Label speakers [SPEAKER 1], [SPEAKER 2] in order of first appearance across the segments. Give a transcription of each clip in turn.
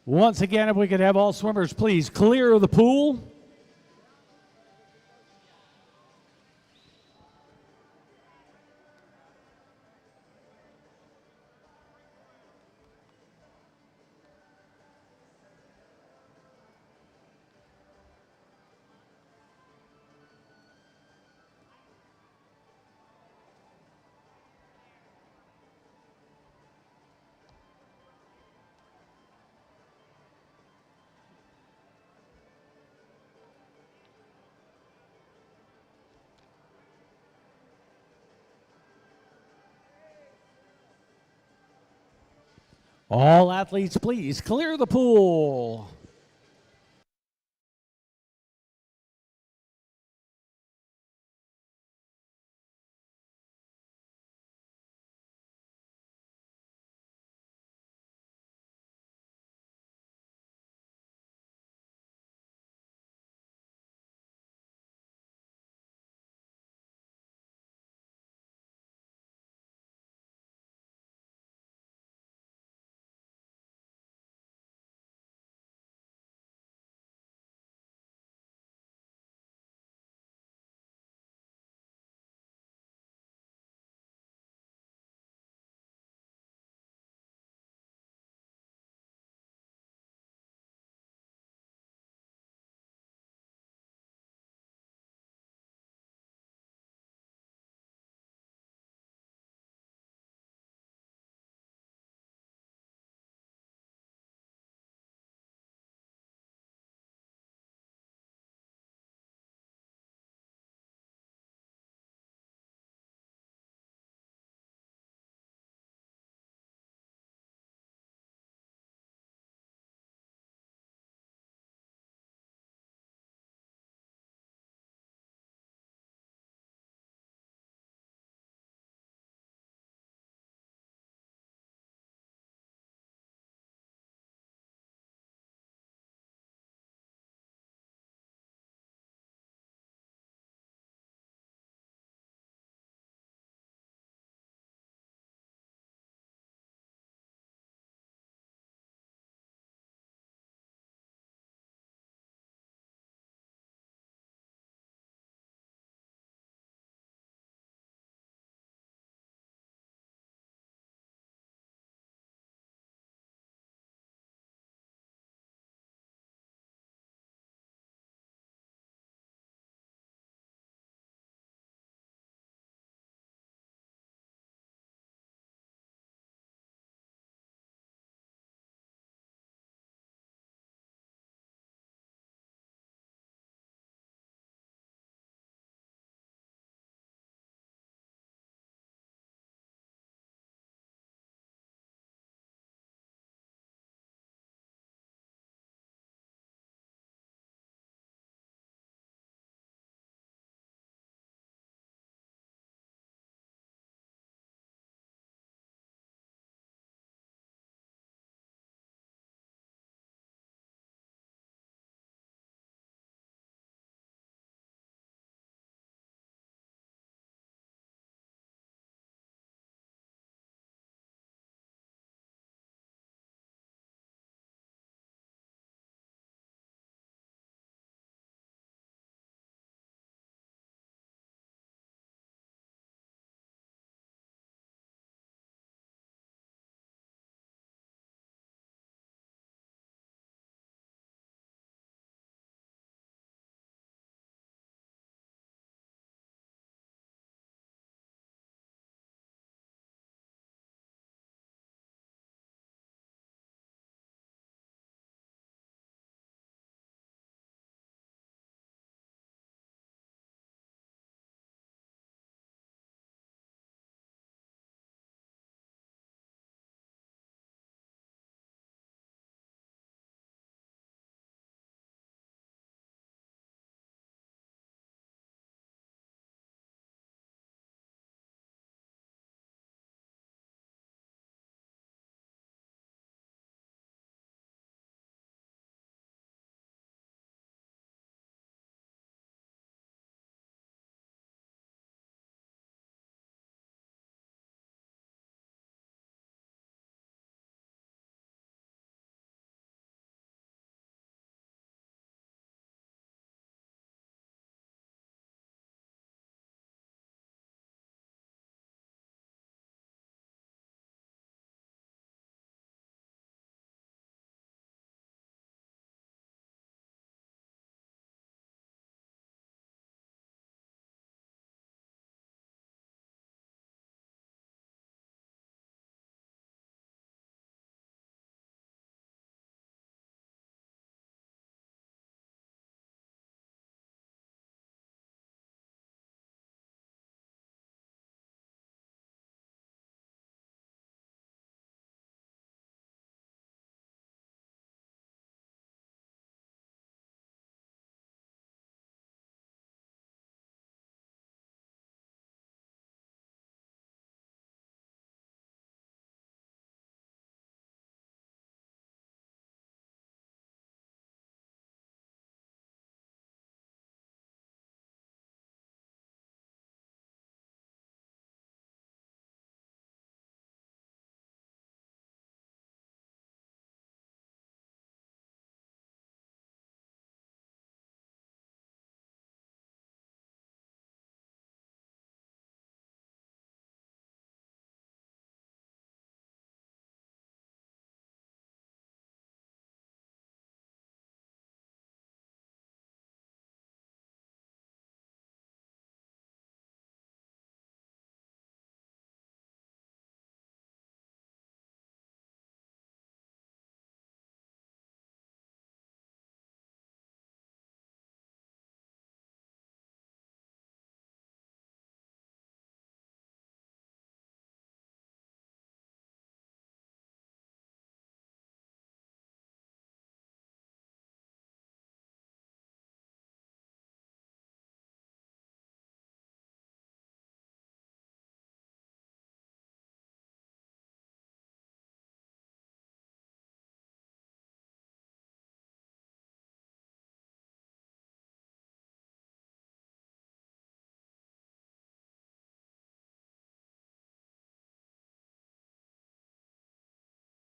[SPEAKER 1] Once again, if we could have all swimmers please clear the pool. All athletes, please clear the pool.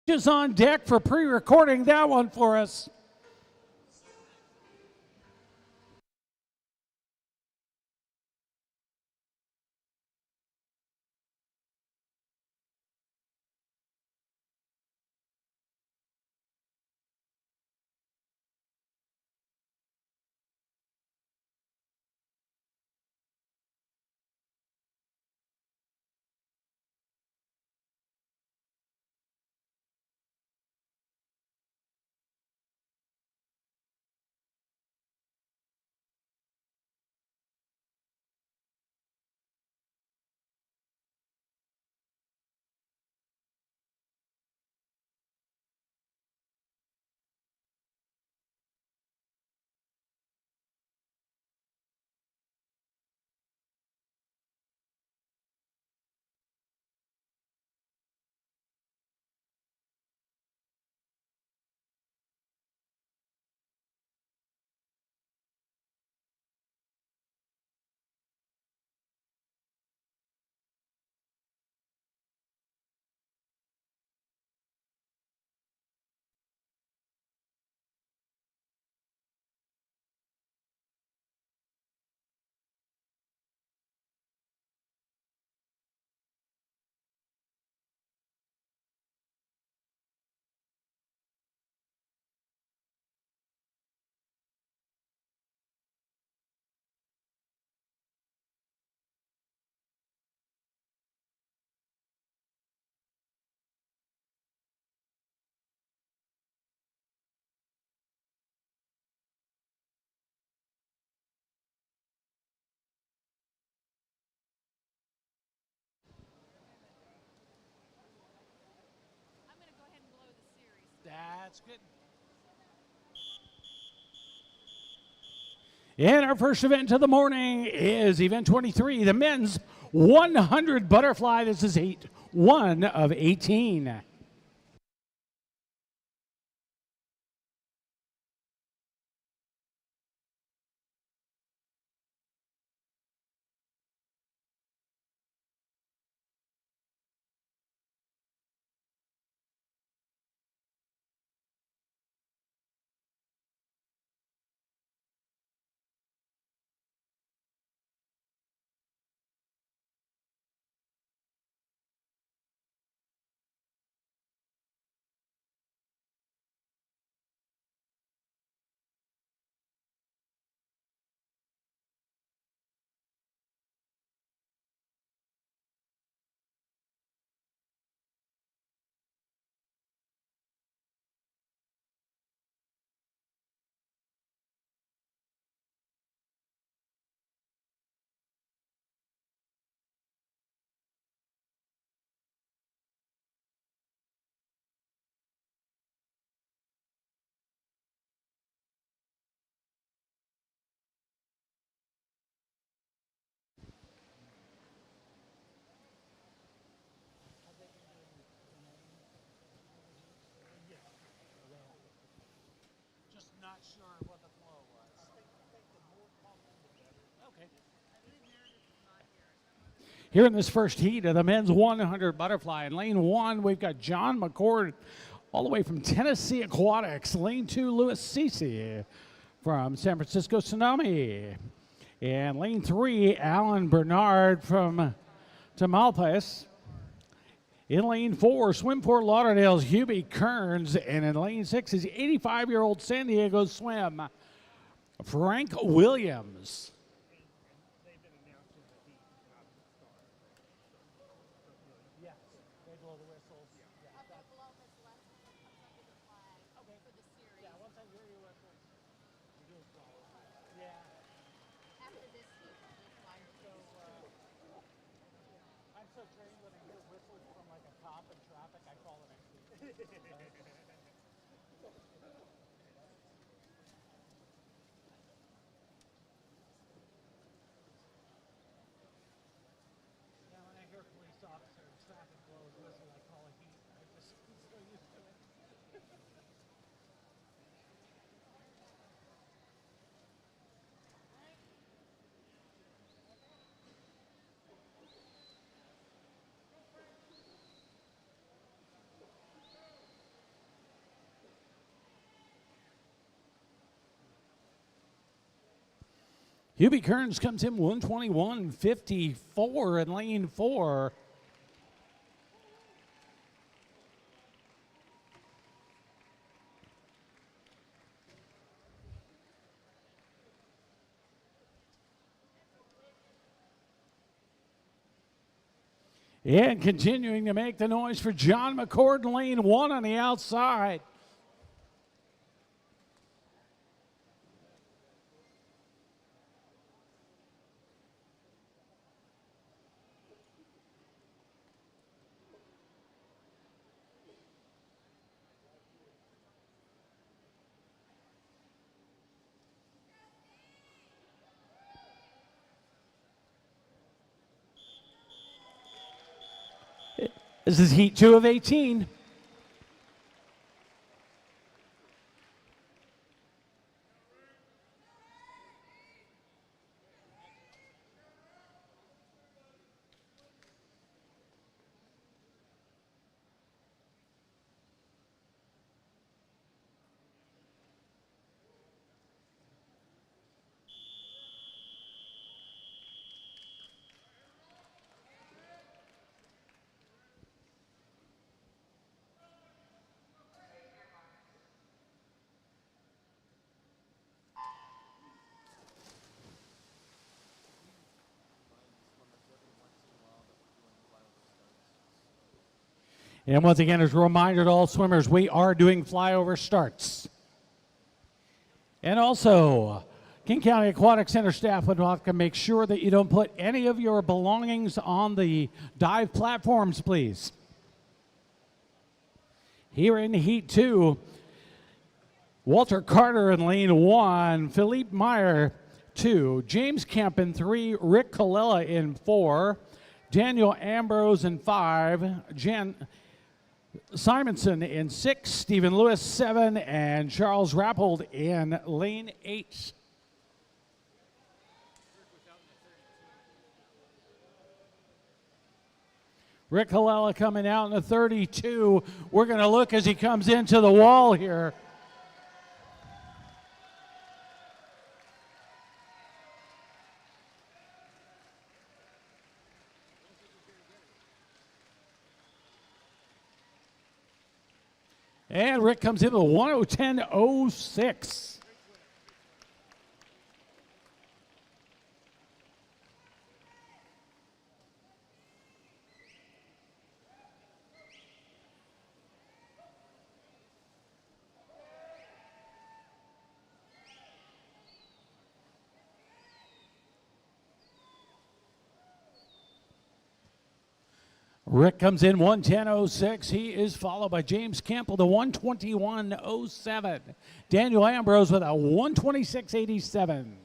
[SPEAKER 1] Just on deck for pre-recording that one for us. That's good. And our first event of the morning is event 23, the men's 100 butterfly. This is 1 of 18. Just not sure what the flow was. Okay. Here in this first heat of the men's 100 butterfly, in lane 1, we've got John McCord all the way from Tennessee Aquatics. Lane 2, Louis Cece from San Francisco Tsunami. And lane 3, Alan Bernard from Tamalpais. In lane 4, Swimport Lauderdale's Hubie Kearns. And in lane 6 is 85-year-old San Diego Swim, Frank Williams. Hubie Kearns comes in 121.54 in lane 4. And continuing to make the noise for John McCord in lane 1 on the outside. This is heat 2 of 18. And once again, as a reminder to all swimmers, we are doing flyover starts. And also, King County Aquatic Center staff would like to make sure that you don't put any of your belongings on the dive platforms, please. Here in Heat 2, Walter Carter in lane 1, Philippe Meyer 2, James Kemp in 3, Rick Colella in 4, Daniel Ambrose in 5, Jan Simonson in 6, Stephen Lewis 7, and Charles Rappold in lane 8. Rick Colella coming out in the 32. We're going to look as he comes into the wall here. And Rick comes in with a 1:10.06. Rick comes in 1:10.06. He is followed by James Campbell to 1:21.07. Daniel Ambrose with a 1:26.87.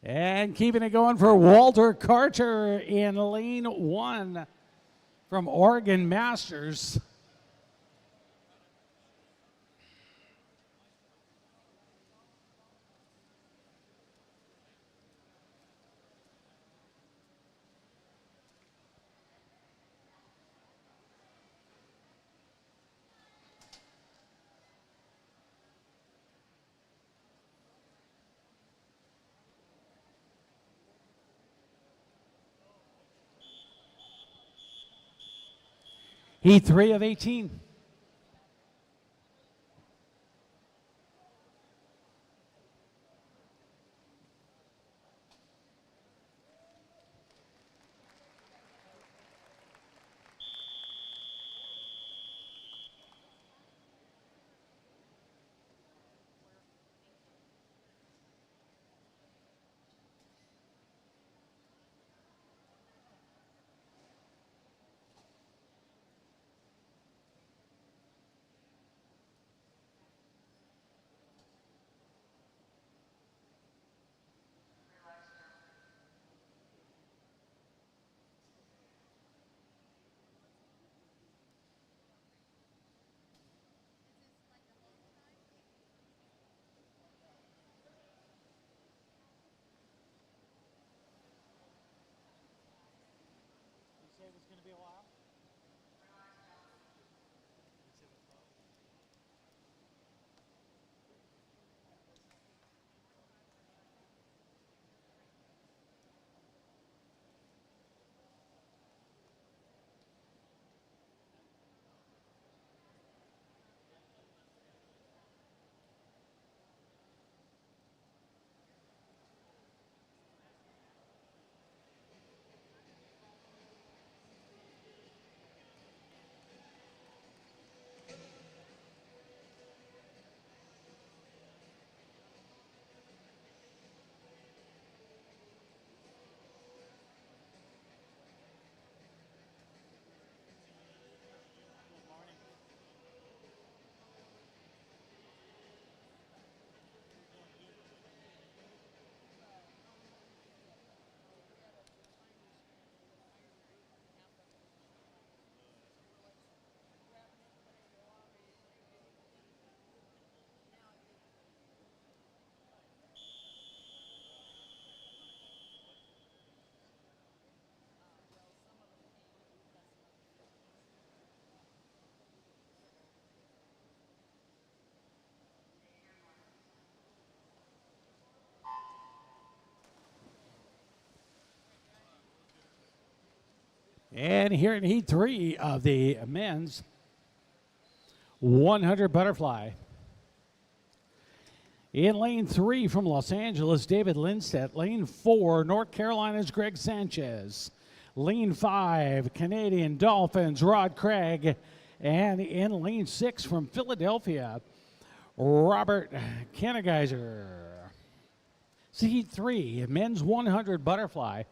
[SPEAKER 1] And keeping it going for Walter Carter in lane 1 from Oregon Masters. Heat 3 of 18. And here in heat 3 of the men's 100 butterfly. In lane 3 from Los Angeles, David Lindstedt. Lane 4, North Carolina's Greg Sanchez. Lane 5, Canadian Dolphins, Rod Craig. And in lane 6 from Philadelphia, Robert Kanegeiser. Heat 3, men's 100 butterfly.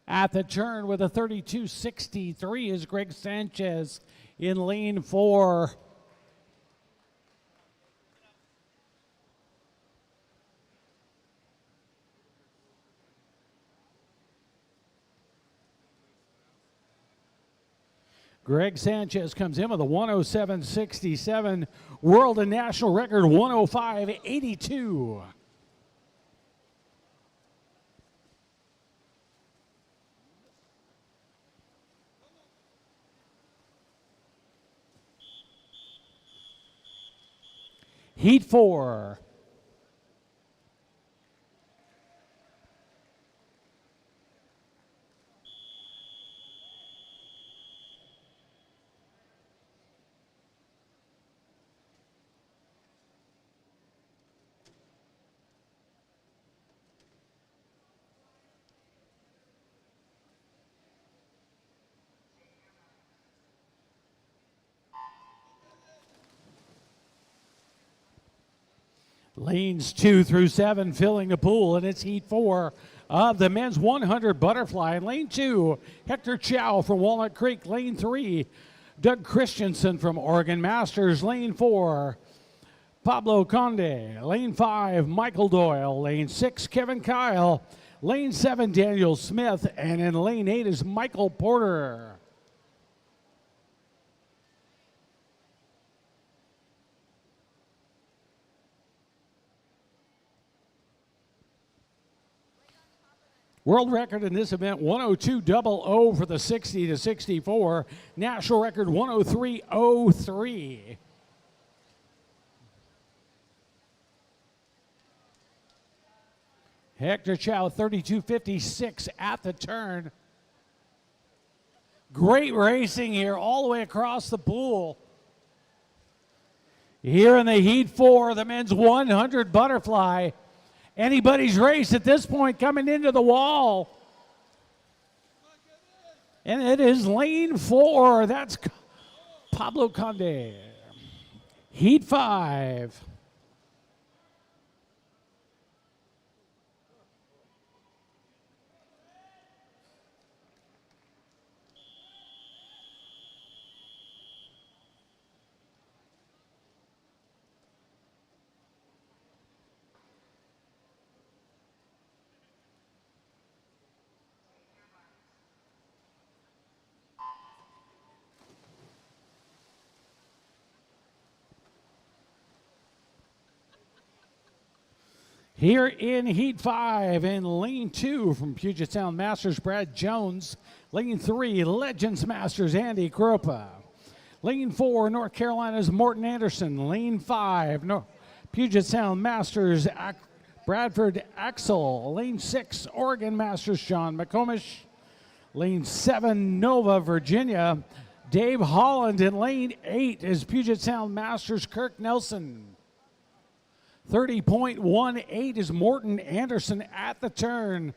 [SPEAKER 1] At the turn with a 32.63 is Greg Sanchez in lane 4. Greg Sanchez comes in with a 107.67, world and national record 105.82. Heat 4. Lanes 2 through 7 filling the pool, and it's heat 4 of the men's 100 butterfly. In lane 2, Hector Chow from Walnut Creek. Lane 3, Doug Christensen from Oregon Masters. Lane 4, Pablo Conde. Lane 5, Michael Doyle. Lane 6, Kevin Kyle. Lane 7, Daniel Smith. And in lane 8 is Michael Porter. World record in this event, 102.00 for the 60 to 64. National record, 103.03. Hector Chow, 32.56 at the turn. Great racing here all the way across the pool. Here in the heat 4, the men's 100 butterfly. Anybody's race at this point, coming into the wall. And it is lane 4. That's Pablo Conde. Heat 5. Here in heat 5 in lane 2 from Puget Sound Masters, Brad Jones. Lane 3, Legends Masters, Andy Kropa. Lane 4, North Carolina's Morton Anderson. Lane 5, Puget Sound Masters, Bradford Axel. Lane 6, Oregon Masters, Sean McComish. Lane 7, Nova, Virginia, Dave Holland. In lane 8 is Puget Sound Masters, Kirk Nelson. 30.18 is Morton Anderson at the turn.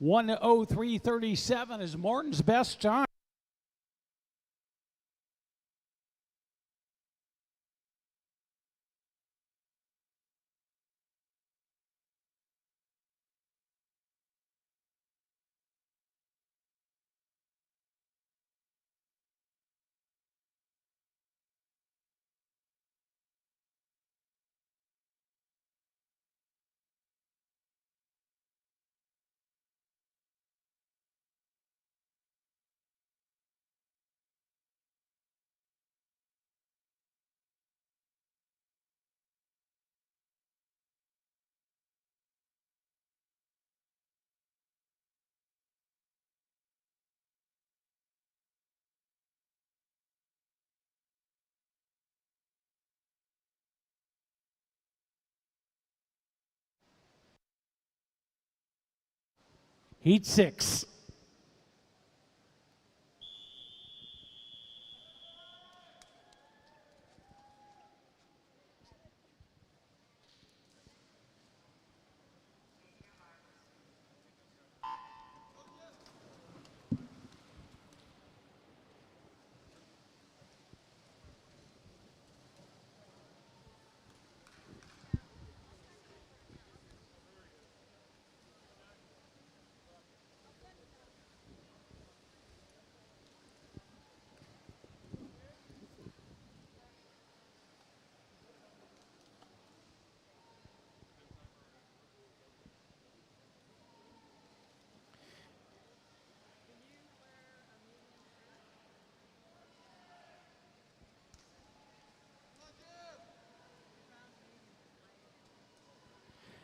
[SPEAKER 1] (1:03.37) is Morton's best time. Heat 6.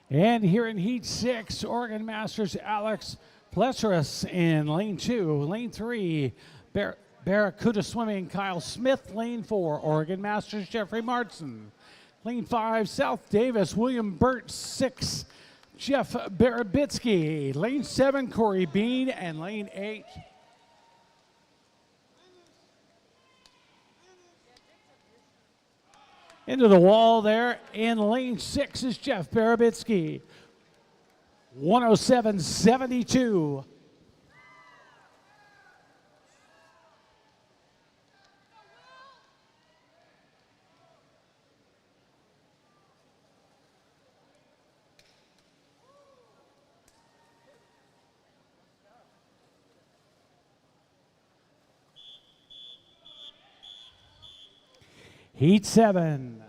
[SPEAKER 1] And here in Heat 6, Oregon Masters Alex Plesseris in lane 2. Lane 3, Barracuda Swimming Kyle Smith. Lane 4, Oregon Masters Jeffrey Martson. Lane 5, South Davis William Burt. 6, Jeff Barabitsky. Lane 7, Corey Bean. And lane 8, into the wall there in lane 6 is Jeff Barabitsky. 107.72. Heat 7.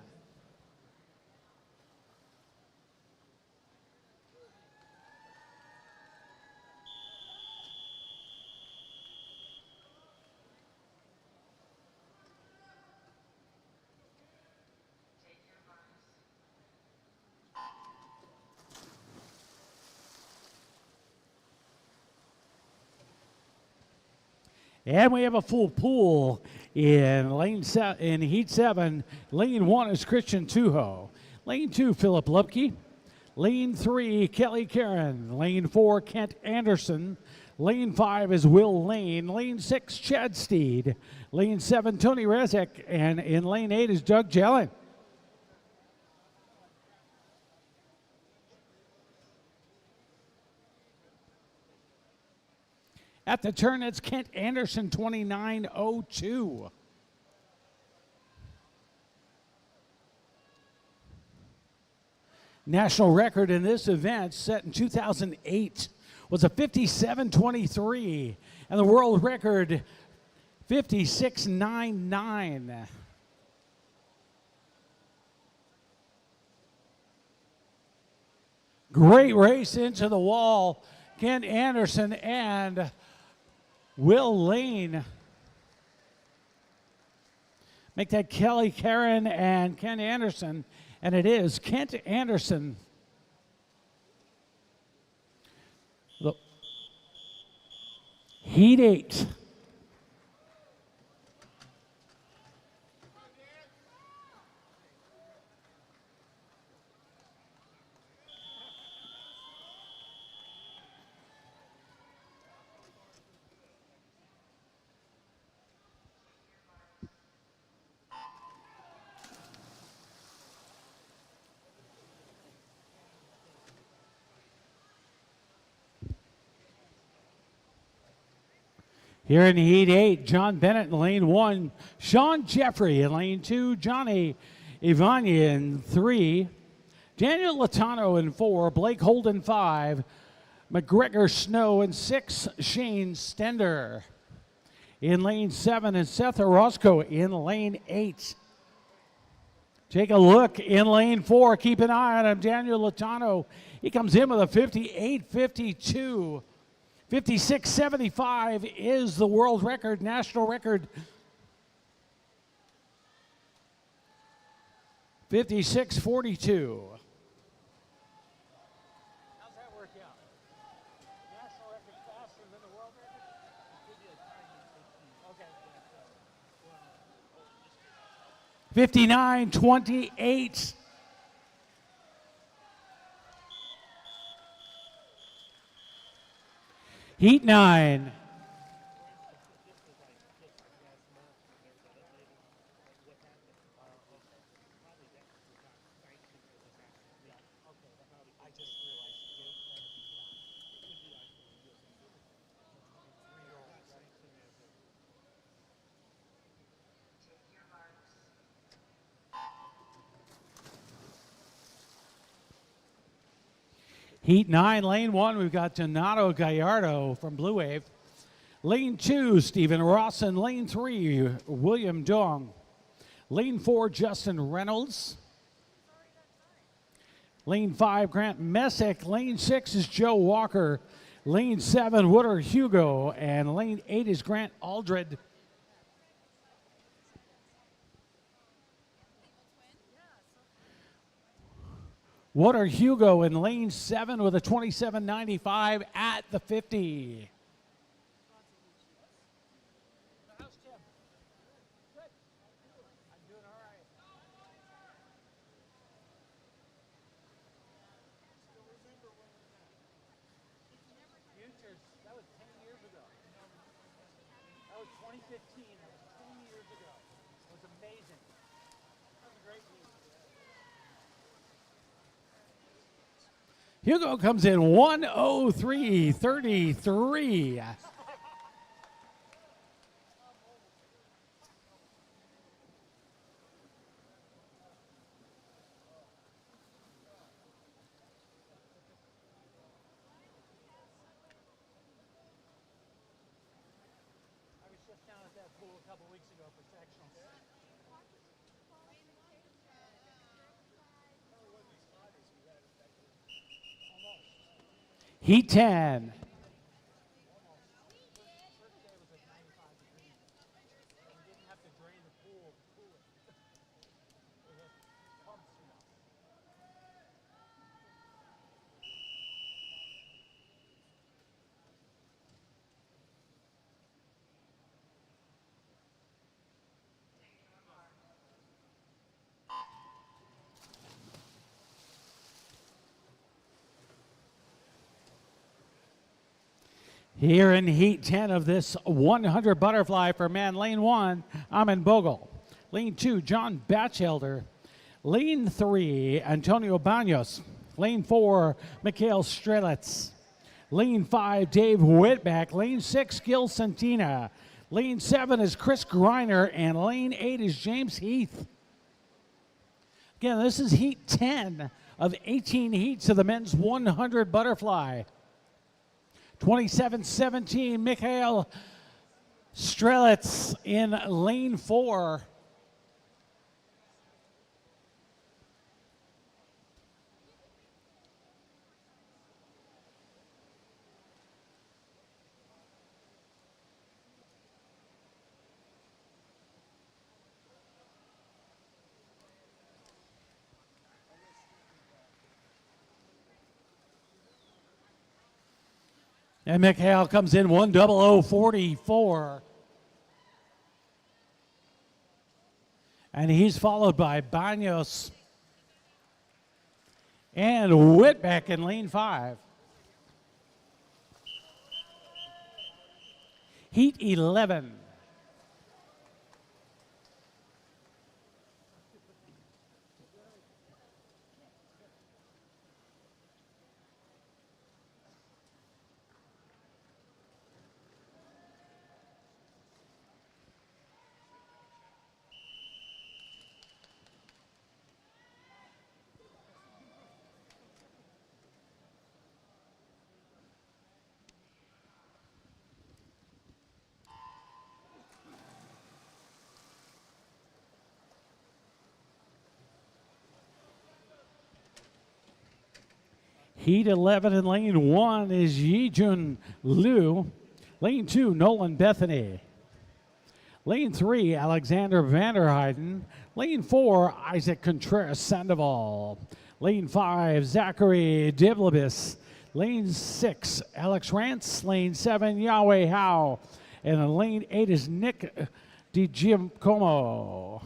[SPEAKER 1] And we have a full pool in in Heat 7. Lane 1 is Christian Tuho. Lane 2, Philip Lupke. Lane 3, Kelly Karen. Lane 4, Kent Anderson. Lane 5 is Will Lane. Lane 6, Chad Steed. Lane 7, Tony Rezek. And in lane 8 is Doug Jellin. At the turn, it's Kent Anderson, 29.02. National record in this event, set in 2008, was a 57.23, and the world record, 56.99. Great race into the wall. Kent Anderson and Will Lane make that Kelly Karen and Kent Anderson, and it is Kent Anderson. Heat 8. Here in Heat 8, John Bennett in lane 1, Sean Jeffrey in lane 2, Johnny Ivania in 3, Daniel Latano in 4, Blake Holden 5, McGregor Snow in 6, Shane Stender. In lane 7 and Seth Orozco in lane 8. Take a look in lane 4. Keep an eye on him, Daniel Latano. He comes in with a 58.52. 56.75 is the world record, national record. 56.42. How's that work out? National record faster than the world record? Okay. 59.28. Heat 9. Heat 9, lane 1, we've got Donato Gallardo from Blue Wave. Lane 2, Stephen Rawson. Lane 3, William Dong. Lane 4, Justin Reynolds. Lane 5, Grant Messick. Lane 6 is Joe Walker. Lane 7, Wooder Hugo. And lane 8 is Grant Aldred. Wooder Hugo in lane 7 with a 27.95 at the 50. That was 10 years ago. That was 2015. That was 10 years ago. It was amazing. That was a great week. Hugo comes in 1:03.33. Heat 10. Here in Heat 10 of this 100 butterfly for man, lane 1, Amin Bogle. Lane 2, John Batchelder. Lane 3, Antonio Banos. Lane 4, Mikhail Strelitz. Lane 5, Dave Whitbeck. Lane 6, Gil Santina. Lane 7 is Chris Greiner. And lane 8 is James Heath. Again, this is Heat 10 of 18 heats of the men's 100 butterfly. 27-17, Mikhail Strelitz in lane 4. And Mikhail comes in 1:00.44. And he's followed by Banos and Whitbeck in lane 5. Heat 11. Heat 11 in lane 1 is Yijun Liu. Lane 2, Nolan Bethany. Lane 3, Alexander Vanderheiden. Lane 4, Isaac Contreras Sandoval. Lane 5, Zachary Diblibis. Lane 6, Alex Rance. Lane 7, Yahweh Howe. And in lane 8 is Nick DiGiacomo.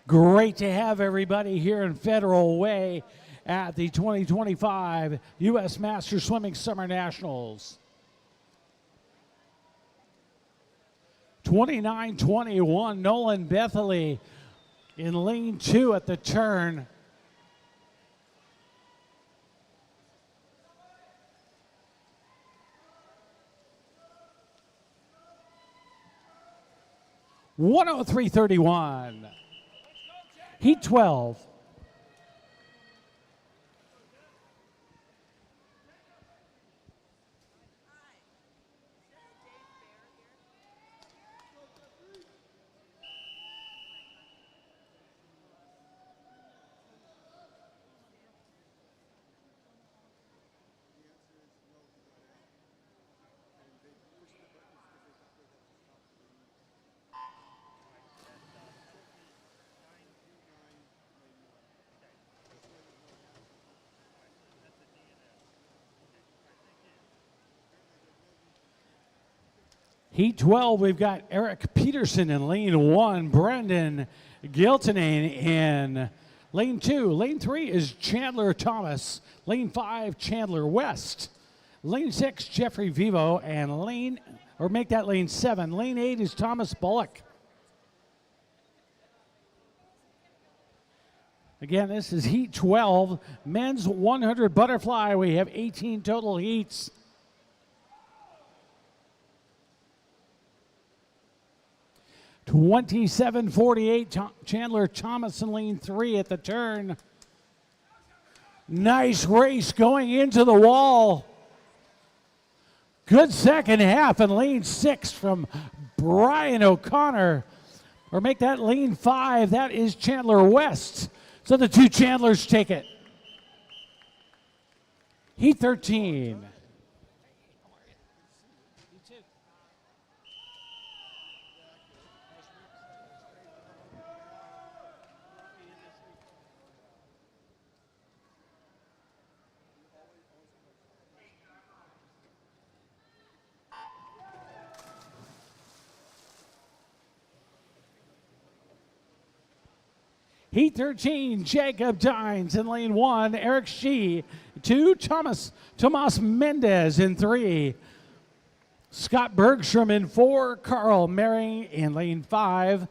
[SPEAKER 1] Great to have everybody here in Federal Way at the 2025 U.S. Masters Swimming Summer Nationals. 29-21, Nolan Bethely in lane 2 at the turn. (103.31). Heat 12. Heat 12, we've got Eric Peterson in lane 1, Brendan Giltonen in lane 2. Lane 3 is Chandler Thomas. Lane 5, Chandler West. Lane 6, Jeffrey Vivo, and lane 7. Lane 8 is Thomas Bullock. Again, this is Heat 12, men's 100 butterfly. We have 18 total heats. (27.48), Chandler Thomas in lane 3 at the turn. Nice race going into the wall. Good second half in lane 6 from Brian O'Connor. Or make that lane 5, that is Chandler West. So the two Chandlers take it. Heat 13. Heat 13, Jacob Dines in lane 1, Eric Shee, 2, Tomas Mendez in 3, Scott Bergstrom in 4, Carl Mering in lane 5.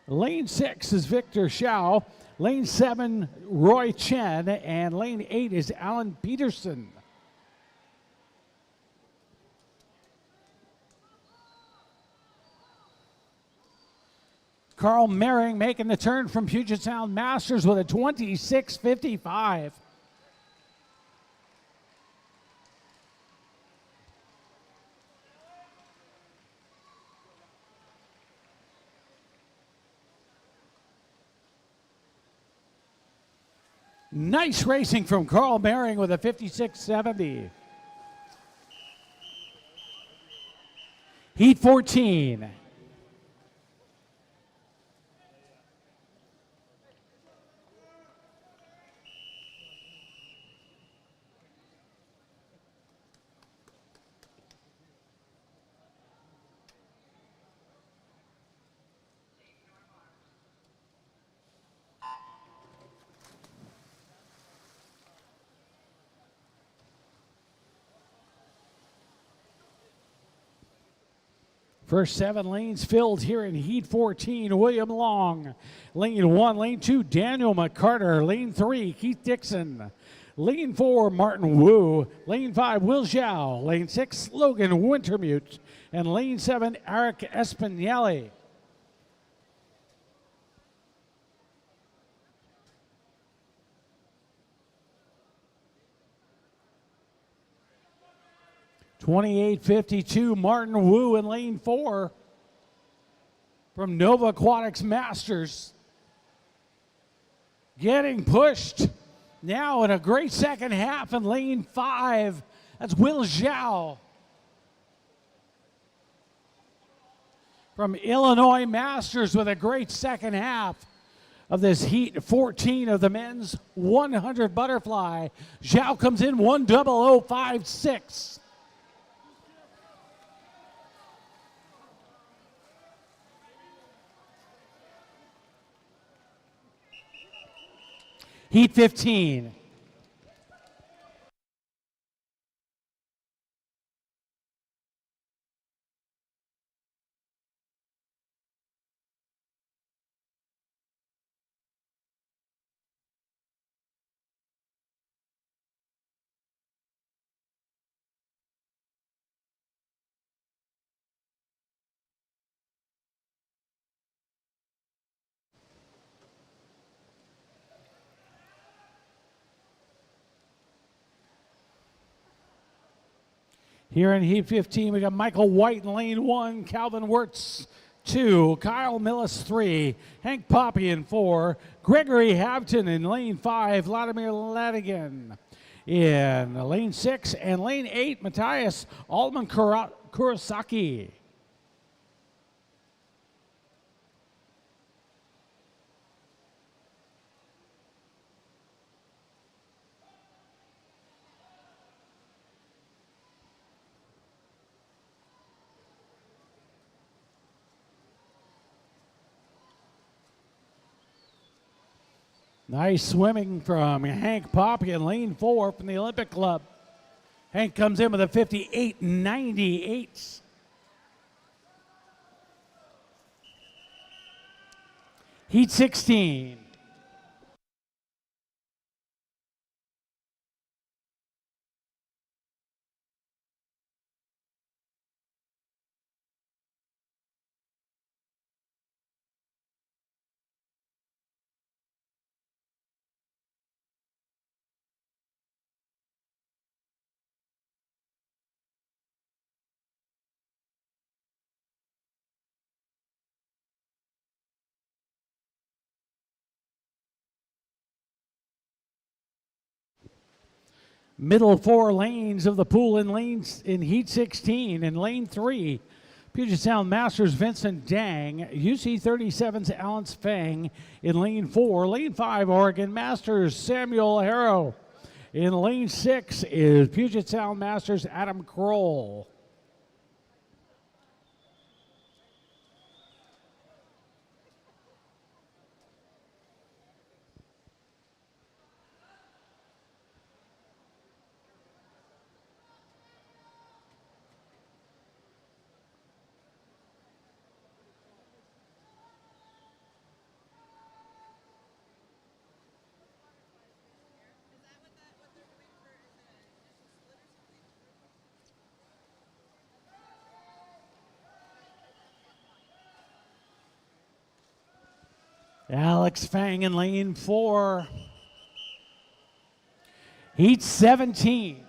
[SPEAKER 1] Lane 6 is Victor Shao, lane 7, Roy Chen, and lane 8 is Alan Peterson. Carl Mering making the turn from Puget Sound Masters with a 26.55. Nice racing from Carl Mering with a 56.70. Heat 14. First 7 lanes filled here in Heat 14. William Long. Lane 1, lane 2, Daniel McCarter. Lane 3, Keith Dixon. Lane 4, Martin Wu. Lane 5, Will Zhao. Lane 6, Logan Wintermute. And lane 7, Eric Espinelli. (28.52), Martin Wu in lane 4 from Nova Aquatics Masters. Getting pushed now in a great second half in lane 5. That's Will Zhao from Illinois Masters with a great second half of this Heat 14 of the men's 100 butterfly. Zhao comes in 1:00.56. Heat 15. Here in Heat 15, we got Michael White in lane 1, Calvin Wirtz 2, Kyle Millis 3, Hank Poppy in 4, Gregory Hampton in lane 5, Vladimir Ladigan in lane 6, and lane 8, Matthias Altman Kurosaki. Nice swimming from Hank Poppy in lane 4 from the Olympic Club. Hank comes in with a 58.98. Heat 16. Middle 4 lanes of the pool in Heat 16. In lane 3, Puget Sound Masters Vincent Dang, UC 37's Alan Fang in lane 4. Lane 5, Oregon Masters Samuel Harrow. In lane 6 is Puget Sound Masters Adam Kroll. Alex Fang in lane 4. Heat 17.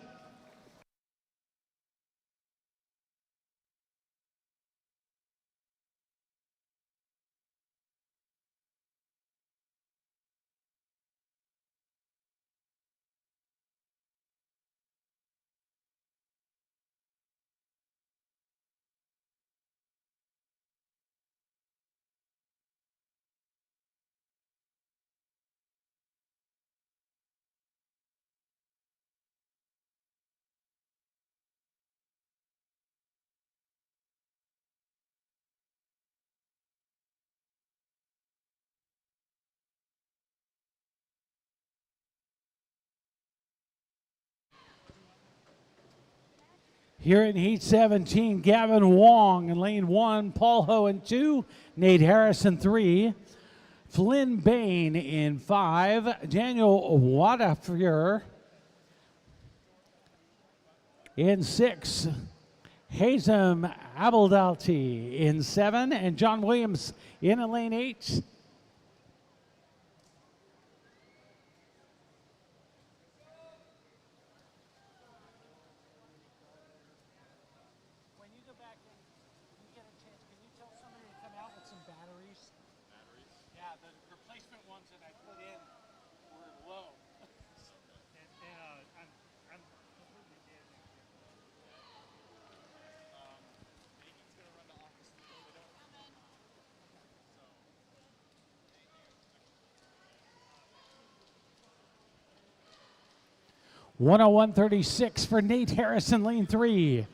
[SPEAKER 1] Here in Heat 17, Gavin Wong in lane 1, Paul Ho in 2, Nate Harris in 3, Flynn Bain in 5, Daniel Wadafur in 6, Hazem Abildalti in 7, and John Williams in lane 8. $101.36 for Nate Harris in lane 3.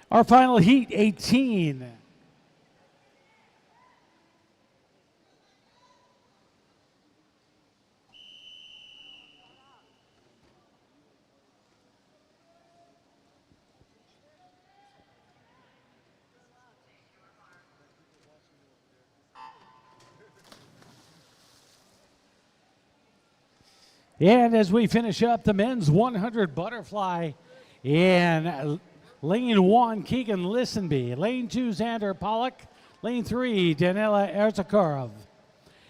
[SPEAKER 1] Our final heat, 18. And as we finish up the men's 100 butterfly in lane 1, Keegan Listenby. Lane 2, Xander Pollock. Lane 3, Danila Erzakarov.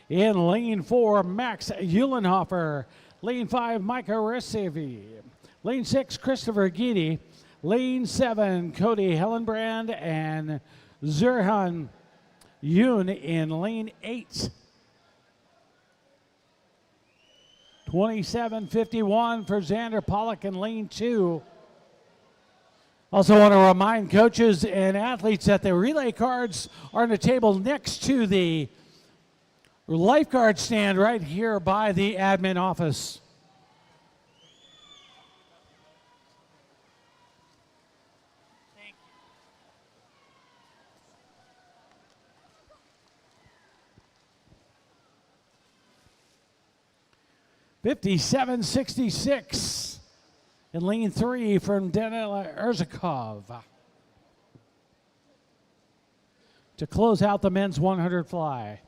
[SPEAKER 1] In lane 4, Max Eulenhofer. Lane 5, Micah Recevi. Lane 6, Christopher Guidi. Lane 7, Cody Hellenbrand and Zurhan Yoon in lane 8. 27:51 for Xander Pollock in lane 2. Also want to remind coaches and athletes that the relay cards are on the table next to the lifeguard stand right here by the admin office. Thank you. 57:66 in lane 3 from Danila Erzakov to close out the men's 100 fly.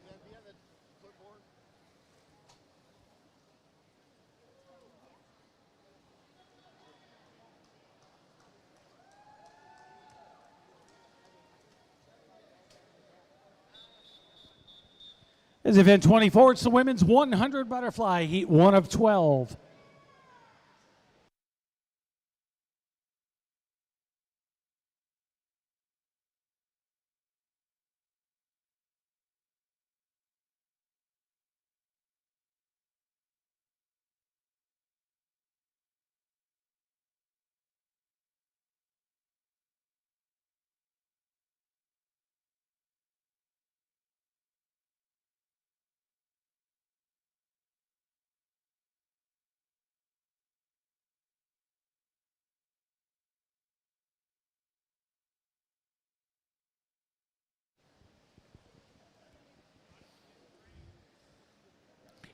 [SPEAKER 1] As event 24, it's the women's 100 butterfly, heat 1 of 12.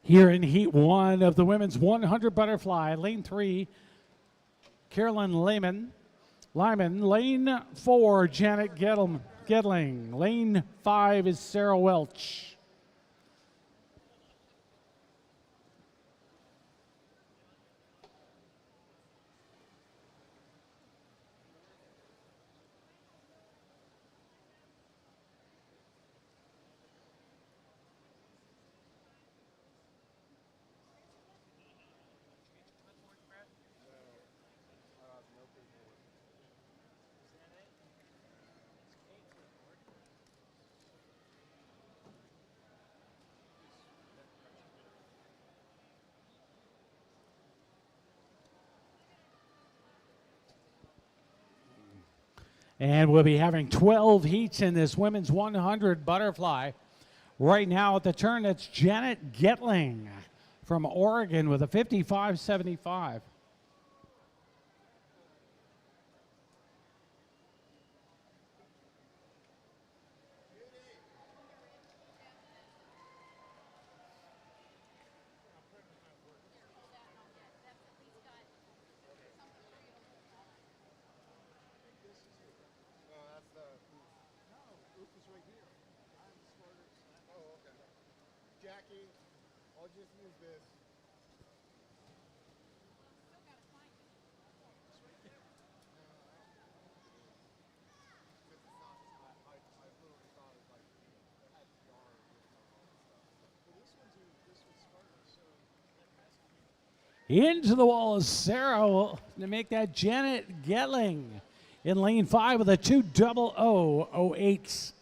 [SPEAKER 1] Here in heat 1 of the women's 100 butterfly, lane 3, Carolyn Lyman. Lane 4, Janet Gedling. Lane 5 is Sarah Welch. And we'll be having 12 heats in this women's 100 butterfly. Right now at the turn, it's Janet Getling from Oregon with a 55.75.
[SPEAKER 2] Jackie, I'll just use this.
[SPEAKER 1] Into the wall is Sarah to make that Janet Getling in lane 5 with a 2:00.08.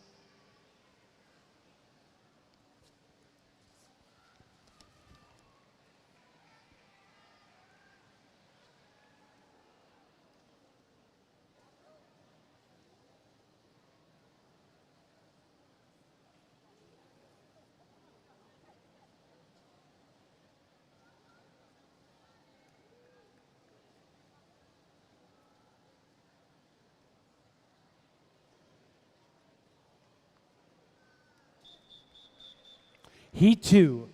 [SPEAKER 1] Heat 2.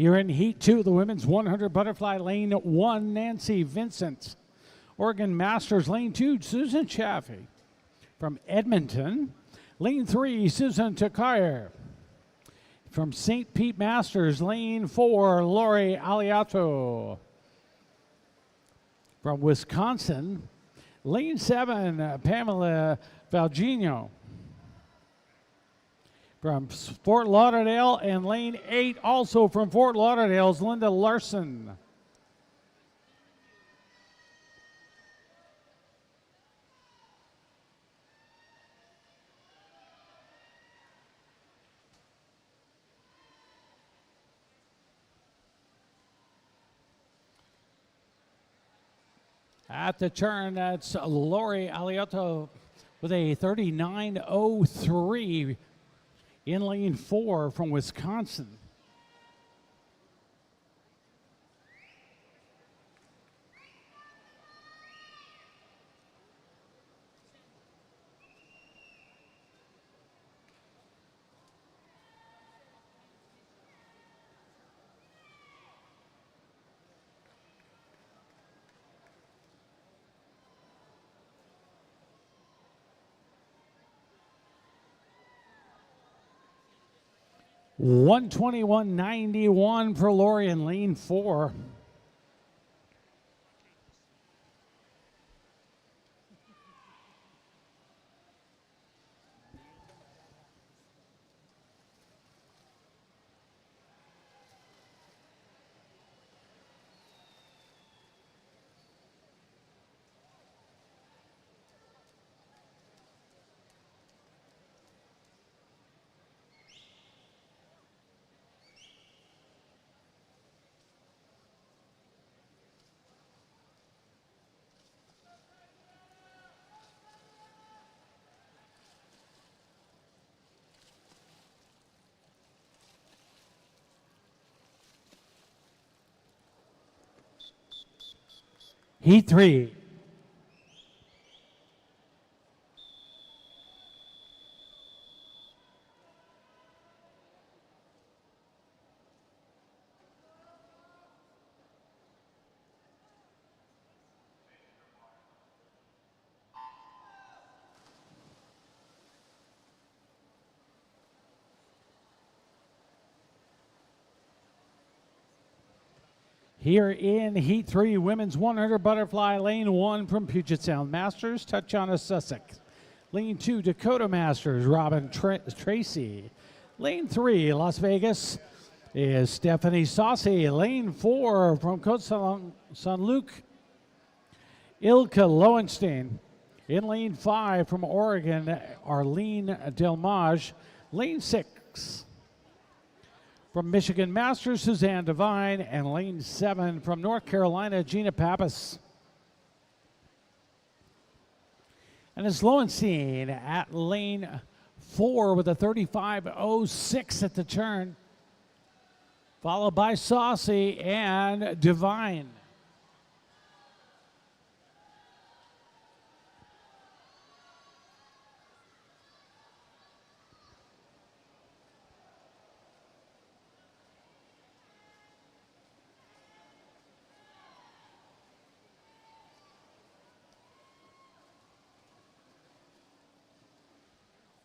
[SPEAKER 1] Here in Heat 2, the women's 100 butterfly, lane 1, Nancy Vincent. Oregon Masters, lane 2, Susan Chaffee. From Edmonton, lane 3, Susan Takaya. From St. Pete Masters, lane 4, Lori Aliato. From Wisconsin, lane 7, Pamela Valgino. From Fort Lauderdale and lane 8, also from Fort Lauderdale's Linda Larson. At the turn, that's Lori Aliotto with a 39.03 in lane 4 from Wisconsin. $121.91 for Lori in lane 4. Heat 3. Here in Heat 3, women's 100 butterfly, lane 1 from Puget Sound Masters, Tatiana Sussex. Lane 2, Dakota Masters, Robin Tracy. Lane 3, Las Vegas, is Stephanie Saucy. Lane 4 from Côte Saint Luc, Ilka Lowenstein. In lane 5 from Oregon, Arlene Delmage. Lane 6 from Michigan Masters, Suzanne Devine, and lane 7 from North Carolina, Gina Pappas. And it's Lowenstein at lane 4 with a 35.06 at the turn, followed by Saucy and Devine.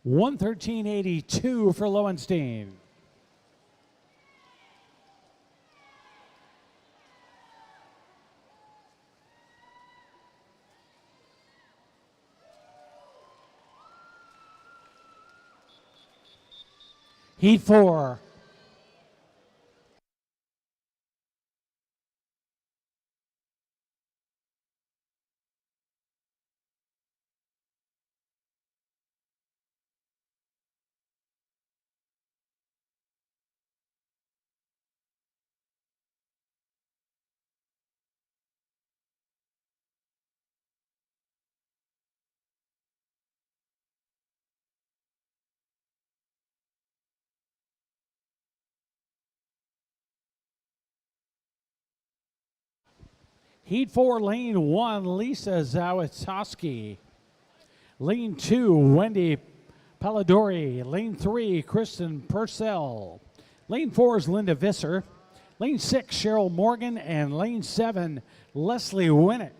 [SPEAKER 1] $113.82 for Lowenstein. Heat 4. Heat 4, lane 1, Lisa Zawitowski. Lane 2, Wendy Palladori. Lane 3, Kristen Purcell. Lane 4 is Linda Visser. Lane 6, Cheryl Morgan, and lane 7, Leslie Winnett.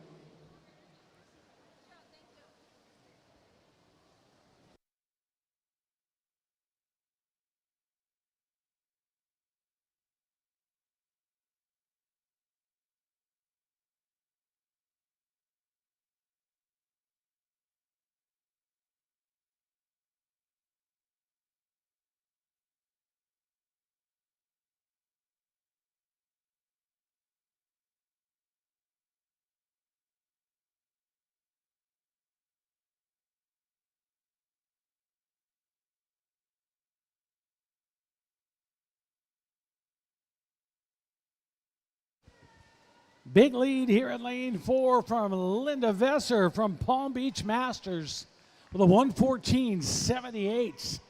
[SPEAKER 1] Big lead here in lane 4 from Linda Vesser from Palm Beach Masters with a 1:14.78.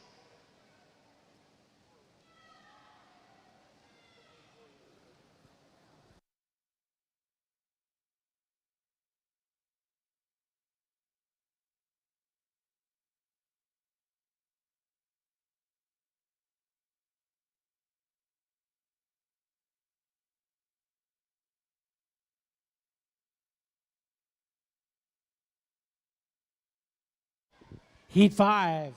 [SPEAKER 1] Heat 5.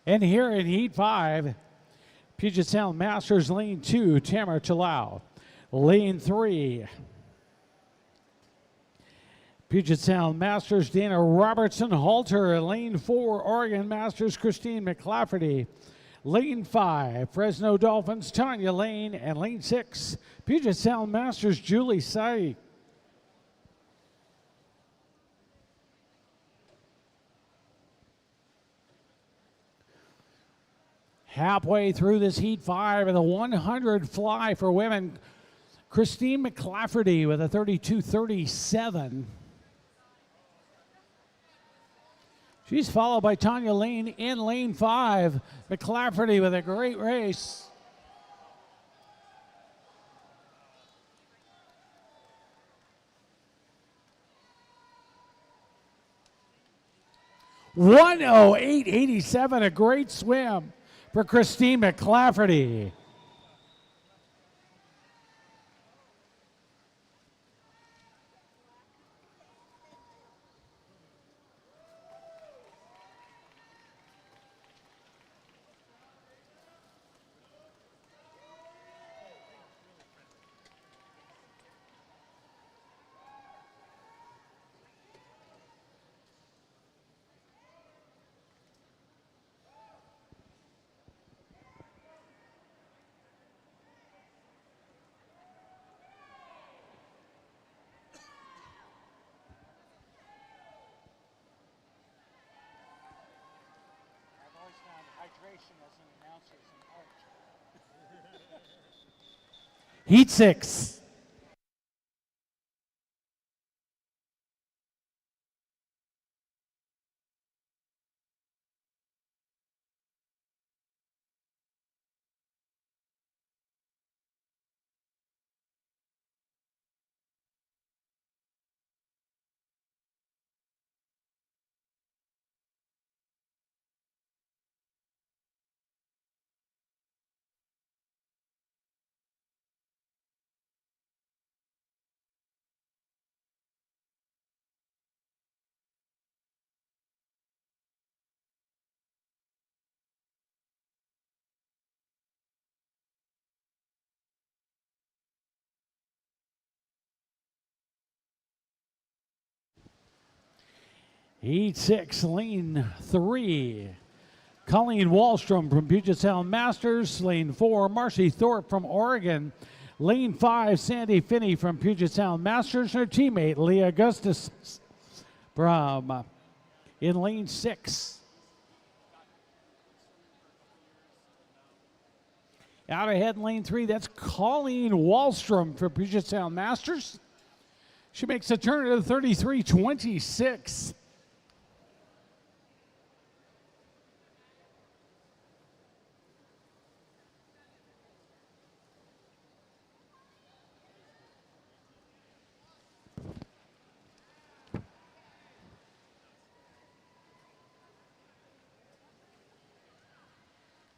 [SPEAKER 1] And here in Heat 5, Puget Sound Masters lane 2, Tamara Talau. Lane 3, Puget Sound Masters, Dana Robertson Halter. Lane 4, Oregon Masters, Christine McClafferty. Lane 5, Fresno Dolphins, Tanya Lane. And lane 6, Puget Sound Masters, Julie Sy. Halfway through this Heat 5 and the 100 fly for women, Christine McClafferty with a 32.37. She's followed by Tanya Lane in lane 5. McClafferty with a great race. (1:08.87), a great swim for Christine McClafferty. Heat 6. Heat 6, lane 3. Colleen Wallstrom from Puget Sound Masters. Lane 4, Marcy Thorpe from Oregon. Lane 5, Sandy Finney from Puget Sound Masters. Her teammate, Leah Augustus from in lane 6. Out ahead in lane 3, that's Colleen Wallstrom for Puget Sound Masters. She makes a turn to 33.26.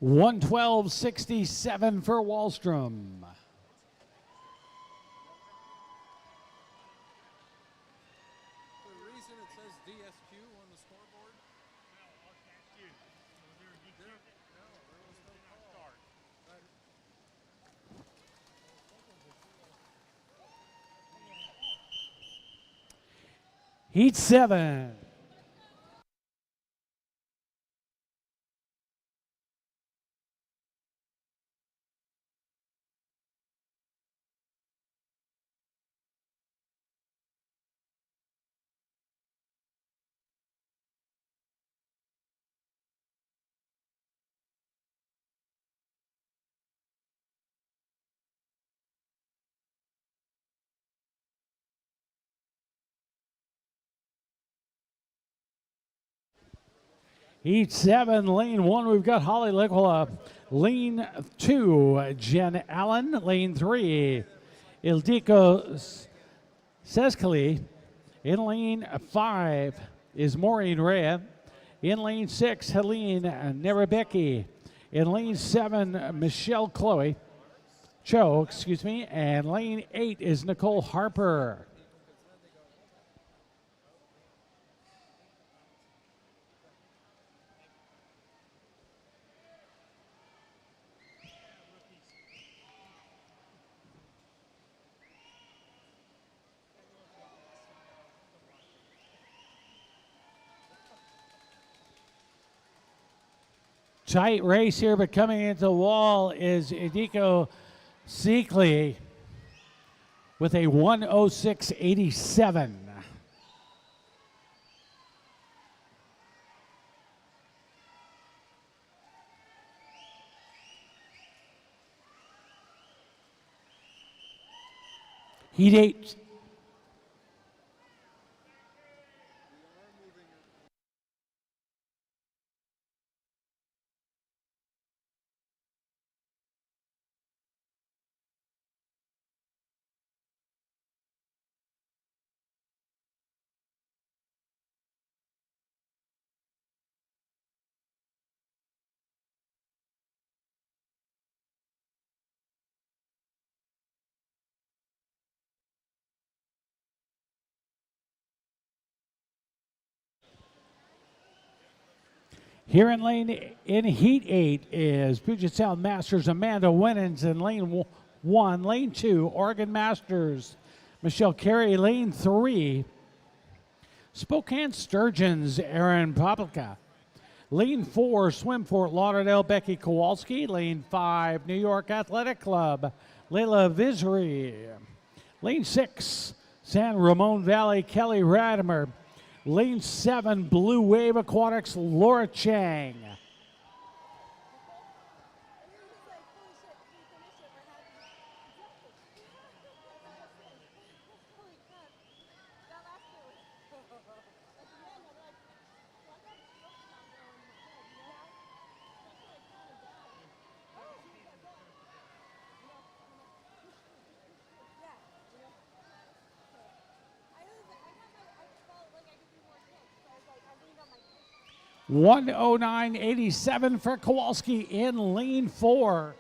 [SPEAKER 1] $112.67 for Wallstrom.
[SPEAKER 3] The reason it says DSQ on the scoreboard? There was no call.
[SPEAKER 1] Heat 7. Heat 7, lane 1, we've got Holly Lickula. Lane 2, Jen Allen. Lane 3, Ildiko Seskali. In lane 5 is Maureen Rea. In lane 6, Helene Nerabecki. In lane 7, Michelle Cho, and lane 8 is Nicole Harper. Tight race here, but coming into the wall is Idiko Seekli with a 106.87. Heat 8. Here in Heat 8 is Puget Sound Masters Amanda Winans in lane 1. Lane 2, Oregon Masters Michelle Carey. Lane 3, Spokane Sturgeons Aaron Poplica. Lane 4, Swim Fort Lauderdale Becky Kowalski. Lane 5, New York Athletic Club Layla Vizri. Lane 6, San Ramon Valley Kelly Radimer. Lane 7, Blue Wave Aquatics, Laura Chang. $109.87 for Kowalski in lane 4.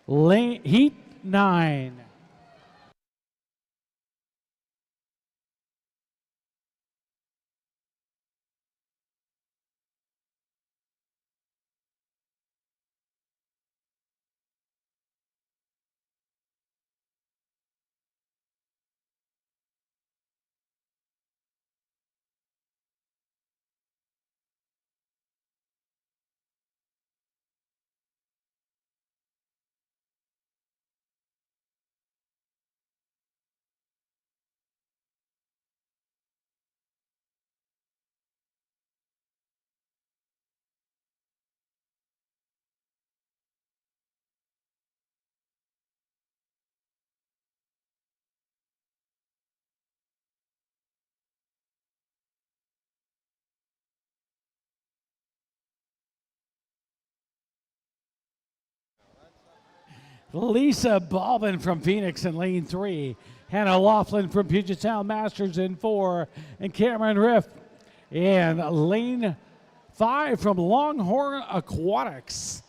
[SPEAKER 1] Heat 9. Lisa Balvin from Phoenix in lane 3. Hannah Laughlin from Puget Sound Masters in 4. And Cameron Riff in lane 5 from Longhorn Aquatics.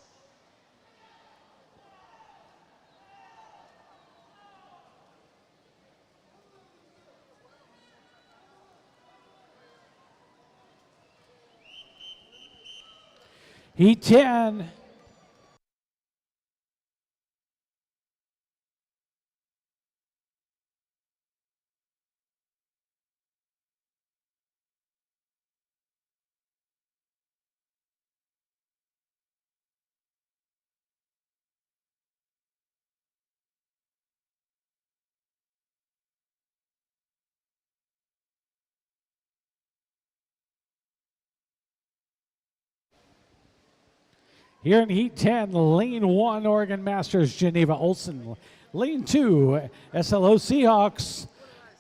[SPEAKER 1] Heat 10. Here in Heat 10, lane 1, Oregon Masters, Geneva Olson. Lane 2, SLO Seahawks,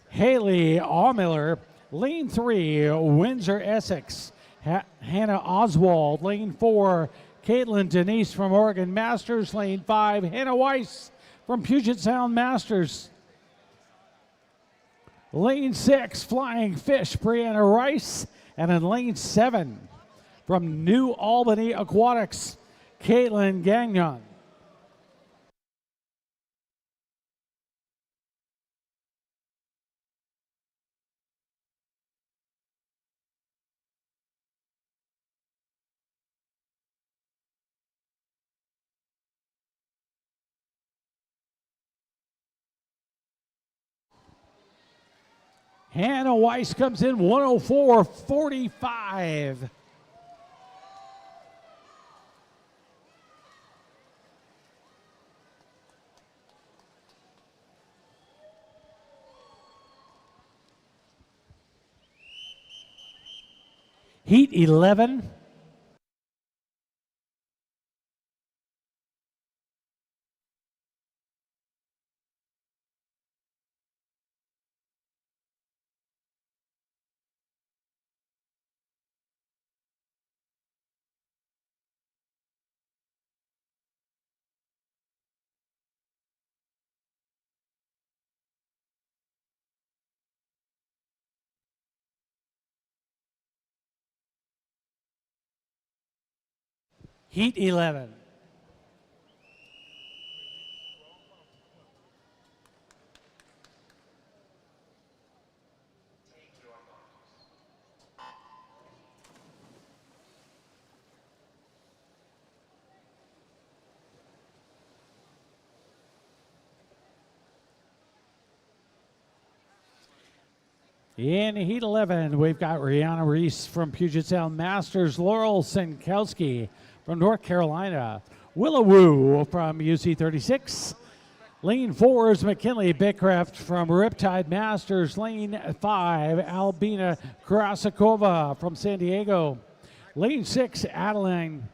[SPEAKER 1] Haley Aumiller. Lane 3, Windsor Essex, Hannah Oswald. Lane 4, Caitlin Denise from Oregon Masters. Lane 5, Hannah Weiss from Puget Sound Masters. Lane 6, Flying Fish, Brianna Rice. And in lane 7, from New Albany Aquatics, Caitlin Gagnon. Hannah Weiss comes in 104.45. Heat 11. Heat 11. In Heat 11, we've got Rihanna Reese from Puget Sound Masters, Laurel Sinkowski from North Carolina, Willow Woo from UC 36. Lane 4 is McKinley Bickcraft from Riptide Masters. Lane 5, Albina Krasakova from San Diego. Lane 6, Adeline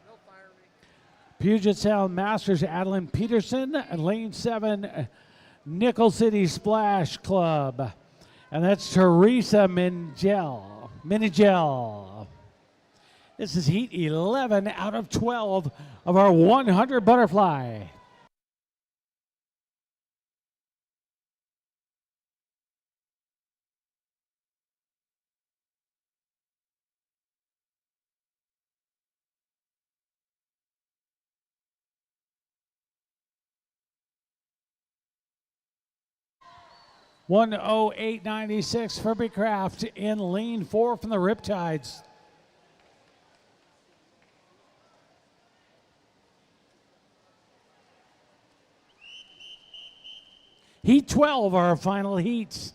[SPEAKER 1] Puget Sound Masters, Adeline Peterson. And lane 7, Nickel City Splash Club. And that's Teresa Minigel. This is Heat 11 out of 12 of our 100 butterfly. $108.96 for Bickcraft in lane 4 from the Riptides. Heat 12 are our final heats.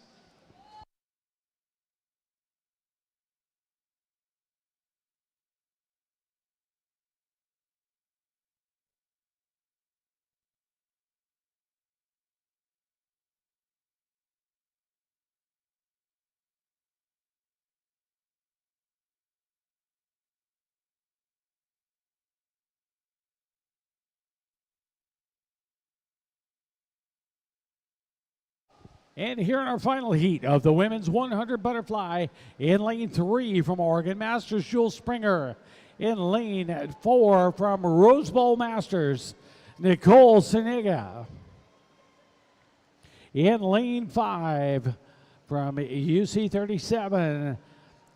[SPEAKER 1] And here in our final heat of the women's 100 butterfly, in lane 3 from Oregon Masters, Jules Springer. In lane 4 from Rose Bowl Masters, Nicole Siniga. In lane 5 from UC 37,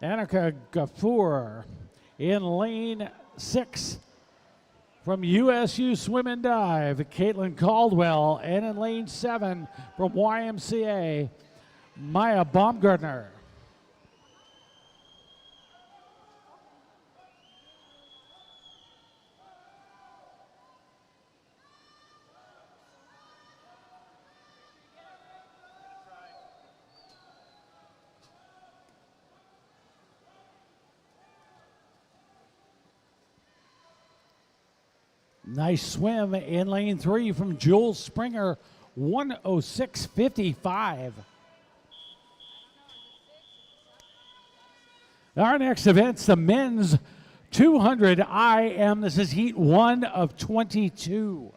[SPEAKER 1] Annika Gafour. In lane 6 from USU Swim and Dive, Caitlin Caldwell. And in lane 7 from YMCA, Maya Baumgartner. Nice swim in lane 3 from Jules Springer, 106.55. Our next event's the men's 200 IM. This is heat 1 of 22.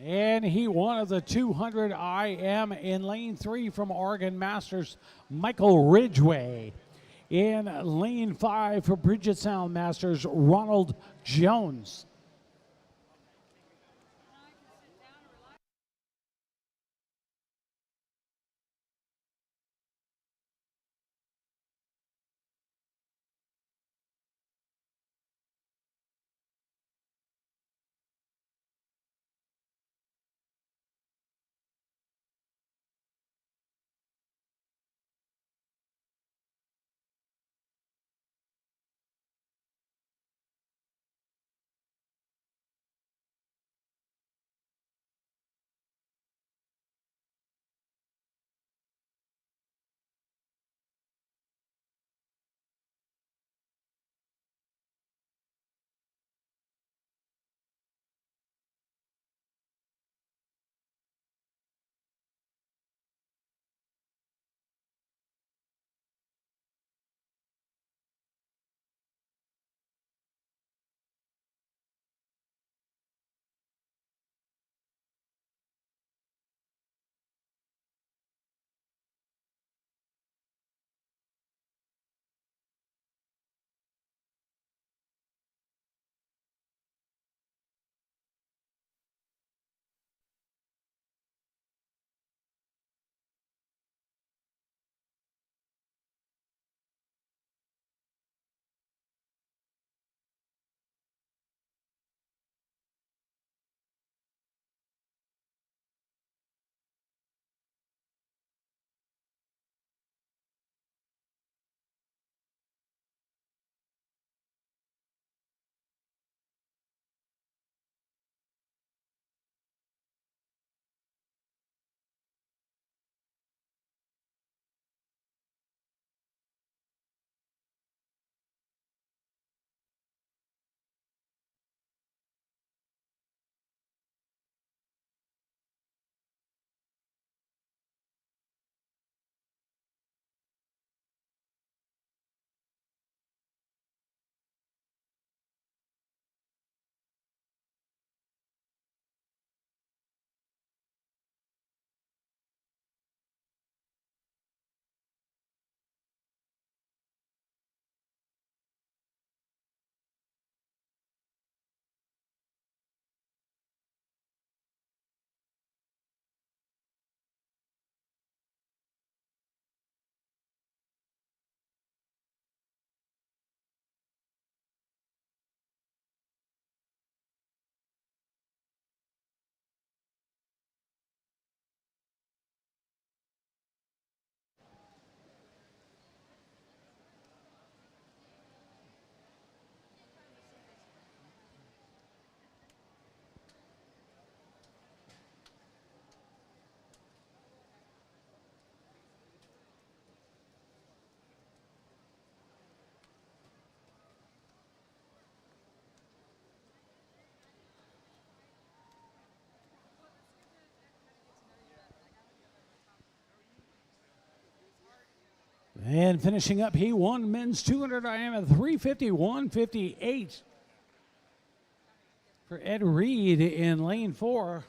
[SPEAKER 1] And he won of the 200 IM in lane 3 from Oregon Masters, Michael Ridgway. In lane 5 for Puget Sound Masters, Ronald Jones. And finishing up Heat 1, men's 200 IM at 351.58 for Ed Reed in lane 4.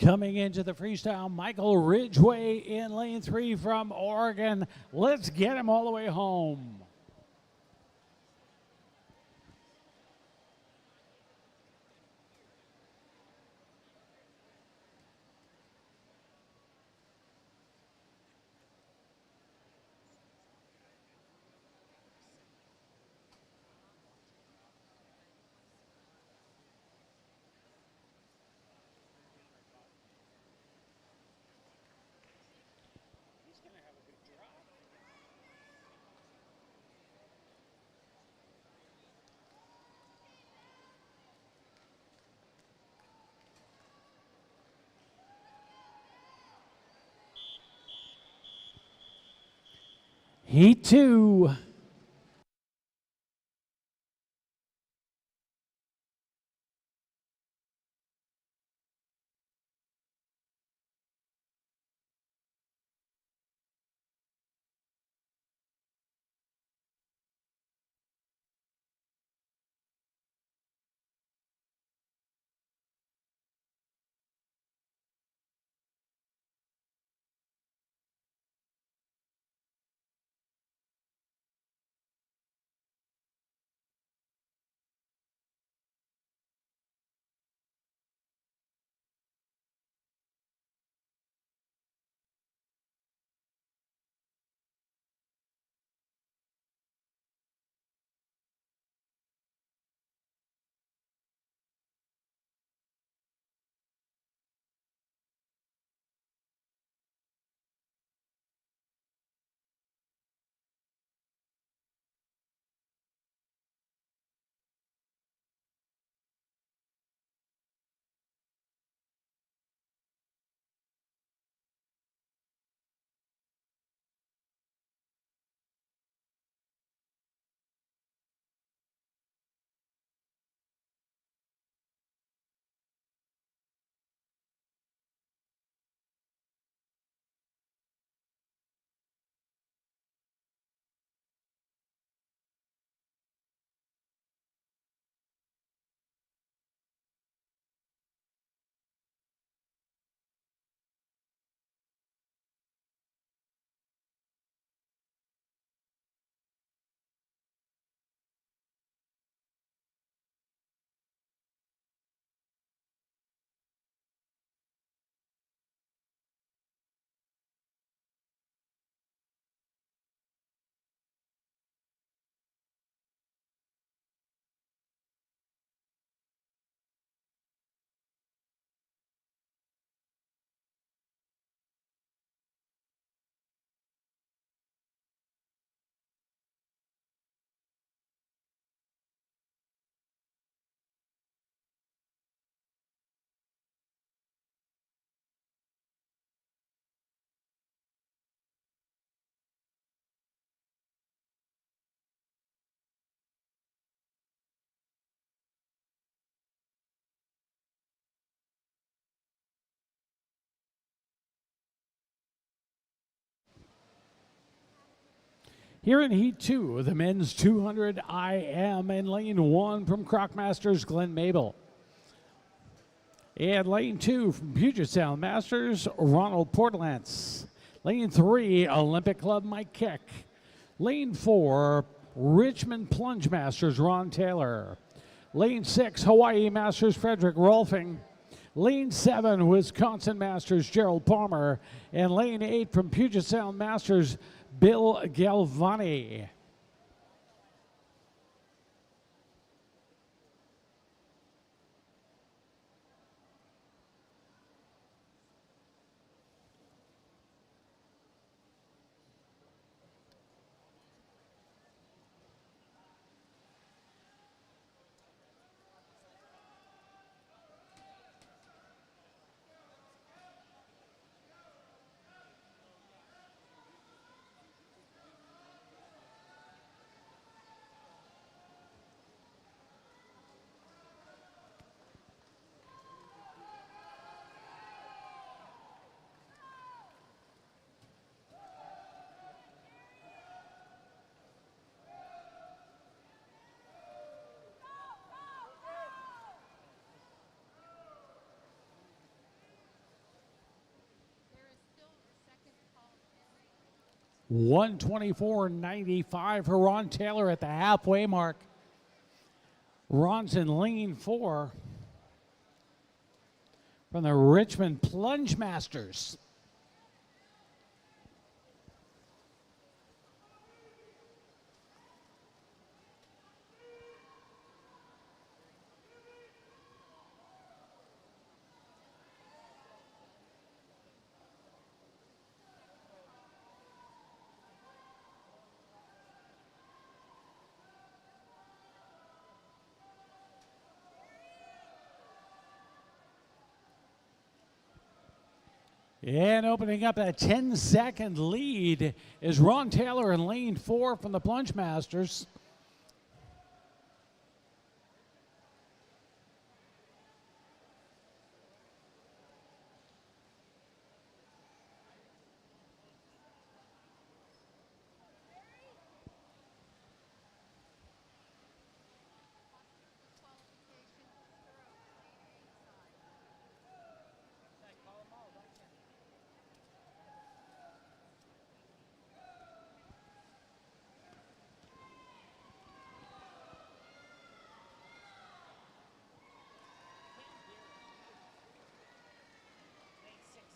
[SPEAKER 1] Coming into the freestyle, Michael Ridgway in lane 3 from Oregon. Let's get him all the way home. Heat 2. Here in Heat 2, the men's 200 IM in lane 1 from Croc-Masters, Glenn Mabel. And lane 2 from Puget Sound Masters, Ronald Portlance. Lane 3, Olympic Club, Mike Keck. Lane 4, Richmond Plunge Masters, Ron Taylor. Lane 6, Hawaii Masters, Frederick Rolfing. Lane 7, Wisconsin Masters, Gerald Palmer. And lane 8 from Puget Sound Masters, Bill Galvani.
[SPEAKER 4] There is still a second call pending.
[SPEAKER 1] 124.95 for Ron Taylor at the halfway mark. Ron's in lane 4 from the Richmond Plunge Masters. And opening up a 10-second lead is Ron Taylor in lane 4 from the Plunge Masters.
[SPEAKER 4] Qualification throw, lane 8 side.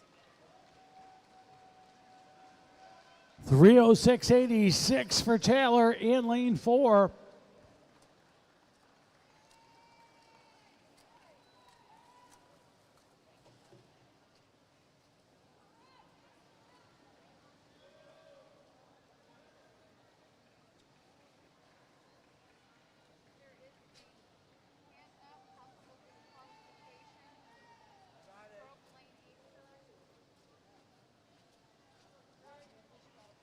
[SPEAKER 1] 306.86 for Taylor in lane 4.
[SPEAKER 4] There is a hand up, possible disqualification. Broke lane 8 side.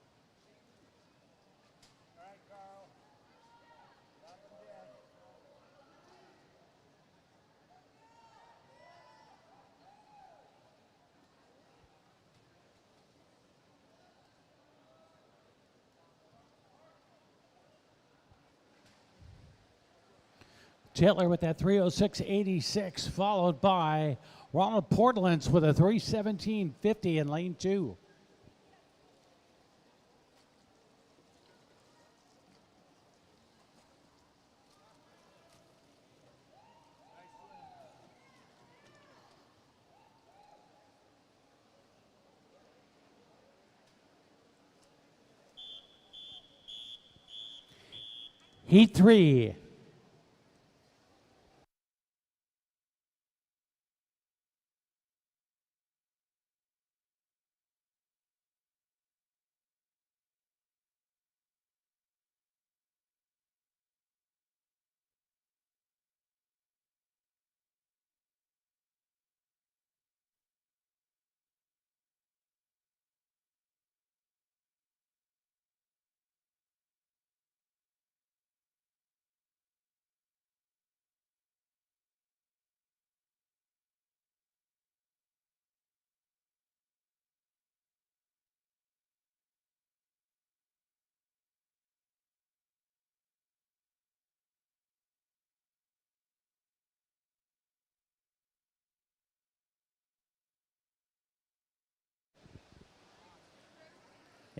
[SPEAKER 2] All right, Carl. Drop him dead.
[SPEAKER 1] Taylor with that 306.86, followed by Ronald Portland's with a 317.50 in lane 2. Heat 3.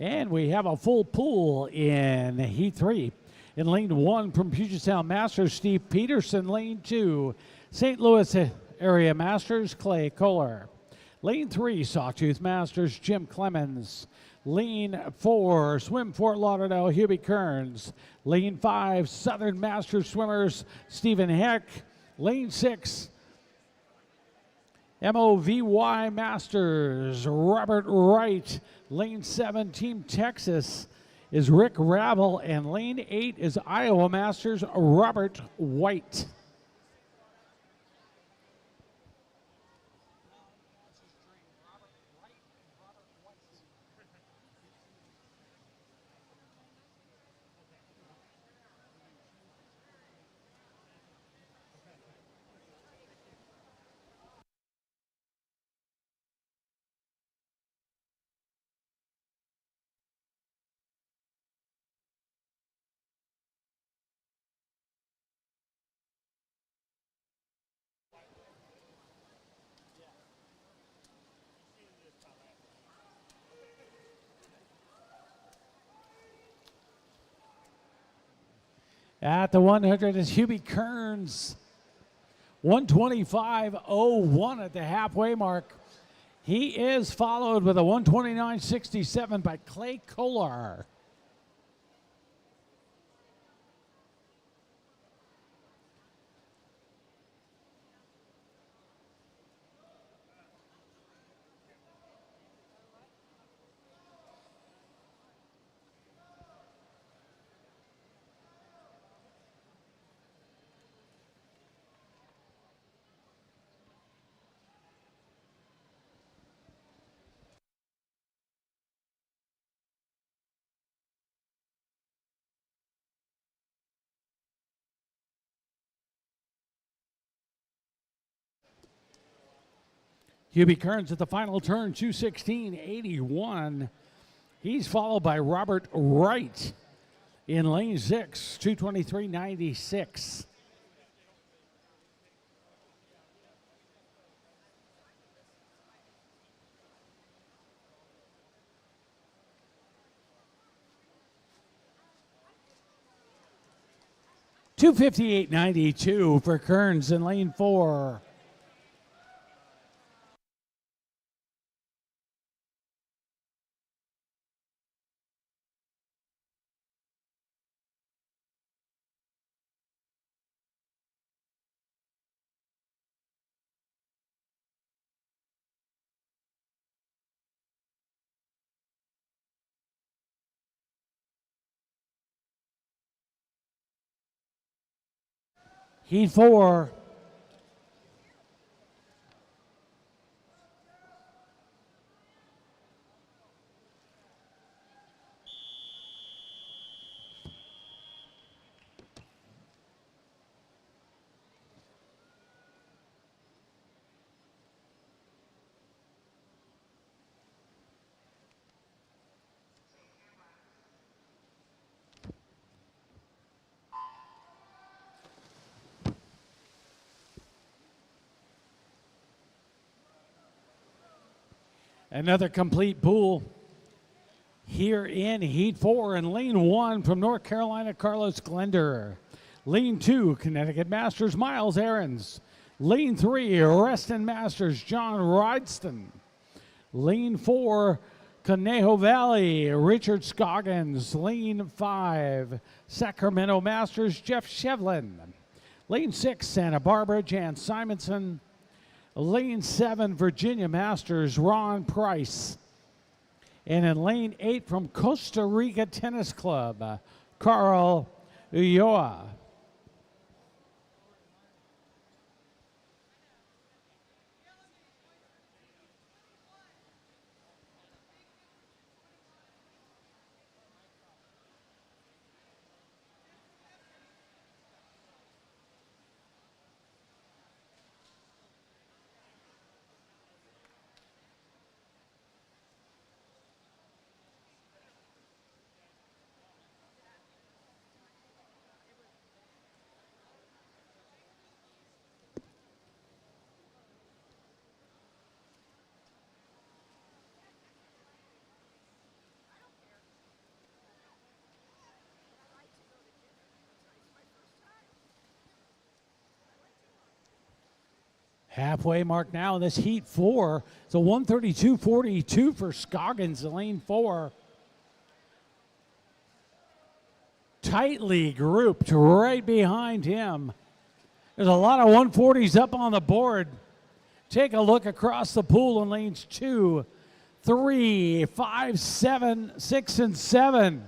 [SPEAKER 1] And we have a full pool in Heat 3. In lane 1 from Puget Sound Masters, Steve Peterson. Lane 2, St. Louis Area Masters, Clay Kohler. Lane 3, Sawtooth Masters, Jim Clemens. Lane 4, Swim Fort Lauderdale, Hubie Kearns. Lane 5, Southern Masters Swimmers, Stephen Heck. Lane 6, MOVY Masters, Robert Wright. Lane 7, Team Texas, is Rick Ravel. And lane 8 is Iowa Masters, Robert White. At the 100 is Hubie Kearns. 125.01 at the halfway mark. He is followed with a 129.67 by Clay Kohler. Hubie Kearns at the final turn, 216.81. He's followed by Robert Wright in lane 6, 223.96. $258.92 for Kearns in lane 4. Heat 4. Another complete pool here in Heat 4. In lane 1 from North Carolina, Carlos Glender. Lane 2, Connecticut Masters, Miles Aarons. Lane 3, Reston Masters, John Rydson. Lane 4, Conejo Valley, Richard Scoggins. Lane 5, Sacramento Masters, Jeff Shevlin. Lane 6, Santa Barbara, Jan Simonson. Lane 7, Virginia Masters, Ron Price. And in lane 8 from Costa Rica Tennis Club, Carl Ulloa. Halfway mark now in this heat 4. It's a 132.42 for Scoggins in lane 4. Tightly grouped right behind him. There's a lot of 140s up on the board. Take a look across the pool in lanes 2, 3, 5, 7, 6, and 7.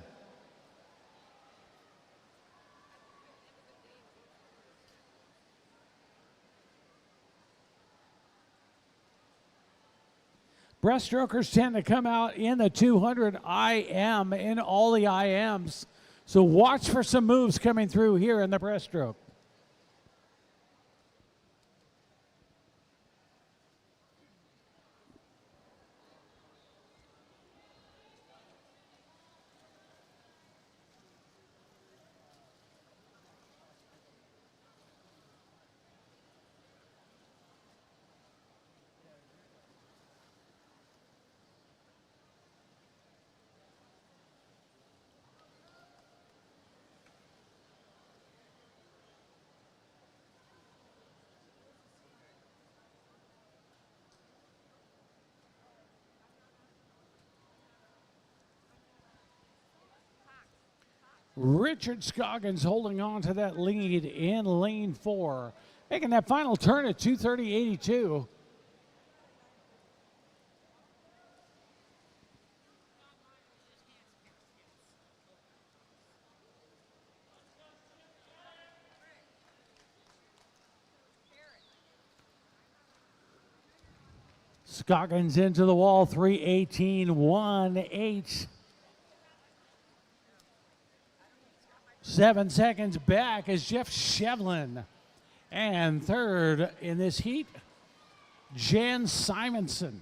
[SPEAKER 1] Breaststrokers tend to come out in the 200 IM in all the IMs. So watch for some moves coming through here in the breaststroke. Richard Scoggins holding on to that lead in lane 4, making that final turn at 2:30.82. Scoggins into the wall, 3:18.18. 7 seconds back is Jeff Shevlin. And third in this heat, Jan Simonson.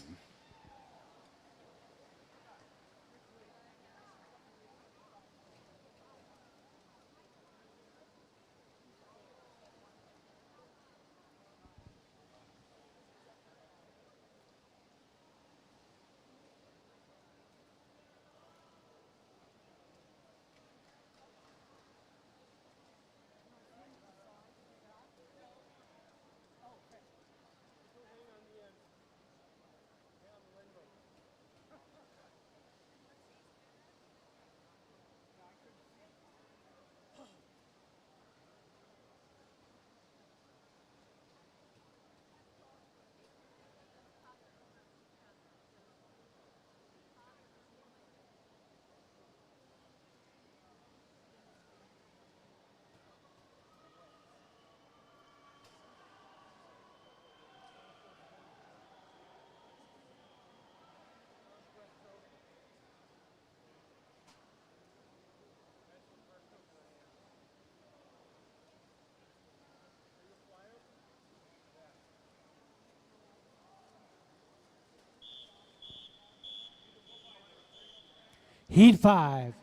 [SPEAKER 1] Heat 5.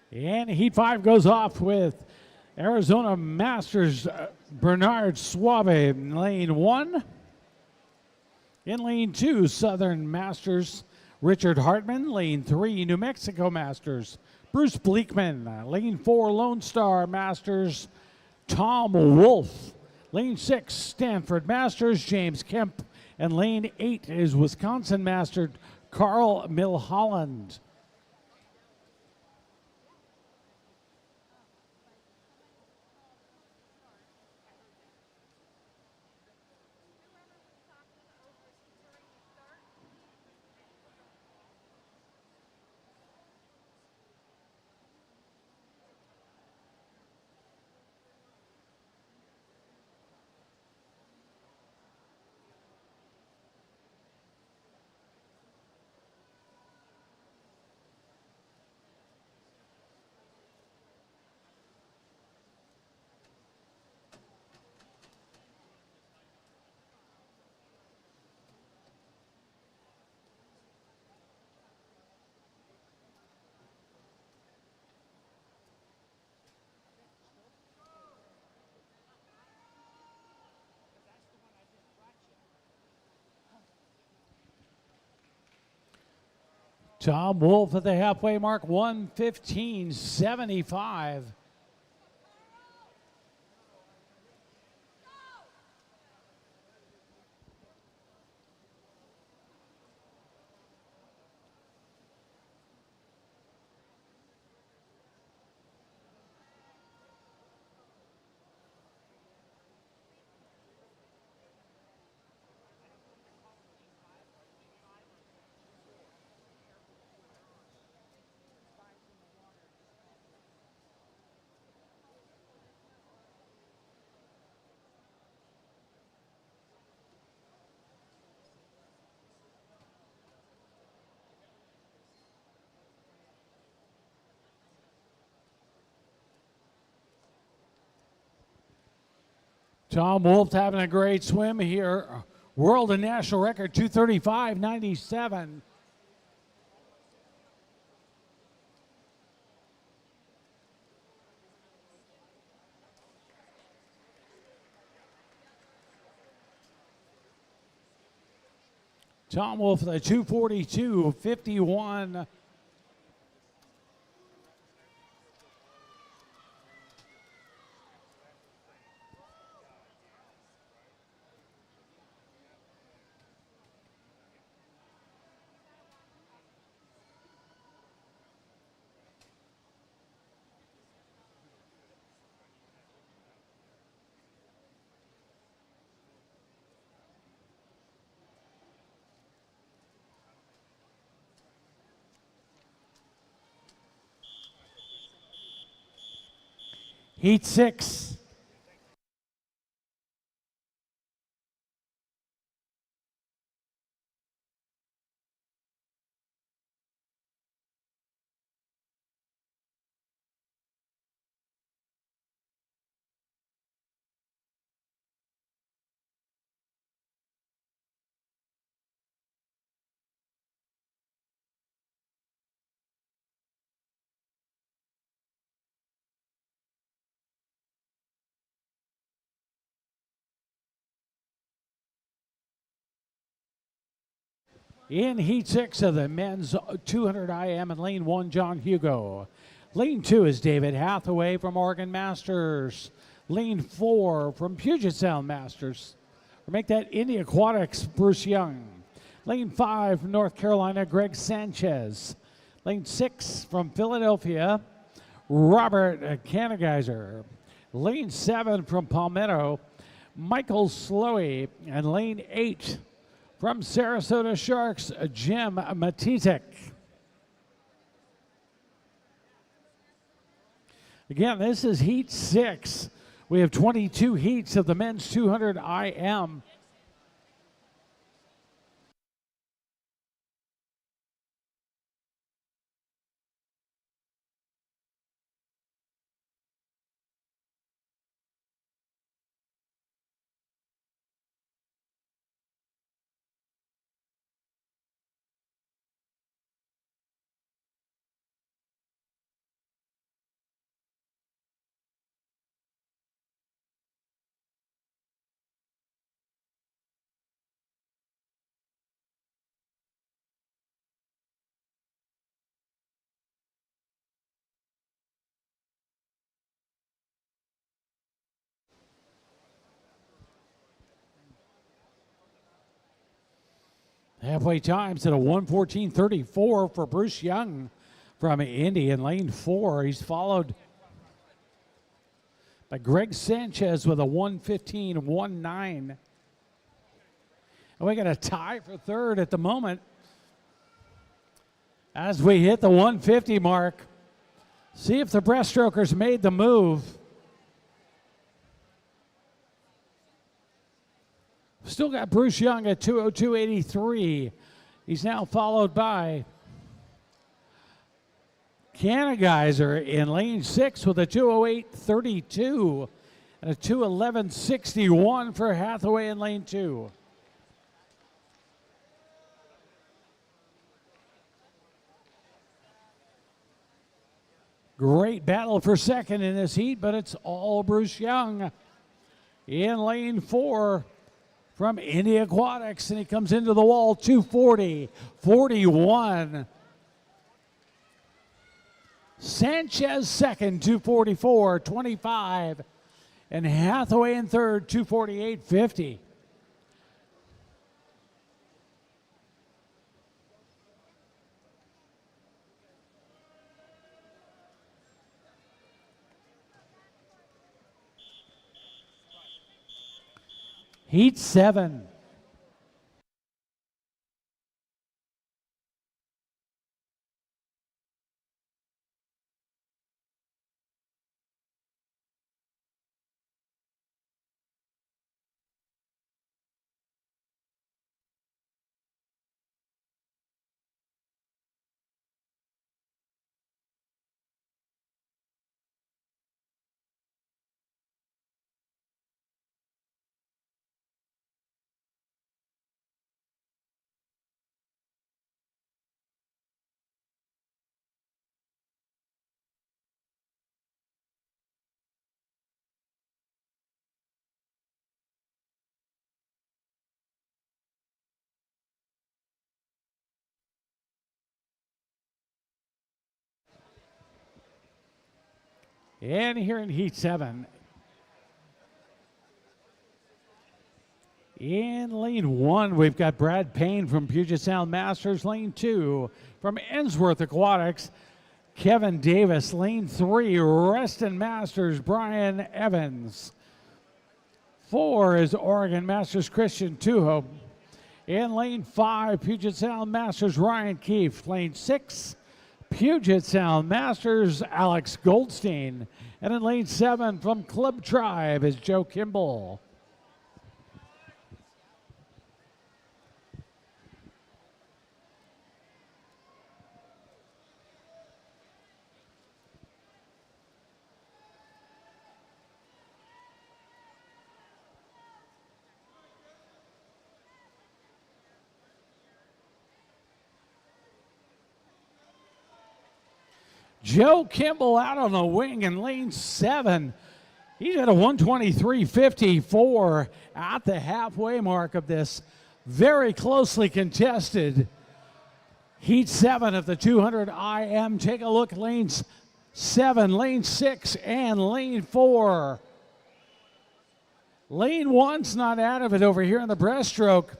[SPEAKER 1] And Heat 5 goes off with Arizona Masters Bernard Suave in lane 1. In lane 2, Southern Masters Richard Hartman. Lane 3, New Mexico Masters Bruce Bleekman. Lane 4, Lone Star Masters Tom Wolf. Lane 6, Stanford Masters James Kemp. And lane 8 is Wisconsin Master Carl Milholland. Tom Wolf at the halfway mark, 1:15.75. Tom Wolf having a great swim here. World and national record 2:35.97. Tom Wolf at the 2:42.51. Heat 6. In Heat 6 of the men's 200 IM in Lane 1, John Hugo. Lane 2 is David Hathaway from Oregon Masters. Lane 4 from Puget Sound Masters. Or make that Indy Aquatics, Bruce Young. Lane 5 from North Carolina, Greg Sanchez. Lane 6 from Philadelphia, Robert Kanegeiser. Lane 7 from Palmetto, Michael Slowey. And lane 8 from Sarasota Sharks, Jim Matizek. Again, this is Heat 6. We have 22 heats of the men's 200 IM. Halfway times at a 1:14.34 for Bruce Young from Indy in lane 4. He's followed by Greg Sanchez with a 1:15.19. And we got a tie for third at the moment as we hit the 150 mark. See if the breaststrokers made the move. Still got Bruce Young at 2:02.83. He's now followed by Kanegeiser in lane 6 with a 2:08.32 and a 2:11.61 for Hathaway in lane 2. Great battle for second in this heat, but it's all Bruce Young in lane 4 from Indy Aquatics, and he comes into the wall 2:40.41. Sanchez second, 244.25. And Hathaway in third, 248.50. Heat 7. And here in Heat 7, in lane 1, we've got Brad Payne from Puget Sound Masters. Lane 2, from Ensworth Aquatics, Kevin Davis. Lane 3, Reston Masters, Brian Evans. 4 is Oregon Masters, Christian Tuho. In lane 5, Puget Sound Masters, Ryan Keefe. Lane 6, Puget Sound Masters, Alex Goldstein. And in lane 7 from Club Tribe is Joe Kimball. Joe Kimball out on the wing in lane 7. He's at a 123.54 at the halfway mark of this very closely contested Heat 7 of the 200 IM. Take a look at lanes 7, lane 6, and lane 4. Lane 1's not out of it over here in the breaststroke,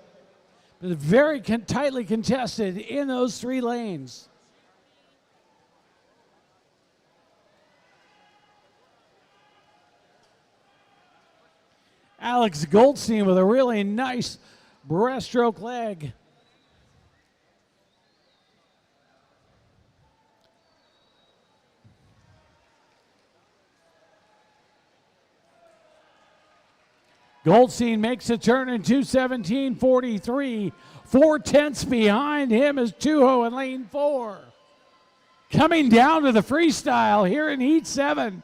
[SPEAKER 1] but very tightly contested in those 3 lanes. Alex Goldstein with a really nice breaststroke leg. Goldstein makes a turn in 2:17.43. 4/10 behind him is Tuho in lane 4. Coming down to the freestyle here in Heat 7.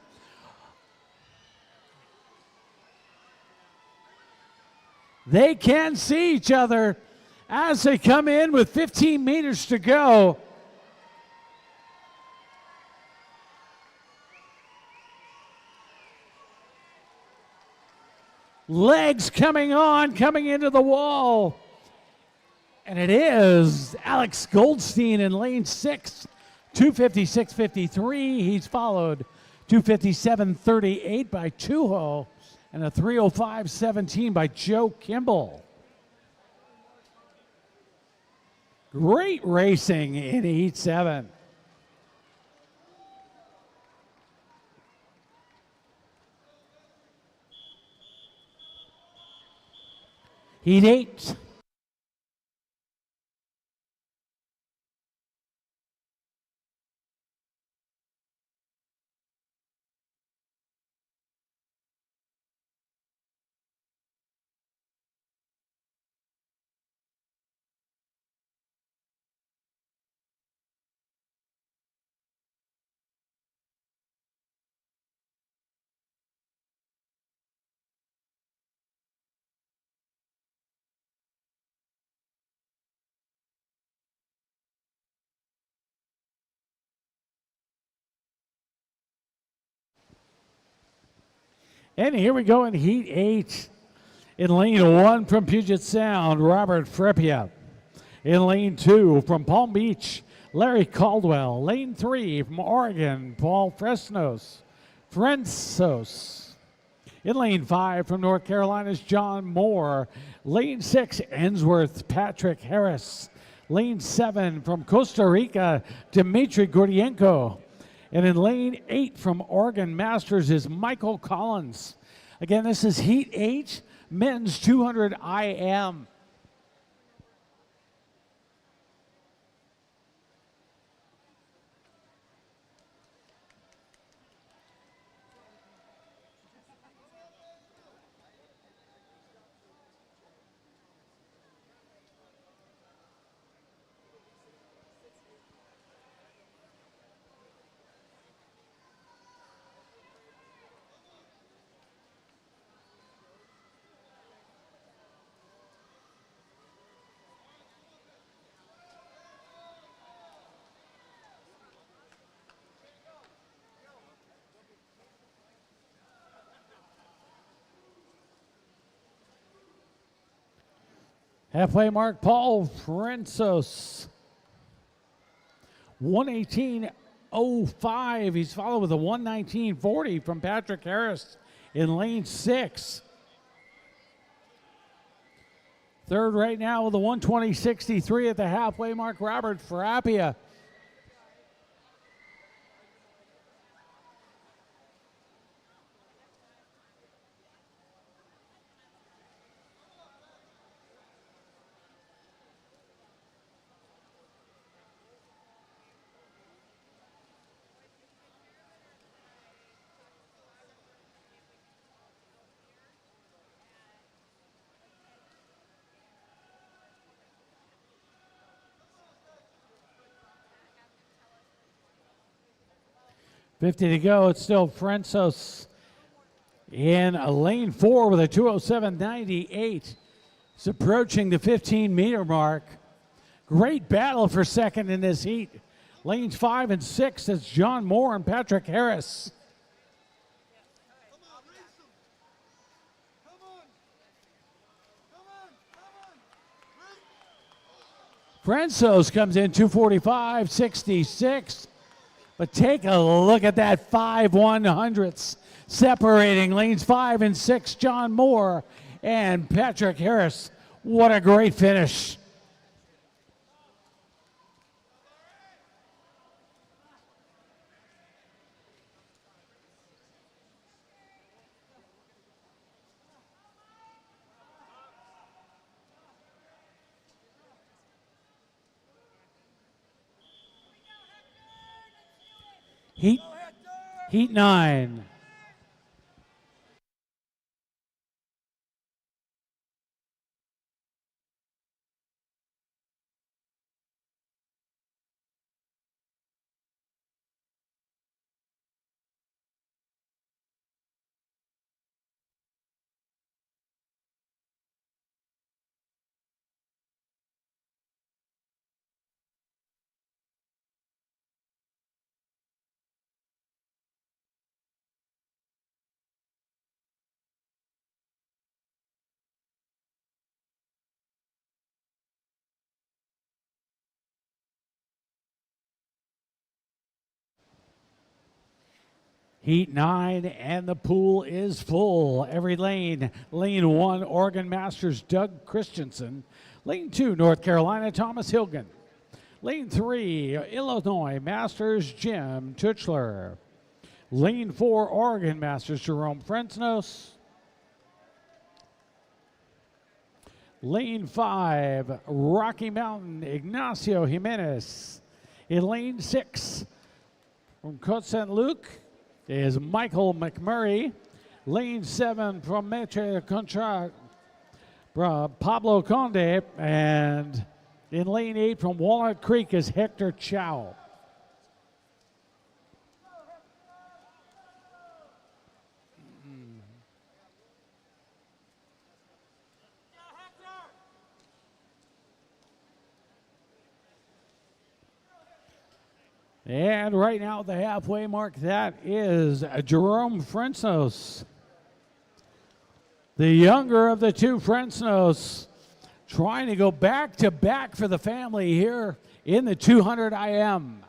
[SPEAKER 1] They can see each other as they come in with 15 meters to go. Legs coming on, coming into the wall. And it is Alex Goldstein in lane 6, 256.53. He's followed 257.38 by Tuho and a 305.17 by Joe Kimball. Great racing in Heat 7. Heat 8. And here we go in Heat 8. In lane 1 from Puget Sound, Robert Freppia. In lane 2 from Palm Beach, Larry Caldwell. Lane 3 from Oregon, Paul Fresnos. In lane 5 from North Carolina's John Moore. Lane 6, Ensworth Patrick Harris. Lane 7 from Costa Rica, Dmitry Gordienko. And in lane 8 from Oregon Masters is Michael Collins. Again, this is Heat 8, men's 200 IM. Halfway mark, Paul Frensos. 118.05. He's followed with a 119.40 from Patrick Harris in lane 6. Third right now with a 120.63 at the halfway mark, Robert Frappia. .50 to go. It's still Frensos in lane 4 with a 207.98. He's approaching the 15-meter mark. Great battle for second in this heat. Lanes 5 and 6, that's John Moore and Patrick Harris. Frensos comes in 245.66. But take a look at that 5/100ths separating lanes 5 and 6, John Moore and Patrick Harris. What a great finish. Heat 9. Heat 9, and the pool is full. Every lane. Lane 1, Oregon Masters, Doug Christensen. Lane 2, North Carolina, Thomas Hilgen. Lane 3, Illinois Masters, Jim Tuchler. Lane 4, Oregon Masters, Jerome Fresnos. Lane 5, Rocky Mountain, Ignacio Jimenez. In lane 6, from Côte Saint Luc, is Michael McMurray. Lane 7 from Metre Contra, Pablo Conde. And in lane 8 from Walnut Creek is Hector Chow. And right now at the halfway mark, that is Jerome Fresnos. The younger of the two Fresnos, trying to go back to back for the family here in the 200 IM.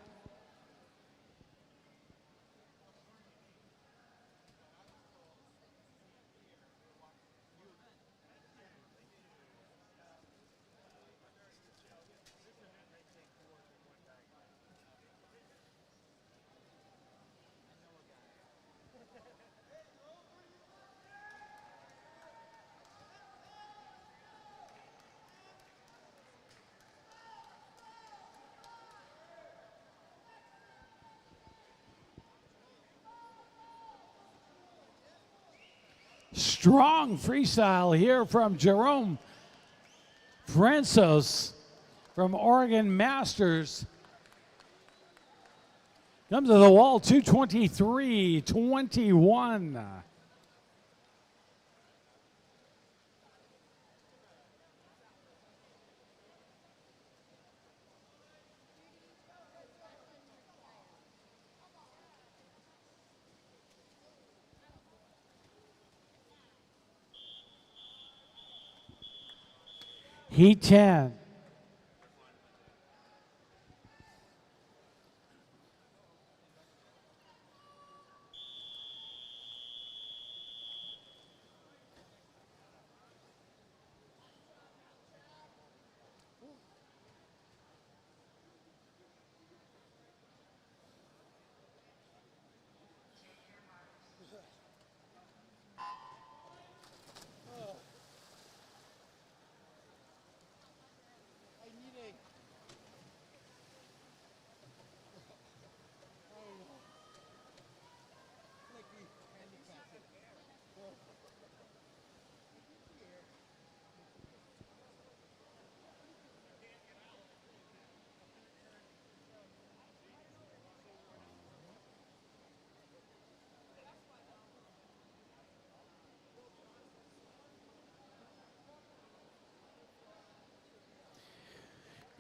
[SPEAKER 1] Strong freestyle here from Jerome Francis from Oregon Masters. Comes to the wall, 223.21. Heat 10.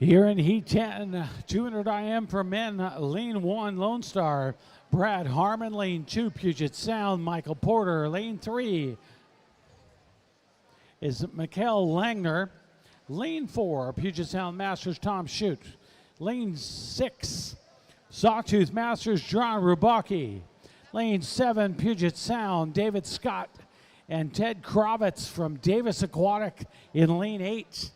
[SPEAKER 1] Here in Heat 10, 200 IM for men, lane 1, Lone Star, Brad Harmon, lane 2, Puget Sound, Michael Porter, lane 3 is Mikhail Langner, lane 4, Puget Sound Masters, Tom Shute, lane 6, Sawtooth Masters, John Rubaki, lane 7, Puget Sound, David Scott, and Ted Kravitz from Davis Aquatic in lane 8.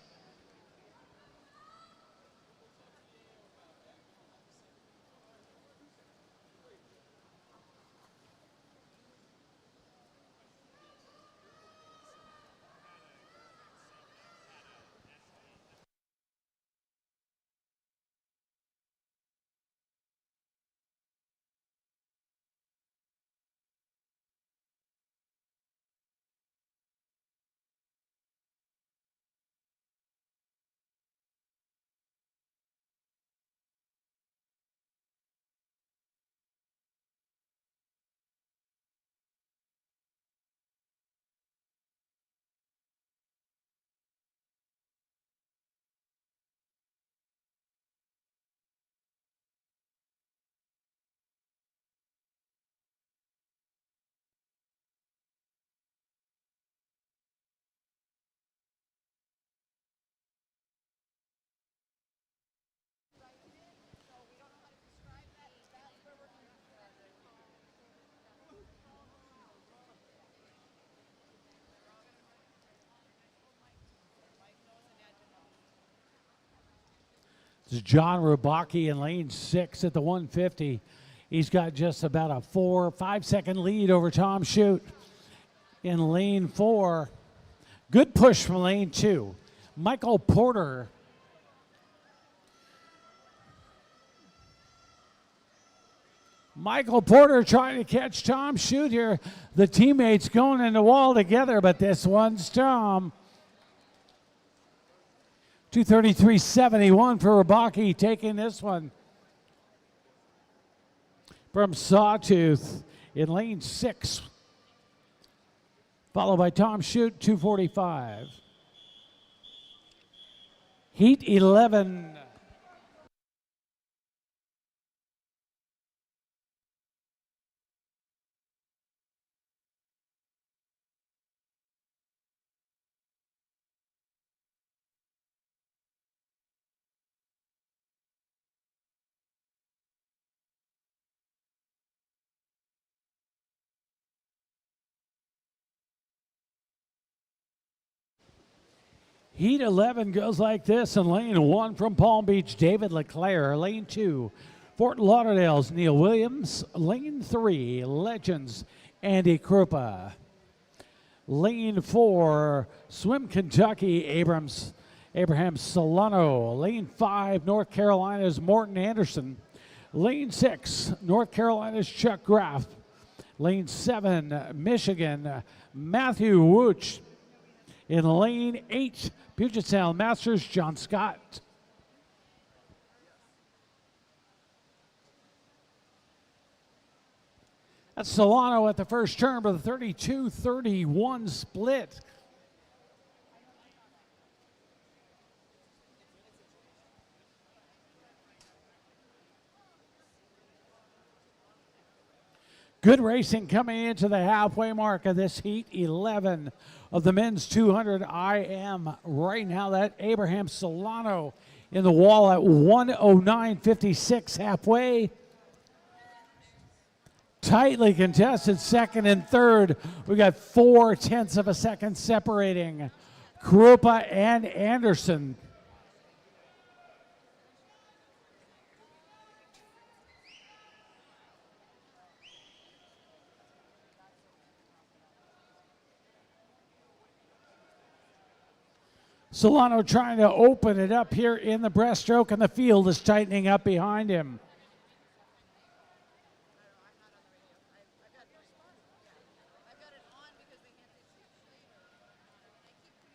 [SPEAKER 1] This is John Rubaki in lane 6 at the 150. He's got just about a 4 or 5 second lead over Tom Shute in lane 4. Good push from lane 2. Michael Porter. Michael Porter trying to catch Tom Shute here. The teammates going in the wall together, but this one's Tom. 233.71 for Rubaki, taking this one from Sawtooth in lane 6. Followed by Tom Shute, 245. Heat 11. Heat 11 goes like this in lane 1 from Palm Beach, David LeClaire. Lane 2, Fort Lauderdale's Neil Williams. Lane 3, Legends, Andy Krupa. Lane 4, Swim Kentucky, Abraham Solano. Lane 5, North Carolina's Morton Anderson. Lane 6, North Carolina's Chuck Graff. Lane 7, Michigan, Matthew Wooch. In lane 8, Puget Sound Masters, John Scott. That's Solano at the first turn with a 32-31 split. Good racing coming into the halfway mark of this heat 11 of the men's 200 IM. Right now, that Abraham Solano in the wall at 109.56 halfway. Tightly contested second and third. We got 0.4 of a second separating Krupa and Anderson. Solano trying to open it up here in the breaststroke, and the field is tightening up behind him.
[SPEAKER 4] I've got it on because they can't see it later. I keep putting it on to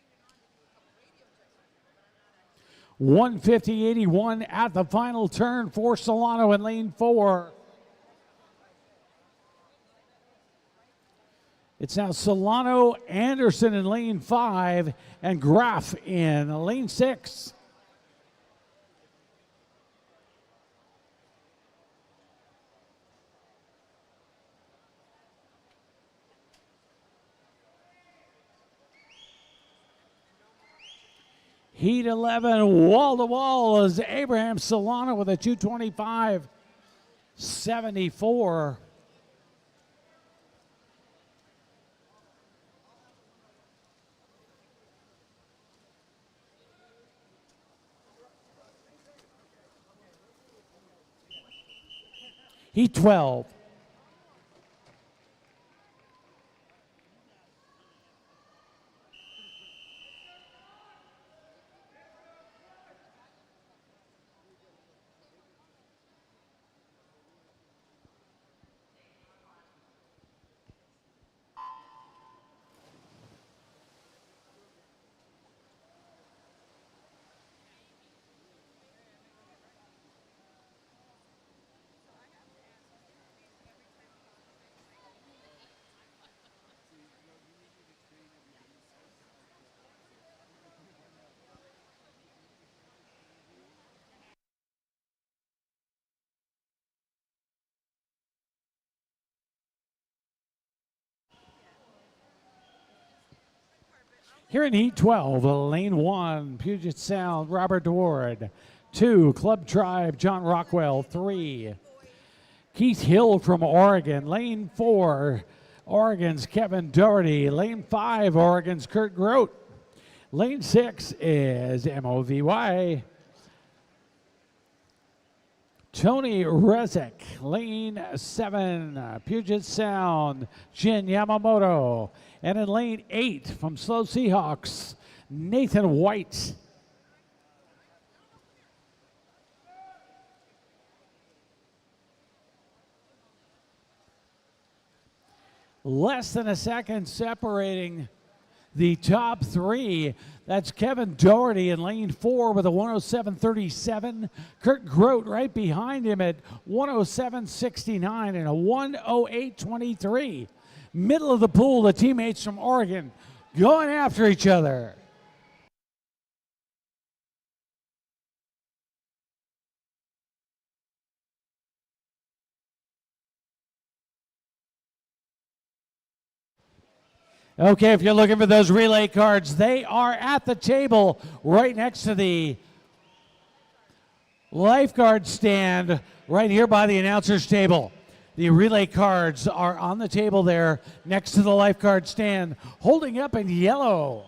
[SPEAKER 4] do a couple radio checks, but I'm not actually.
[SPEAKER 1] 150.81 at the final turn for Solano in lane 4. It's now Solano, Anderson in lane 5, and Graff in lane 6. Heat 11, wall to wall, is Abraham Solano with a 225.74. Heat 12. Here in Heat 12, lane 1, Puget Sound, Robert Ward. 2, Club Tribe, John Rockwell. 3, Keith Hill from Oregon. Lane 4, Oregon's Kevin Doherty. Lane 5, Oregon's Kurt Grote. Lane 6 is MOVY. Tony Rezek. Lane 7, Puget Sound, Jin Yamamoto. And in lane 8, from Slow Seahawks, Nathan White. Less than a second separating the top 3. That's Kevin Doherty in lane 4 with a 107.37. Kurt Grote right behind him at 107.69 and a 108.23. Middle of the pool, the teammates from Oregon going after each other. Okay, if you're looking for those relay cards, they are at the table right next to the lifeguard stand right here by the announcer's table. The relay cards are on the table there next to the lifeguard stand, holding up in yellow.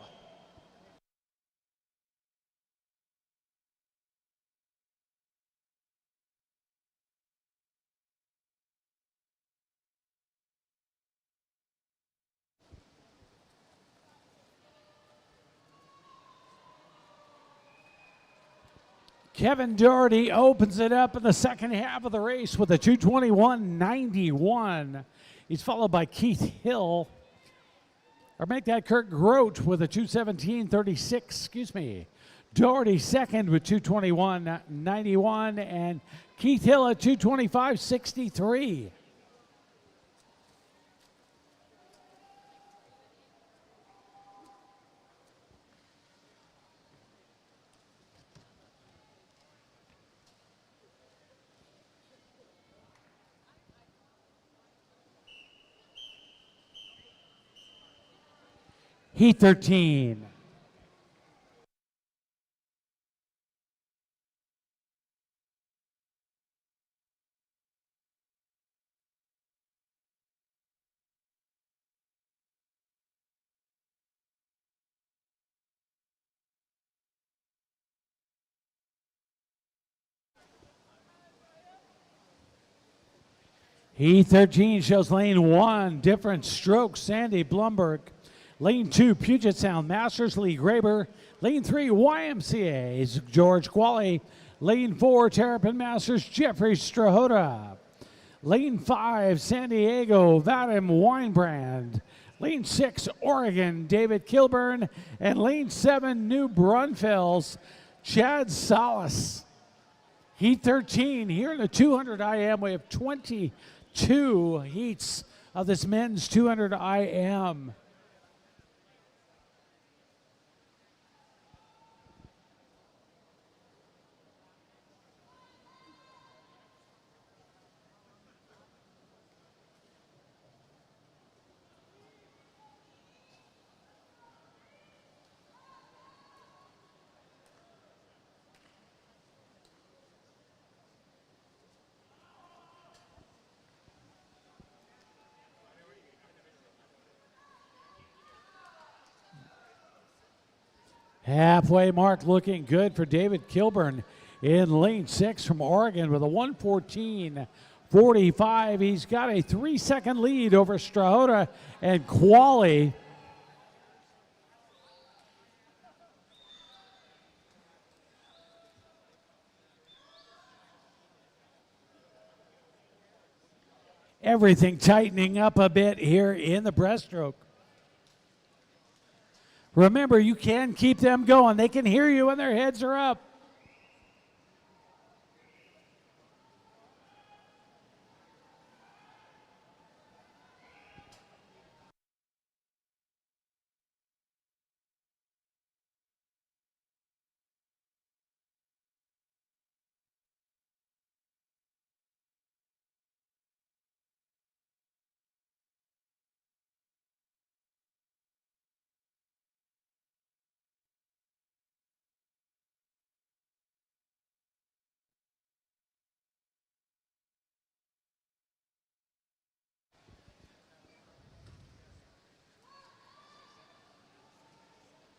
[SPEAKER 1] Kevin Doherty opens it up in the second half of the race with a 2:21.91. He's followed by Keith Hill. Or make that Kurt Grote with a 2:17.36, excuse me. Doherty second with 2:21.91 and Keith Hill at 2:25.63. Heat 13. Heat 13 shows lane 1, different strokes, Sandy Blumberg. Lane 2, Puget Sound Masters, Lee Graber. Lane 3, YMCA is George Qualley. Lane 4, Terrapin Masters, Jeffrey Strahota. Lane 5, San Diego, Vadim Weinbrand. Lane 6, Oregon, David Kilburn. And lane 7, New Braunfels, Chad Salas. Heat 13, here in the 200 IM, we have 22 heats of this men's 200 IM. Halfway mark looking good for David Kilburn in lane 6 from Oregon with a 1:14.45. He's got a 3-second lead over Strahota and Qualley. Everything tightening up a bit here in the breaststroke. Remember, you can keep them going. They can hear you when their heads are up.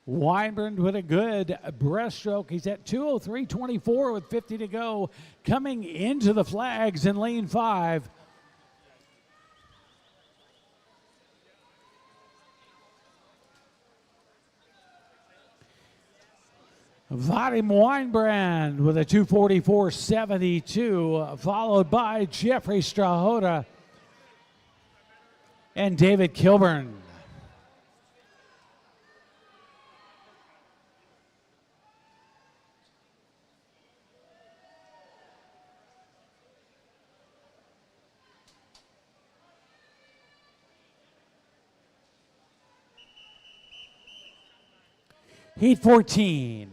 [SPEAKER 1] Weinberg with a good breaststroke. He's at 2:03.24 with 50 to go. Coming into the flags in lane 5. Vadim Weinbrand with a 2:44.72, followed by Jeffrey Strahota and David Kilburn. Heat 14.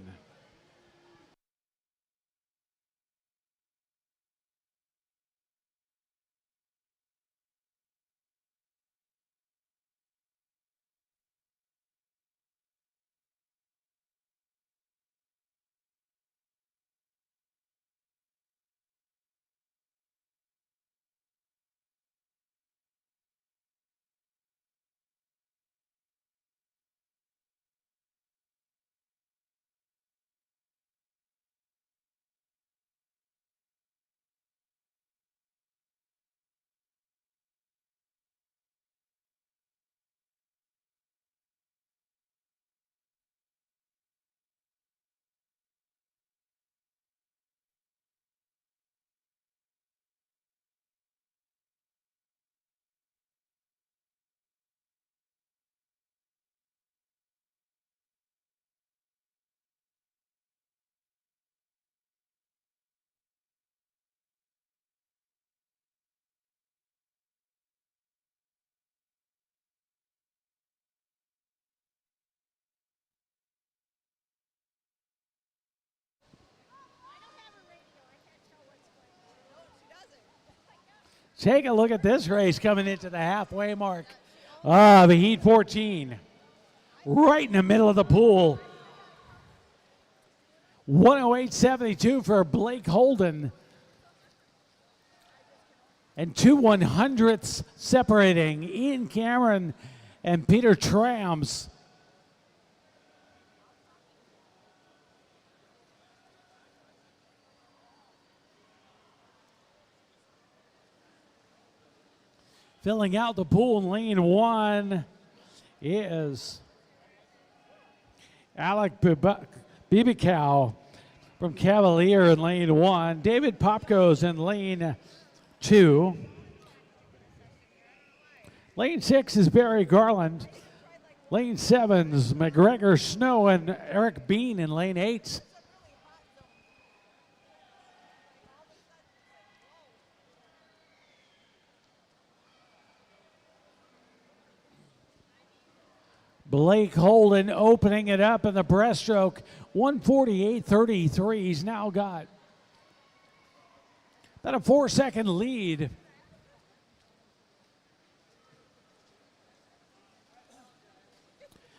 [SPEAKER 1] Take a look at this race coming into the halfway mark of Heat 14. Right in the middle of the pool. 108.72 for Blake Holden. And 2 100ths separating Ian Cameron and Peter Trams. Filling out the pool in lane 1 is Alec Bibicow from Cavalier in lane 1. David Popkos in lane 2. Lane 6 is Barry Garland. Lane 7's McGregor Snow and Eric Bean in lane 8. Blake Holden opening it up in the breaststroke, 148.33. He's now got about a 4-second lead.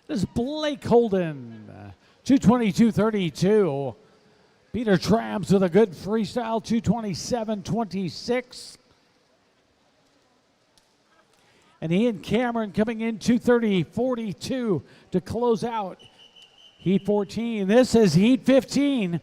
[SPEAKER 1] This is Blake Holden, 222.32. Peter Trams with a good freestyle, 227.26. And Ian Cameron coming in 230.42 to close out Heat 14. This is Heat 15.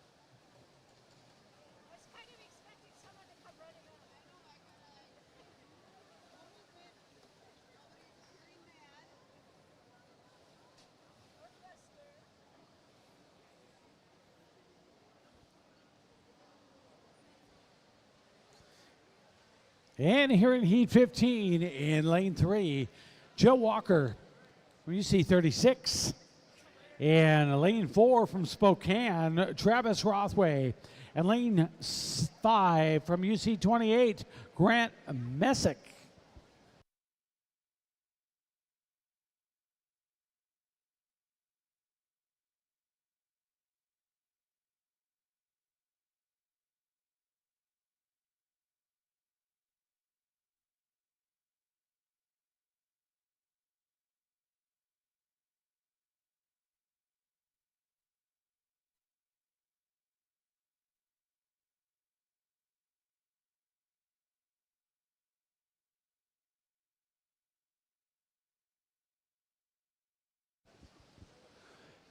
[SPEAKER 4] I was kind of expecting someone to come running up. I know, I got a little bit very mad. Northwester.
[SPEAKER 1] And here in Heat 15 in lane 3, Joe Walker from UC 36. And lane 4 from Spokane, Travis Rothway. And lane 5 from UC 28, Grant Messick.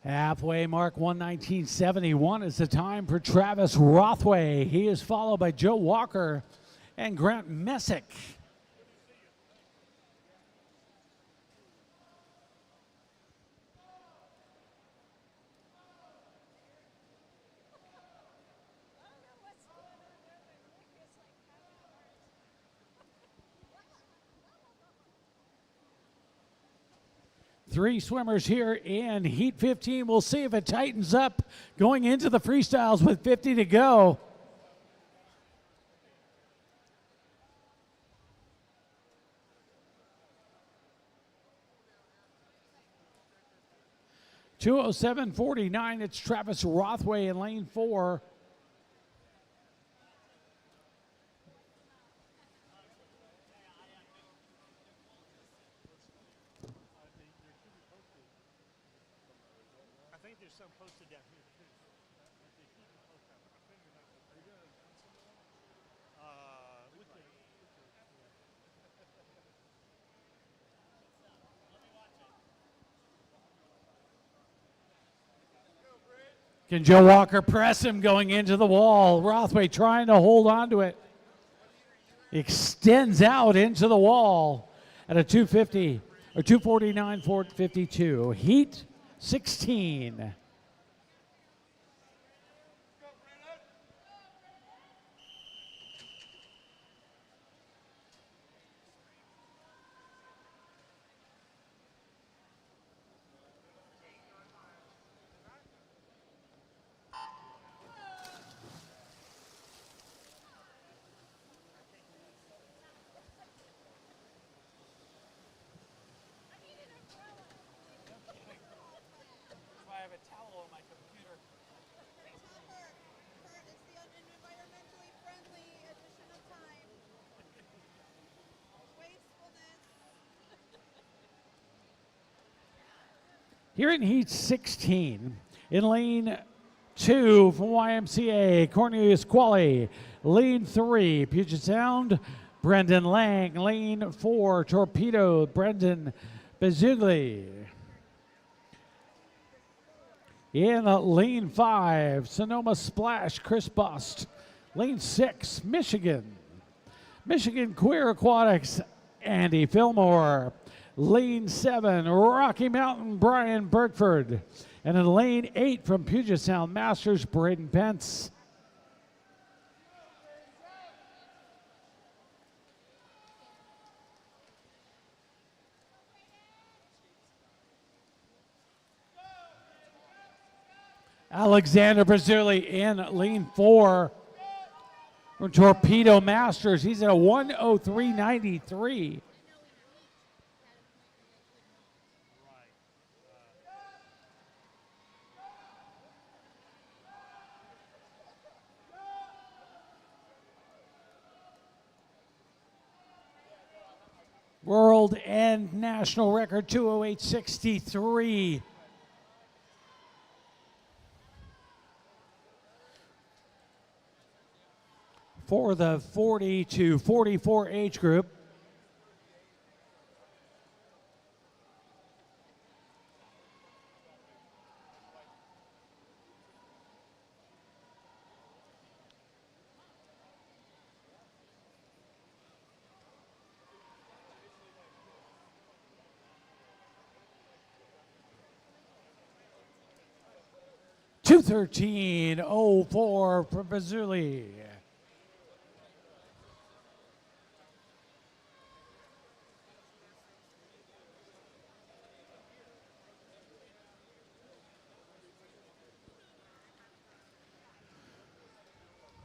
[SPEAKER 1] Halfway mark, 119.71 is the time for Travis Rothway. He is followed by Joe Walker and Grant Messick.
[SPEAKER 4] I don't know what's going on there, but Rick is like kind of hard.
[SPEAKER 1] Three swimmers here in Heat 15. We'll see if it tightens up going into the freestyles with 50 to go. .207.49. It's Travis Rothway in lane 4.
[SPEAKER 2] I think there's some posted down here too. We can.
[SPEAKER 1] Can Joe Walker press him going into the wall? Rothway trying to hold on to it. Extends out into the wall at a 250 or 249.52. Heat 16. Here in Heat 16, in lane 2 from YMCA, Cornelius Qualley. Lane 3, Puget Sound, Brendan Lang. Lane 4, Torpedo, Brendan Bezugli. In lane 5, Sonoma Splash, Chris Bust. Lane 6, Michigan. Michigan Queer Aquatics, Andy Fillmore. Lane 7, Rocky Mountain, Brian Burkford. And in lane 8 from Puget Sound Masters, Braden Pence. Alexander Brazili in lane 4 from Torpedo Masters. He's at a 1:03.93. World and national record 2:08.63. For the 40 to 44 age group. $2:13.04 for Bazuli.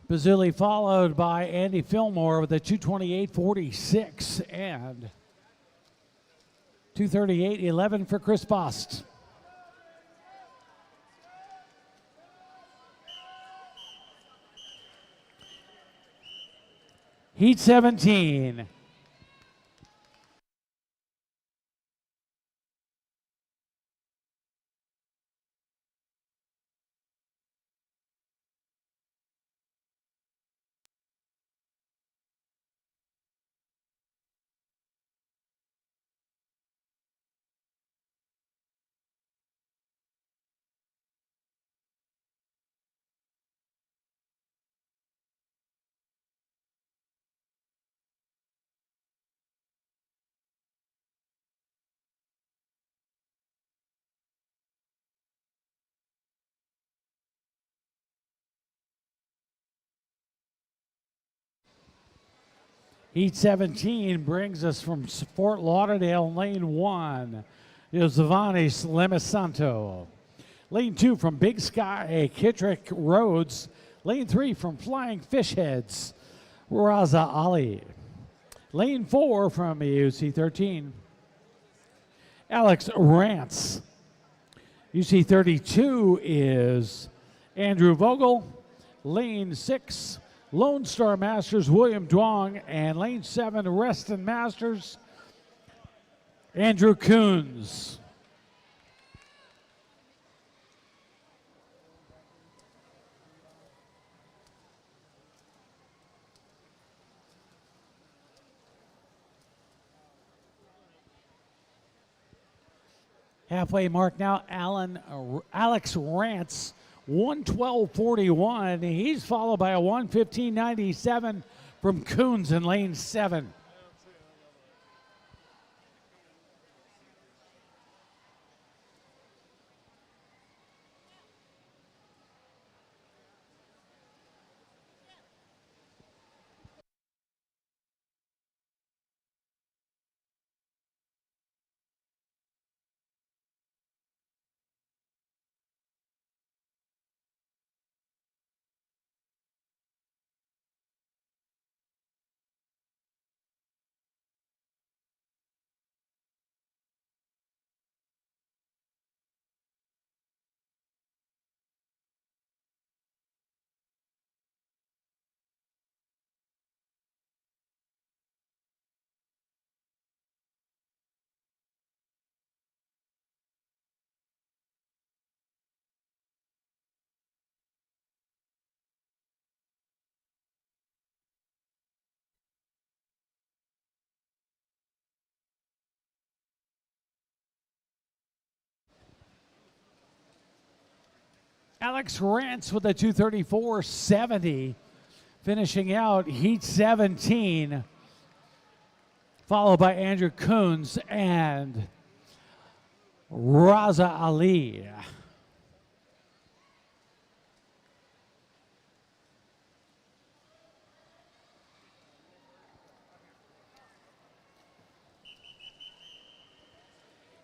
[SPEAKER 1] Bazili followed by Andy Fillmore with a 2:28.46 and 2:38.11 for Chris Bust. Heat 17. Heat 17 brings us from Fort Lauderdale, lane 1, Giovanni Lemisanto. Lane 2 from Big Sky, Kittrick Rhodes. Lane 3 from Flying Fish Heads, Raza Ali. Lane 4 from UC 13, Alex Rance. UC 32 is Andrew Vogel. Lane 6, Lone Star Masters, William Duong. And lane 7, Reston Masters, Andrew Coons. Halfway mark now, Alex Rance, 1:12.41. He's followed by a 1:15.97 from Coons in lane 7. Alex Rance with a 234.70, finishing out heat 17, followed by Andrew Coons and Raza Ali.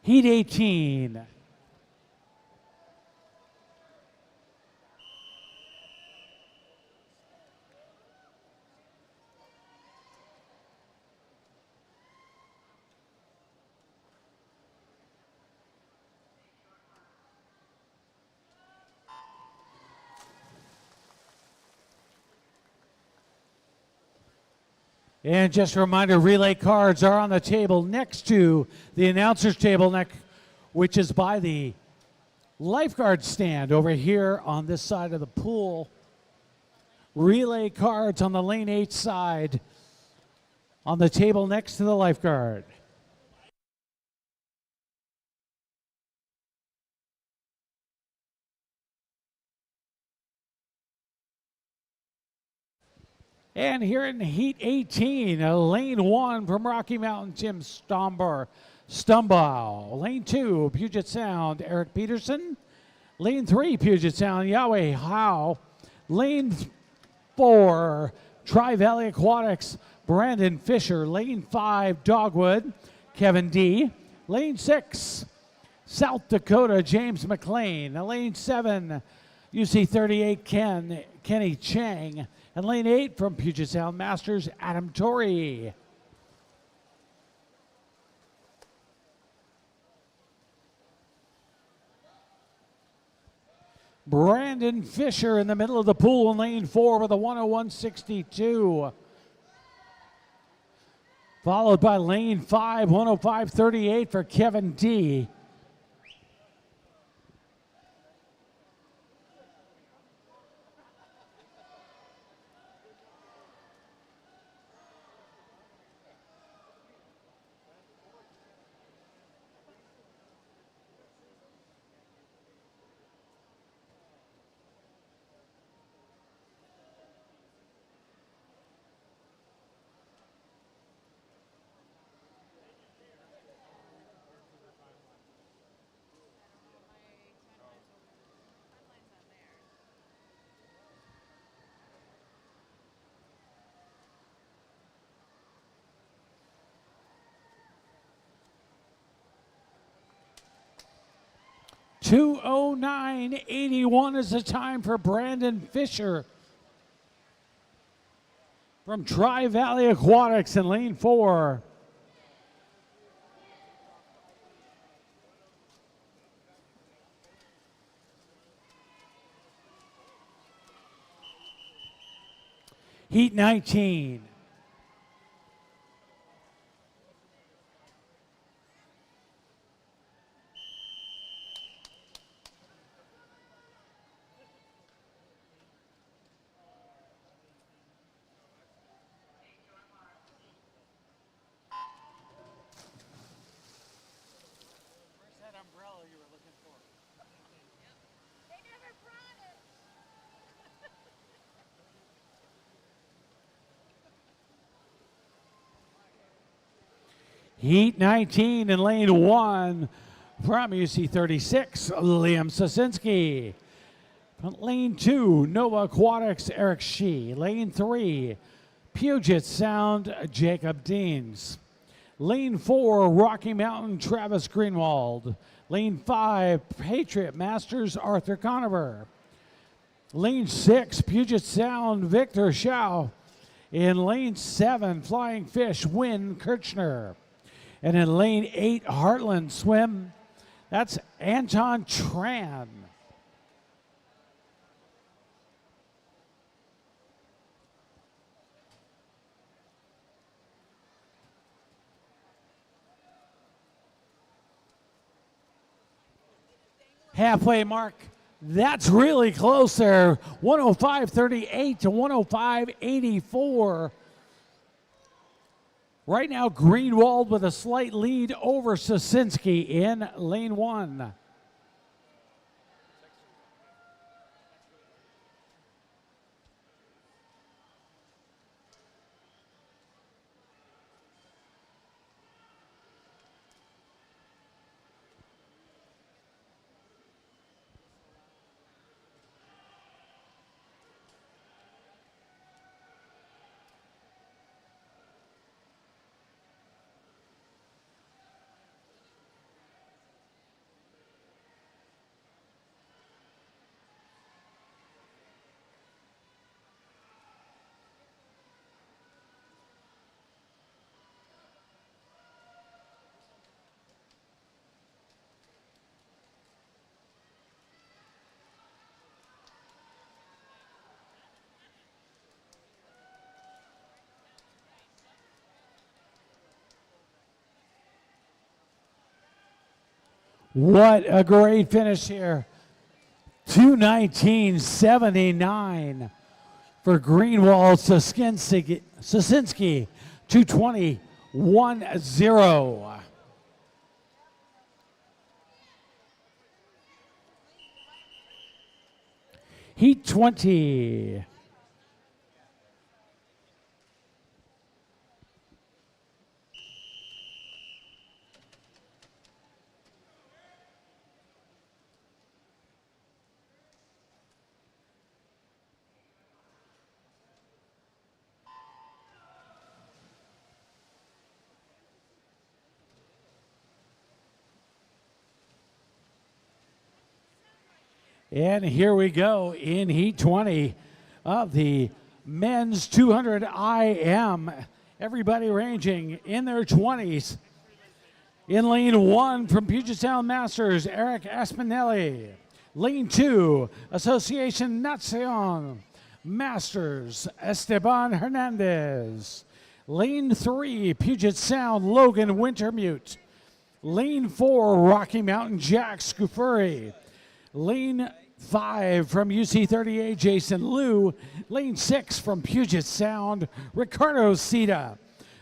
[SPEAKER 1] Heat 18. And just a reminder, relay cards are on the table next to the announcer's table, which is by the lifeguard stand over here on this side of the pool. Relay cards on the lane 8 side on the table next to the lifeguard. And here in heat 18, lane 1 from Rocky Mountain, Jim Stumbaugh. Lane 2, Puget Sound, Eric Peterson. Lane 3, Puget Sound, Yahweh Howe. Lane 4, Tri-Valley Aquatics, Brandon Fisher. Lane 5, Dogwood, Kevin D. Lane 6, South Dakota, James McLean. Lane 7, UC 38, Kenny Chang. And lane 8 from Puget Sound Masters, Adam Torrey. Brandon Fisher in the middle of the pool in lane 4 with a 101.62. Followed by lane 5, 105.38 for Kevin D. .209.81 is the time for Brandon Fisher from Tri-Valley Aquatics in lane 4. Heat 19.
[SPEAKER 4] They never brought it.
[SPEAKER 1] Heat 19 in lane 1 from UC 36, Liam Sosinski. From lane 2, Nova Aquatics, Eric Shee. Lane 3, Puget Sound, Jacob Deans. Lane 4, Rocky Mountain, Travis Greenwald. Lane 5, Patriot Masters, Arthur Conover. Lane 6, Puget Sound, Victor Schau. In lane 7, Flying Fish, Wynn Kirchner. And in lane 8, Heartland Swim, that's Anton Tran. Halfway mark. That's really close there. 105.38 to 105.84. Right now, Greenwald with a slight lead over Sosinski in lane 1. What a great finish here. 2:19.79 for Greenwald Sosinski. 2:20.10. Heat 20. And here we go in Heat 20 of the men's 200 IM. Everybody ranging in their 20s. In lane 1 from Puget Sound Masters, Eric Aspinelli. Lane 2, Association Nacion Masters, Esteban Hernandez. Lane 3, Puget Sound, Logan Wintermute. Lane 4, Rocky Mountain Jack Scufuri. Lane 5 from UC38, Jason Liu. Lane 6 from Puget Sound, Ricardo Cita.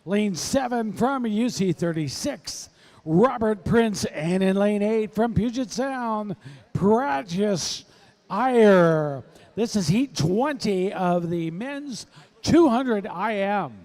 [SPEAKER 1] Lane 7 from UC36, Robert Prince. And in lane 8 from Puget Sound, Pratyus Iyer. This is Heat 20 of the men's 200 IM.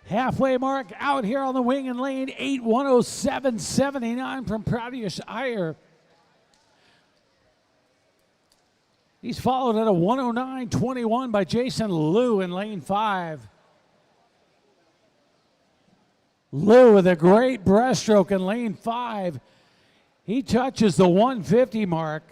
[SPEAKER 1] Halfway mark out here on the wing in lane 8, 107.79 from Pratyus Iyer. He's followed at a 109.21 by Jason Liu in lane 5. Liu with a great breaststroke in lane 5. He touches the 150 mark.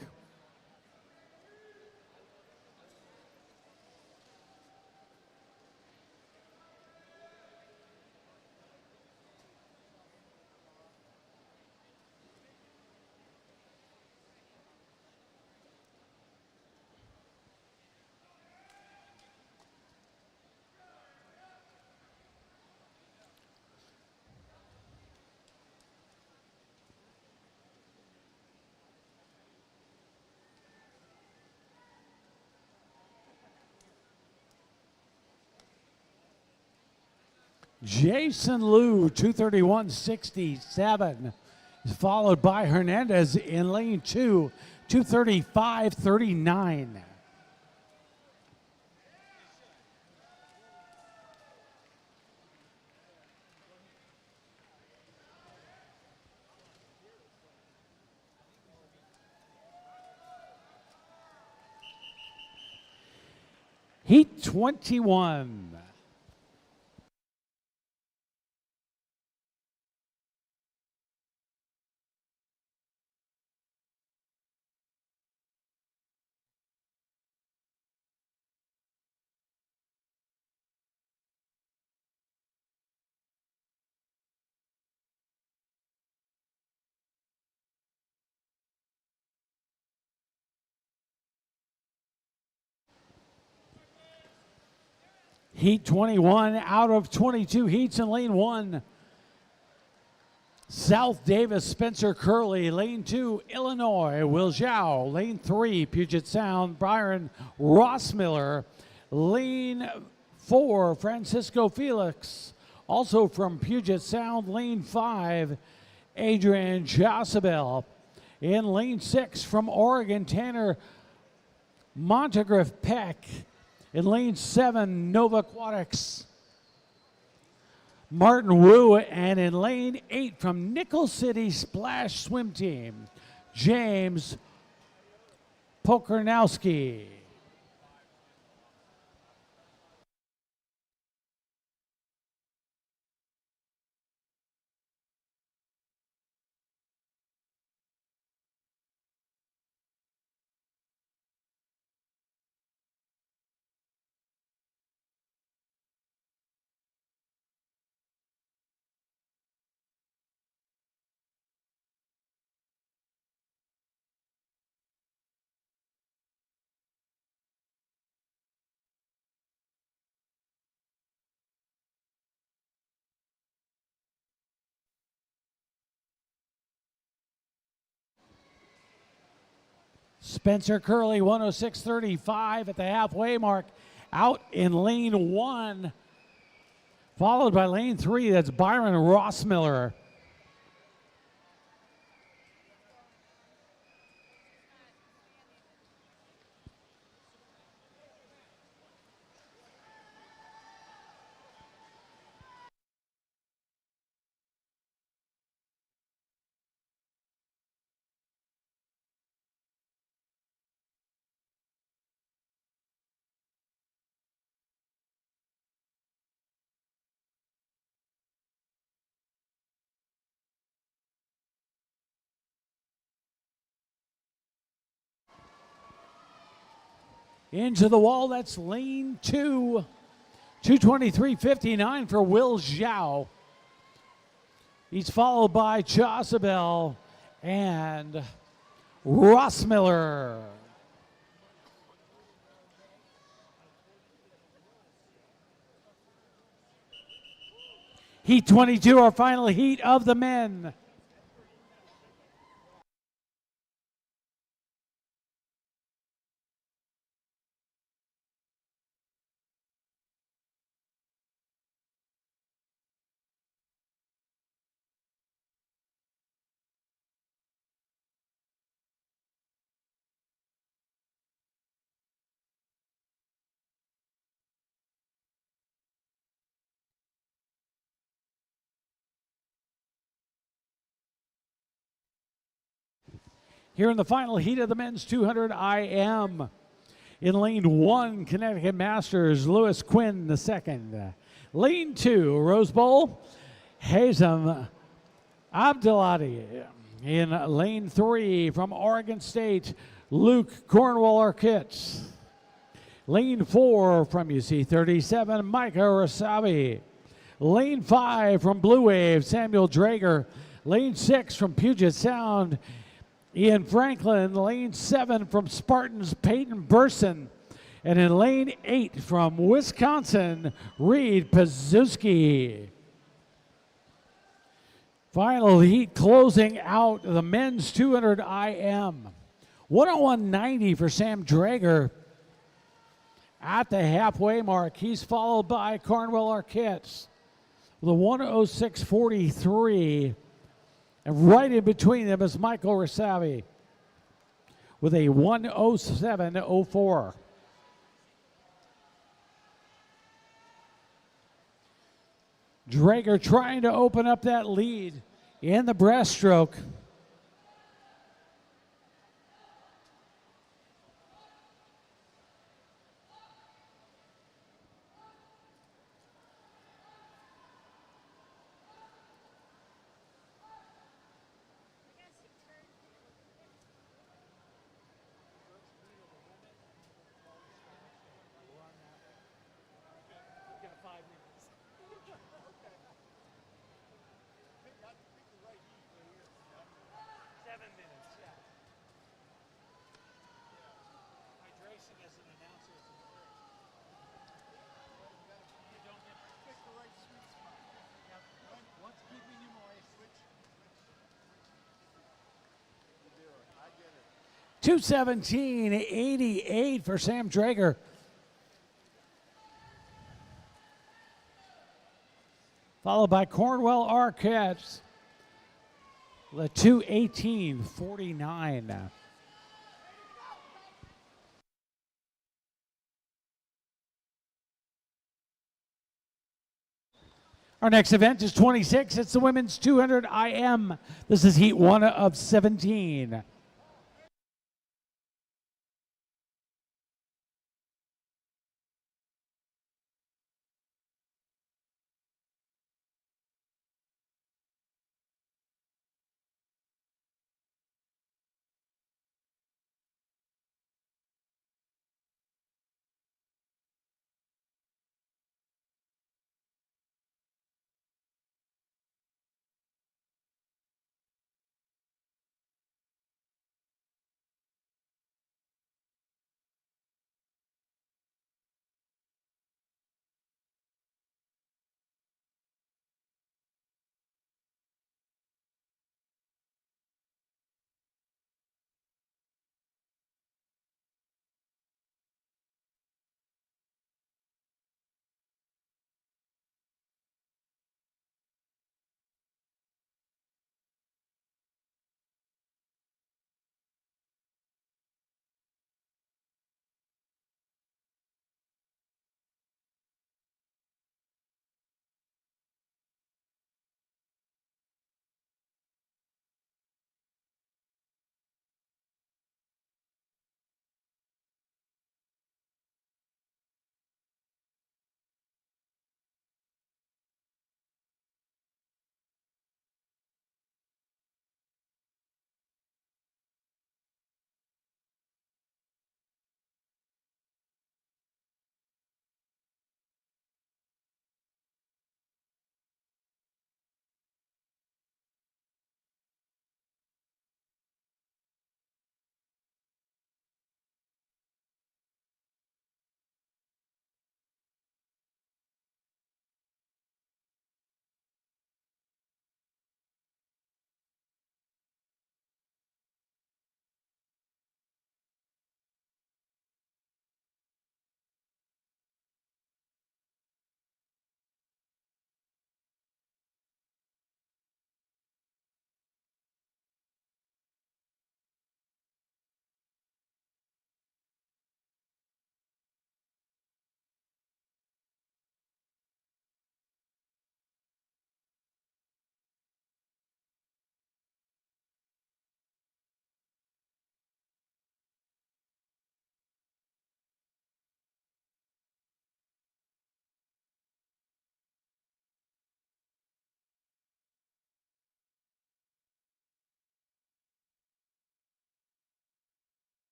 [SPEAKER 1] Jason Liu, 231.67, is followed by Hernandez in lane 2, 235.39. Heat 21. Heat 21 out of 22 heats in lane 1. South Davis, Spencer Curley. Lane 2, Illinois, Will Zhao. Lane 3, Puget Sound, Byron Rossmiller. Lane 4, Francisco Felix. Also from Puget Sound, lane 5, Adrian Josabel. In lane 6 from Oregon, Tanner Montegriff Peck. In lane 7, Nova Aquatics, Martin Wu. And in lane 8 from Nickel City Splash Swim Team, James Pokernowski. Spencer Curley, 106.35 at the halfway mark, out in lane 1. Followed by lane 3, that's Byron Rossmiller. Into the wall, that's lane 2. 223.59 for Will Zhao. He's followed by Chasabel and Rossmiller. Heat 22, our final heat of the men. Here in the final heat of the men's 200 IM. In lane 1, Connecticut Masters, Lewis Quinn II. Lane 2, Rose Bowl, Hazem Abdelati. In lane 3, from Oregon State, Luke Cornwall Arquette. Lane 4, from UC 37, Micah Rasabi. Lane 5, from Blue Wave, Samuel Drager. Lane 6, from Puget Sound, Ian Franklin. Lane 7 from Spartans, Peyton Burson. And in lane 8 from Wisconsin, Reed Pazuski. Final heat closing out the men's 200 IM. 101.90 for Sam Drager at the halfway mark. He's followed by Cornwell Arquette with a 106.43. And right in between them is Michael Rasavi with a 107.04. Drager trying to open up that lead in the breaststroke.
[SPEAKER 2] We've got 5 minutes. 7 minutes, yeah. Hydration as an announcer is important. You don't get pick the right sweet spot. Yep. What's keeping you moist?
[SPEAKER 1] 217.88 for Sam Drager. Followed by Cornwell Arquette. The 218.49. Our next event is 26. It's the women's 200 IM. This is heat 1 of 17.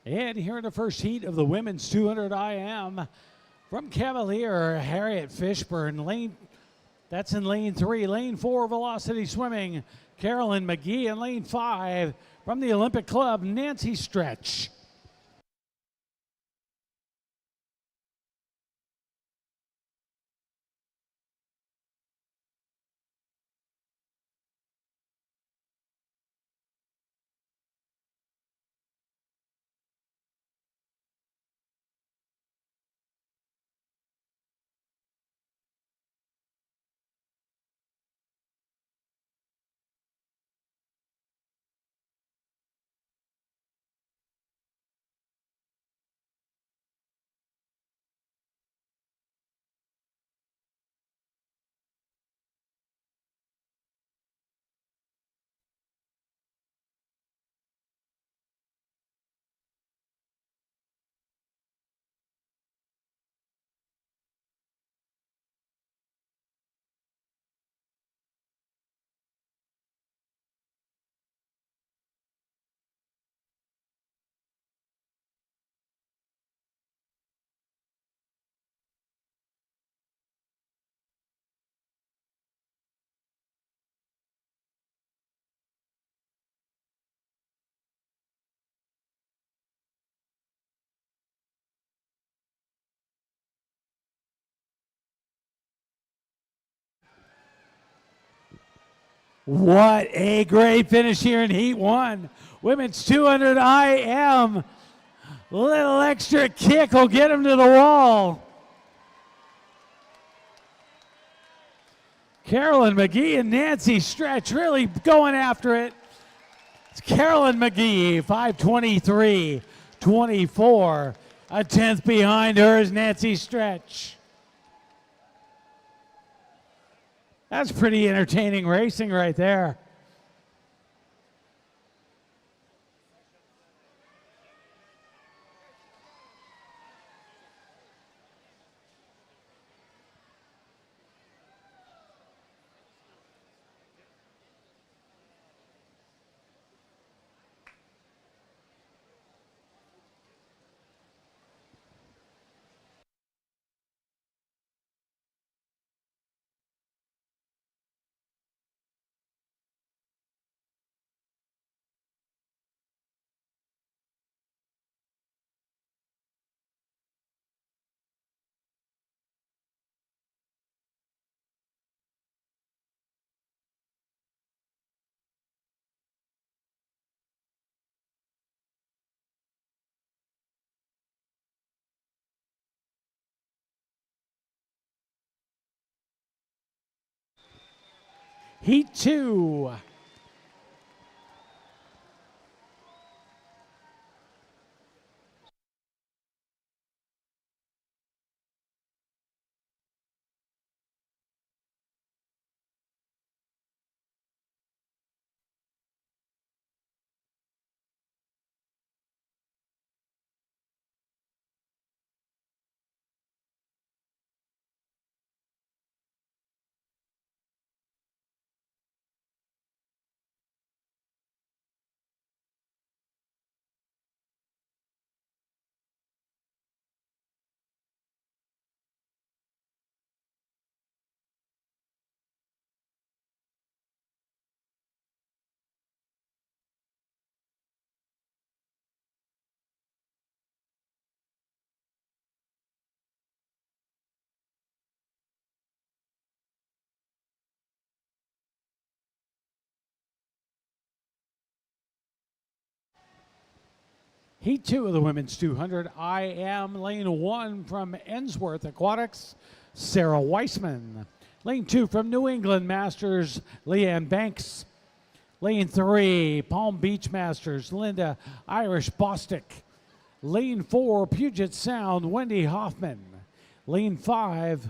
[SPEAKER 1] And here in the first heat of the women's 200 IM from Cavalier, Harriet Fishburne. That's in lane 3. Lane 4, Velocity Swimming, Carolyn McGee. And lane 5 from the Olympic Club, Nancy Stretch. What a great finish here in Heat 1. Women's 200 IM. Little extra kick will get him to the wall. Carolyn McGee and Nancy Stretch really going after it. It's Carolyn McGee, 5:23.24. A tenth behind her is Nancy Stretch. That's pretty entertaining racing right there. Heat 2. Heat 2 of the women's 200 IM. Lane 1 from Ensworth Aquatics, Sarah Weissman. Lane 2 from New England Masters, Leanne Banks. Lane 3, Palm Beach Masters, Linda Irish Bostick. Lane 4, Puget Sound, Wendy Hoffman. Lane 5,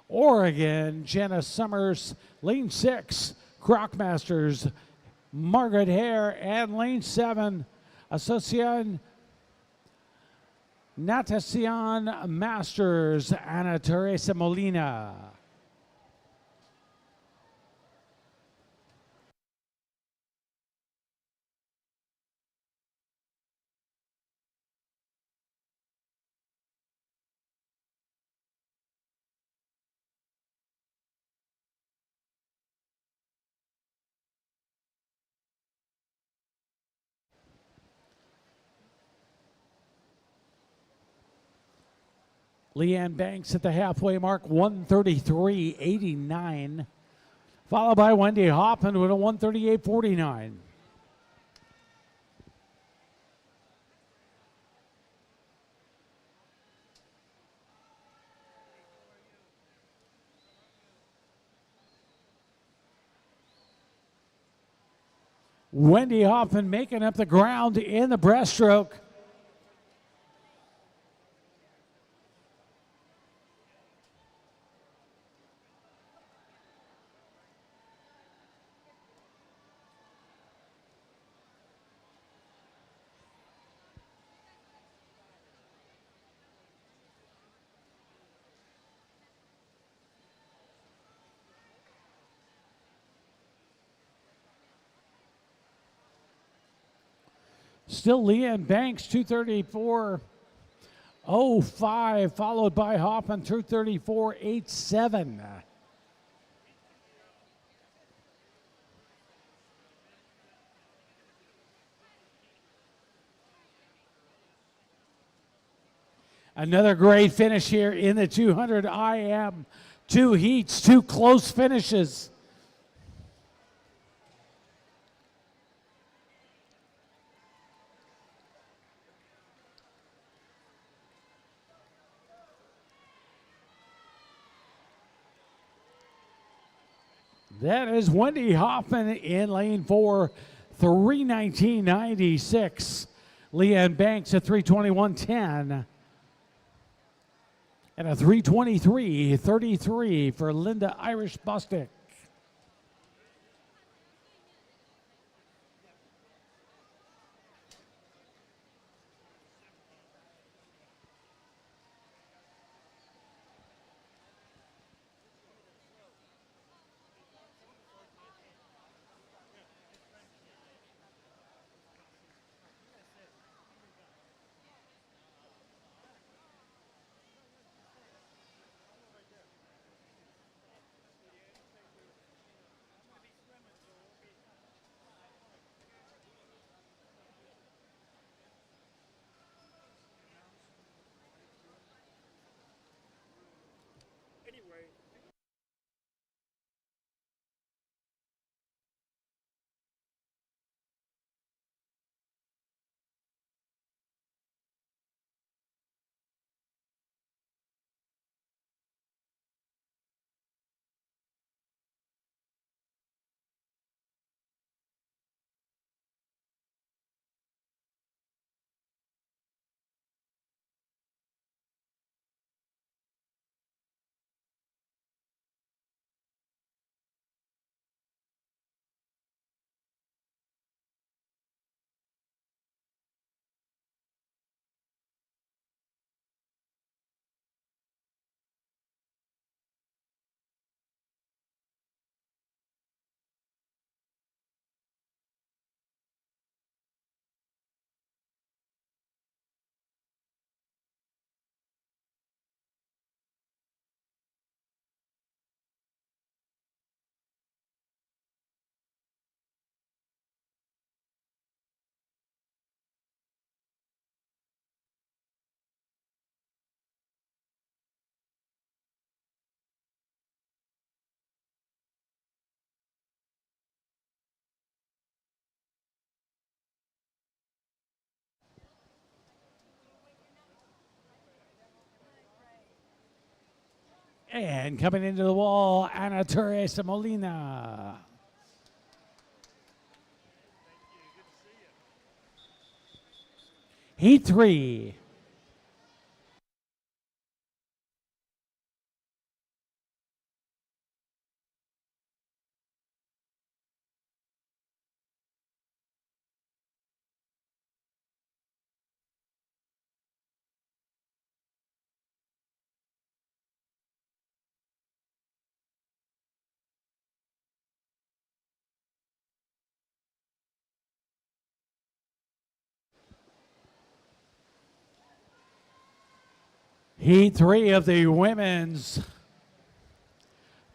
[SPEAKER 1] Oregon, Jenna Summers. Lane 6, Croc Masters, Margaret Hare. And lane 7, Asociación Natación Masters, Ana Teresa Molina. Leanne Banks at the halfway mark, 133.89. Followed by Wendy Hoffman with a 138.49. Wendy Hoffman making up the ground in the breaststroke. Still Leanne Banks, 234.05, followed by Hoffman, 234.87. Another great finish here in the 200 IM. 2 heats, 2 close finishes. That is Wendy Hoffman in lane 4, 319.96. Leanne Banks at 321.10. And a 323.33 for Linda Irish Bostick. And coming into the wall, Ana Teresa Molina. Heat 3. Heat 3 of the women's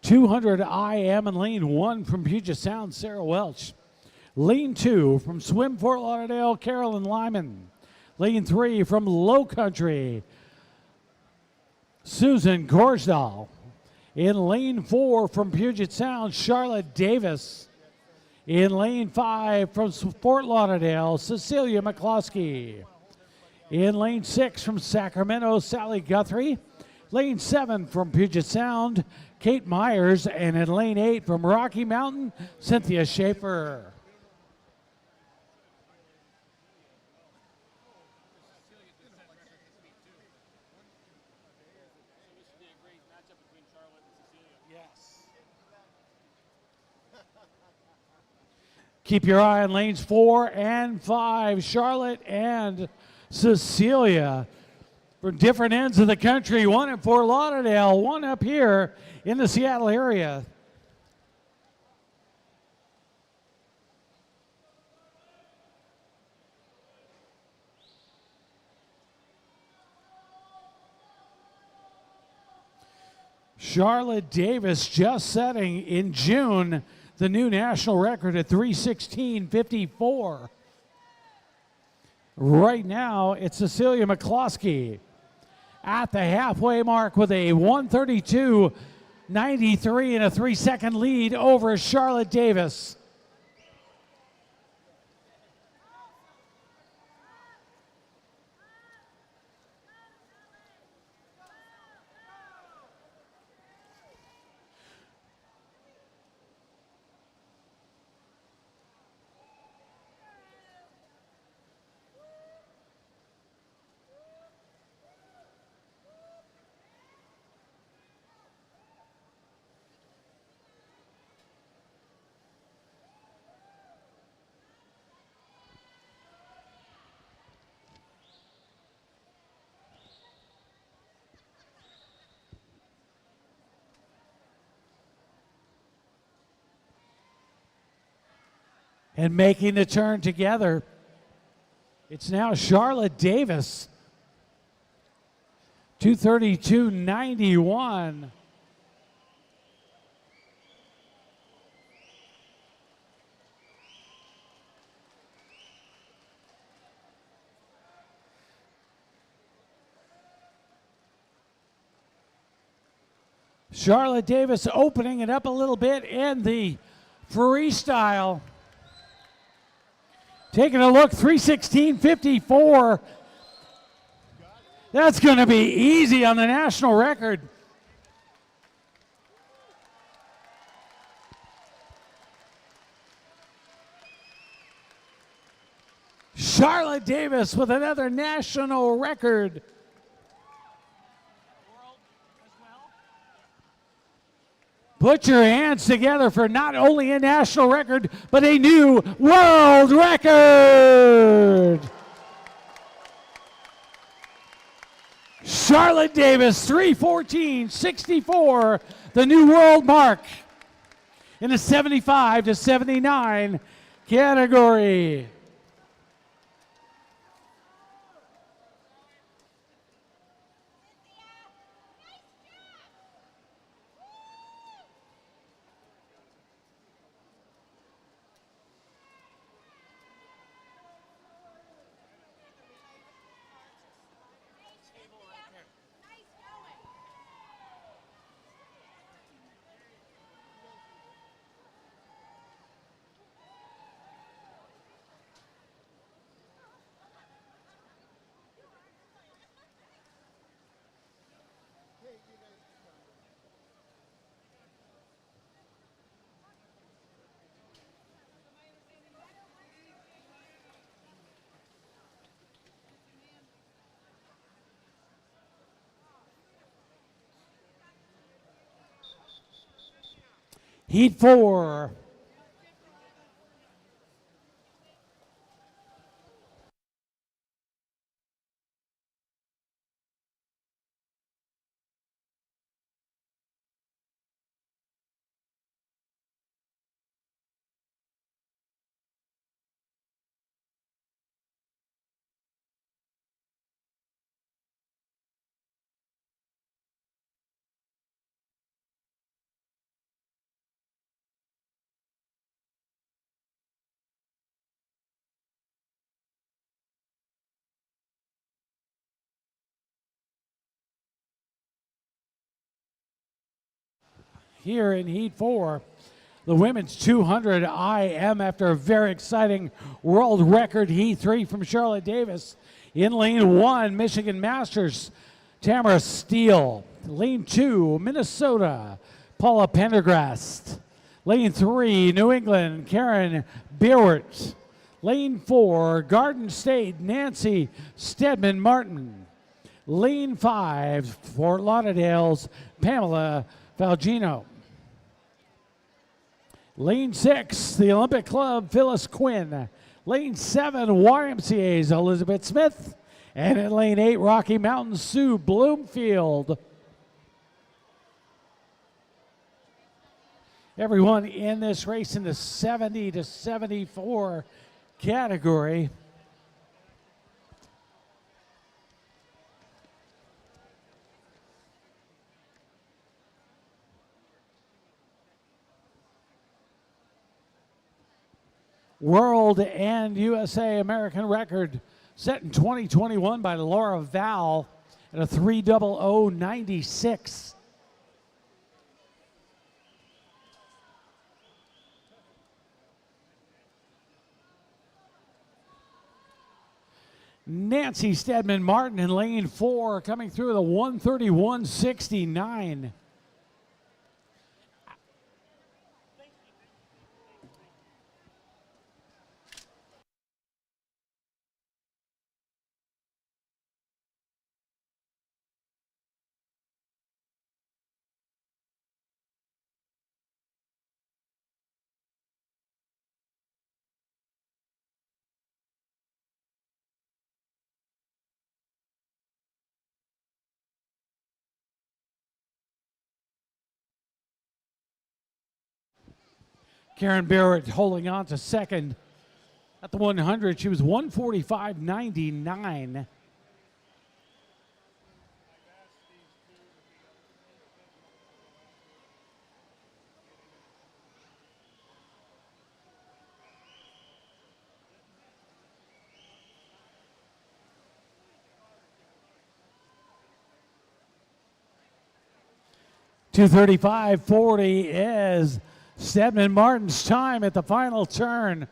[SPEAKER 1] 200 IM and lane 1 from Puget Sound, Sarah Welch. Lane 2 from Swim Fort Lauderdale, Carolyn Lyman. Lane 3 from Low Country, Susan Gorsdahl. In lane 4 from Puget Sound, Charlotte Davis. In lane 5 from Fort Lauderdale, Cecilia McCloskey. In lane 6 from Sacramento, Sally Guthrie. Lane 7 from Puget Sound, Kate Myers. And in lane 8 from Rocky Mountain, Cynthia Schaefer. Keep your eye on lanes 4 and 5. Charlotte and Cecilia from different ends of the country. One in Fort Lauderdale, one up here in the Seattle area. Charlotte Davis just setting in June the new national record at 3:16:54. Right now, it's Cecilia McCloskey at the halfway mark with a 1:32:93 and a 3-second lead over Charlotte Davis. And making the turn together, it's now Charlotte Davis. 2:32:91. Charlotte Davis opening it up a little bit in the freestyle. Taking a look, 3:16:54. That's going to be easy on the national record. Charlotte Davis with another national record. Put your hands together for not only a national record, but a new world record. Charlotte Davis, 3:14:64, the new world mark in the 75 to 79 category. Heat 4. here in Heat 4. The women's 200 IM after a very exciting world record Heat 3 from Charlotte Davis. In lane 1, Michigan Masters, Tamara Steele. Lane 2, Minnesota, Paula Pendergrast. Lane 3, New England, Karen Beerwart. Lane 4, Garden State, Nancy Stedman Martin. Lane 5, Fort Lauderdale's Pamela Falgino. Lane 6, the Olympic Club, Phyllis Quinn. Lane 7, YMCA's Elizabeth Smith. And in lane 8, Rocky Mountain, Sue Bloomfield. Everyone in this race in the 70 to 74 category. World and USA American record set in 2021 by Laura Val at a 3:00:96. Nancy Stedman Martin in lane 4 coming through the 1:31:69. Karen Barrett holding on to second at the 100. She was 1:45:99. .235.40 is Stedman Martin's time at the final turn.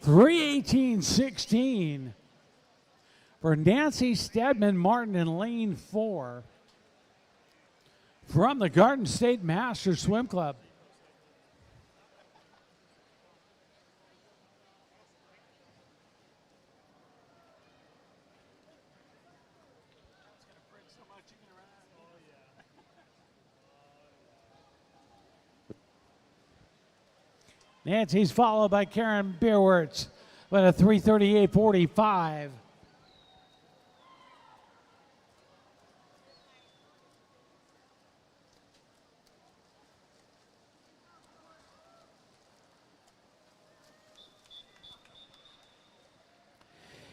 [SPEAKER 1] .318.16 for Nancy Stedman Martin in lane 4 from the Garden State Masters Swim Club. Nancy's followed by Karen Beerwart with a 3:38.45.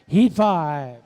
[SPEAKER 1] Heat 5.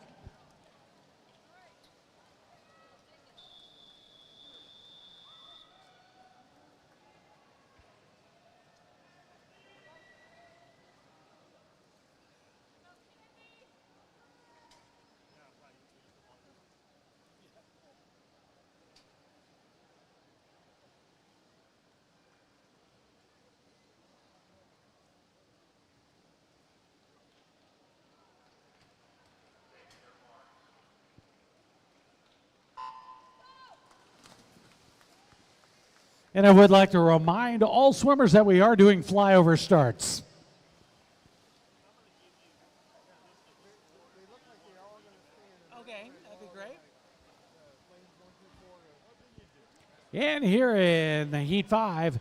[SPEAKER 1] And I would like to remind all swimmers that we are doing flyover starts.
[SPEAKER 2] Okay, that'd be great.
[SPEAKER 1] And here in the Heat 5,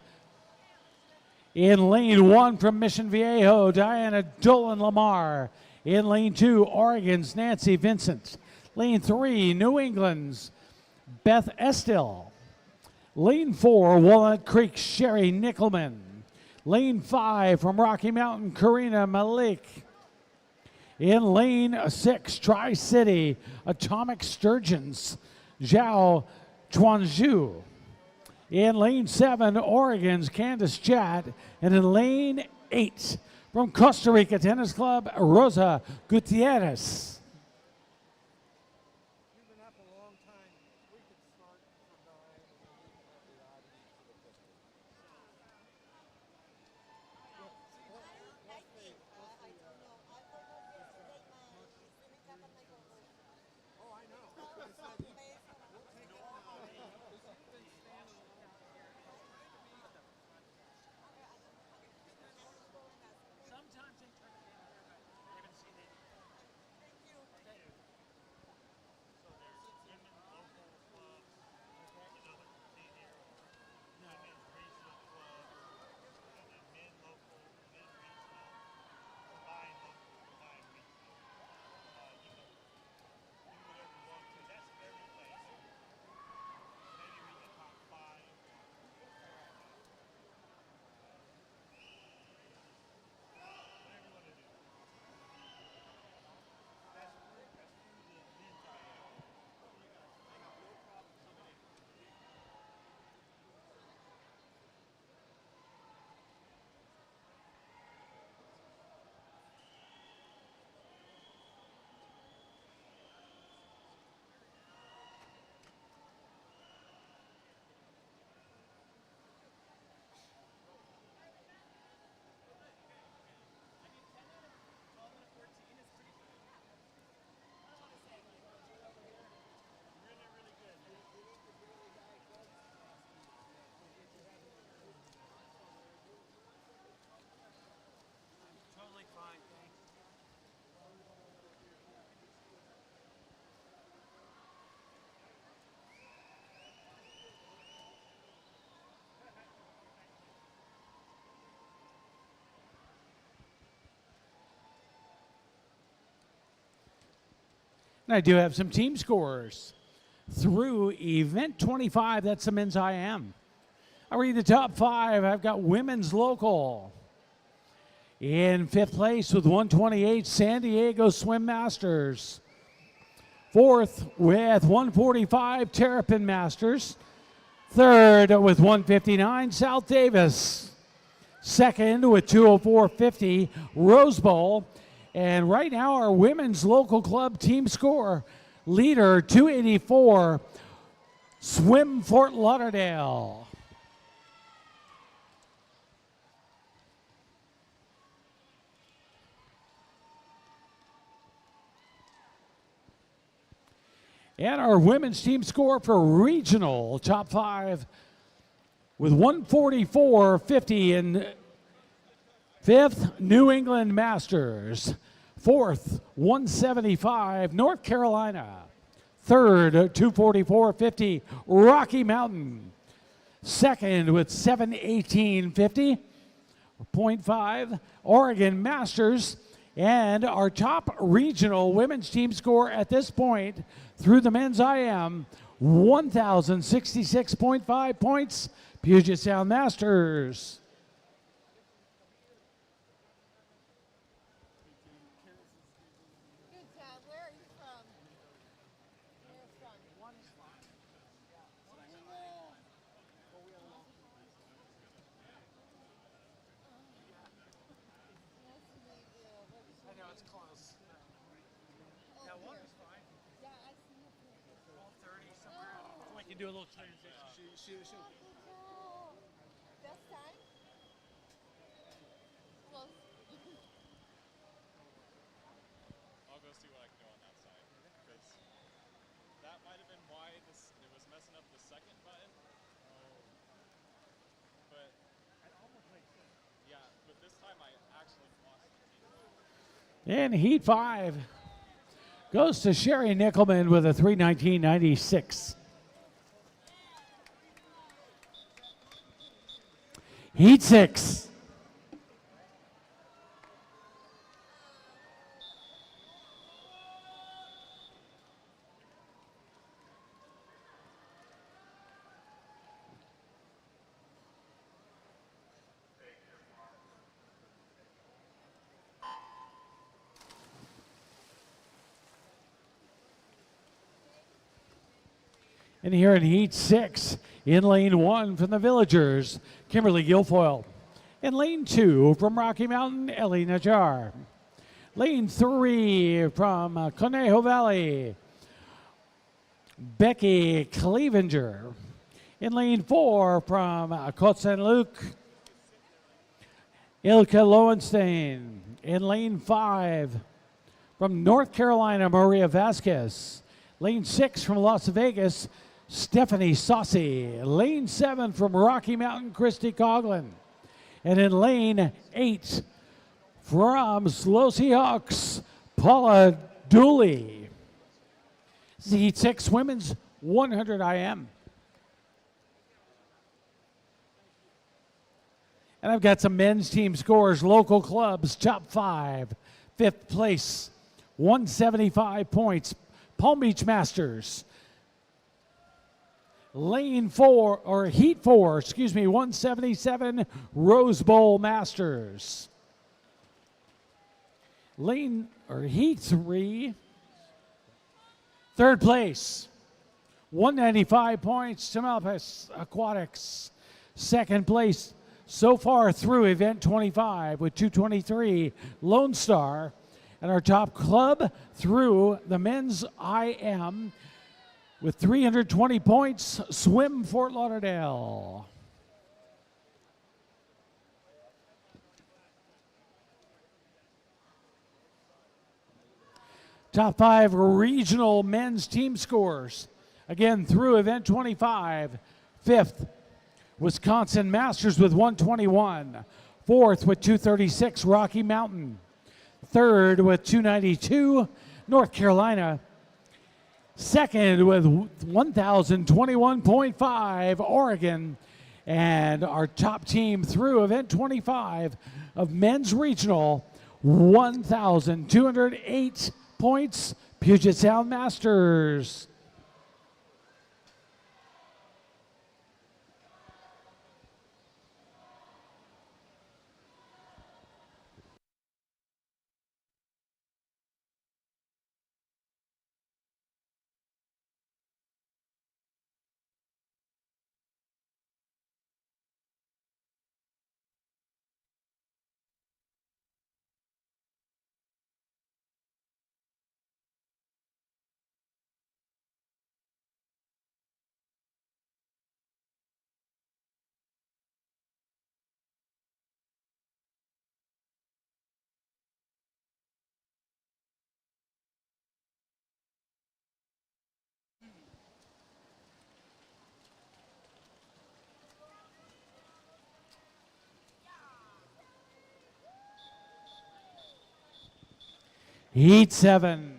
[SPEAKER 1] in lane 1 from Mission Viejo, Diana Dolan Lamar. In lane 2, Oregon's Nancy Vincent. Lane 3, New England's Beth Estill. Lane 4, Walnut Creek, Sherry Nickelman. Lane 5 from Rocky Mountain, Karina Malik. In lane 6, Tri-City, Atomic Sturgeons, Zhao Chuanzhu. In lane 7, Oregon's Candace Chat. And in lane 8, from Costa Rica Tennis Club, Rosa Gutierrez.
[SPEAKER 3] You've been up a long time. We could start for 9 and then we can have the audience for the 50. Oh, I know. We'll take it now. Because you've been standing around here. It's trying to be the front desk.
[SPEAKER 1] Sometimes they turn it in here, but I haven't seen any.
[SPEAKER 5] So there's women local clubs, you know, the senior or women's regional clubs, and then men local, men regional, combined local, combined regional. You can do whatever you want to. That's every place. Maybe read the top 5. Whatever you want to do. That's through the men's IM.
[SPEAKER 3] Totally fine, thanks.
[SPEAKER 1] And I do have some team scores through event 25. That's the men's IM. I'll read the top 5. I've got women's local. In 5th place with 128, San Diego Swim Masters. 4th with 145, Terrapin Masters. 3rd with 159, South Davis. 2nd with 204.50, Rose Bowl. And right now, our women's local club team score leader 284, Swim Fort Lauderdale. And our women's team score for regional top 5 with 144.50 in 5th, New England Masters. 4th, 175, North Carolina. 3rd, 244.50, Rocky Mountain. 2nd with 718.50, 0.5, Oregon Masters. And our top regional women's team score at this point through the men's IM, 1,066.5 points, Puget Sound Masters.
[SPEAKER 4] Good job. Where are you from? Where from? Nice to meet you.
[SPEAKER 3] I know it's close.
[SPEAKER 4] Yeah,
[SPEAKER 3] one is fine.
[SPEAKER 4] Yeah, I see you.
[SPEAKER 3] 12:30 somewhere.
[SPEAKER 1] So we can do a little transition.
[SPEAKER 3] Shoot.
[SPEAKER 4] Best time? Close.
[SPEAKER 5] I'll go see what I can do on that side. Because that might have been why it was messing up the second button. But yeah, but this time I actually lost the team.
[SPEAKER 1] In Heat 5 goes to Sherry Nickelman with a 319.96. Heat 6. And here in Heat 6, in lane 1 from the Villagers, Kimberly Guilfoyle. In lane 2 from Rocky Mountain, Ellie Najjar. Lane 3 from Conejo Valley, Becky Clevenger. In lane 4 from Côte Saint Luc, Ilka Lowenstein. In lane 5 from North Carolina, Maria Vasquez. Lane 6 from Las Vegas, Stephanie Saucy. Lane 7 from Rocky Mountain, Christy Coughlin. And in lane 8 from Slow Seahawks, Paula Dooley. This is Heat 6 Women's 100 IM. And I've got some men's team scores, local clubs, top 5. 5th place, 175 points, Palm Beach Masters. Lane 4, or Heat 4, 177, Rose Bowl Masters. Heat 3, 3rd place, 195 points, Tamalpais Aquatics. 2nd place, so far through event 25 with 223, Lone Star. And our top club through the men's IM with 320 points, Swim Fort Lauderdale. Top 5 regional men's team scores. Again, through event 25. 5th, Wisconsin Masters with 121. 4th with 236, Rocky Mountain. 3rd with 292, North Carolina. 2nd with 1,021.5, Oregon. And our top team through event 25 of men's regional, 1,208 points, Puget Sound Masters. Heat 7.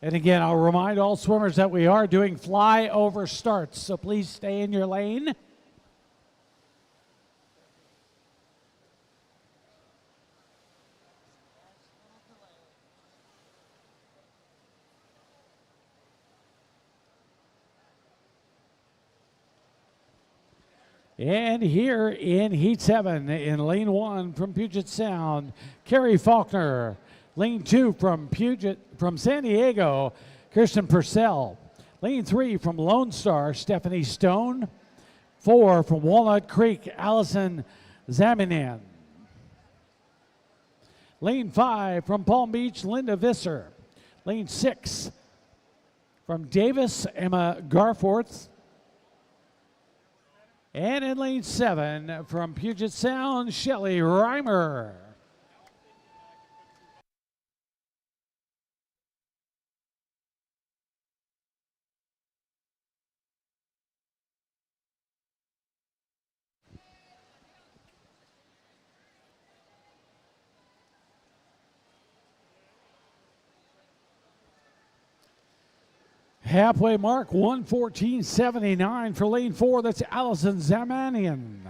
[SPEAKER 1] And again, I'll remind all swimmers that we are doing flyover starts, so please stay in your lane. And here in Heat 7, in lane 1 from Puget Sound, Carrie Faulkner. Lane 2 from San Diego, Kirsten Purcell. Lane 3 from Lone Star, Stephanie Stone. 4 from Walnut Creek, Allison Zaminan. Lane 5 from Palm Beach, Linda Visser. Lane 6 from Davis, Emma Garforth. And in lane 7 from Puget Sound, Shelley Reimer. Halfway mark, 1:14.79 for lane 4. That's Allison Zamanian.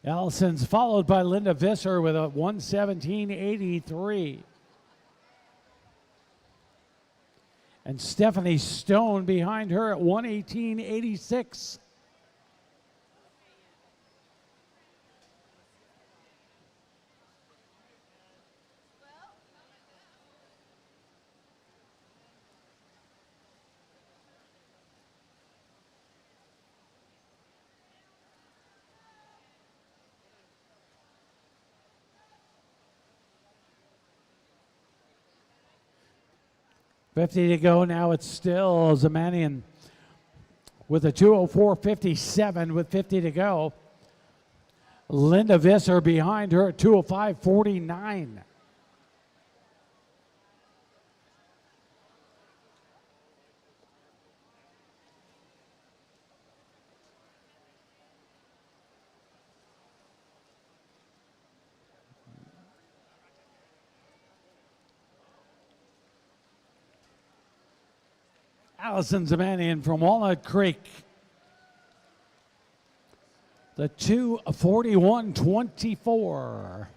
[SPEAKER 1] Allison's followed by Linda Visser with a 1:17.83. And Stephanie Stone behind her at 1:18.86. .50 to go now. It's still Zamanian with a 2:04.57 with 50 to go. Linda Visser behind her at 2:05.49. Allison Zamanian from Walnut Creek. The 2:41.24.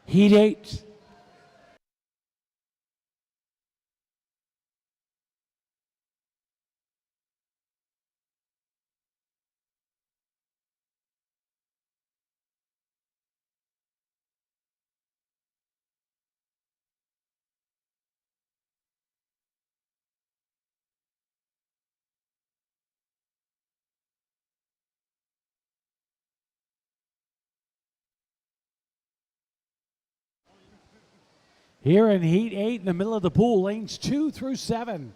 [SPEAKER 1] Heat 8. Here in Heat 8 in the middle of the pool, lanes 2 through 7.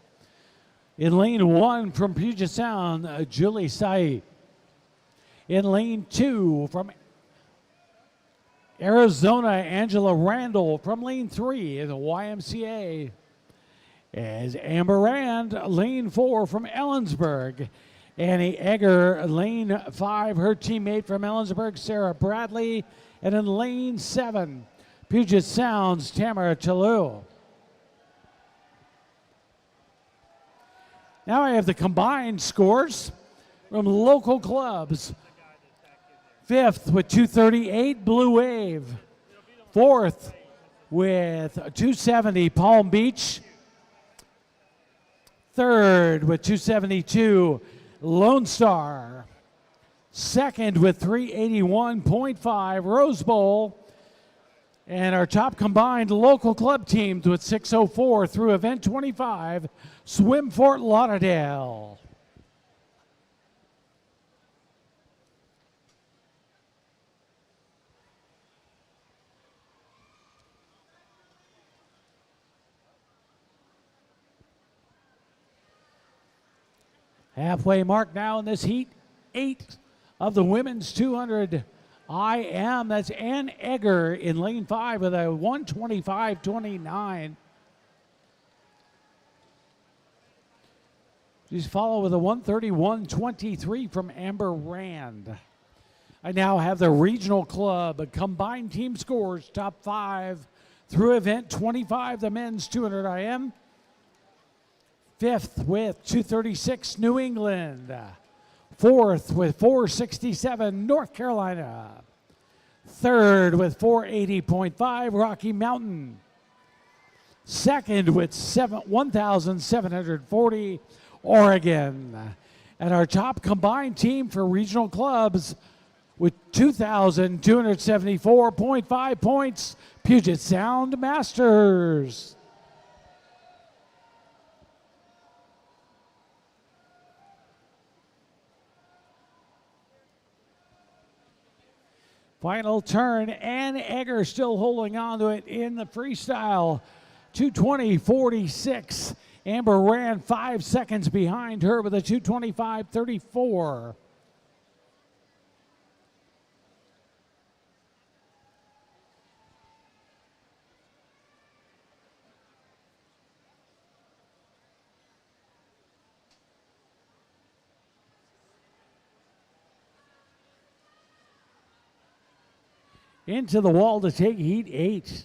[SPEAKER 1] In lane 1 from Puget Sound, Julie Sai. In lane 2 from Arizona, Angela Randall. From lane 3 in the YMCA is Amber Rand. Lane 4 from Ellensburg, Annie Egger. Lane 5, her teammate from Ellensburg, Sarah Bradley. And in lane 7, Puget Sound's Tamara Chalou. Now I have the combined scores from local clubs. 5th with 2:38, Blue Wave. 4th with 2:70, Palm Beach. 3rd with 2:72, Lone Star. 2nd with 381.5, Rose Bowl. And our top combined local club teams with 6:04 through event 25, Swim Fort Lauderdale. Halfway mark now in this Heat 8 of the women's 200 IM. That's Ann Egger in lane 5 with a 1:25.29. She's followed with a 1:31.23 from Amber Rand. I now have the regional club combined team scores, top 5 through event 25, the men's 200 IM. 5th with 2:36, New England. 4th with 4:67, North Carolina. 3rd with 480.5, Rocky Mountain. 2nd with 1,740, Oregon. And our top combined team for regional clubs with 2,274.5 points, Puget Sound Masters. Final turn, Ann Egger still holding on to it in the freestyle. 2:20.46. Amber Rand 5 seconds behind her with a 2:25.34. into the wall to take heat 8.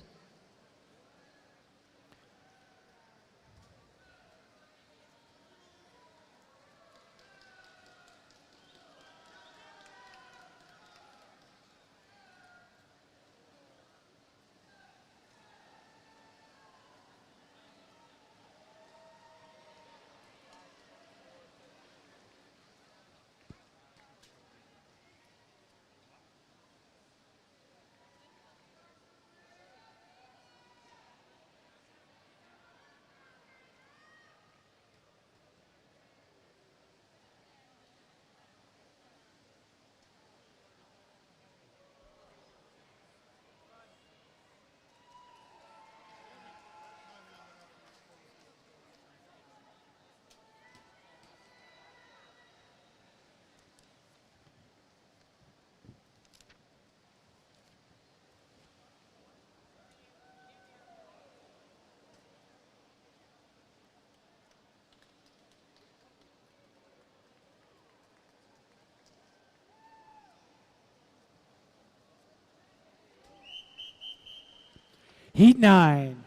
[SPEAKER 1] Heat 9.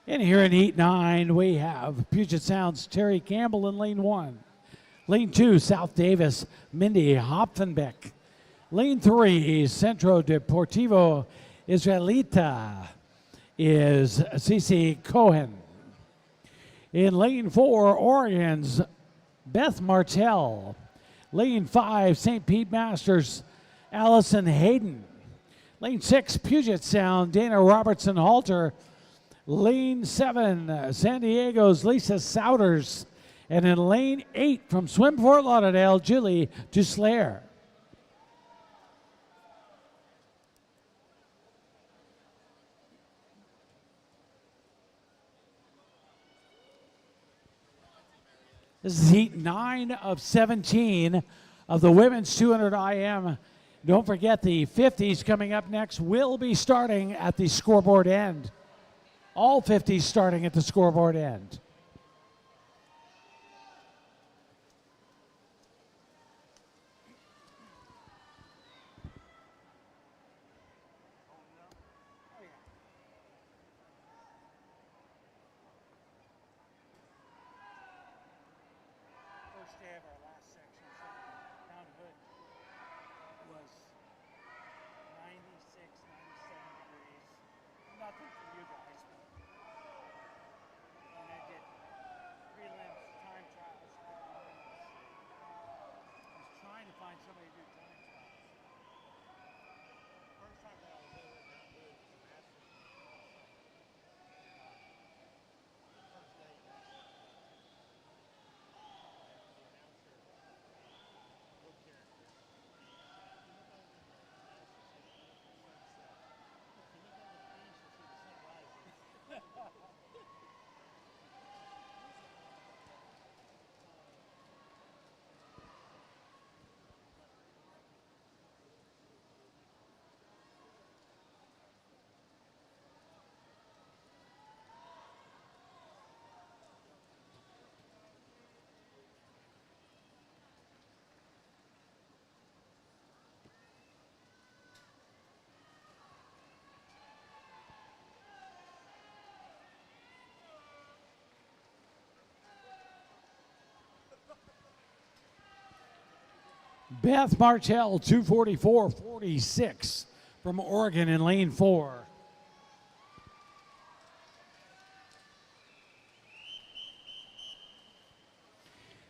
[SPEAKER 1] And here in Heat 9, we have Puget Sound's Terry Campbell in lane 1. Lane 2, South Davis, Mindy Hopfenbeck. Lane 3, Centro Deportivo Israelita is Cece Cohen. In lane 4, Oregon's Beth Martell. Lane 5, St. Pete Masters, Allison Hayden. Lane 6, Puget Sound, Dana Robertson Halter. Lane 7, San Diego's Lisa Souders. And in lane 8 from Swim Fort Lauderdale, Julie Duslair. This is heat 9 of 17 of the women's 200 IM. Don't forget the 50s coming up next will be starting at the scoreboard end. All 50s starting at the scoreboard end.
[SPEAKER 2] First day of our last section, Mount Hood was 96, 97 degrees. Nothing for you guys. And I did prelims, time trials. I was trying to find somebody to do time trials.
[SPEAKER 3] First time that I was over at Mount Hood was massive. First day back. The announcer, good character. Can you look over in the east to see the beautiful sunset? Can you go to the east to see the sun rising?
[SPEAKER 1] Beth Martell, 244.46 from Oregon in lane 4.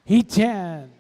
[SPEAKER 1] Heat 10.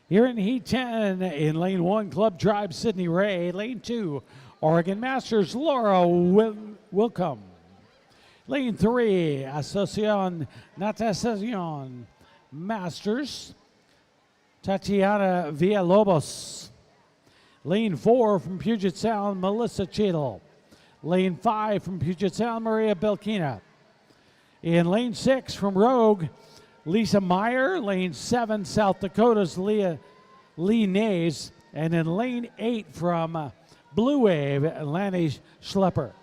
[SPEAKER 1] Here in Heat 10, in lane 1, Club Tribe Sydney Ray. Lane 2, Oregon Masters Laura Wilcom. Lane 3, Asociación Natación Masters Tatiana Villalobos. Lane 4 from Puget Sound, Melissa Cheadle. Lane 5 from Puget Sound, Maria Belkina. In lane 6 from Rogue, Lisa Meyer. Lane 7, South Dakota's Lee Nays. And in lane 8 from Blue Wave, Lanny Schlepper.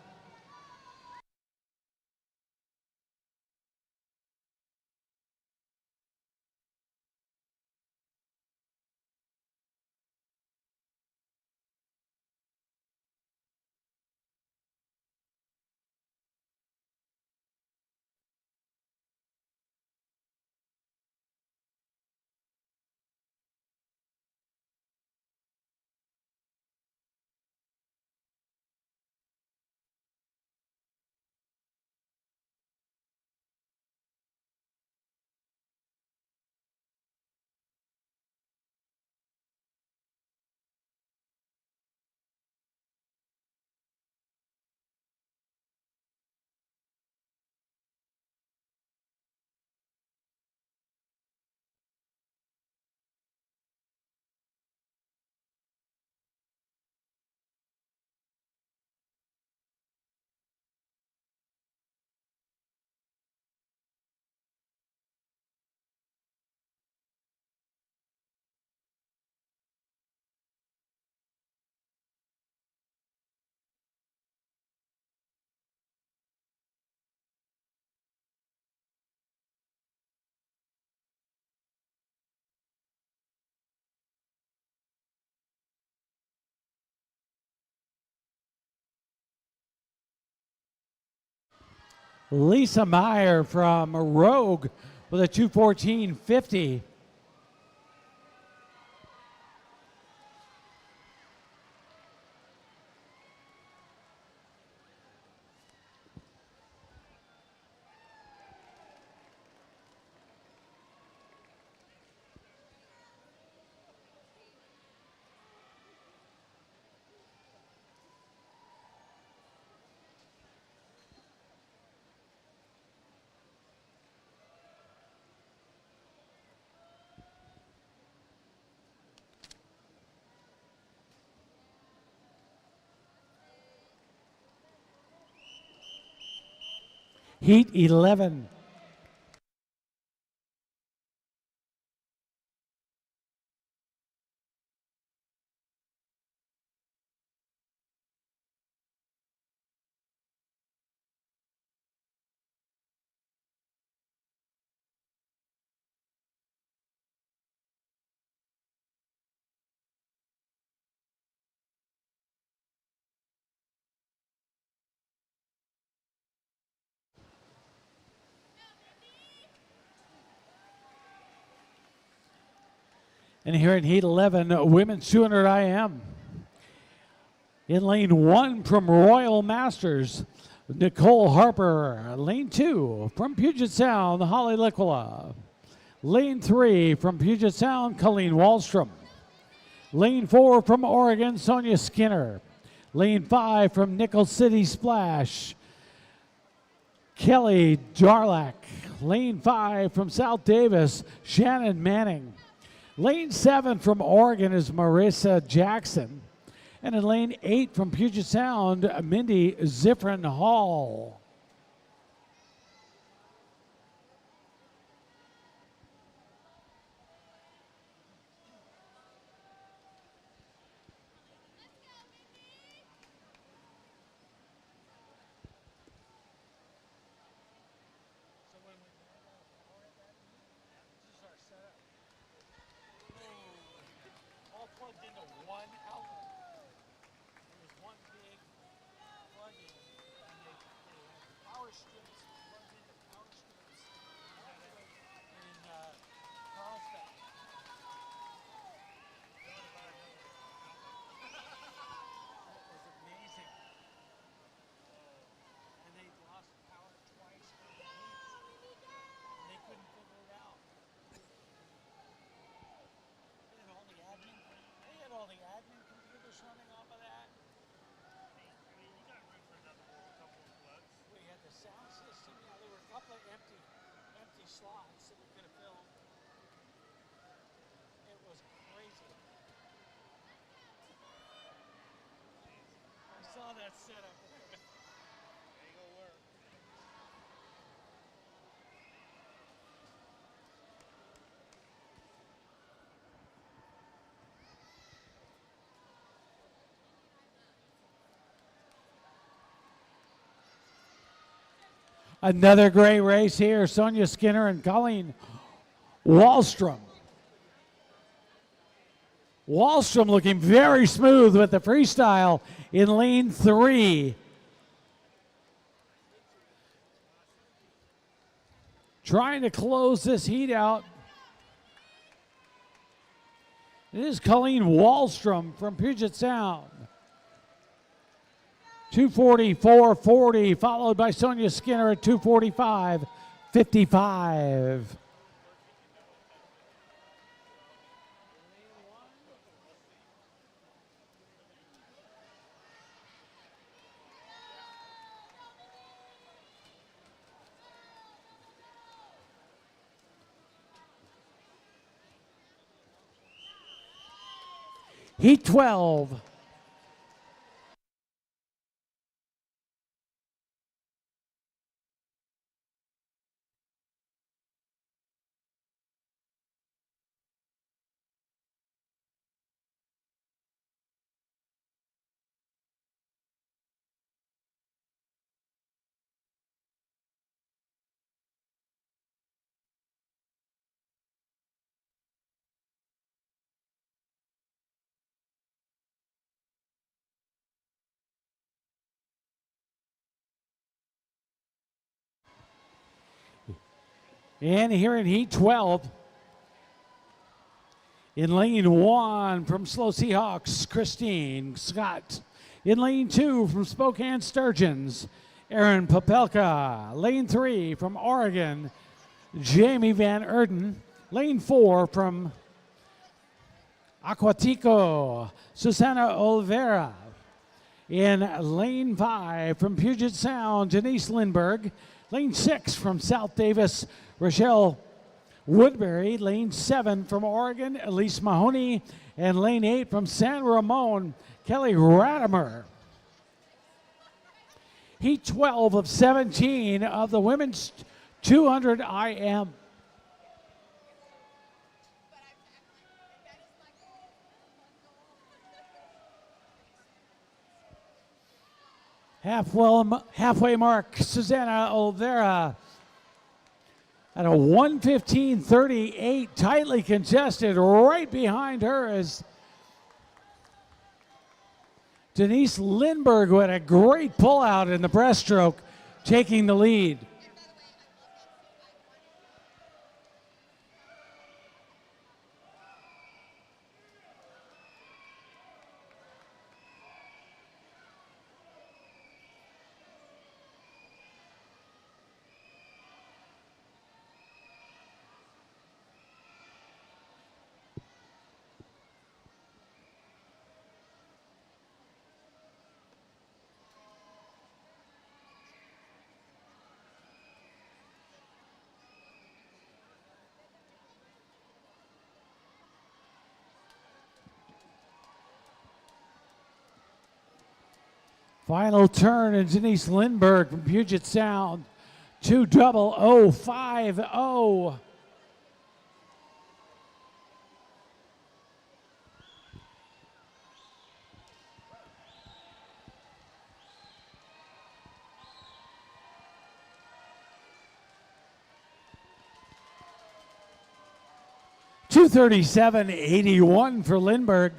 [SPEAKER 1] Lisa Meyer from Rogue with a 2:14.50. Heat 11. And here in Heat 11, women's 200 IM. In lane 1 from Royal Masters, Nicole Harper. Lane 2 from Puget Sound, Holly Liquila. Lane 3 from Puget Sound, Colleen Wallstrom. Lane 4 from Oregon, Sonia Skinner. Lane 5 from Nickel City Splash, Kelly Darlak. Lane 5 from South Davis, Shannon Manning. Lane 7 from Oregon is Marissa Jackson. And in lane 8 from Puget Sound, Mindy Ziffrin Hall.
[SPEAKER 3] All plugged into one outlet. It was one big plug-in, and they
[SPEAKER 1] slots that we could have filled. It was crazy. I saw that setup.
[SPEAKER 5] Ain't gonna work.
[SPEAKER 1] Another great race here. Sonia Skinner and Colleen Wallstrom. Wallstrom looking very smooth with the freestyle in lane 3. Trying to close this heat out. It is Colleen Wallstrom from Puget Sound. 2:44.40, followed by Sonia Skinner at 2:45.55. Heat 12. And here in Heat 12, in lane 1 from Slow Seahawks, Christine Scott. In lane 2 from Spokane Sturgeons, Aaron Popelka. Lane 3 from Oregon, Jamie Van Erden. Lane 4 from Aquatico, Susana Oliveira. In lane 5 from Puget Sound, Denise Lindberg. Lane 6 from South Davis, Rochelle Woodbury. Lane 7 from Oregon, Elise Mahoney. And lane 8 from San Ramon, Kelly Ratimer. Heat 12 of 17 of the women's 200 IM. Halfway mark, Susanna Olvera at a 1:15.38, tightly contested. Right behind her is Denise Lindberg, who had a great pullout in the breaststroke, taking the lead. Final turn, and Denise Lindberg from Puget Sound, 2:00.50. $2:37.81 for Lindberg.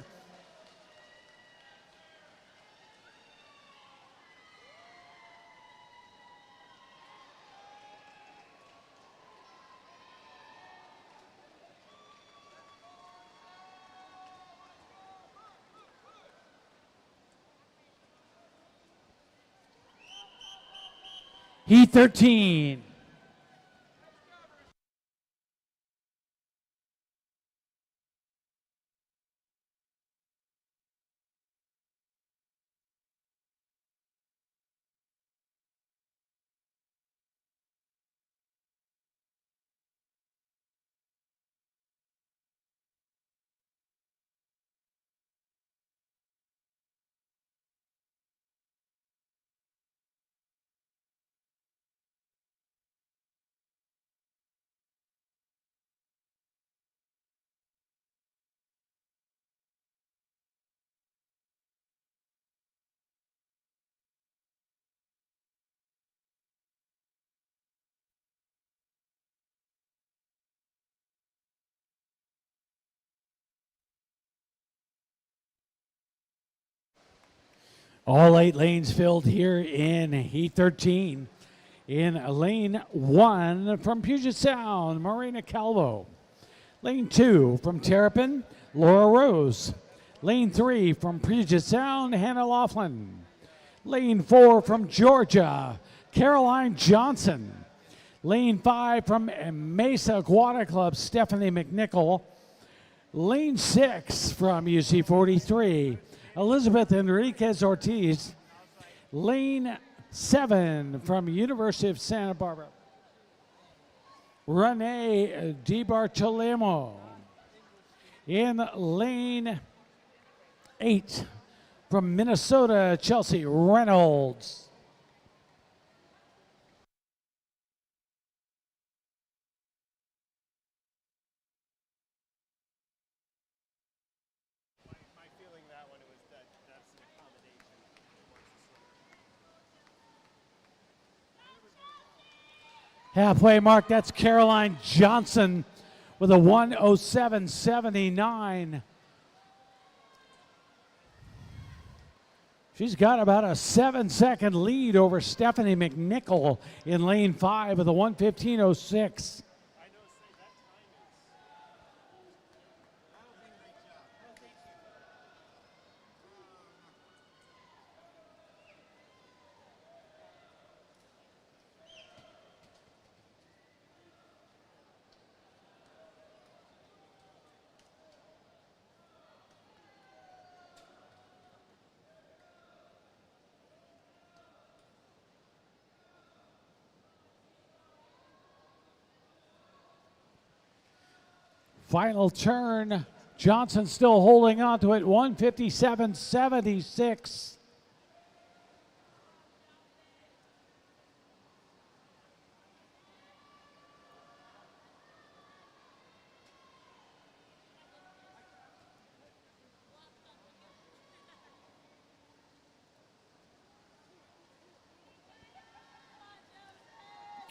[SPEAKER 1] Heat 13. All 8 lanes filled here in Heat 13. In lane 1 from Puget Sound, Marina Calvo. Lane 2 from Terrapin, Laura Rose. Lane 3 from Puget Sound, Hannah Laughlin. Lane 4 from Georgia, Caroline Johnson. Lane 5 from Mesa Aquatic Club, Stephanie McNichol. Lane 6 from UC 43, Elizabeth Enriquez Ortiz. Lane 7 from University of Santa Barbara, Renee DiBartolomeo. In lane 8 from Minnesota, Chelsea Reynolds.
[SPEAKER 3] My feeling that one, it was that's an accommodation towards the swimmer.
[SPEAKER 1] Halfway mark, that's Caroline Johnson with a 1:07.79. She's got about a 7-second lead over Stephanie McNichol in lane 5 with a 1:15.06.
[SPEAKER 3] I know, say that time is.
[SPEAKER 2] That'll be a great job. Oh, thank you.
[SPEAKER 1] Final turn. Johnson still holding on to it, 1:57.76.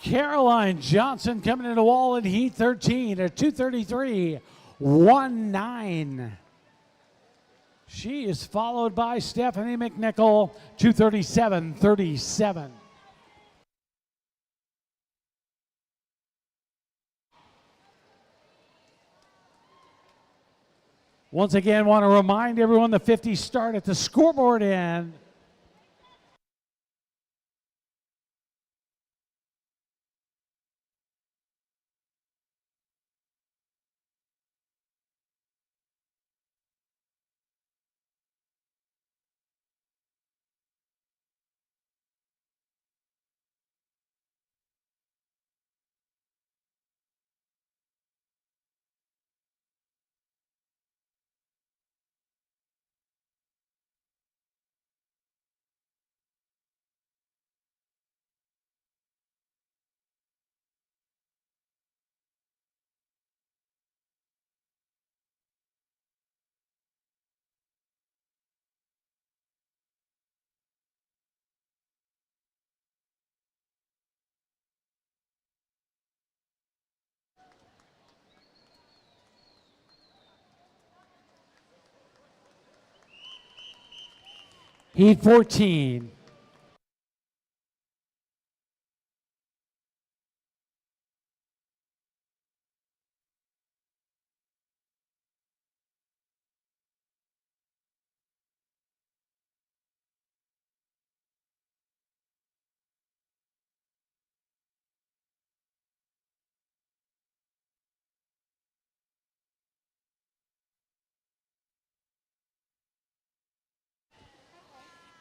[SPEAKER 1] Caroline Johnson coming into the wall in Heat 13 at 2:33.19. She is followed by Stephanie McNichol, 2:37.37. Once again, want to remind everyone the 50s start at the scoreboard end. Heat 14.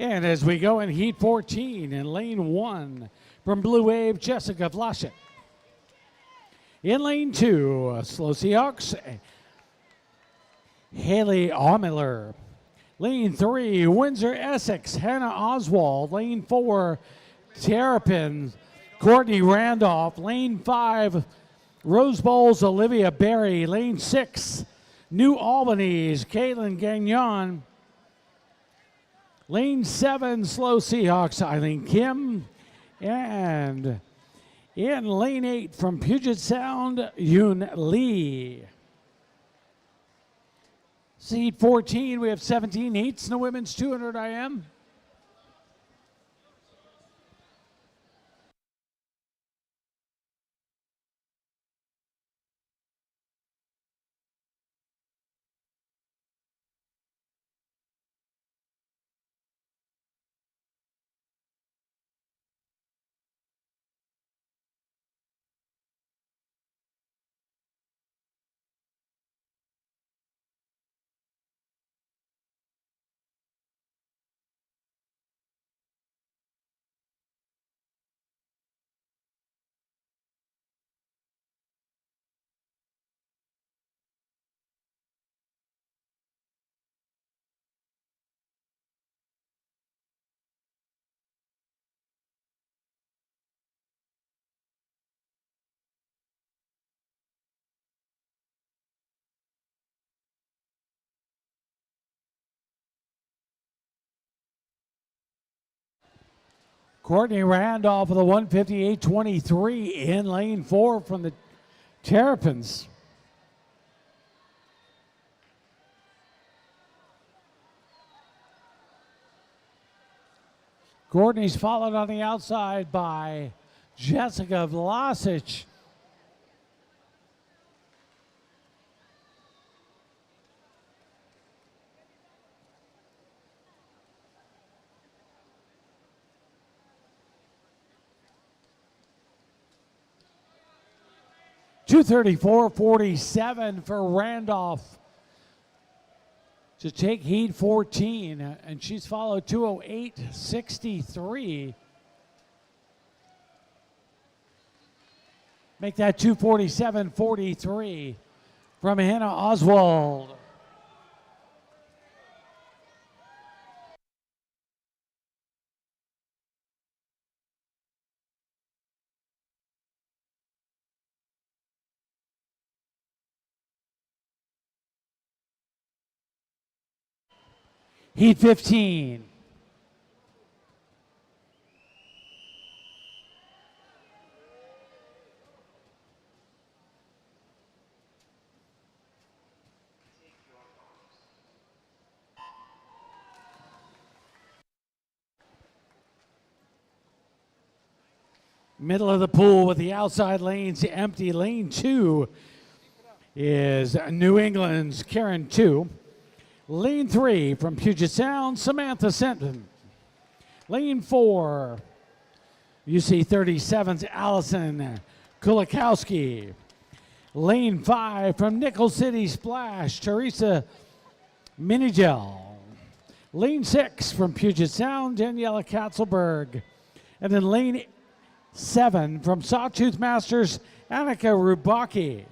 [SPEAKER 1] And as we go in Heat 14 in lane 1 from Blue Wave, Jessica Vlasic. In lane 2, Slow Seahawks, Haley Aumiller. Lane 3, Windsor Essex, Hannah Oswald. Lane 4, Terrapin, Courtney Randolph. Lane 5, Rose Bowls, Olivia Berry. Lane 6, New Albany's, Caitlin Gagnon. Lane 7, Slow Seahawks, Eileen Kim. And in lane 8 from Puget Sound, Yoon Lee. Seed 14, we have 17 heats in the women's 200 IM. Courtney Randolph with a 158.23 in lane 4 from the Terrapins. Courtney's followed on the outside by Jessica Vlasic. .234.47 for Randolph to take heat 14, and she's followed 208.63. Make that 247.43 from Hannah Oswald. Heat 15. Middle of the pool with the outside lanes empty. Lane 2 is New England's Karen 2. Lane 3 from Puget Sound, Samantha Senton. Lane 4, UC 37's Allison Kulikowski. Lane 5 from Nickel City Splash, Teresa Minigel. Lane 6 from Puget Sound, Daniela Katzelberg. And then lane 7 from Sawtooth Masters, Annika Rubaki.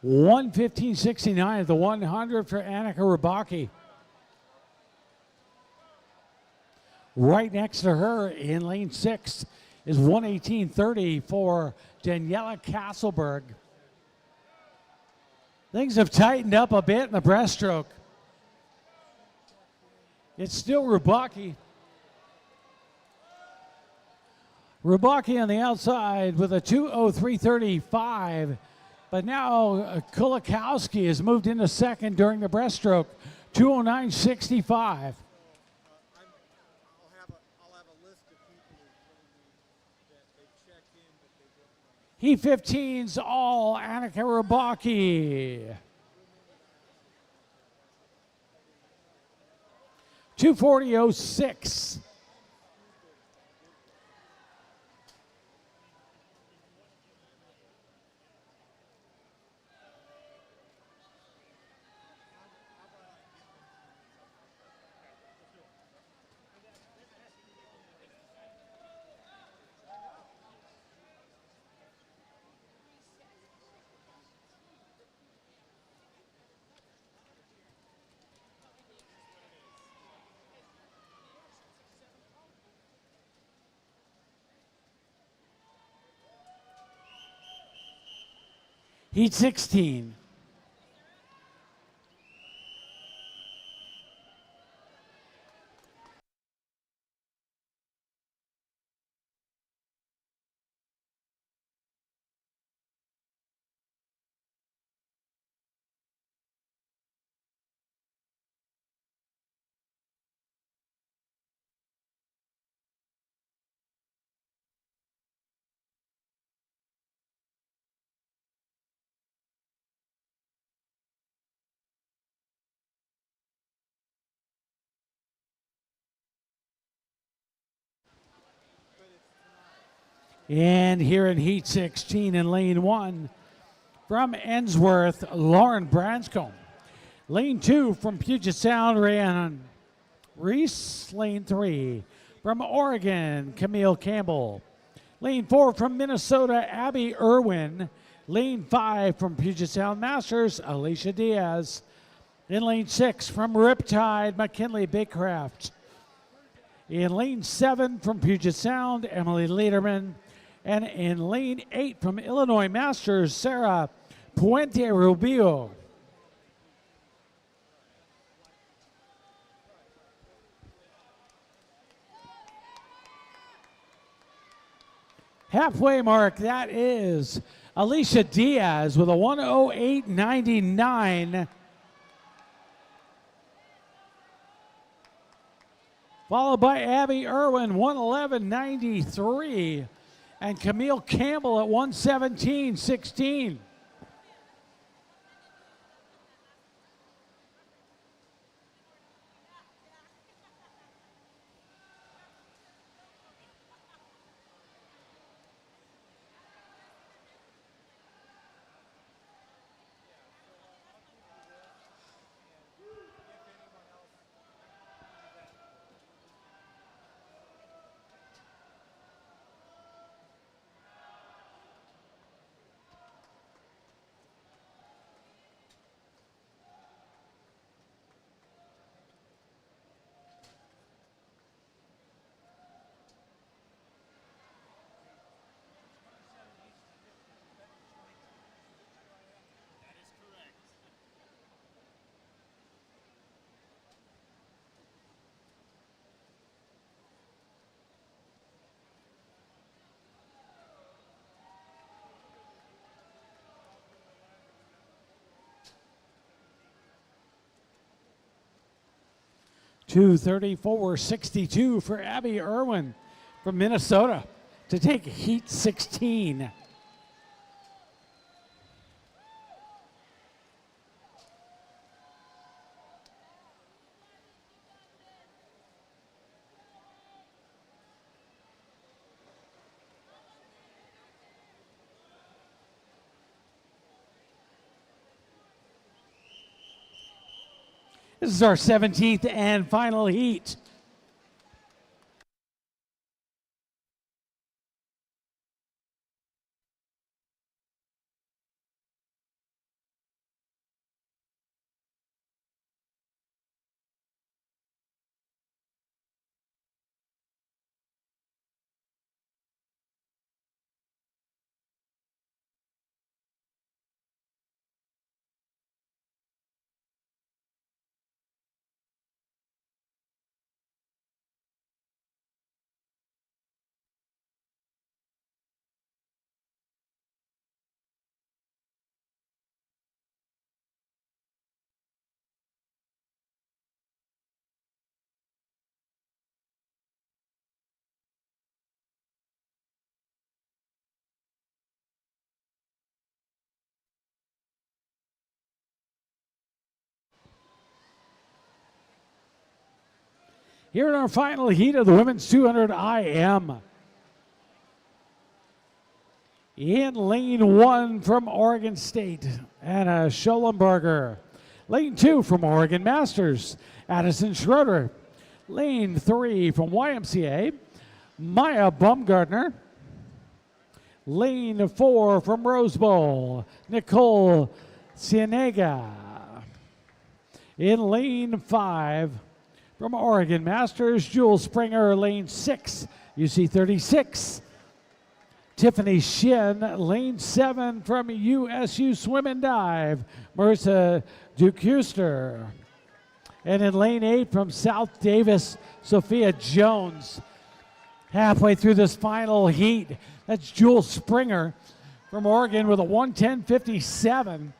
[SPEAKER 1] .115.69 at the 100 for Annika Rubaki. Right next to her in lane 6 is 118.30 for Daniela Kasselberg. Things have tightened up a bit in the breaststroke. It's still Rubaki. Rubaki on the outside with a 2:03.35. But now Kulikowski has moved into second during the breaststroke, 2:09.65.
[SPEAKER 2] I'll have a list of people who told me that they checked in, but they didn't.
[SPEAKER 1] Heat 15's all Annika Rubaki. 2:40.06. Heat 16. And here in Heat 16 in lane 1 from Ensworth, Lauren Branscombe. Lane 2 from Puget Sound, Rhiannon Reese. Lane 3 from Oregon, Camille Campbell. Lane 4 from Minnesota, Abby Irwin. Lane 5 from Puget Sound Masters, Alicia Diaz. In lane 6 from Riptide, McKinley Baycraft. In lane 7 from Puget Sound, Emily Lederman. And in lane 8 from Illinois Masters, Sarah Puente Rubio. Halfway mark, that is Alicia Diaz with a 108.99. Followed by Abby Irwin, 111.93. And Camille Campbell at 117.16.
[SPEAKER 5] That is correct.
[SPEAKER 1] 2:34.62 for Abby Irwin from Minnesota to take Heat 16. This is our 17th and final heat. Here in our final heat of the women's 200 IM. In lane 1 from Oregon State, Anna Schollenberger. Lane 2 from Oregon Masters, Addison Schroeder. Lane 3 from YMCA, Maya Baumgartner. Lane 4 from Rose Bowl, Nicole Cienega. In lane 5 from Oregon Masters, Jewel Springer. Lane 6, UC 36, Tiffany Shin. Lane 7 from USU Swim and Dive, Marissa Dukuster. And in lane 8 from South Davis, Sophia Jones. Halfway through this final heat, that's Jewel Springer from Oregon with a 110.57.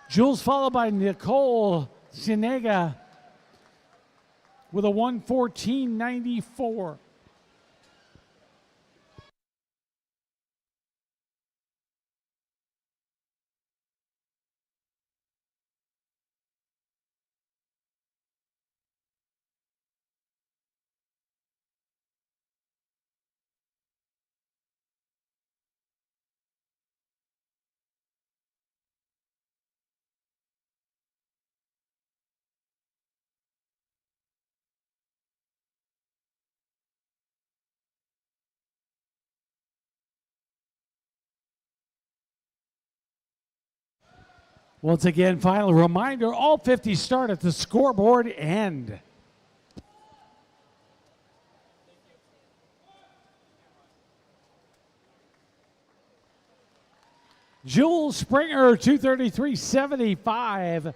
[SPEAKER 1] Jules followed by Nicole Sinega with a 114.94. Once again, final reminder, all 50 start at the scoreboard end. Jules Springer, 233.75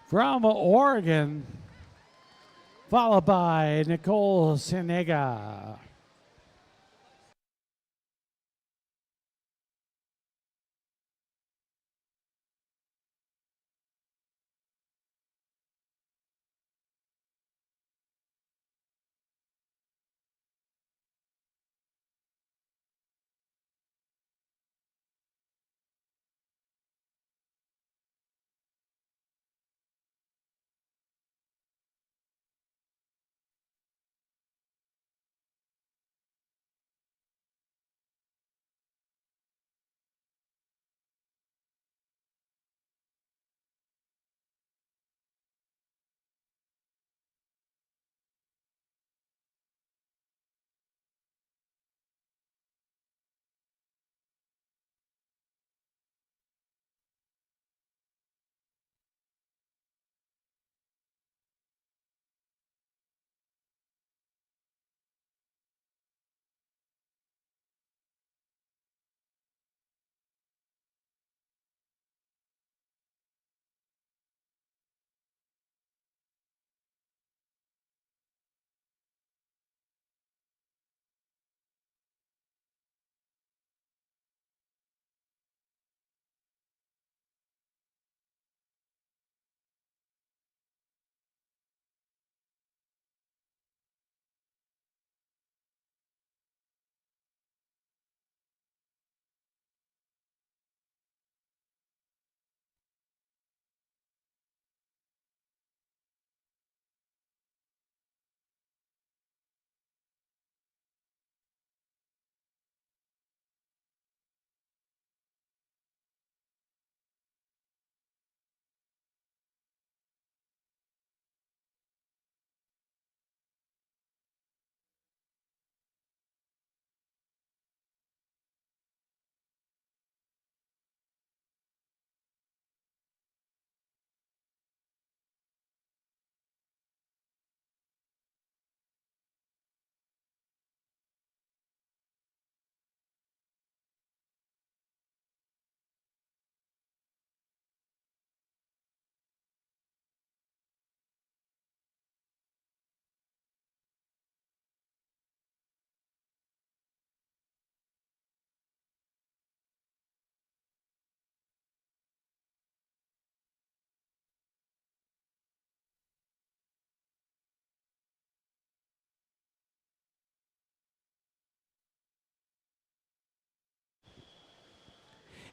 [SPEAKER 1] from Oregon, followed by Nicole Senega.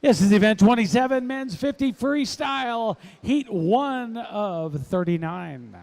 [SPEAKER 1] This is event 27, men's 50 freestyle, heat 1 of 39.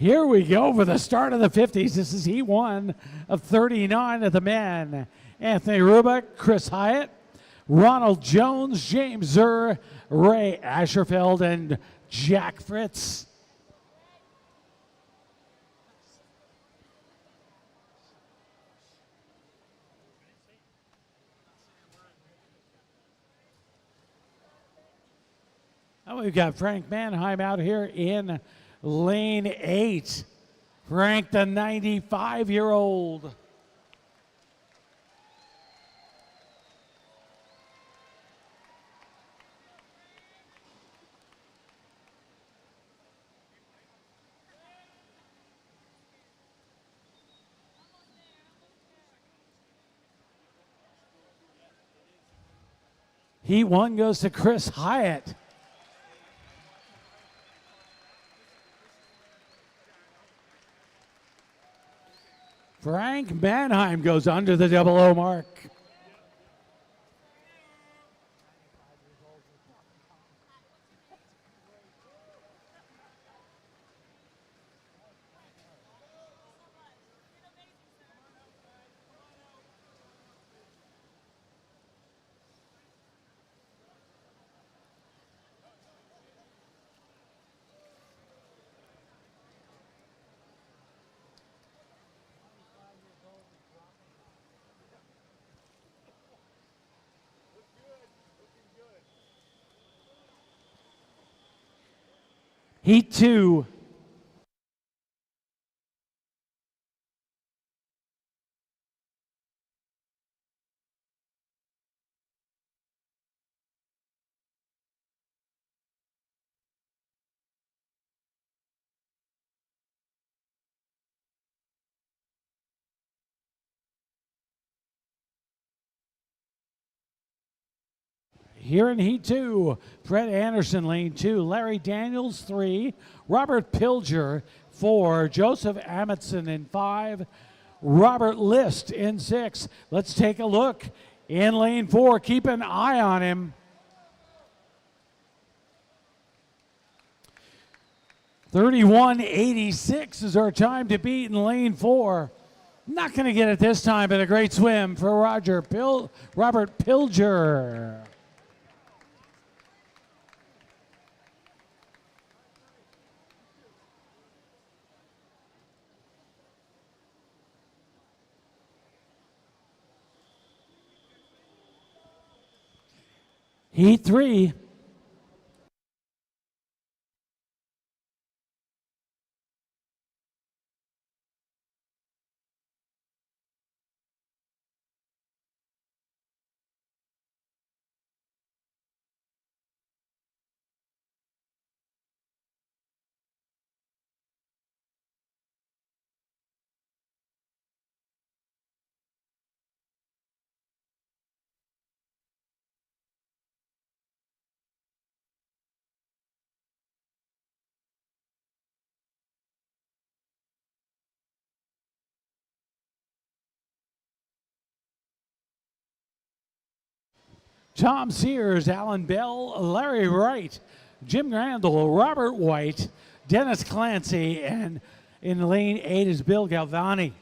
[SPEAKER 1] Here we go for the start of the 50s. This is heat 1 of 39 of the men. Anthony Rubick, Chris Hyatt, Ronald Jones, James Zur, Ray Asherfeld, and Jack Fritz. And we've got Frank Mannheim out here in lane 8. Frank, the 95-year-old. Heat 1 goes to Chris Hyatt. Frank Mannheim goes under the double O mark. Heat 2. Here in Heat 2, Fred Anderson, lane 2, Larry Daniels, 3, Robert Pilger, 4, Joseph Amundsen in 5, Robert List in 6. Let's take a look in lane 4. Keep an eye on him. 31.86 is our time to beat in lane 4. Not going to get it this time, but a great swim for Robert Pilger. Heat 3. Tom Sears, Alan Bell, Larry Wright, Jim Randall, Robert White, Dennis Clancy, and in lane 8 is Bill Galvani.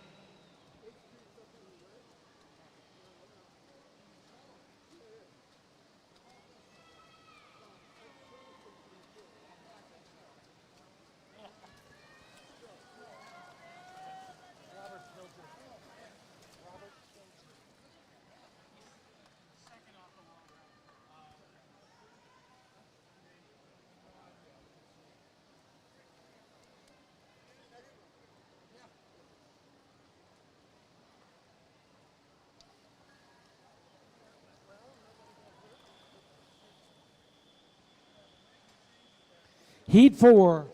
[SPEAKER 1] Heat 4.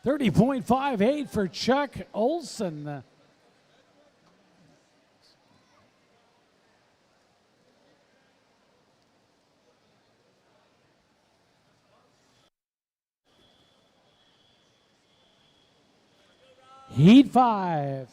[SPEAKER 1] $30.58 for Chuck Olson. Heat 5.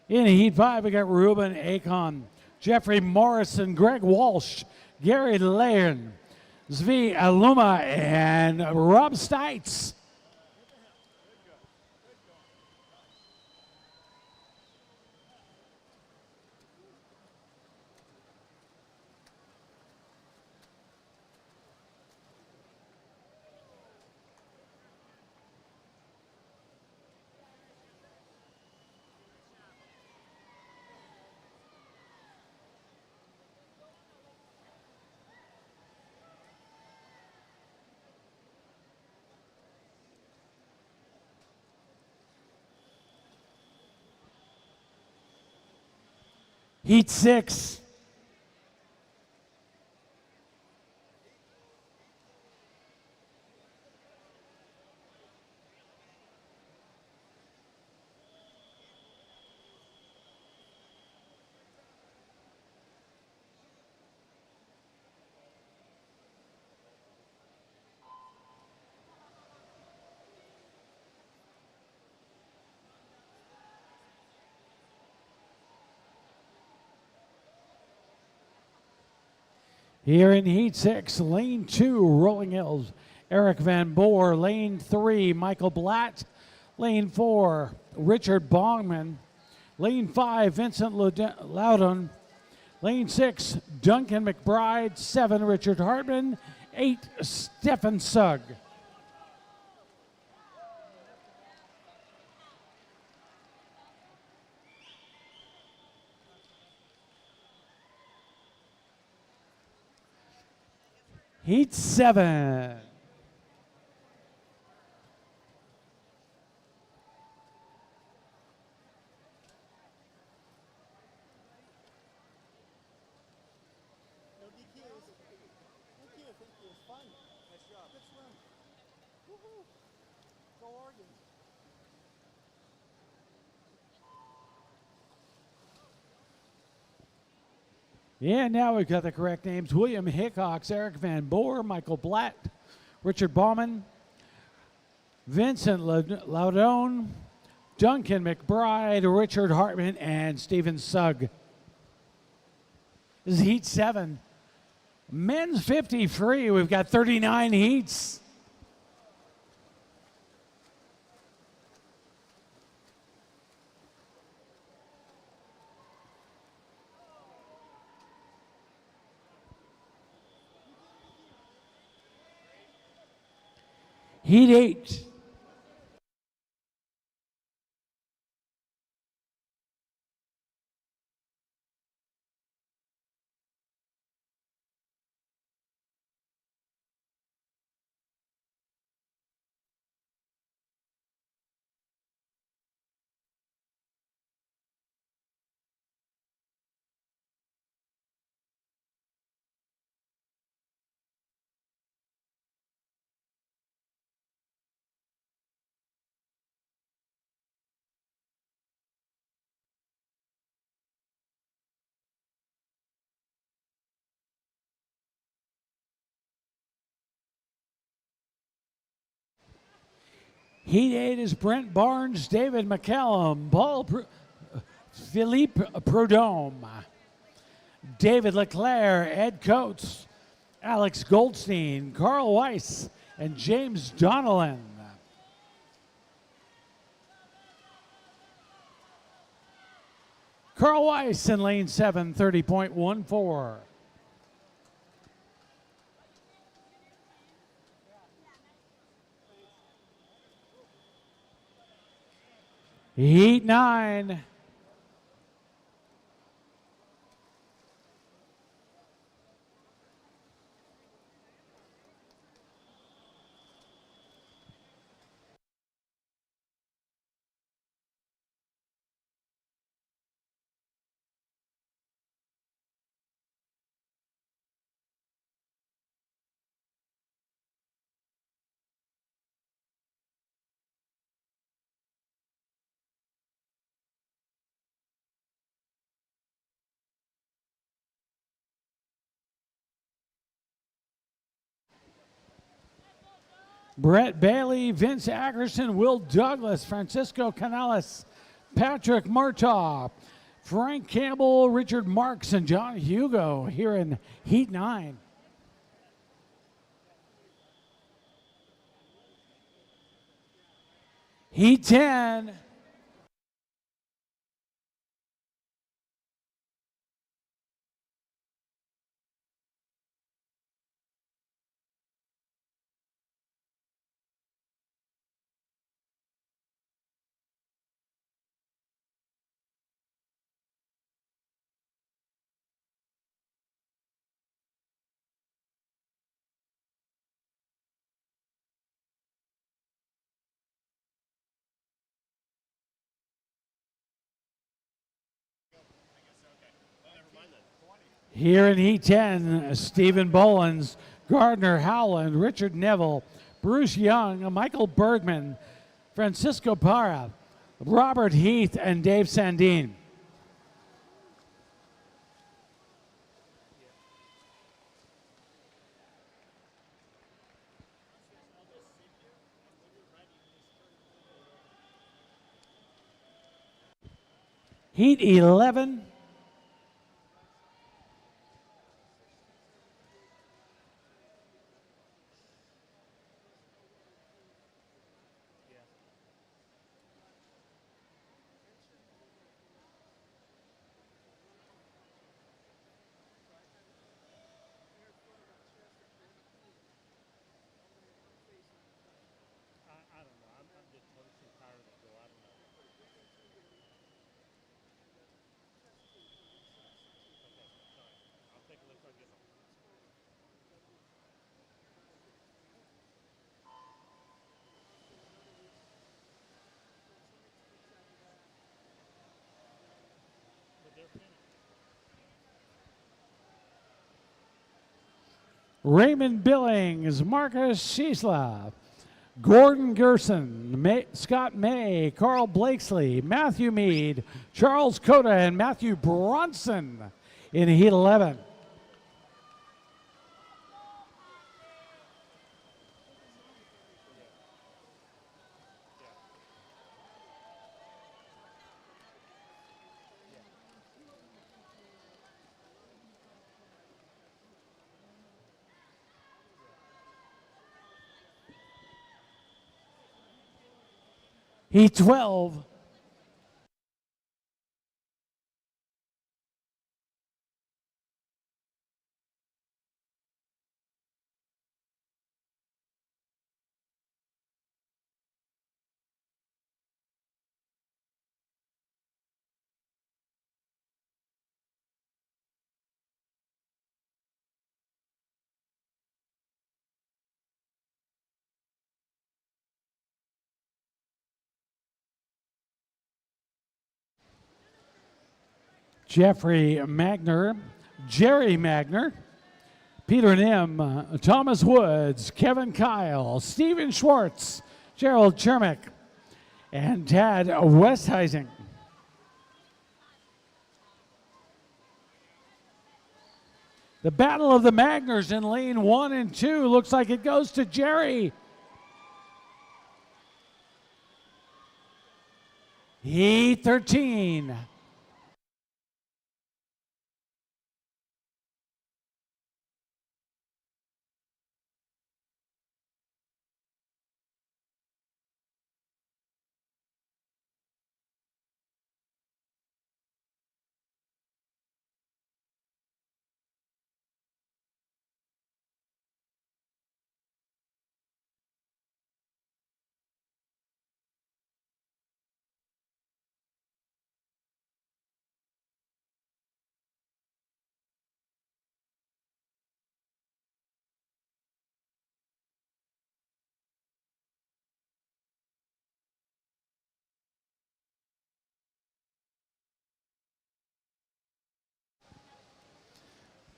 [SPEAKER 1] In Heat 5, we got Ruben Akon, Jeffrey Morrison, Greg Walsh, Gary Lane, Zvi Aluma, and Rob Stites. Heat 6. Here in Heat 6, Lane 2, Rolling Hills, Eric Van Boer. Lane 3, Michael Blatt. Lane 4, Richard Bongman. Lane 5, Vincent Loudon. Lane 6, Duncan McBride. 7, Richard Hartman. 8, Stefan Sugg. Heat 7.
[SPEAKER 2] No DQs. Thank you. It was fun. Nice job. Good swim. Woohoo. Go Oregon.
[SPEAKER 1] Yeah, now we've got the correct names. William Hickox, Eric Van Boer, Michael Blatt, Richard Bauman, Vincent Loudon, Duncan McBride, Richard Hartman, and Stephen Sugg. This is Heat 7. Men's 50 free. We've got 39 heats. Heat 8. Heat 8 is Brent Barnes, David McCallum, Philippe Prudhomme, David Leclerc, Ed Coates, Alex Goldstein, Carl Weiss, and James Donnellan. Carl Weiss in lane 7, 30.14. Heat 9. Brett Bailey, Vince Ackerson, Will Douglas, Francisco Canales, Patrick Murtaugh, Frank Campbell, Richard Marks, and John Hugo here in Heat 9. Heat 10. Here in Heat 10, Stephen Bolins, Gardner Howland, Richard Neville, Bruce Young, Michael Bergman, Francisco Parra, Robert Heath, and Dave Sandine. Heat 11.
[SPEAKER 3] I don't know. I'm just noticing tired of it, I don't know. Okay, sorry. I'll take a look when I get home. But they're finished.
[SPEAKER 1] Raymond Billings, Marcus Schiesla, Gordon Gerson, Scott May, Carl Blakesley, Matthew Mead, Charles Cota, and Matthew Bronson in Heat 11. Heat 12. Jeffrey Magner, Jerry Magner, Peter Nim, Thomas Woods, Kevin Kyle, Stephen Schwartz, Gerald Chermick, and Tad Westheising. The battle of the Magners in lane 1 and 2 looks like it goes to Jerry. Heat 13.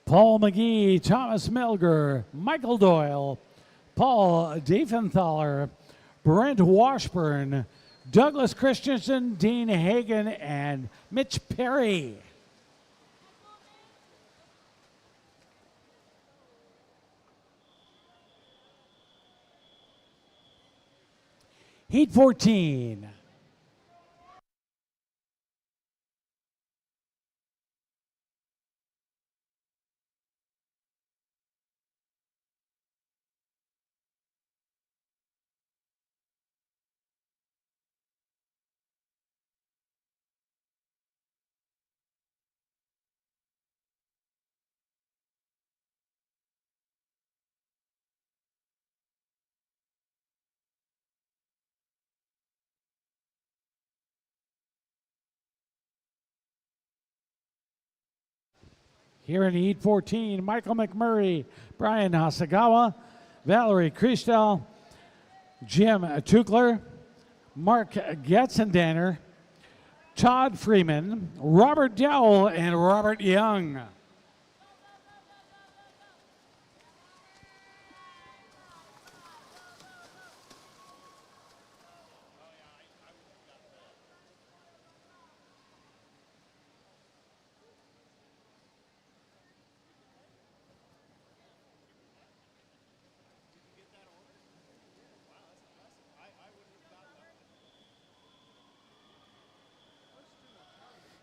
[SPEAKER 1] Paul McGee, Thomas Melger, Michael Doyle, Paul Diefenthaler, Brent Washburn, Douglas Christensen, Dean Hagan, and Mitch Perry. Heat 14. Here in Heat 14, Michael McMurray, Brian Hasagawa, Valerie Christel, Jim Tukler, Mark Getzendanner, Todd Freeman, Robert Dowell, and Robert Young.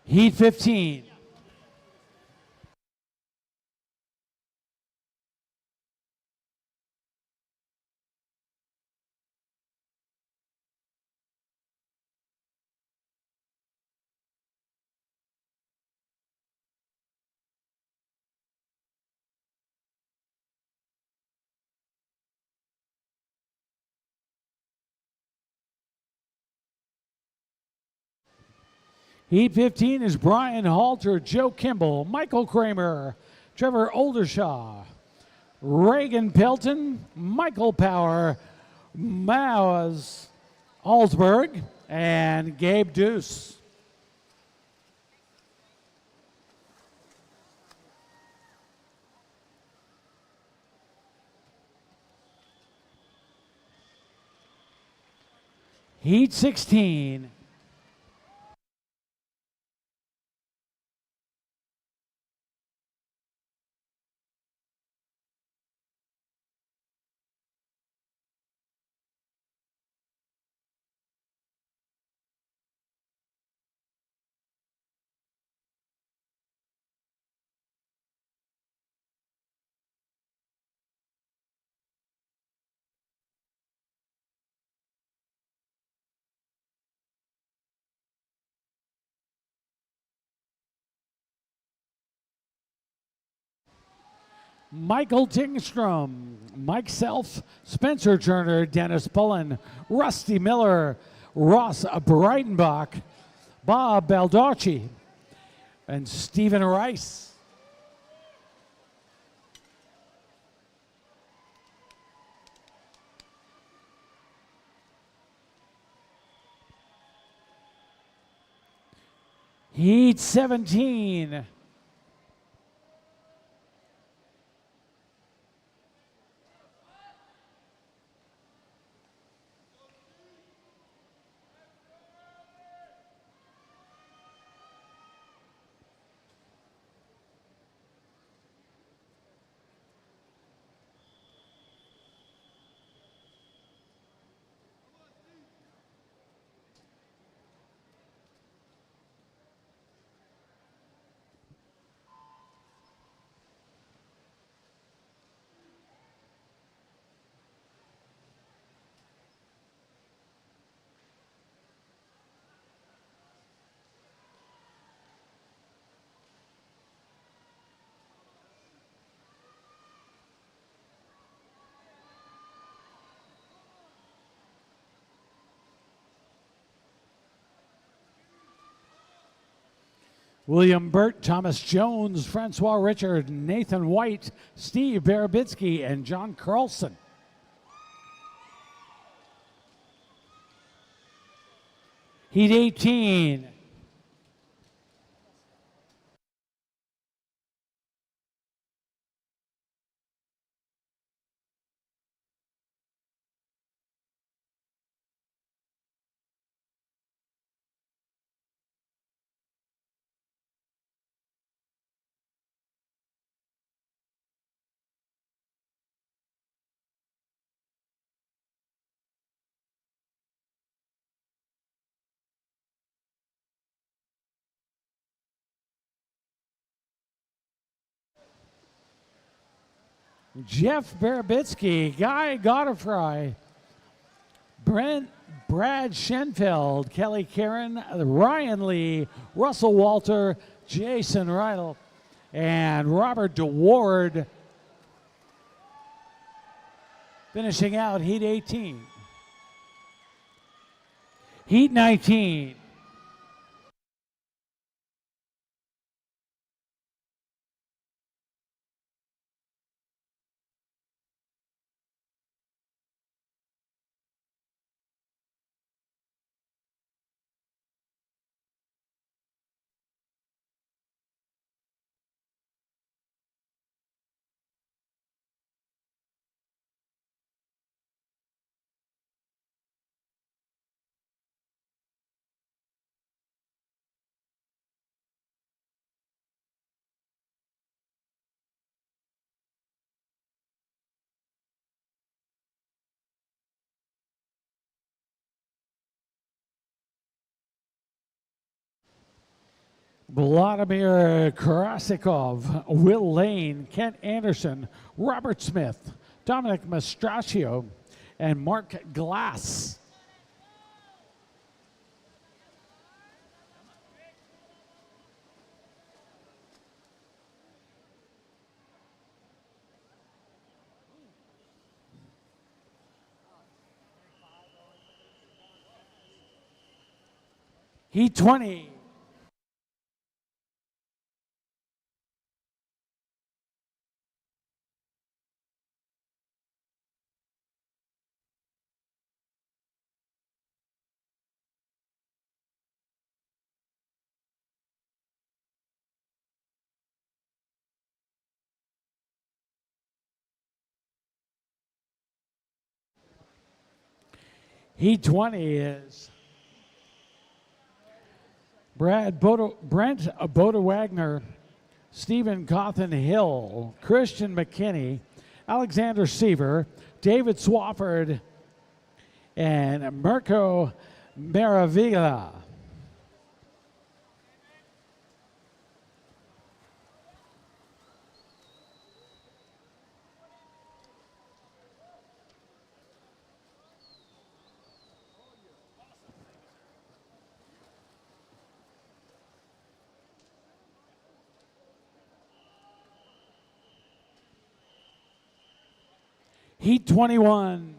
[SPEAKER 1] Heat 15. Heat 15 is Brian Halter, Joe Kimball, Michael Kramer, Trevor Oldershaw, Reagan Pelton, Michael Power, Maz Alsberg, and Gabe Deuce. Heat 16. Michael Tingstrom, Mike Self, Spencer Turner, Dennis Pullen, Rusty Miller, Ross Breitenbach, Bob Baldacci, and Stephen Rice. Heat 17. William Burt, Thomas Jones, Francois Richard, Nathan White, Steve Barabitsky, and John Carlson. Heat 18. Jeff Barabitsky, Guy Godefroy, Brad Schenfeld, Kelly Karen, Ryan Lee, Russell Walter, Jason Rydell, and Robert DeWard. Finishing out Heat 18. Heat 19. Vladimir Krasikov, Will Lane, Kent Anderson, Robert Smith, Dominic Mastraccio, and Mark Glass. Heat 20. Heat 20 is Brent Boda Wagner, Stephen Cawthon Hill, Christian McKinney, Alexander Seaver, David Swafford, and Mirko Maravilla. Heat 21.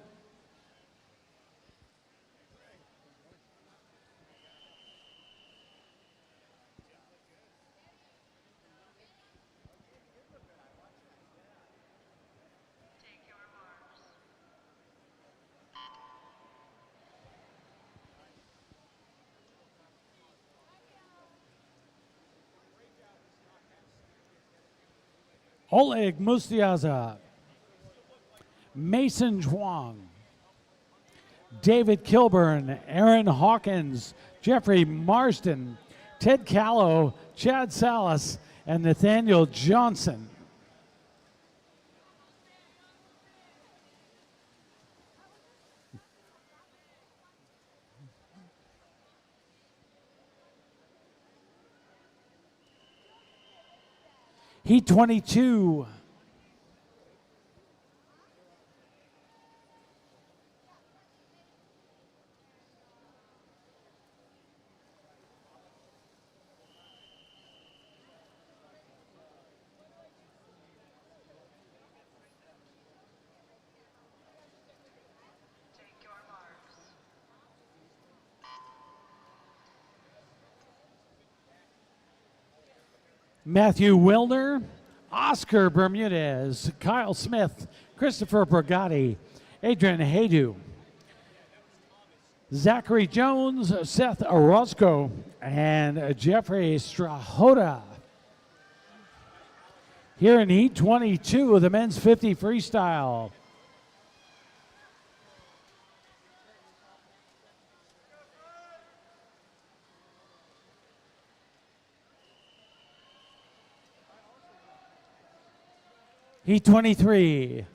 [SPEAKER 1] Oleg Mustiaza, Mason Zhuang, David Kilburn, Aaron Hawkins, Jeffrey Marsden, Ted Callow, Chad Salas, and Nathaniel Johnson. Heat 22. Matthew Wilner, Oscar Bermudez, Kyle Smith, Christopher Bragatti, Adrian Haydu, Zachary Jones, Seth Orozco, and Jeffrey Strahota. Here in Heat 22 of the men's 50 freestyle. Heat 23.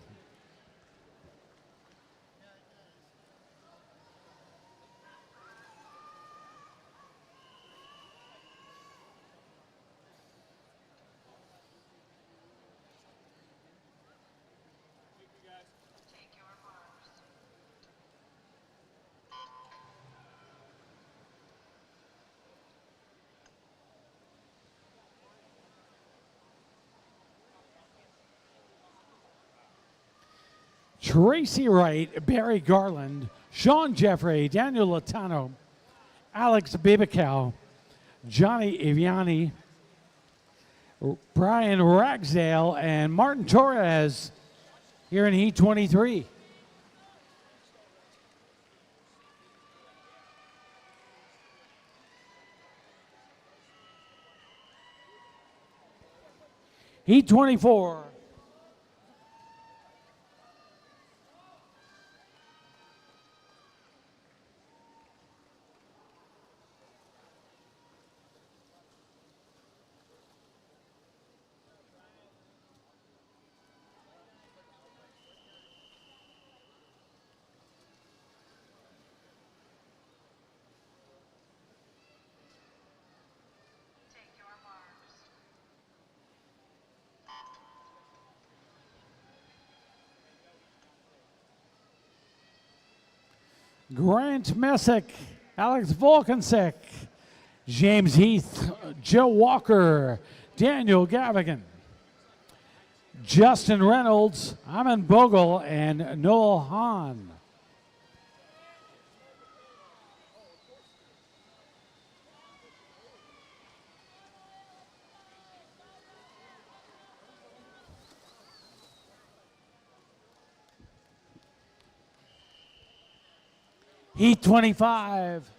[SPEAKER 1] Tracy Wright, Barry Garland, Sean Jeffrey, Daniel Latano, Alex Bibicow, Johnny Iviani, Brian Ragsdale, and Martin Torres here in Heat 23. Heat 24. Grant Messick, Alex Volkansek, James Heath, Joe Walker, Daniel Gavigan, Justin Reynolds, Amin Bogle, and Noel Hahn. Heat 25.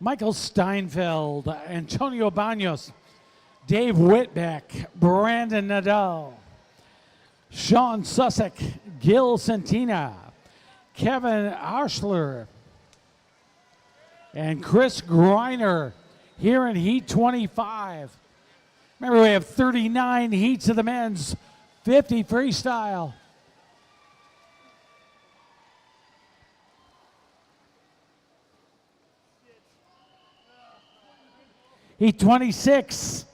[SPEAKER 1] Michael Steinfeld, Antonio Banos, Dave Whitbeck, Brandon Nadal, Sean Sussick, Gil Santina, Kevin Ashler, and Chris Greiner here in Heat 25. Remember, we have 39 heats of the men's, 50 freestyle. Heat 26.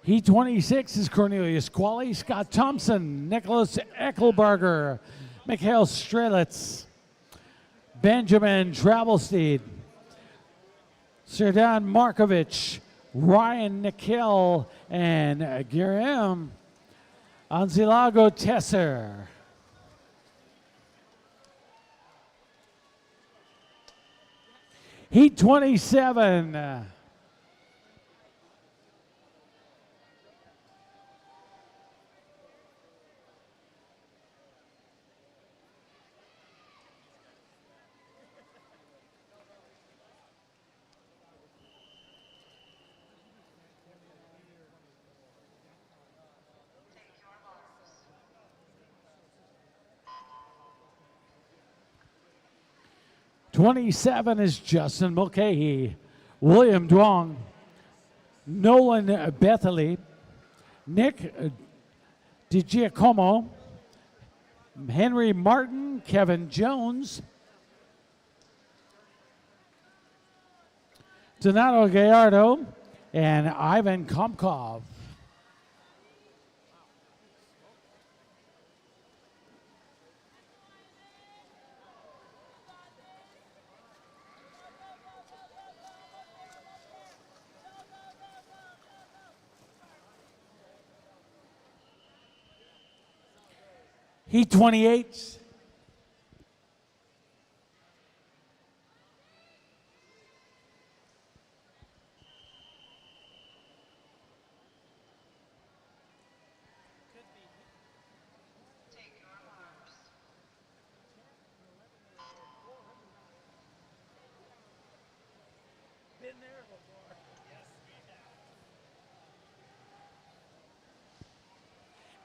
[SPEAKER 1] Heat 26 is Cornelius Qualley, Scott Thompson, Nicholas Eckelberger, Mikhail Strelitz, Benjamin Travelsteed, Serdan Markovich, Ryan Nikhil, and Guillaume Anzilago Tesser. Heat 27. '27 is Justin Mulcahy, William Duong, Nolan Bethely, Nick DiGiacomo, Henry Martin, Kevin Jones, Donato Gallardo, and Ivan Komkov. Heat 28.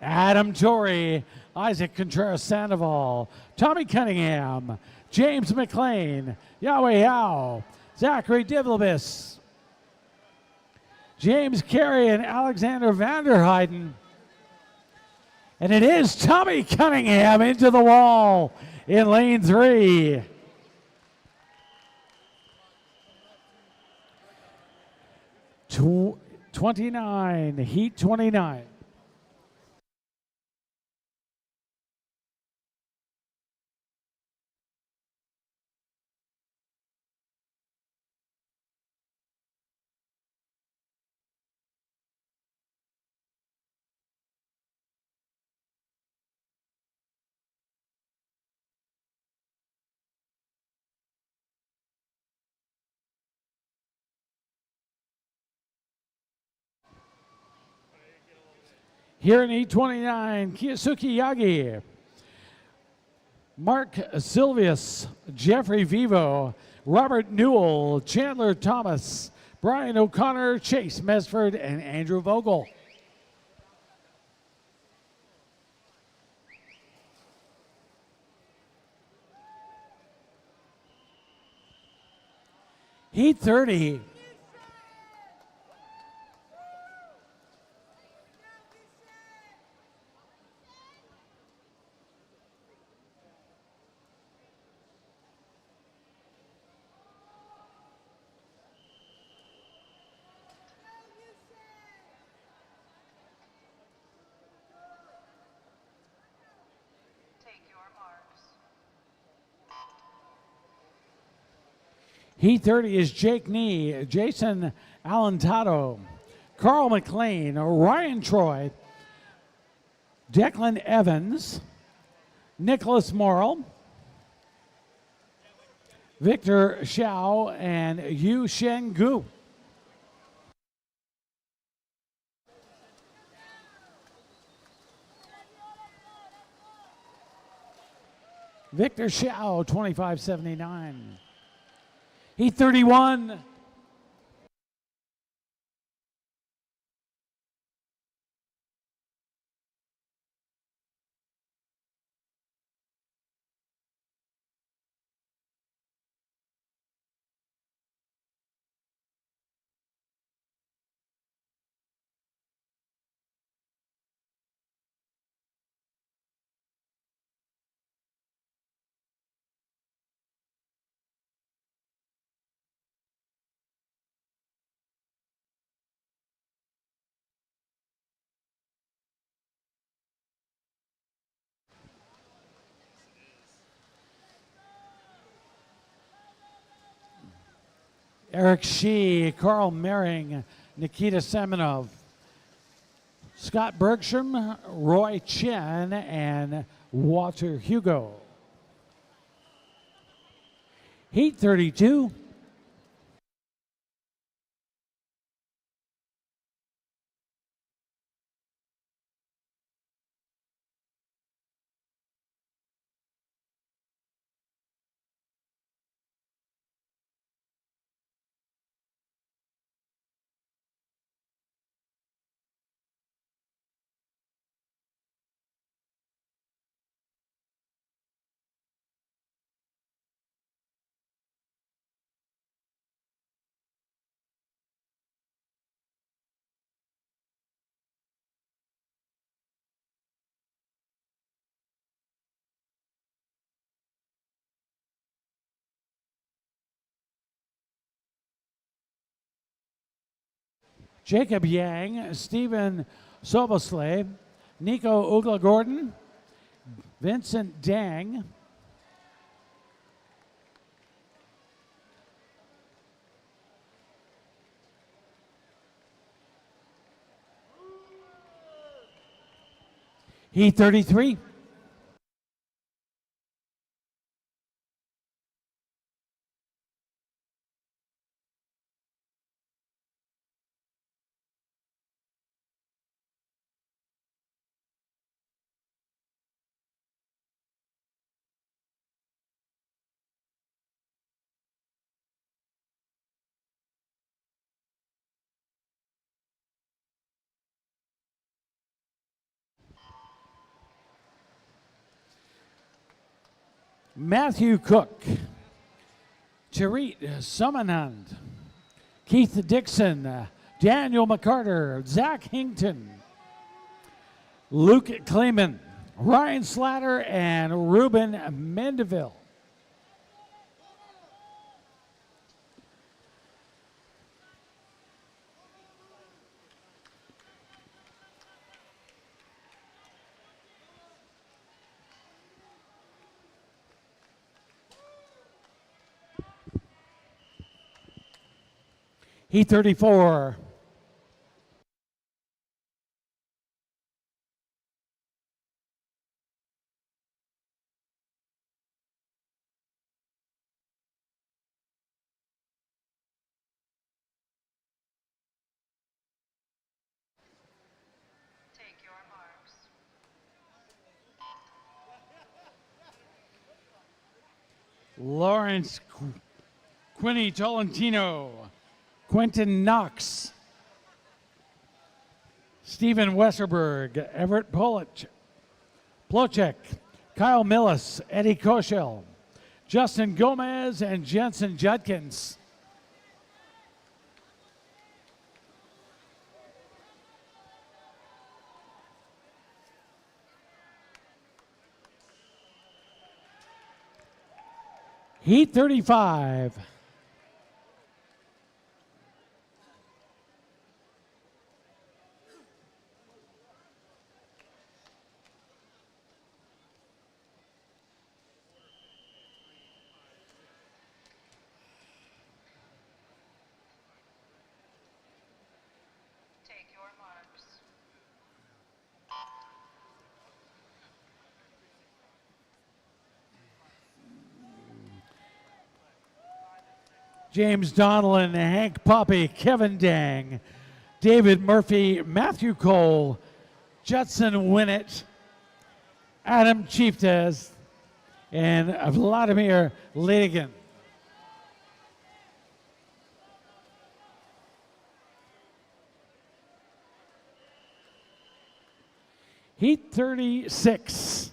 [SPEAKER 1] Adam Torrey, Isaac Contreras Sandoval, Tommy Cunningham, James McLean, Yahweh Howe, Zachary Divlebis, James Carey, and Alexander Vanderheiden. And it is Tommy Cunningham into the wall in lane 3. Tw 29, Heat 29. Here in Heat 29, Kiyasuke Yagi, Mark Silvius, Jeffrey Vivo, Robert Newell, Chandler Thomas, Brian O'Connor, Chase Mesford, and Andrew Vogel. Heat 30. Heat 30 is Jake Nee, Jason Alentado, Carl McLean, Ryan Troy, Declan Evans, Nicholas Morrill, Victor Xiao, and Yu Shen Gu. Victor Xiao, 25.79. Heat 31. Eric Shee, Carl Mering, Nikita Semenov, Scott Bergstrom, Roy Chen, and Walter Hugo. Heat 32. Jacob Yang, Stephen Soboslay, Nico Ugla-Gordon, Vincent Dang, Heat 33. Matthew Cook, Charit Sumanand, Keith Dixon, Daniel McCarter, Zach Hinkton, Luke Kleeman, Ryan Slatter, and Ruben Mendeville. Heat 34.
[SPEAKER 6] Take your mark.
[SPEAKER 1] Lawrence Quinny Tolentino, Quentin Knox, Stephen Westerberg, Everett Plocek, Kyle Millis, Eddie Koschel, Justin Gomez, and Jensen Judkins. Heat 35.
[SPEAKER 4] Take your marks.
[SPEAKER 1] James Donlin, Hank Poppy, Kevin Dang, David Murphy, Matthew Cole, Judson Winnett, Adam Chieftes, and Vladimir Ledigan. Heat 36.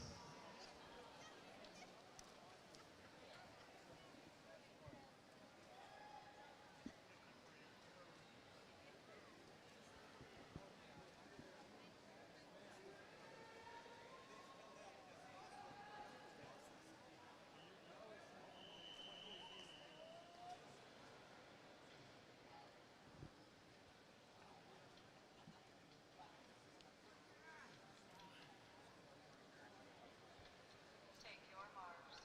[SPEAKER 4] Take your marks.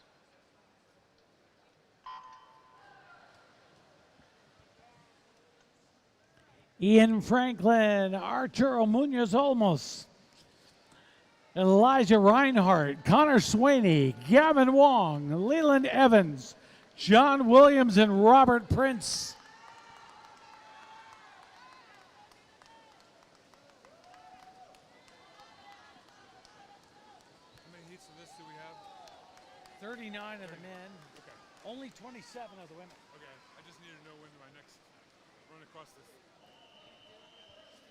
[SPEAKER 1] Ian Franklin, Arturo Munoz Olmos, Elijah Reinhardt, Connor Swaney, Gavin Wong, Leland Evans, John Williams, and Robert Prince.
[SPEAKER 6] How many heats of this do we have?
[SPEAKER 1] 39 of the men,
[SPEAKER 6] Okay.
[SPEAKER 1] only 27 of the women.
[SPEAKER 6] Okay. I just need to know when my next run across this.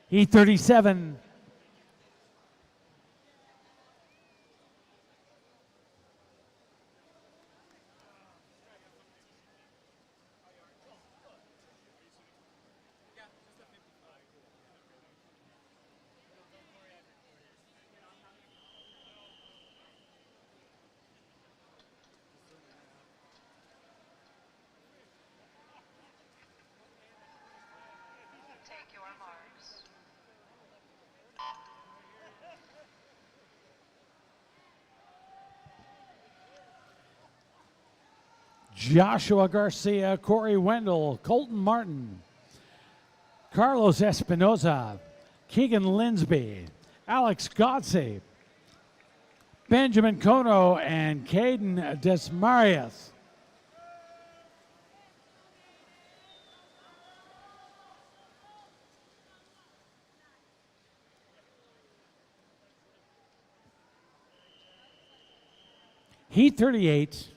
[SPEAKER 1] Heat 37.
[SPEAKER 4] Take your marks.
[SPEAKER 1] Joshua Garcia, Corey Wendell, Colton Martin, Carlos Espinoza, Keegan Linsby, Alex Godsey, Benjamin Kono, and Caden Desmarias. Heat 38.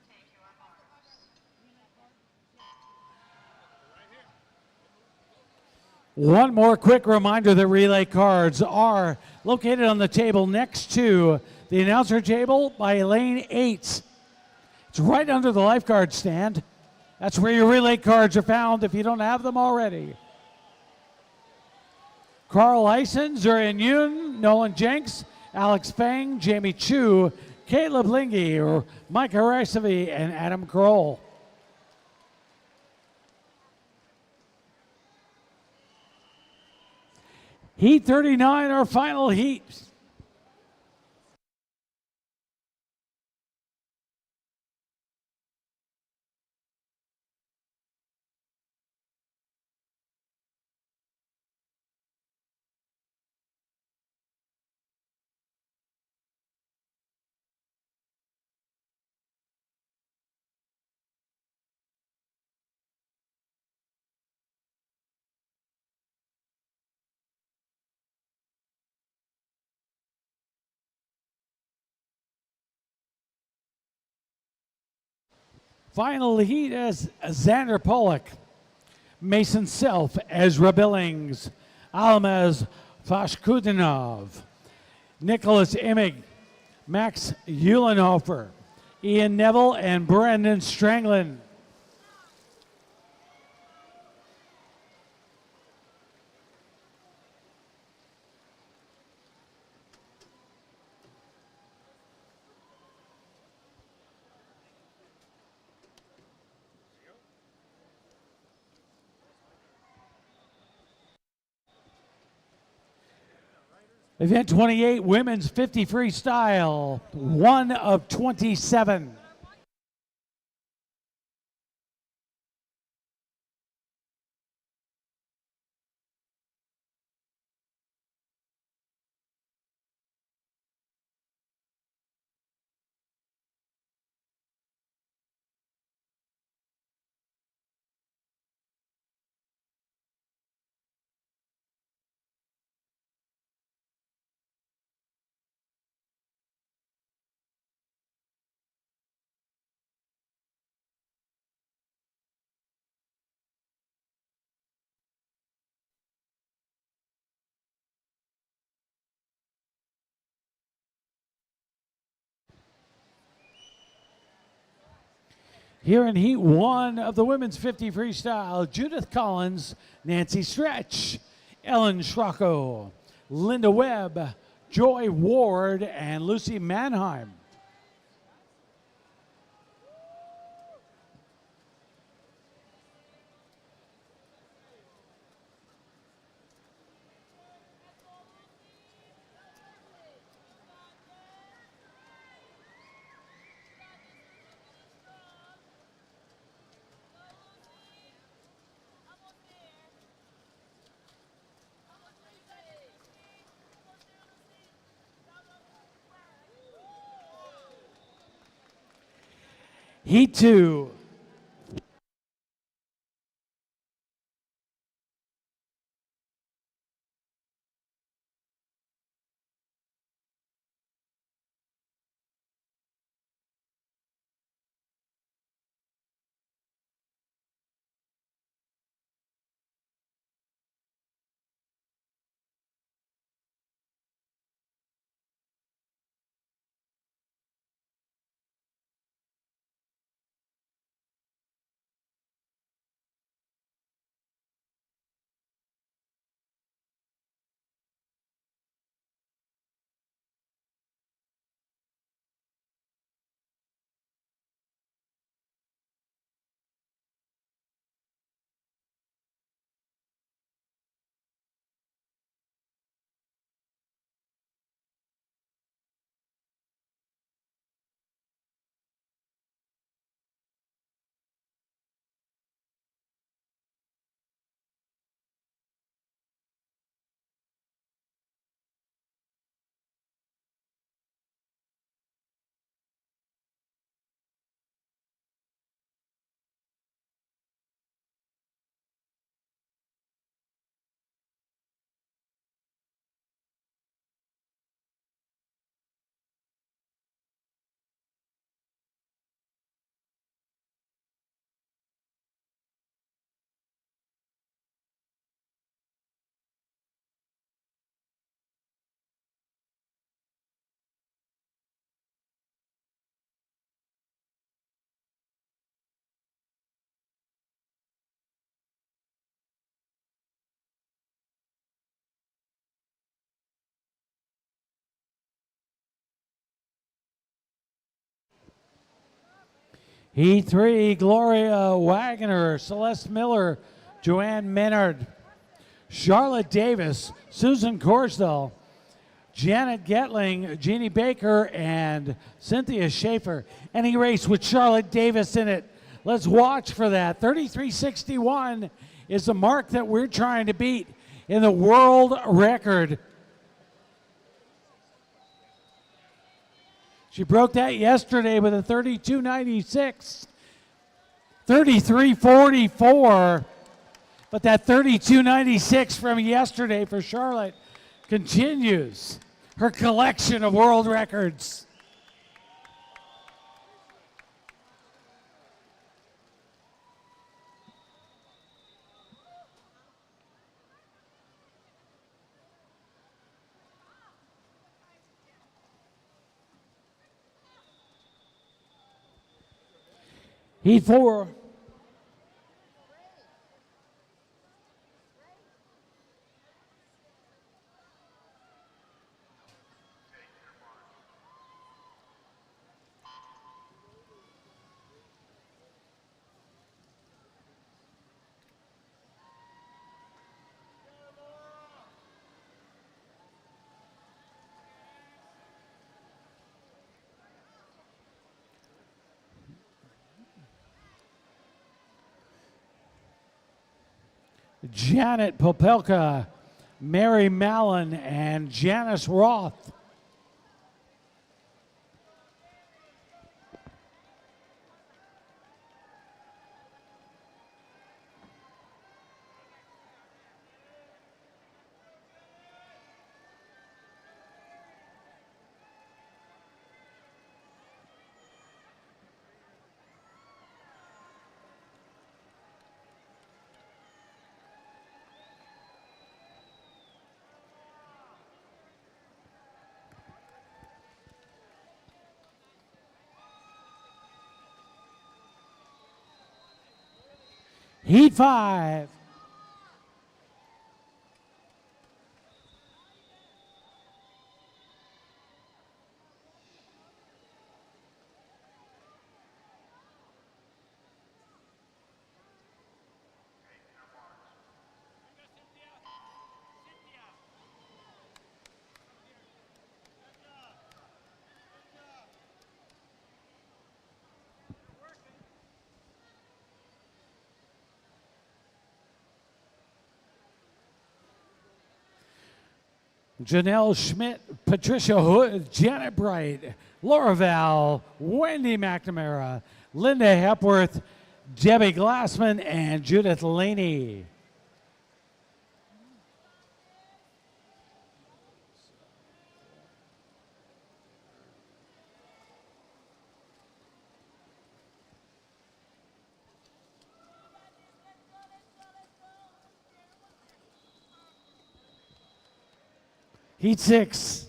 [SPEAKER 4] Take your marks.
[SPEAKER 1] One more quick reminder that relay cards are located on the table next to the announcer table by lane 8. It's right under the lifeguard stand. That's where your relay cards are found if you don't have them already. Carl Eisen, Zurian Yoon, Nolan Jenks, Alex Fang, Jamie Chu, Caleb Lingy, Mike Harasavi, and Adam Kroll. Heat 39, our final heat. Final heat is Xander Pollock, Mason Self, Ezra Billings, Almaz Fashkudinov, Nicholas Imig, Max Eulenhofer, Ian Neville, and Brendan Stranglin. Event 28, women's 50 freestyle, 1 of 27. Here in Heat 1 of the women's 50 freestyle, Judith Collins, Nancy Stretch, Ellen Schrocco, Linda Webb, Joy Ward, and Lucy Mannheim. Heat 2. Heat 3, Gloria Wagner, Celeste Miller, Joanne Menard, Charlotte Davis, Susan Korsdal, Janet Getling, Jeannie Baker, and Cynthia Schaefer. Any race with Charlotte Davis in it. Let's watch for that. 33.61 is the mark that we're trying to beat in the world record. She broke that yesterday with a 32.96. 33.44. But that 32.96 from yesterday for Charlotte continues her collection of world records. Heat 4. Janet Popelka, Mary Mallon, and Janice Roth. Heat 5. Janelle Schmidt, Patricia Hood, Janet Bright, Laura Val, Wendy McNamara, Linda Hepworth, Debbie Glassman, and Judith Laney. Heat 6.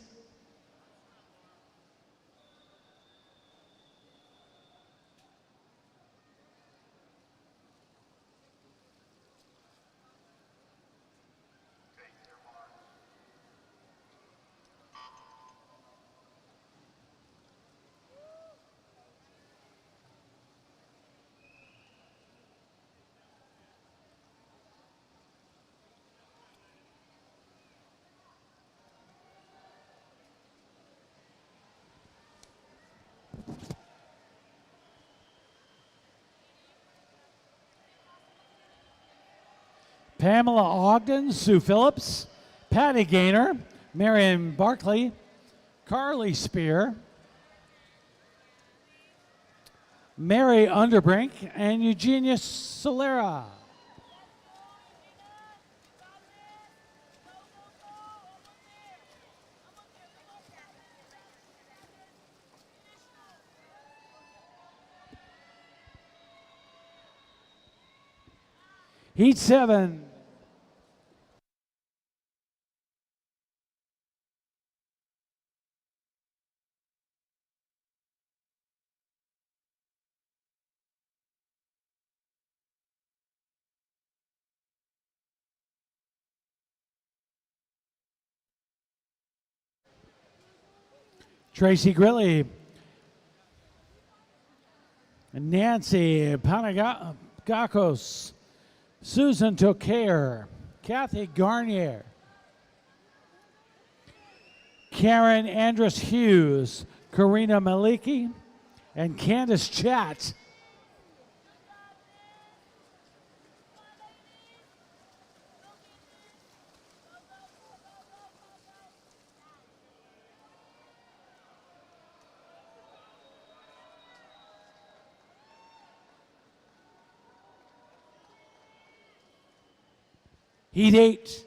[SPEAKER 1] Pamela Ogden, Sue Phillips, Patty Gaynor, Marion Barkley, Carly Spear, Mary Underbrink, and Eugenia Solera. Heat 7. Tracy Grilly, Nancy Panagakos, Susan Tokayer, Kathy Garnier, Karen Andrus Hughes, Karina Maliki, and Candace Chat. Heat 8.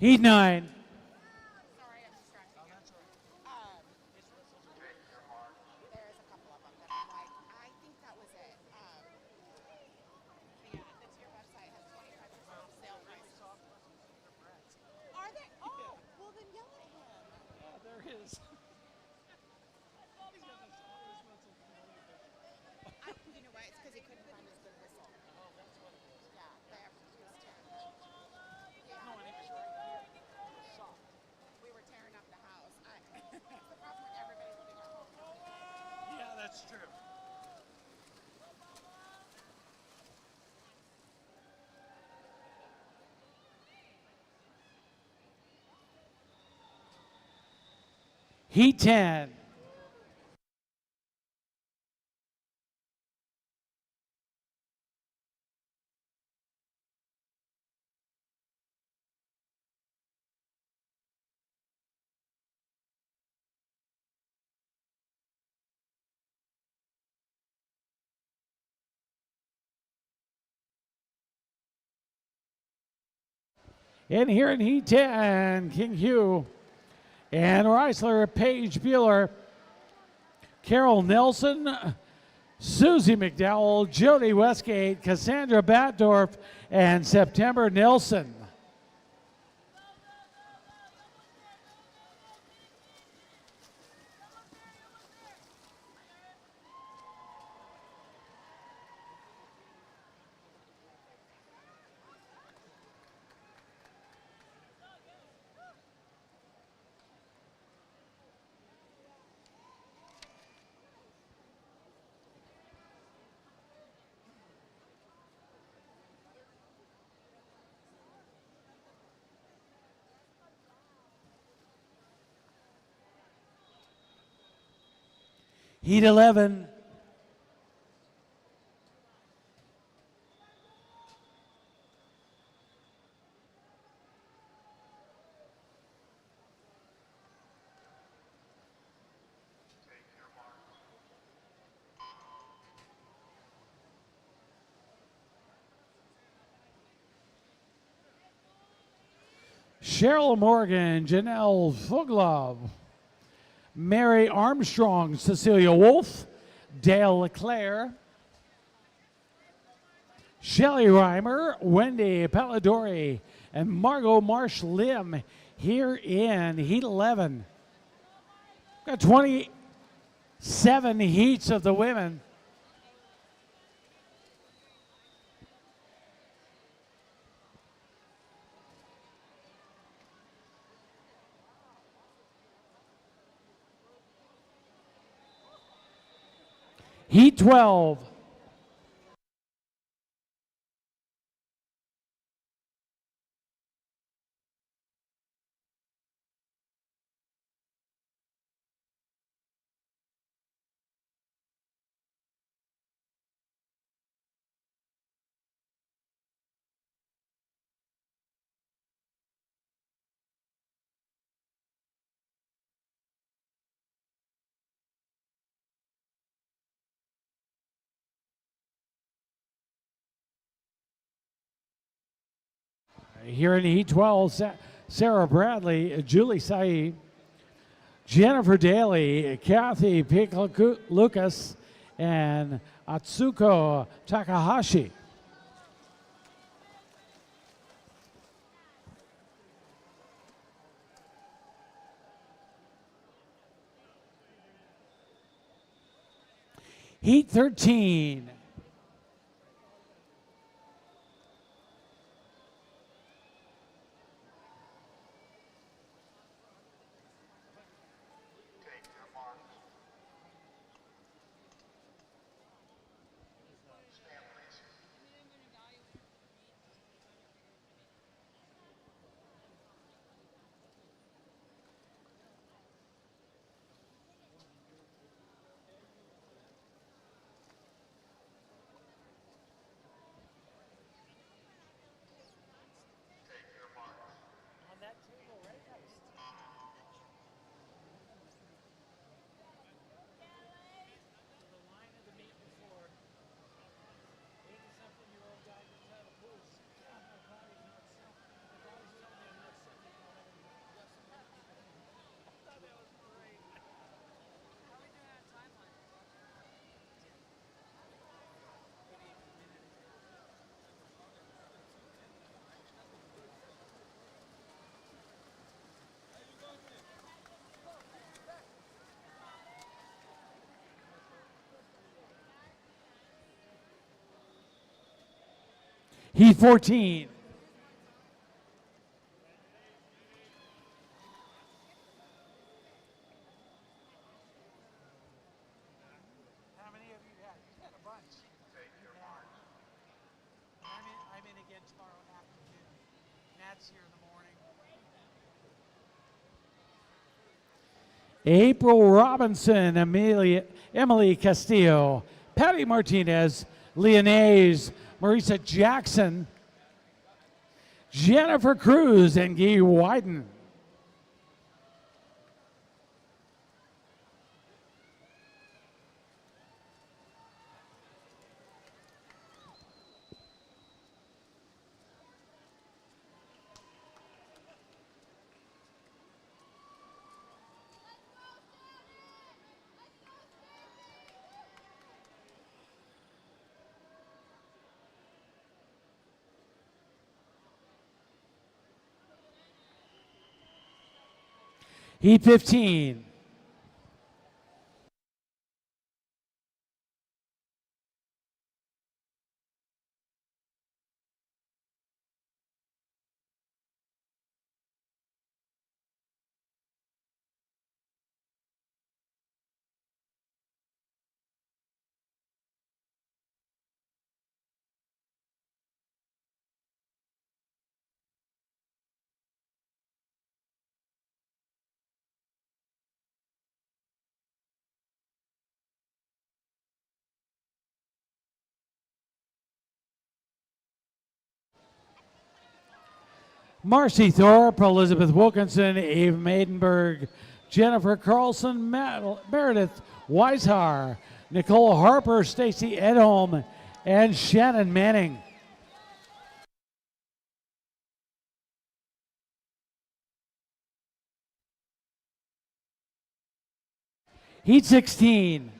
[SPEAKER 1] Heat 9.
[SPEAKER 4] Sorry, I'm distracted. Oh, that's all right. There's a couple of them that I'm like, I think that was it. Yeah, the tier website has 25% off sale prices. Are they? Oh, well then yell at him.
[SPEAKER 3] Yeah, there is. He's got the softest whistle from the whole thing.
[SPEAKER 4] You know what? It's because he couldn't find his good whistle.
[SPEAKER 3] Oh, that's what it was.
[SPEAKER 4] Yeah, he was tearing it up. Yeah,
[SPEAKER 3] No, and he was right here. It was soft.
[SPEAKER 4] we were tearing up the house. It's the problem with everybody living at home.
[SPEAKER 3] Yeah, that's true.
[SPEAKER 1] Heat 10. And here in Heat 10, King Hugh and Reisler, Paige Bueller, Carol Nelson, Susie McDowell, Jody Westgate, Cassandra Batdorf, and September Nelson. Heat 11. Cheryl Morgan, Janelle Fuglov, Mary Armstrong, Cecilia Wolf, Dale LeClaire, Shelly Reimer, Wendy Palladori, and Margot Marsh Lim here in Heat 11. Got 27 heats of the women. Heat 12. Here in Heat 12, Sarah Bradley, Julie Saeed, Jennifer Daly, Kathy Lucas, and Atsuko Takahashi. Heat 13. Heat 14.
[SPEAKER 2] How many of you had? You had a bunch. I'm in again tomorrow afternoon. Matt's here in the morning.
[SPEAKER 1] April Robinson, Emily Castillo, Patty Martinez, Leonaise, Marisa Jackson, Jennifer Cruz, and Guy Wyden. Heat 15. Marcy Thorpe, Elizabeth Wilkinson, Eve Maidenberg, Jennifer Carlson, Meredith Weishar, Nicole Harper, Stacy Edholm, and Shannon Manning. Heat 16.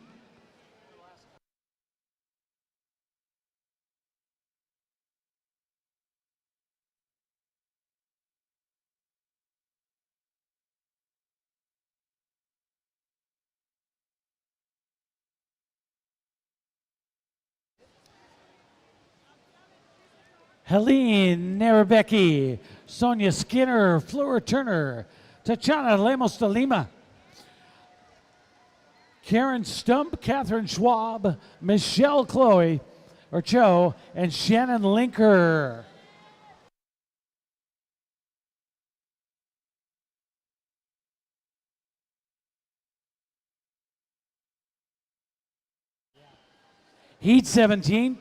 [SPEAKER 1] Helene Nerebecki, Sonia Skinner, Fleur Turner, Tatiana Lemos de Lima, Karen Stump, Catherine Schwab, Michelle Cho, and Shannon Linker. Heat 17.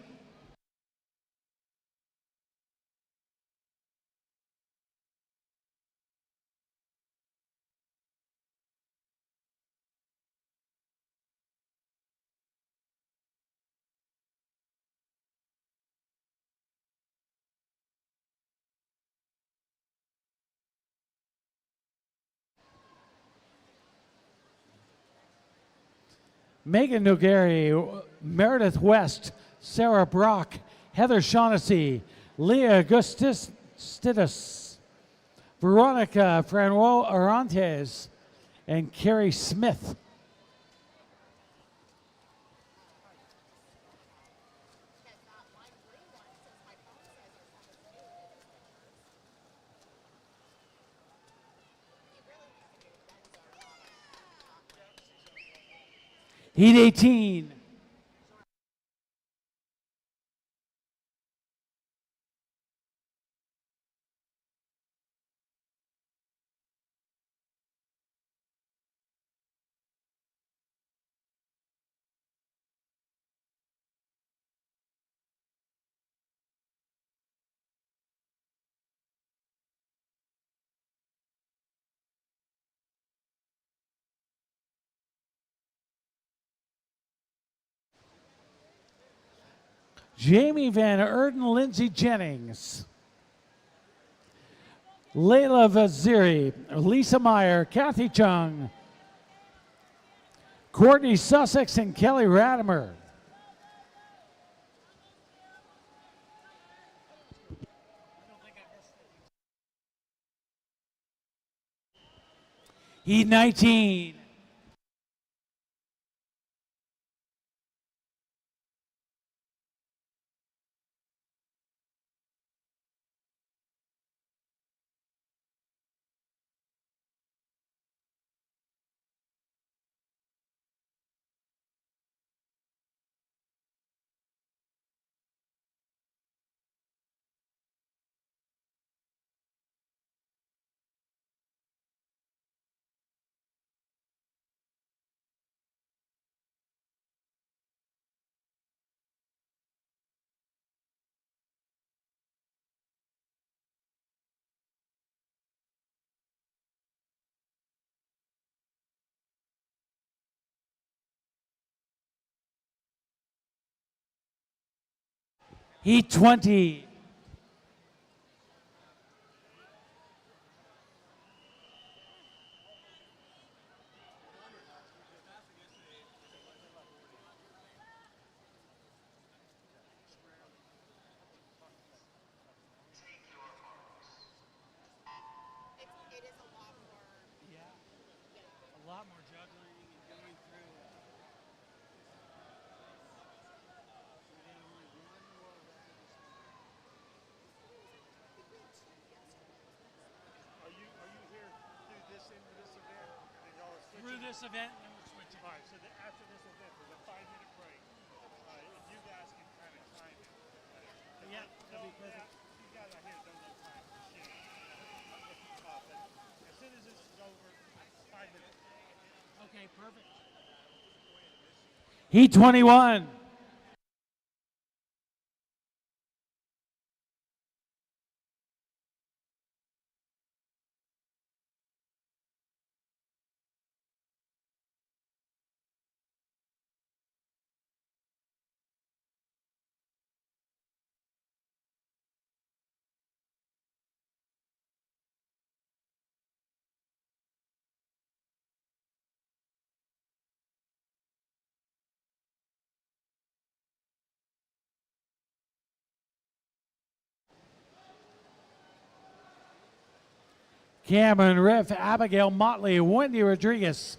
[SPEAKER 1] Megan Nogari, Meredith West, Sarah Brock, Heather Shaughnessy, Leah Gustidis, Veronica Franco Arantes, and Carrie Smith. Heat 18. Jamie Van Erden, Lindsay Jennings, Layla Vaziri, Lisa Meyer, Kathy Chung, Courtney Sussex, and Kelly Radimer. Heat 19. Heat 20.
[SPEAKER 4] It is a lot more.
[SPEAKER 3] Yeah. A lot more juggling and going through. We did only one world record this morning.
[SPEAKER 5] Are you here through this end of this event? And y'all are switching?
[SPEAKER 3] Through this event, and then we're switching.
[SPEAKER 5] All right, so after this event, there's a 5-minute break. All right, and you guys can kind of time it.
[SPEAKER 3] Yeah, that'd be perfect.
[SPEAKER 5] You guys out here don't know time for shit. But as soon as this is over, 5 minutes.
[SPEAKER 3] Okay, perfect.
[SPEAKER 1] Heat 21. Cameron Riff, Abigail Motley, Wendy Rodriguez,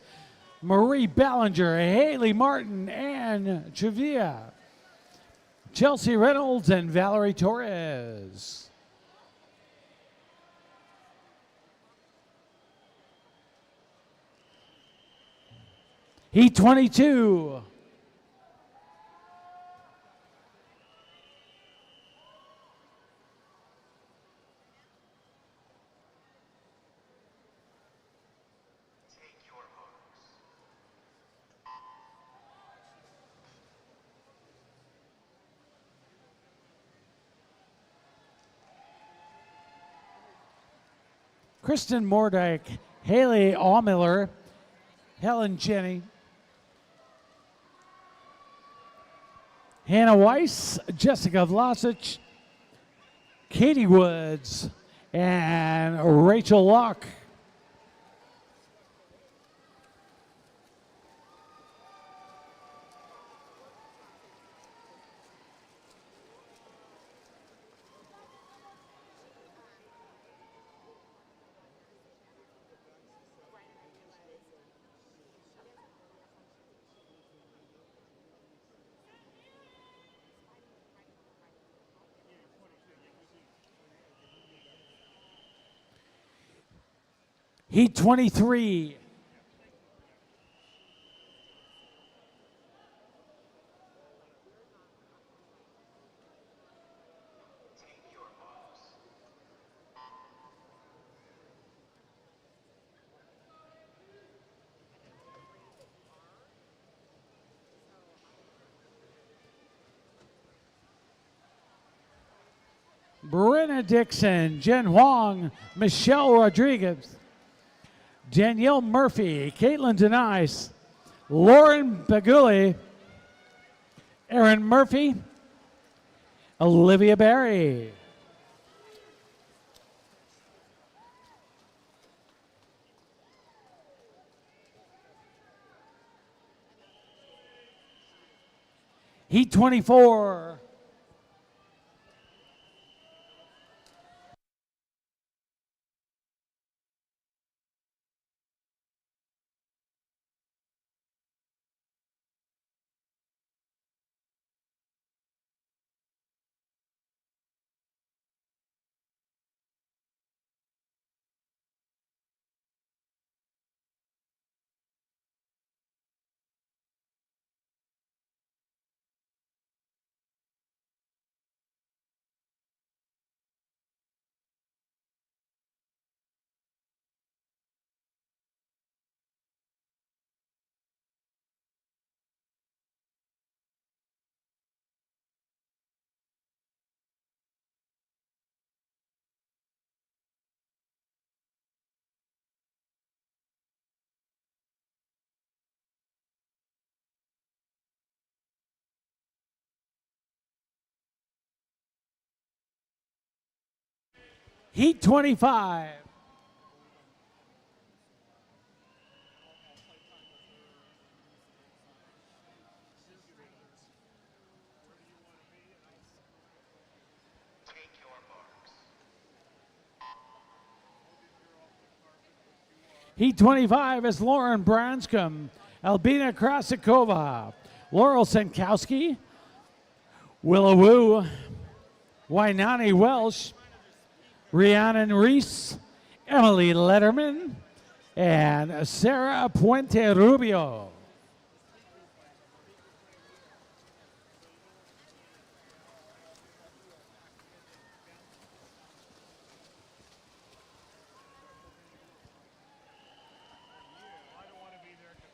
[SPEAKER 1] Marie Ballinger, Haley Martin, Ann Trevia, Chelsea Reynolds, and Valerie Torres. Heat 22. Kristen Mordyke, Haley Allmiller, Helen Jenny, Hannah Weiss, Jessica Vlasic, Katie Woods, and Rachel Locke. Heat 23. Brenna Dixon, Jen Huang, Michelle Rodriguez, Danielle Murphy, Caitlin Denise, Lauren Baguli, Erin Murphy, Olivia Barry. Heat 24. Heat 25. Heat 25 is Lauren Branscombe, Albina Krasikova, Laurel Senkowski, Willow Wu, Wainani Welsh, Rhiannon Reese, Emily Letterman, and Sarah Puente Rubio.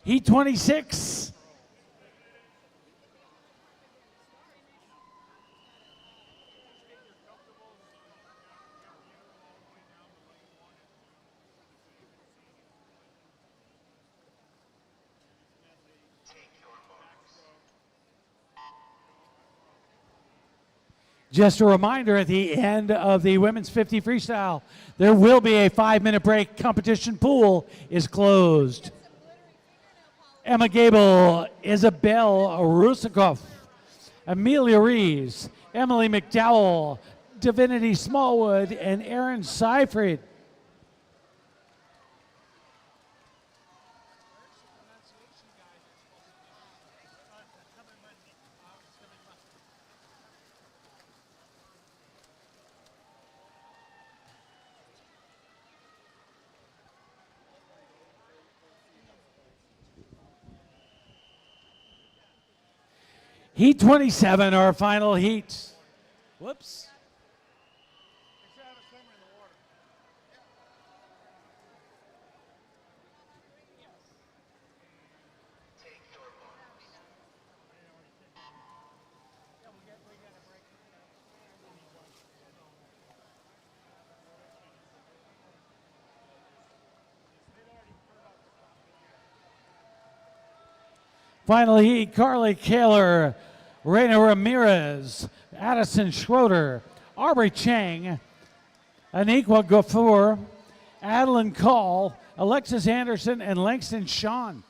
[SPEAKER 1] Heat 26. Just a reminder, at the end of the women's 50 freestyle, there will be a 5-minute break. Competition pool is closed. Emma Gable, Isabel Rusikoff, Amelia Rees, Emily McDowell, Divinity Smallwood, and Erin Seifried. Heat 27, our final heat. Whoops. Final heat, Carly Kaler, Reina Ramirez, Addison Schroeder, Aubrey Chang, Aniqua Gafour, Adeline Call, Alexis Anderson, and Langston Shawn.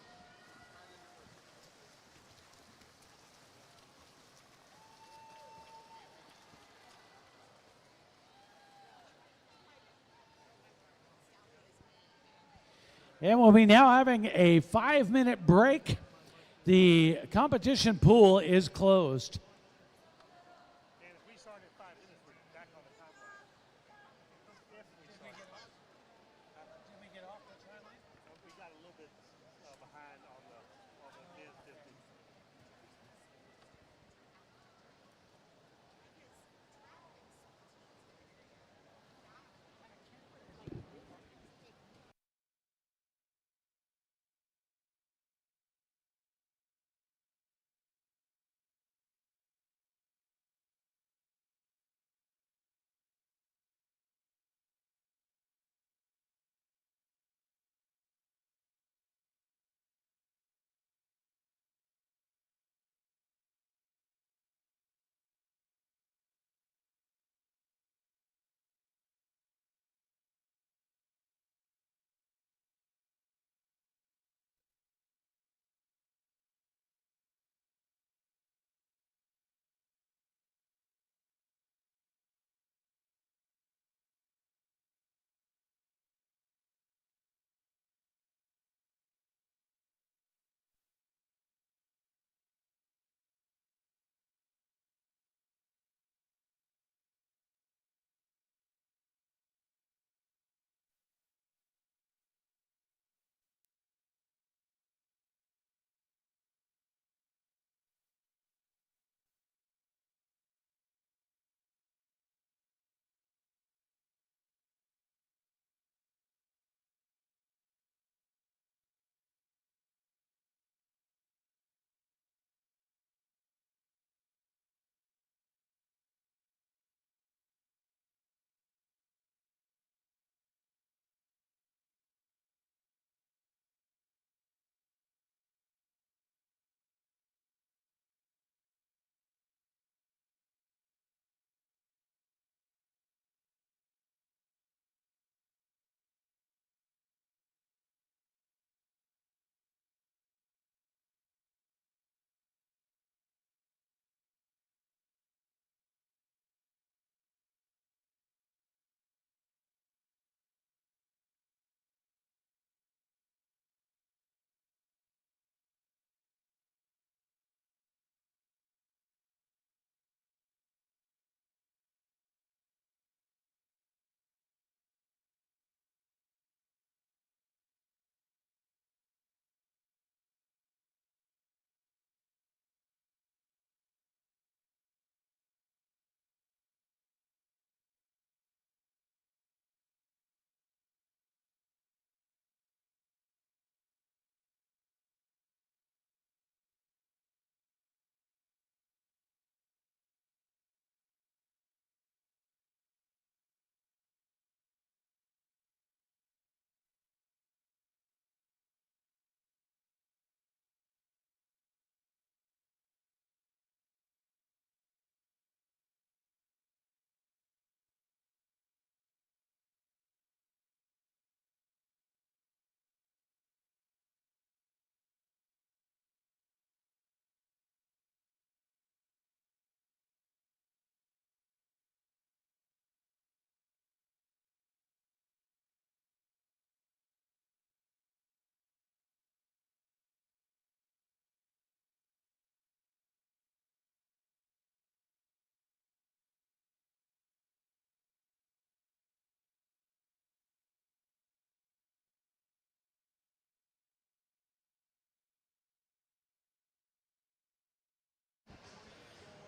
[SPEAKER 1] And we'll be now having a 5-minute break. The competition pool is closed.
[SPEAKER 5] And if we start at 5 minutes, we're back on the timeline. If we start. Did we get off the timeline? We got a little bit behind on the men's 50.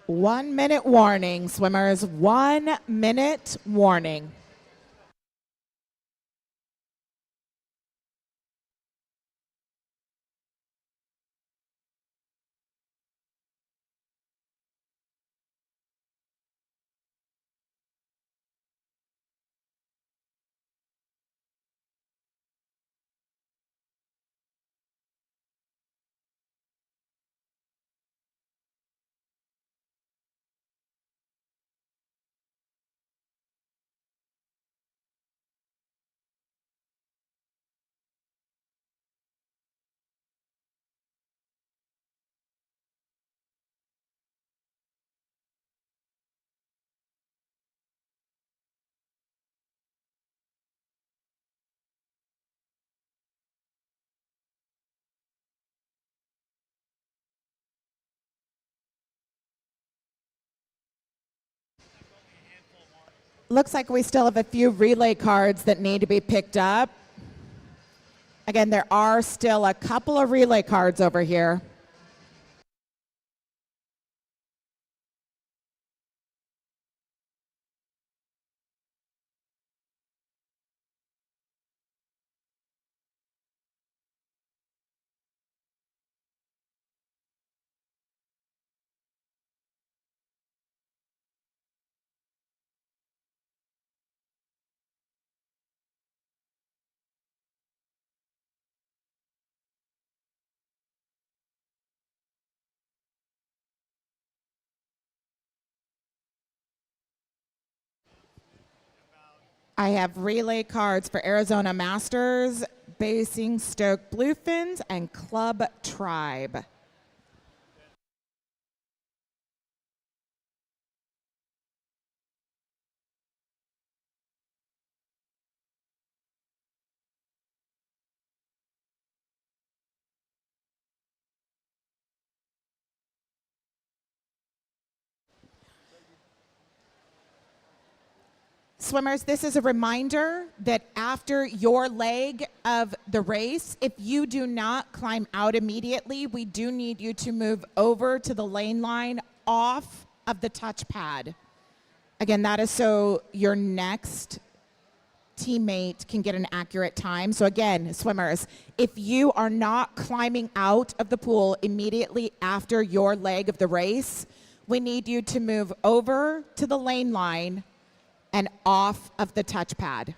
[SPEAKER 7] 1 minute warning, swimmers. 1 minute warning. Looks like we still have a few relay cards that need to be picked up. Again, there are still a couple of relay cards over here. I have relay cards for Arizona Masters, Basing Stoke Bluefins, and Club Tribe. Swimmers, this is a reminder that after your leg of the race, if you do not climb out immediately, we do need you to move over to the lane line off of the touch pad. Again, that is so your next teammate can get an accurate time. So again, swimmers, if you are not climbing out of the pool immediately after your leg of the race, we need you to move over to the lane line and off of the touch pad.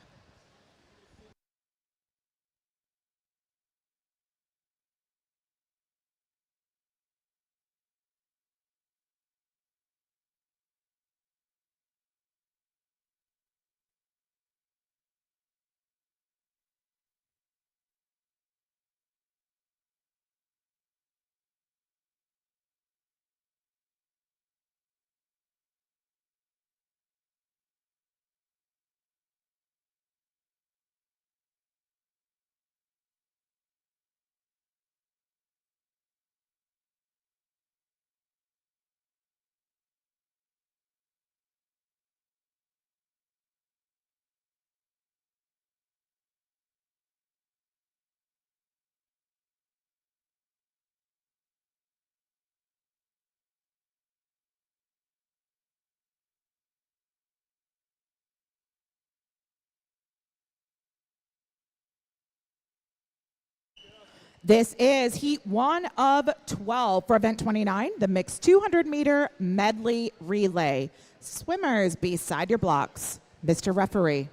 [SPEAKER 7] This is heat 1 of 12 for event 29, the mixed 200-meter medley relay. Swimmers beside your blocks. Mr. Referee.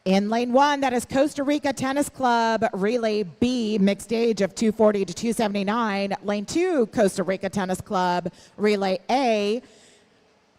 [SPEAKER 7] In lane 1, that is Costa Rica Tennis Club, relay B, mixed age of 240 to 279. Lane 2, Costa Rica Tennis Club, relay A,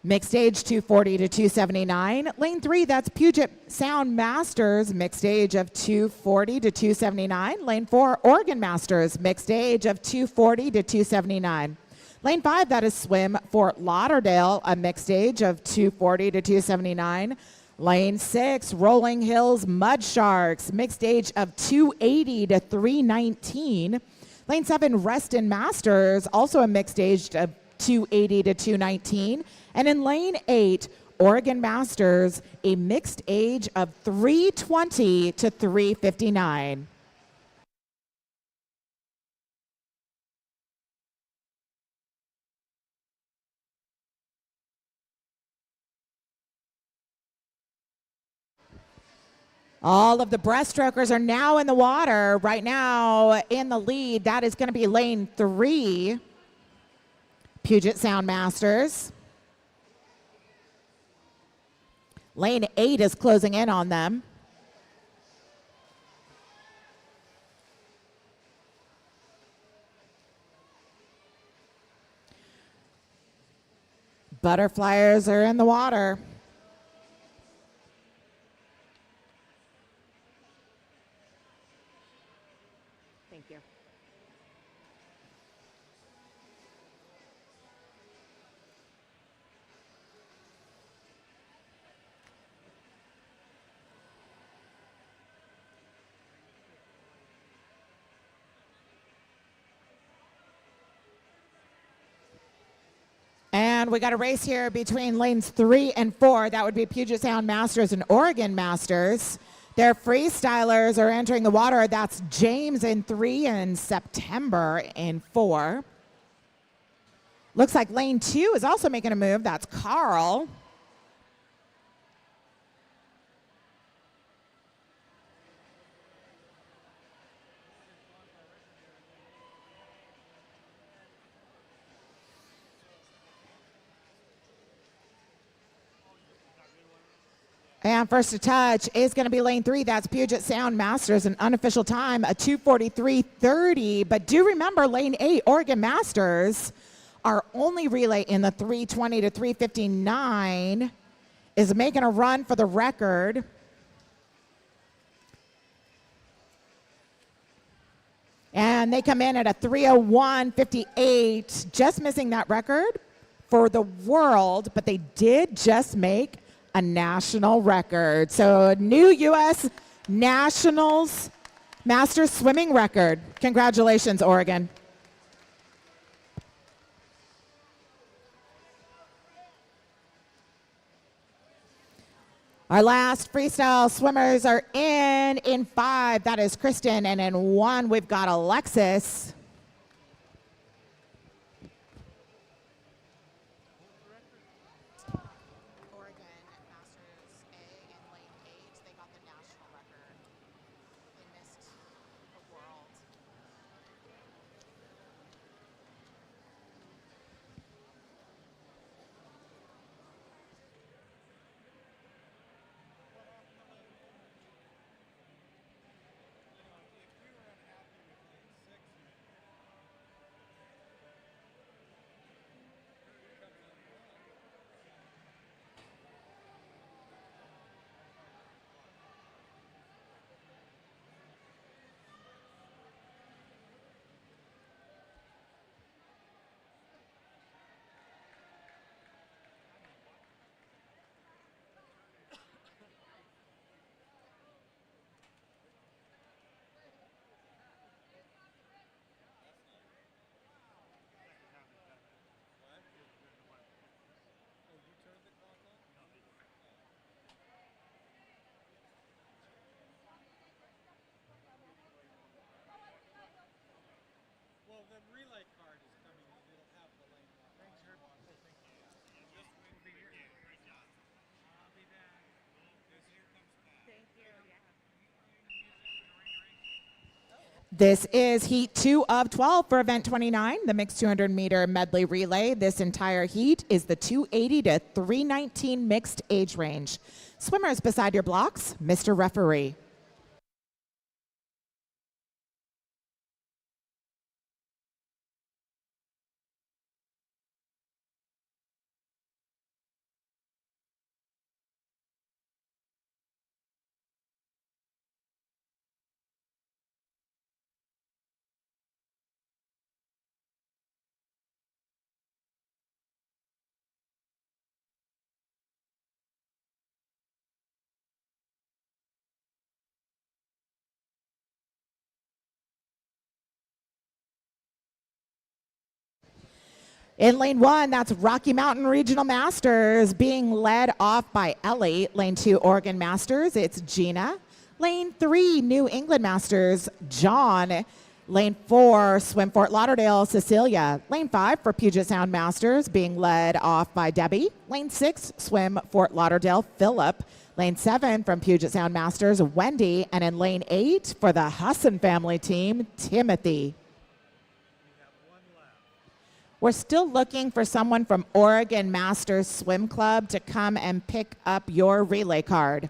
[SPEAKER 7] mixed age 240 to 279. Lane 3, that's Puget Sound Masters, mixed age of 240 to 279. Lane 4, Oregon Masters, mixed age of 240 to 279. Lane 5, that is Swim Fort Lauderdale, a mixed age of 240 to 279. Lane 6, Rolling Hills Mud Sharks, mixed age of 280 to 319. Lane 7, Reston Masters, also a mixed age of 280 to 219. And in lane 8, Oregon Masters, a mixed age of 320 to 359. All of the breaststrokers are now in the water. Right now in the lead, that is going to be lane 3, Puget Sound Masters. Lane 8 is closing in on them. Butterflyers are in the water. Thank you. And we got a race here between lanes 3 and 4. That would be Puget Sound Masters and Oregon Masters. Their freestylers are entering the water. That's James in 3 and September in 4. Looks like lane 2 is also making a move. That's Carl. And first to touch is going to be lane 3. That's Puget Sound Masters, an unofficial time, a 2:43.30. But do remember, lane 8, Oregon Masters, our only relay in the 3:20 to 3:59, is making a run for the record. And they come in at a 3:01.58, just missing that record for the world, but they did just make a national record. So a new U.S. Nationals Masters swimming record. Congratulations, Oregon. Our last freestyle swimmers are in 5. That is Kristen. And in 1, we've got Alexis. Oregon Masters A in lane 8. They got the national record. They missed the world.
[SPEAKER 2] If we were unhappy with lane 6,
[SPEAKER 7] This is heat 2 of 12 for event 29, the mixed 200-meter medley relay. This entire heat is the 280 to 319 mixed age range. Swimmers beside your blocks, Mr. Referee. In lane 1, that's Rocky Mountain Regional Masters being led off by Ellie. Lane 2, Oregon Masters, it's Gina. Lane 3, New England Masters, John. Lane 4, Swim Fort Lauderdale, Cecilia. Lane 5 for Puget Sound Masters being led off by Debbie. Lane 6, Swim Fort Lauderdale, Philip. Lane 7 from Puget Sound Masters, Wendy. And in lane 8 for the Husson family team, Timothy. We're still looking for someone from Oregon Masters Swim Club to come and pick up your relay card.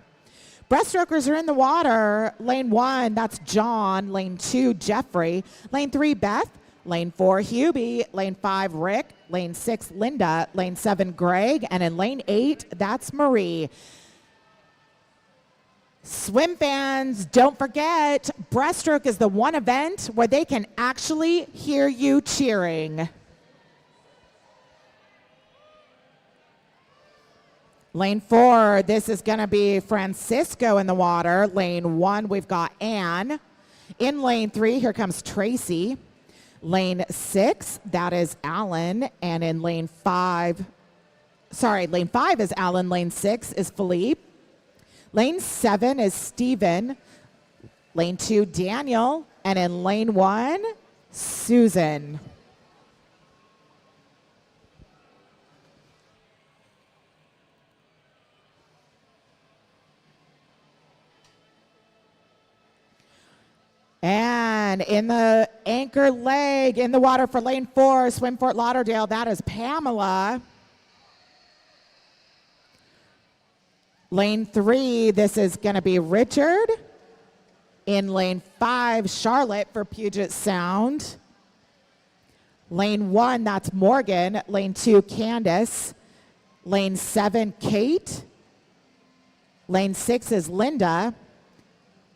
[SPEAKER 7] Breaststrokers are in the water. Lane 1, that's John. Lane 2, Jeffrey. Lane 3, Beth. Lane 4, Hubie. Lane 5, Rick. Lane 6, Linda. Lane 7, Greg. And in lane 8, that's Marie. Swim fans, don't forget, breaststroke is the one event where they can actually hear you cheering. Lane 4, this is going to be Francisco in the water. Lane 1, we've got Anne. In lane 3, here comes Tracy. Lane 6, that is Alan. And in lane 5 is Alan. Lane 6 is Philippe. Lane 7 is Steven. Lane 2, Daniel. And in lane 1, Susan. And in the anchor leg in the water for lane 4, Swim Fort Lauderdale, that is Pamela. Lane 3, this is going to be Richard. In lane 5, Charlotte for Puget Sound. Lane 1, that's Morgan. Lane 2, Candace. Lane 7, Kate. Lane 6 is Linda.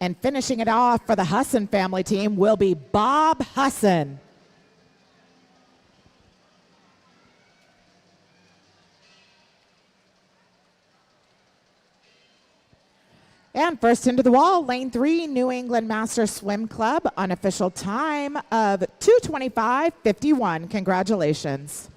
[SPEAKER 7] And finishing it off for the Husson family team will be Bob Husson. And first into the wall, lane 3, New England Master Swim Club, unofficial time of 2:25:51. Congratulations.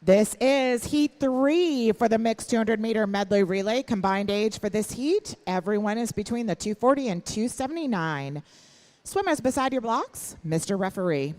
[SPEAKER 7] This is heat 3 for the mixed 200-meter medley relay. Combined age for this heat, everyone is between the 240 and 279. Swimmers beside your blocks, Mr. Referee.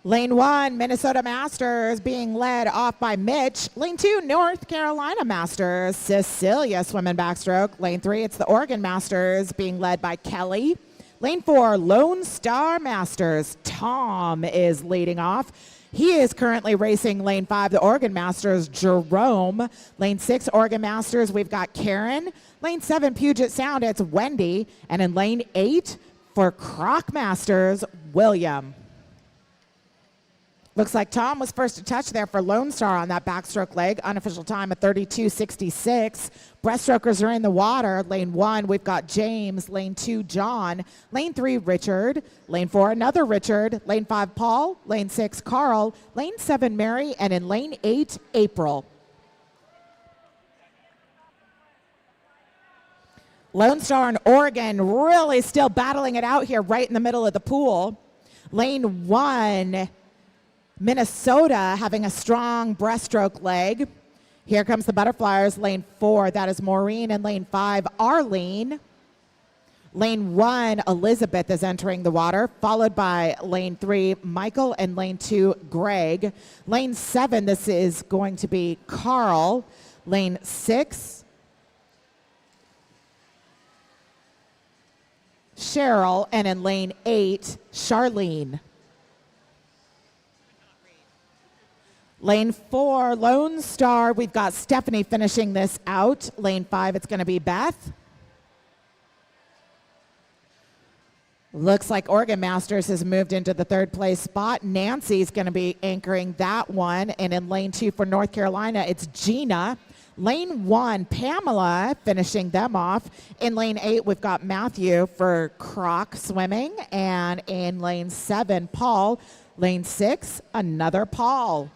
[SPEAKER 7] Lane 1, Minnesota Masters being led off by Mitch. Lane 2, North Carolina Masters, Cecilia swimming backstroke. Lane 3, it's the Oregon Masters being led by Kelly. Lane 4, Lone Star Masters. Tom is leading off. He is currently racing lane 5, the Oregon Masters, Jerome. Lane 6, Oregon Masters, we've got Karen. Lane 7, Puget Sound, it's Wendy. And in lane 8, for Croc Masters, William. Looks like Tom was first to touch there for Lone Star on that backstroke leg. Unofficial time of 32.66. Breaststrokers are in the water. Lane 1, we've got James. Lane 2, John. Lane 3, Richard. Lane 4, another Richard. Lane 5, Paul. Lane 6, Carl. Lane 7, Mary. And in lane 8, April. Lone Star and Oregon really still battling it out here right in the middle of the pool. Lane 1, Minnesota having a strong breaststroke leg. Here comes the butterflies. Lane 4, that is Maureen. And lane 5, Arlene. Lane 1, Elizabeth is entering the water, followed by lane 3, Michael, and lane 2, Greg. Lane 7, this is going to be Carl. Lane 6, Cheryl. And in lane 8, Charlene. Lane 4, Lone Star, we've got Stephanie finishing this out. Lane 5, it's going to be Beth. Looks like Oregon Masters has moved into the third place spot. Nancy's going to be anchoring that one. And in lane 2 for North Carolina, it's Gina. Lane 1, Pamela finishing them off. In lane 8, we've got Matthew for Croc swimming. And in lane 7, Paul. Lane 6, another Paul.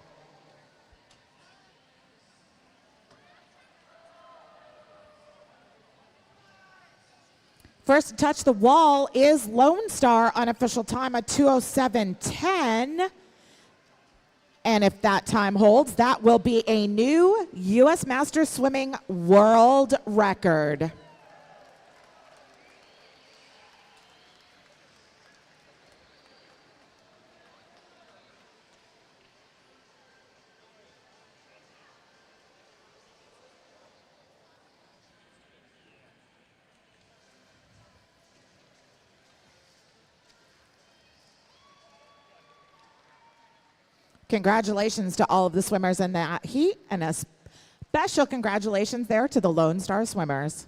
[SPEAKER 7] First to touch the wall is Lone Star, unofficial time at 2:07:10. And if that time holds, that will be a new U.S. Masters Swimming world record. Congratulations to all of the swimmers in that heat, and a special congratulations there to the Lone Star swimmers.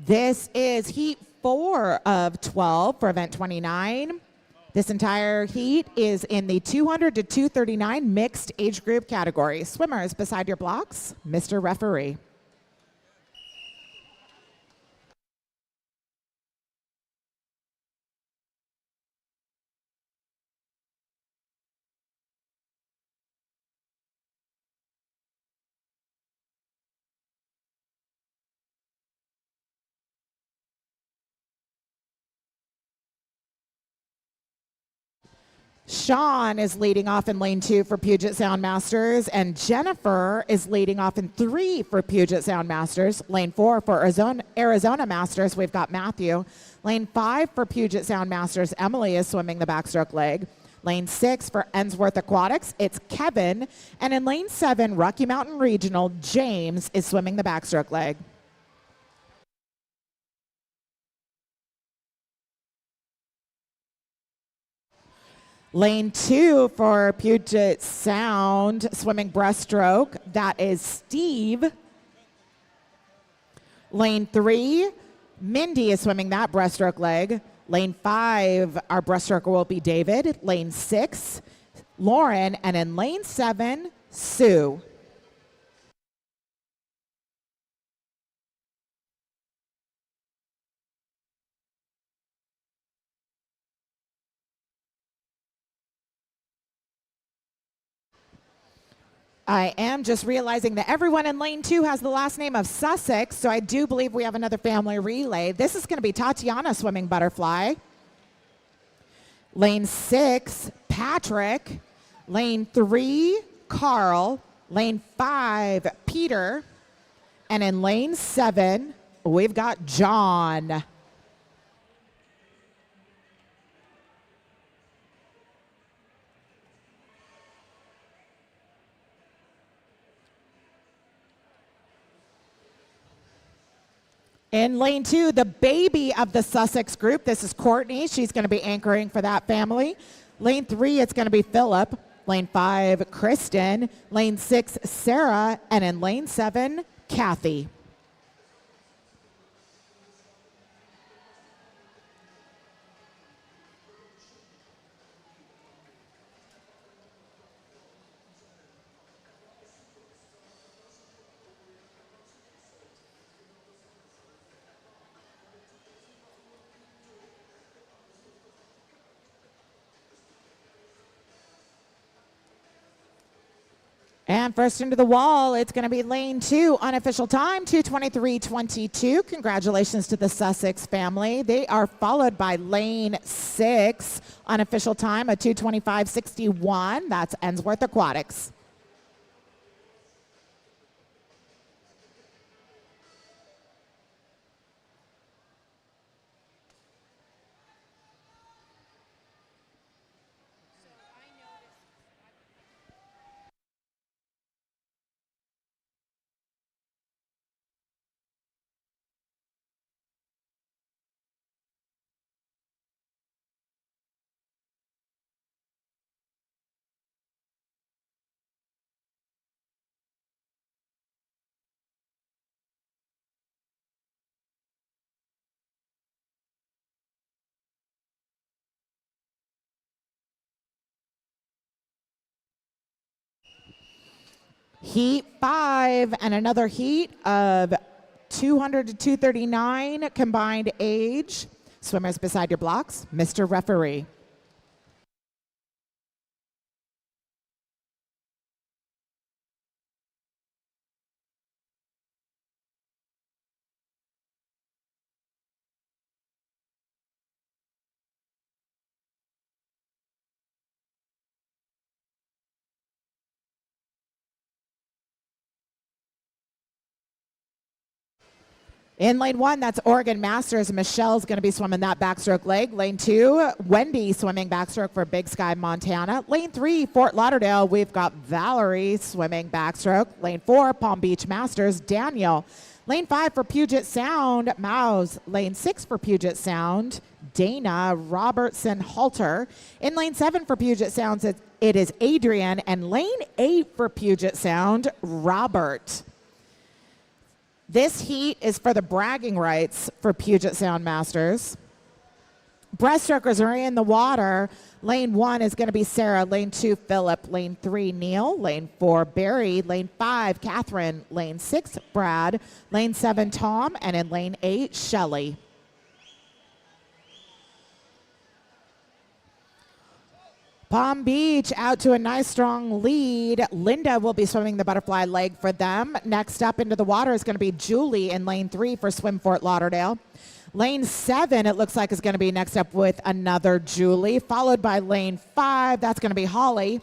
[SPEAKER 7] This is heat 4 of 12 for event 29. This entire heat is in the 200 to 239 mixed age group category. Swimmers beside your blocks, Mr. Referee. Sean is leading off in lane 2 for Puget Sound Masters, and Jennifer is leading off in 3 for Puget Sound Masters. Lane 4 for Arizona Masters, we've got Matthew. Lane 5 for Puget Sound Masters, Emily is swimming the backstroke leg. Lane 6 for Ensworth Aquatics, it's Kevin. And in lane 7, Rocky Mountain Regional, James is swimming the backstroke leg. Lane 2 for Puget Sound, swimming breaststroke, that is Steve. Lane 3, Mindy is swimming that breaststroke leg. Lane 5, our breaststroker will be David. Lane 6, Lauren. And in lane 7, Sue. I am just realizing that everyone in lane 2 has the last name of Sussex, so I do believe we have another family relay. This is going to be Tatiana swimming butterfly. Lane 6, Patrick. Lane 3, Carl. Lane 5, Peter. And in lane 7, we've got John. In lane 2, the baby of the Sussex group, this is Courtney. She's going to be anchoring for that family. Lane 3, it's going to be Philip. Lane 5, Kristen. Lane 6, Sarah. And in lane 7, Kathy. And first into the wall, it's going to be lane 2, unofficial time, 2:23.22. Congratulations to the Sussex family. They are followed by lane 6, unofficial time, a 2:25.61. That's Ensworth Aquatics. Heat 5 and another heat of 200 to 239 combined age. Swimmers beside your blocks, Mr. Referee. In lane 1, that's Oregon Masters. Michelle's going to be swimming that backstroke leg. Lane 2, Wendy swimming backstroke for Big Sky, Montana. Lane 3, Fort Lauderdale, we've got Valerie swimming backstroke. Lane 4, Palm Beach Masters, Daniel. Lane 5 for Puget Sound, Mouse. Lane 6 for Puget Sound, Dana Robertson Halter. In lane 7 for Puget Sound, it is Adrian. And lane 8 for Puget Sound, Robert. This heat is for the bragging rights for Puget Sound Masters. Breaststrokers are in the water. Lane 1 is going to be Sarah. Lane 2, Philip. Lane 3, Neil. Lane 4, Barry. Lane 5, Catherine. Lane 6, Brad. Lane 7, Tom. And in lane 8, Shelly. Palm Beach out to a nice strong lead. Linda will be swimming the butterfly leg for them. Next up into the water is going to be Julie in lane 3 for Swim Fort Lauderdale. Lane 7, it looks like, is going to be next up with another Julie, followed by lane 5. That's going to be Holly.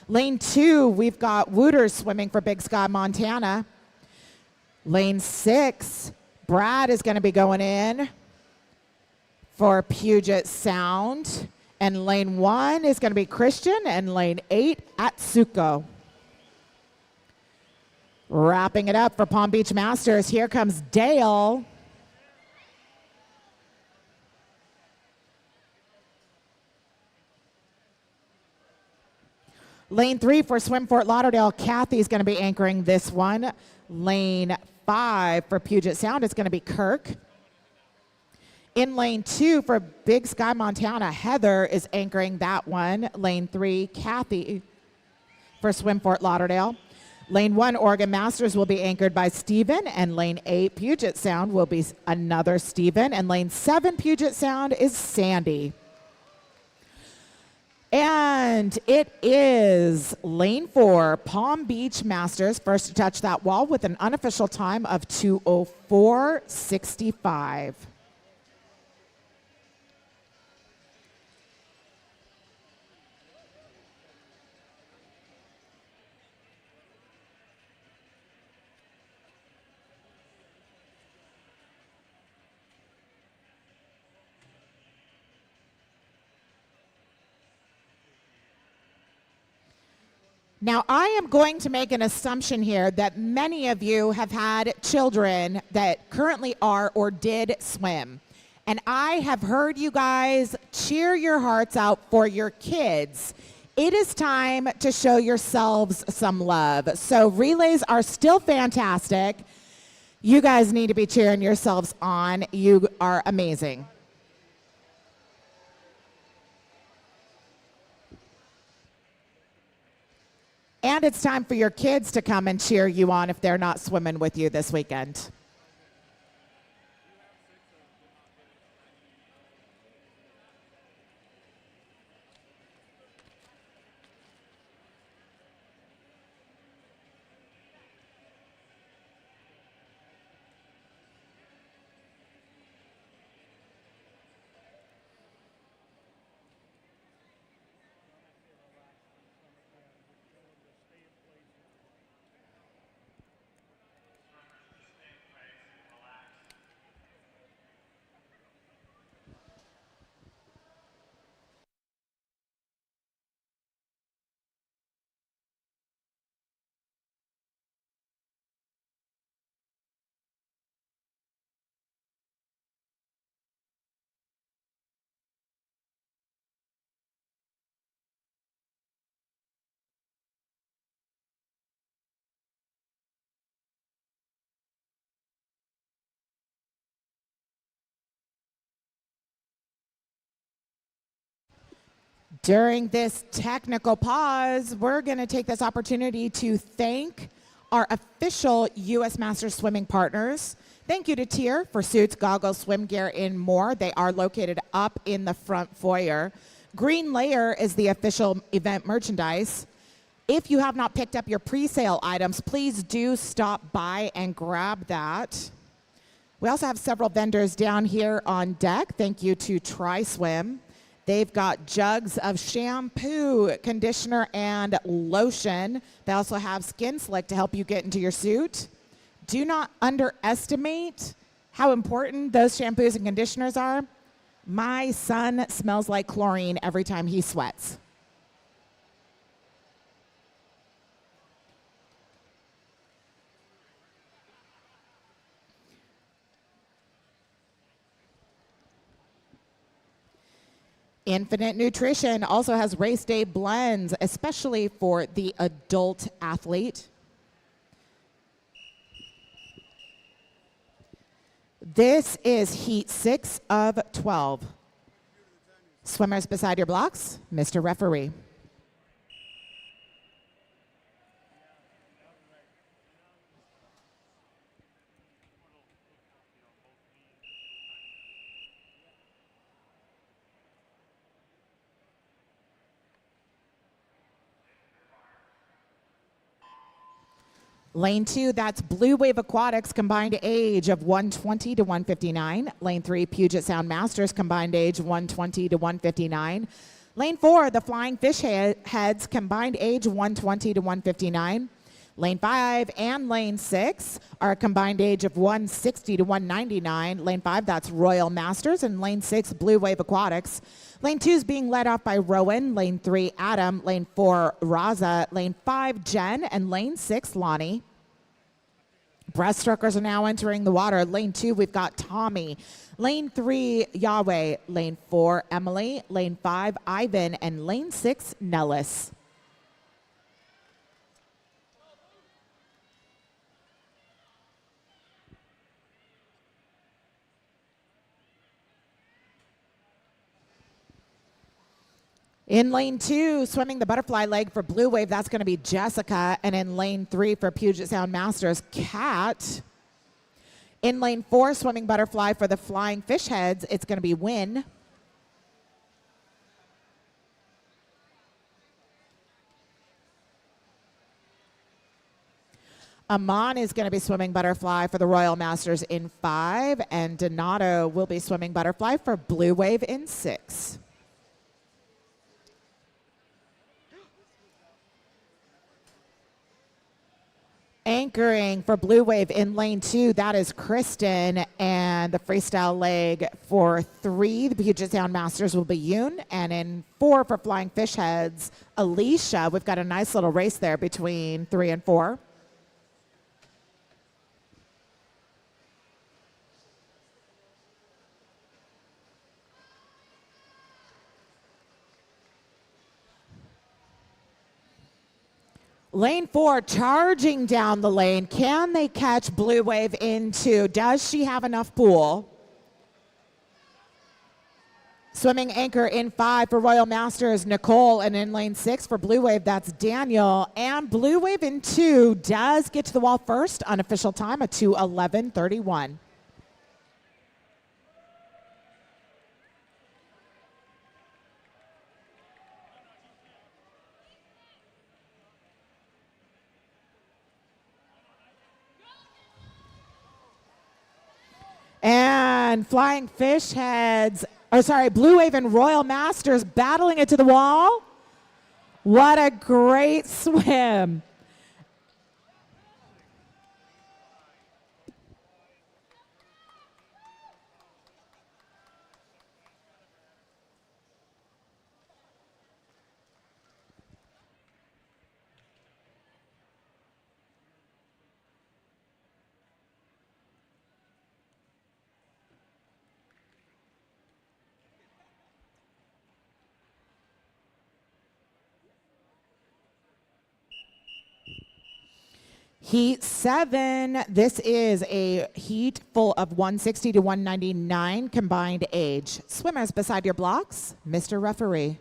[SPEAKER 7] Lane 2, we've got Wooters swimming for Big Sky, Montana. Lane 6, Brad is going to be going in for Puget Sound. And lane 1 is going to be Christian, and lane 8, Atsuko. Wrapping it up for Palm Beach Masters, here comes Dale. Lane 3 for Swim Fort Lauderdale, Kathy's going to be anchoring this one. Lane 5 for Puget Sound, it's going to be Kirk. In lane 2 for Big Sky, Montana, Heather is anchoring that one. Lane 3, Kathy for Swim Fort Lauderdale. Lane 1, Oregon Masters will be anchored by Steven. And lane 8, Puget Sound will be another Steven. And lane 7, Puget Sound is Sandy. And And it is lane 4, Palm Beach Masters, first to touch that wall with an unofficial time of 2:04.65. Now, I am going to make an assumption here that many of you have had children that currently are or did swim. And I have heard you guys cheer your hearts out for your kids. It is time to show yourselves some love. So relays are still fantastic. You guys need to be cheering yourselves on. You are amazing. And it's time for your kids to come and cheer you on if they're not swimming with you this weekend. During this technical pause, we're going to take this opportunity to thank our official U.S. Masters swimming partners. Thank you to Tier for suits, goggles, swim gear, and more. They are located up in the front foyer. Green Layer is the official event merchandise. If you have not picked up your pre-sale items, please do stop by and grab that. We also have several vendors down here on deck. Thank you to TriSwim. They've got jugs of shampoo, conditioner, and lotion. They also have Skin Slick to help you get into your suit. Do not underestimate how important those shampoos and conditioners are. My son smells like chlorine every time he sweats. Infinite Nutrition also has race day blends, especially for the adult athlete. This is heat 6 of 12. Swimmers beside your blocks, Mr. Referee. Lane 2, that's Blue Wave Aquatics, combined age of 120 to 159. Lane 3, Puget Sound Masters, combined age 120 to 159. Lane 4, the Flying Fish Heads, combined age 120 to 159. Lane 5 and Lane 6 are a combined age of 160 to 199. Lane 5, that's Royal Masters, and Lane 6, Blue Wave Aquatics. Lane 2 is being led off by Rowan, Lane 3, Adam, Lane 4, Raza, Lane 5, Jen, and Lane 6, Lonnie. Breaststrokers are now entering the water. Lane 2, we've got Tommy. Lane 3, Yahweh. Lane 4, Emily. Lane 5, Ivan, and Lane 6, Nellis. In lane 2, swimming the butterfly leg for Blue Wave, that's going to be Jessica. And in lane 3 for Puget Sound Masters, Kat. In lane 4, swimming butterfly for the Flying Fish Heads, it's going to be Win. Amon is going to be swimming butterfly for the Royal Masters in 5, and Donato will be swimming butterfly for Blue Wave in 6. Anchoring for Blue Wave in lane 2, that is Kristen, and the freestyle leg for 3, the Puget Sound Masters will be Yoon, and in 4 for Flying Fish Heads, Alicia. We've got a nice little race there between 3 and 4. Lane 4 charging down the lane. Can they catch Blue Wave in 2? Does she have enough pool? Swimming anchor in 5 for Royal Masters, Nicole, and in lane 6 for Blue Wave, that's Daniel. And Blue Wave in 2 does get to the wall first, unofficial time, a 2:11:31. And Flying Fish Heads, Blue Wave and Royal Masters battling it to the wall. What a great swim. Heat 7, this is a heat full of 160 to 199 combined age. Swimmers beside your blocks, Mr. Referee.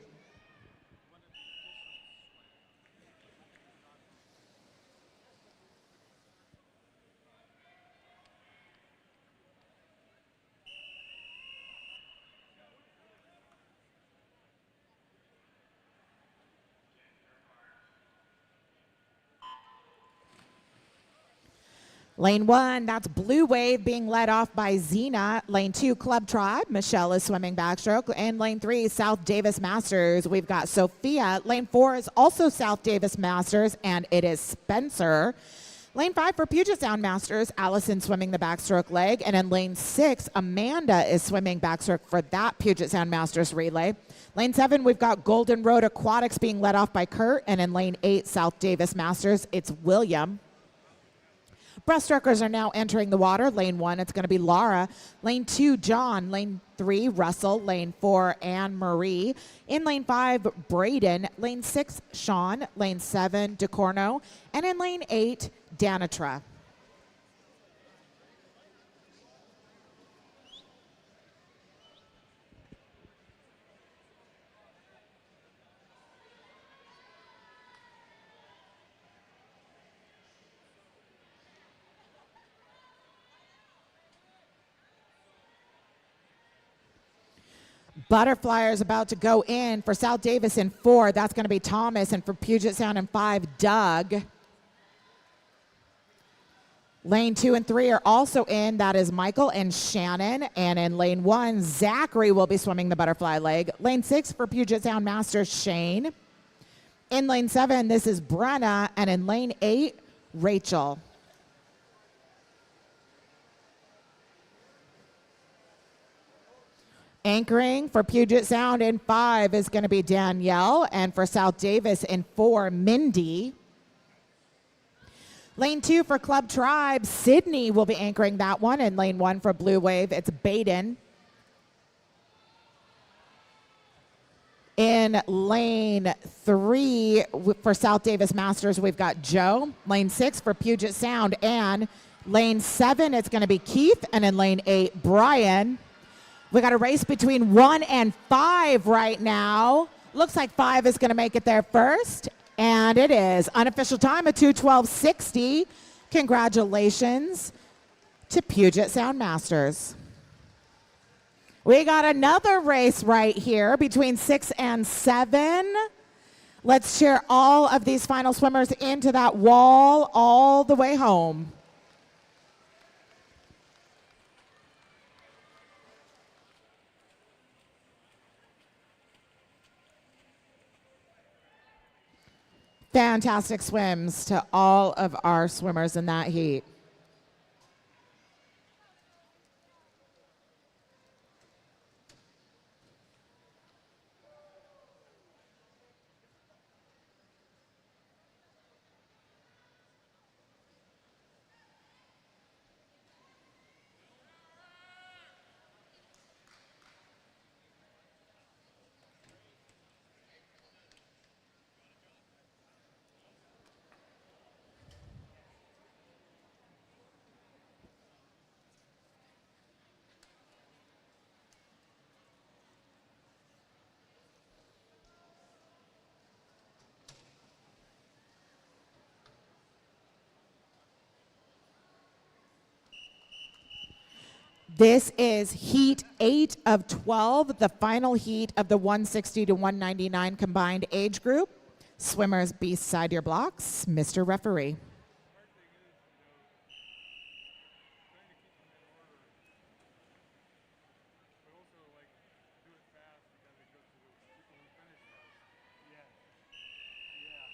[SPEAKER 7] Lane 1, that's Blue Wave being led off by Zena. Lane 2, Club Tribe. Michelle is swimming backstroke. And lane 3, South Davis Masters. We've got Sophia. Lane 4 is also South Davis Masters, and it is Spencer. Lane 5 for Puget Sound Masters, Allison swimming the backstroke leg. And in lane 6, Amanda is swimming backstroke for that Puget Sound Masters relay. Lane 7, we've got Golden Road Aquatics being led off by Kurt. And in lane 8, South Davis Masters, it's William. Breaststrokers are now entering the water. Lane 1, it's going to be Laura. Lane 2, John. Lane 3, Russell. Lane 4, Anne Marie. In lane 5, Braden. Lane 6, Sean. Lane 7, DeCorno. And in lane 8, Danitra. Butterfly is about to go in for South Davis in 4. That's going to be Thomas. And for Puget Sound in 5, Doug. Lane 2 and 3 are also in. That is Michael and Shannon. And in lane 1, Zachary will be swimming the butterfly leg. Lane 6 for Puget Sound Masters, Shane. In lane 7, this is Brenna. And in lane 8, Rachel. Anchoring for Puget Sound in 5 is going to be Danielle, and for South Davis in 4, Mindy. Lane 2 for Club Tribe, Sydney will be anchoring that one, and lane 1 for Blue Wave, it's Baden. In lane 3 for South Davis Masters, we've got Joe. Lane 6 for Puget Sound, Ann. Lane 7, it's going to be Keith, and in lane 8, Brian. We got a race between 1 and 5 right now. Looks like 5 is going to make it there first. And it is. Unofficial time of 2:12:60. Congratulations to Puget Sound Masters. We got another race right here between 6 and 7. Let's cheer all of these final swimmers into that wall all the way home. Fantastic swims to all of our swimmers in that heat. This is heat 8 of 12, the final heat of the 160 to 199 combined age group. Swimmers beside your blocks, Mr. Referee.
[SPEAKER 6] But also, like, do it fast because it goes to the people who finish fast.
[SPEAKER 5] Yeah. Yeah.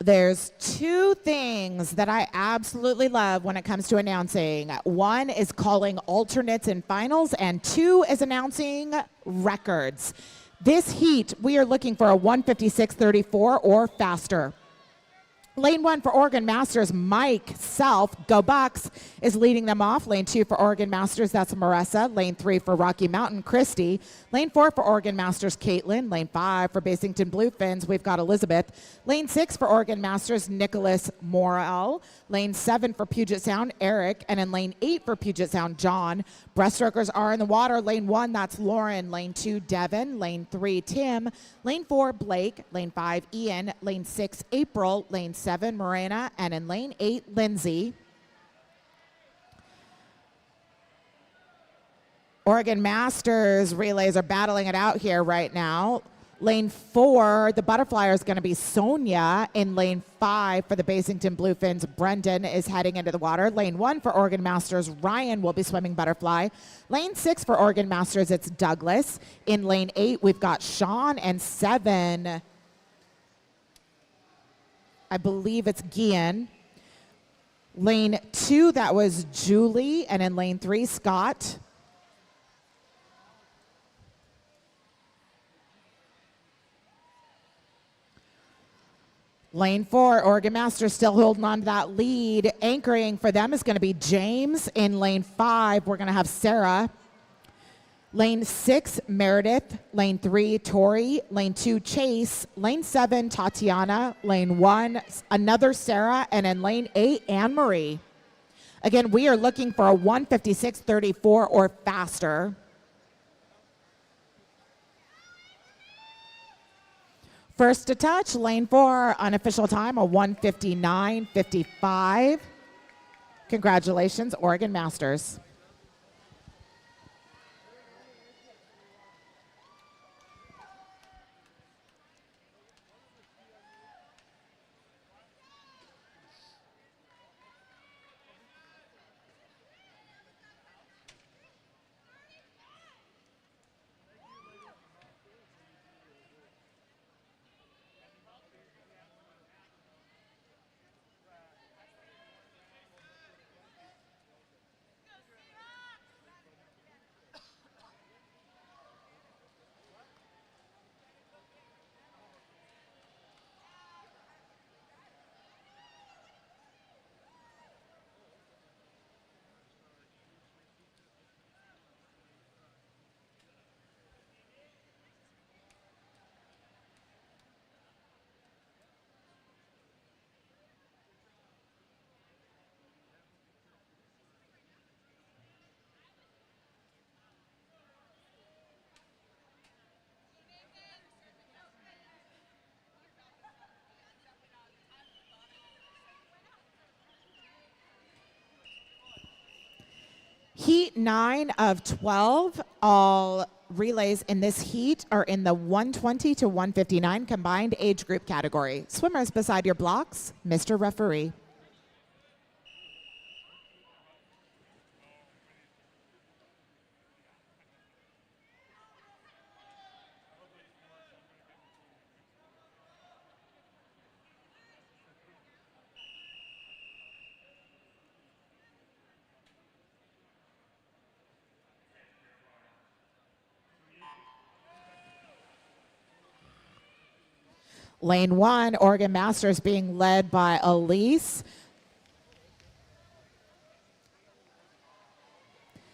[SPEAKER 7] There's two things that I absolutely love when it comes to announcing. One is calling alternates in finals, and two is announcing records. This heat, we are looking for a 156.34 or faster. Lane 1 for Oregon Masters, Mike Self, Go Bucks, is leading them off. Lane 2 for Oregon Masters, that's Marissa. Lane 3 for Rocky Mountain, Christy. Lane 4 for Oregon Masters, Caitlin. Lane 5 for Basington Bluefins, we've got Elizabeth. Lane 6 for Oregon Masters, Nicholas Morel. Lane 7 for Puget Sound, Eric. And in lane 8 for Puget Sound, John. Breaststrokers are in the water. Lane 1, that's Lauren. Lane 2, Devin. Lane 3, Tim. Lane 4, Blake. Lane 5, Ian. Lane 6, April. Lane 7, Morena. And in lane 8, Lindsay. Oregon Masters relays are battling it out here right now. Lane 4, the butterfly is going to be Sonia. In lane 5 for the Basington Bluefins, Brendan is heading into the water. Lane 1 for Oregon Masters, Ryan will be swimming butterfly. Lane 6 for Oregon Masters, it's Douglas. In lane 8, we've got Sean, and 7, I believe it's Gian. Lane 2, that was Julie. And in lane 3, Scott. Lane 4, Oregon Masters still holding on to that lead. Anchoring for them is going to be James. In lane 5, we're going to have Sarah. Lane 6, Meredith. Lane 3, Tori. Lane 2, Chase. Lane 7, Tatiana. Lane 1, another Sarah. And in lane 8, Anne Marie. Again, we are looking for a 156.34 or faster. First to touch, lane 4, unofficial time, a 1:59.55. Congratulations, Oregon Masters. Heat 9 of 12. All relays in this heat are in the 120 to 159 combined age group category. Swimmers beside your blocks, Mr. Referee. Lane 1, Oregon Masters being led by Elise.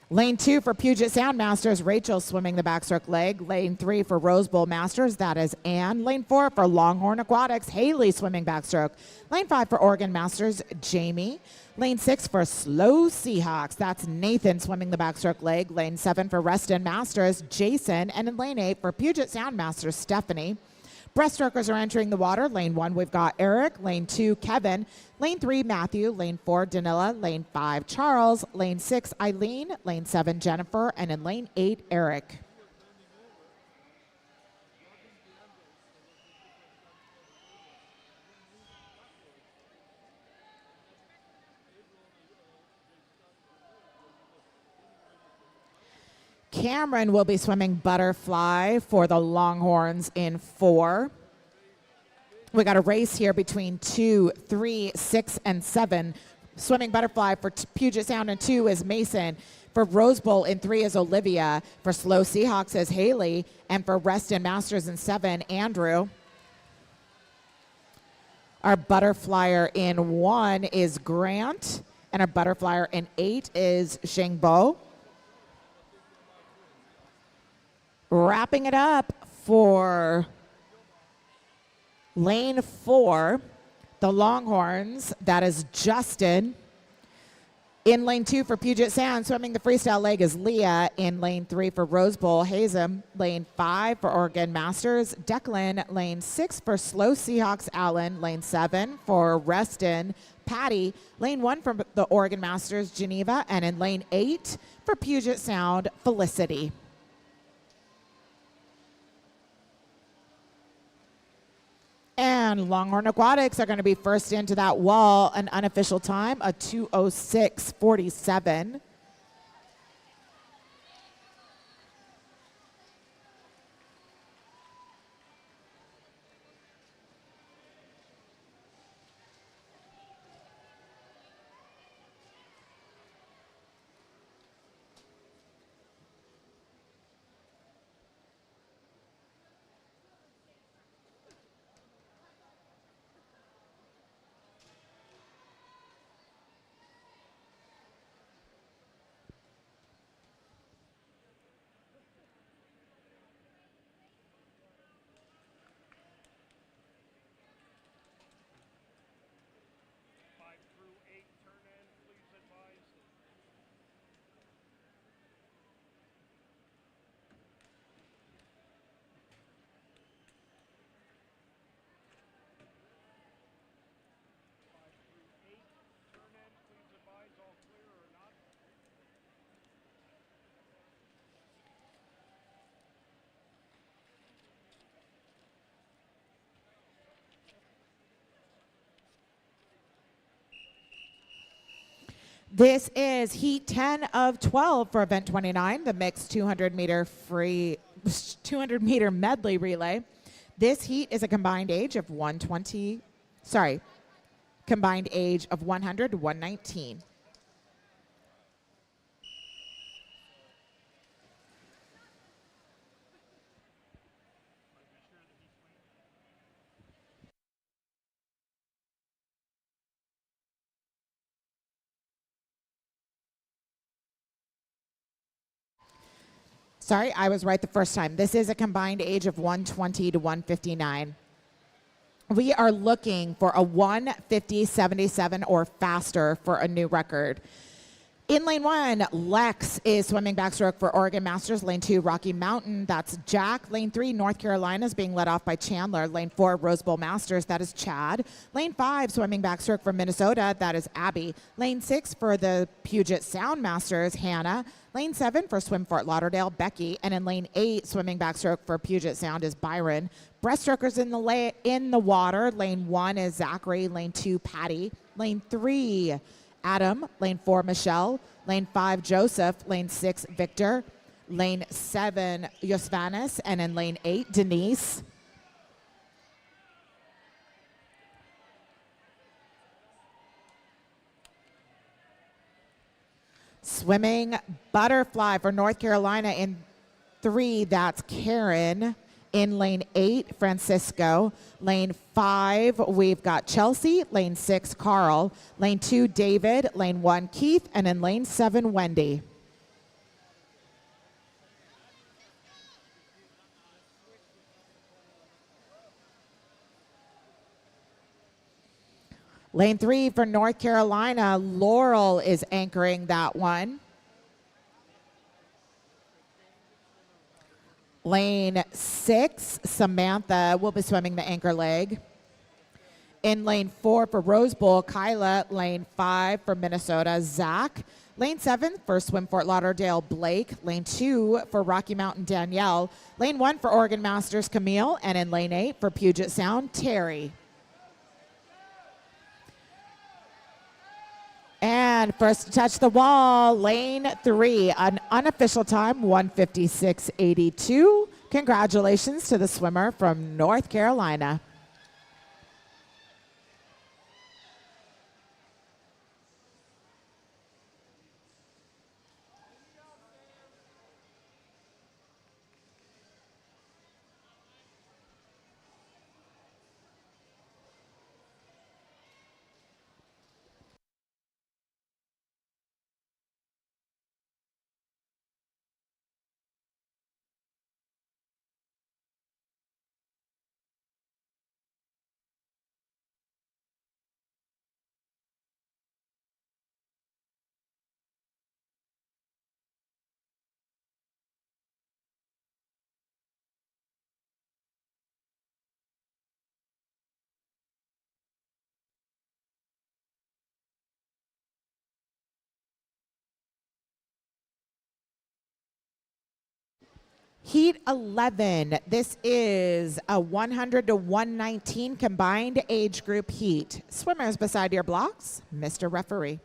[SPEAKER 7] Lane 2 for Puget Sound Masters, Rachel swimming the backstroke leg. Lane 3 for Rose Bowl Masters, that is Ann. Lane 4 for Longhorn Aquatics, Haley swimming backstroke. Lane 5 for Oregon Masters, Jamie. Lane 6 for Slow Seahawks, that's Nathan swimming the backstroke leg. Lane 7 for Reston Masters, Jason. And in lane 8 for Puget Sound Masters, Stephanie. Breaststrokers are entering the water. Lane 1, we've got Eric. Lane 2, Kevin. Lane 3, Matthew. Lane 4, Danila. Lane 5, Charles. Lane 6, Eileen. Lane 7, Jennifer. And in lane 8, Eric. Cameron will be swimming butterfly for the Longhorns in 4. We got a race here between 2, 3, 6, and 7. Swimming butterfly for Puget Sound in 2 is Mason. For Rose Bowl in 3 is Olivia. For Slow Seahawks is Haley. And for Reston Masters in 7, Andrew. Our butterflyer in 1 is Grant. And our butterflyer in 8 is Shengbo. Wrapping it up for lane 4, the Longhorns, that is Justin. In lane 2 for Puget Sound, swimming the freestyle leg is Leah. In lane 3 for Rose Bowl, Hazem. Lane 5 for Oregon Masters, Declan. Lane 6 for Slow Seahawks, Allen. Lane 7 for Reston, Patty. Lane 1 for the Oregon Masters, Geneva. And in lane 8 for Puget Sound, Felicity. And Longhorn Aquatics are going to be first into that wall, an unofficial time, a 2:06.47. This is heat 10 of 12 for event 29, the mixed 200 meter medley relay. This heat is a combined age of 100 to 119. Sorry, I was right the first time. This is a combined age of 120 to 159. We are looking for a 150.77 or faster for a new record. In lane 1, Lex is swimming backstroke for Oregon Masters. Lane 2, Rocky Mountain, that's Jack. Lane 3, North Carolina is being led off by Chandler. Lane 4, Rose Bowl Masters, that is Chad. Lane 5, swimming backstroke for Minnesota, that is Abby. Lane 6 for the Puget Sound Masters, Hannah. Lane 7 for Swim Fort Lauderdale, Becky. And in lane 8, swimming backstroke for Puget Sound is Byron. Breaststrokers in the water. Lane 1 is Zachary. Lane 2, Patty. Lane 3, Adam. Lane 4, Michelle. Lane 5, Joseph. Lane 6, Victor. Lane 7, Yosvanis. And in lane 8, Denise. Swimming butterfly for North Carolina in 3, that's Karen. In lane 8, Francisco. Lane 5, we've got Chelsea. Lane 6, Carl. Lane 2, David. Lane 1, Keith. And in lane 7, Wendy. Lane 3 for North Carolina, Laurel is anchoring that one. Lane 6, Samantha will be swimming the anchor leg. In lane 4 for Rose Bowl, Kyla. Lane 5 for Minnesota, Zach. Lane 7 for Swim Fort Lauderdale, Blake. Lane 2 for Rocky Mountain, Danielle. Lane 1 for Oregon Masters, Camille. And in lane 8 for Puget Sound, Terry. And first to touch the wall, lane 3, an unofficial time, 1:56.82. Congratulations to the swimmer from North Carolina. Heat 11, this is a 100 to 119 combined age group heat. Swimmers beside your blocks, Mr. Referee.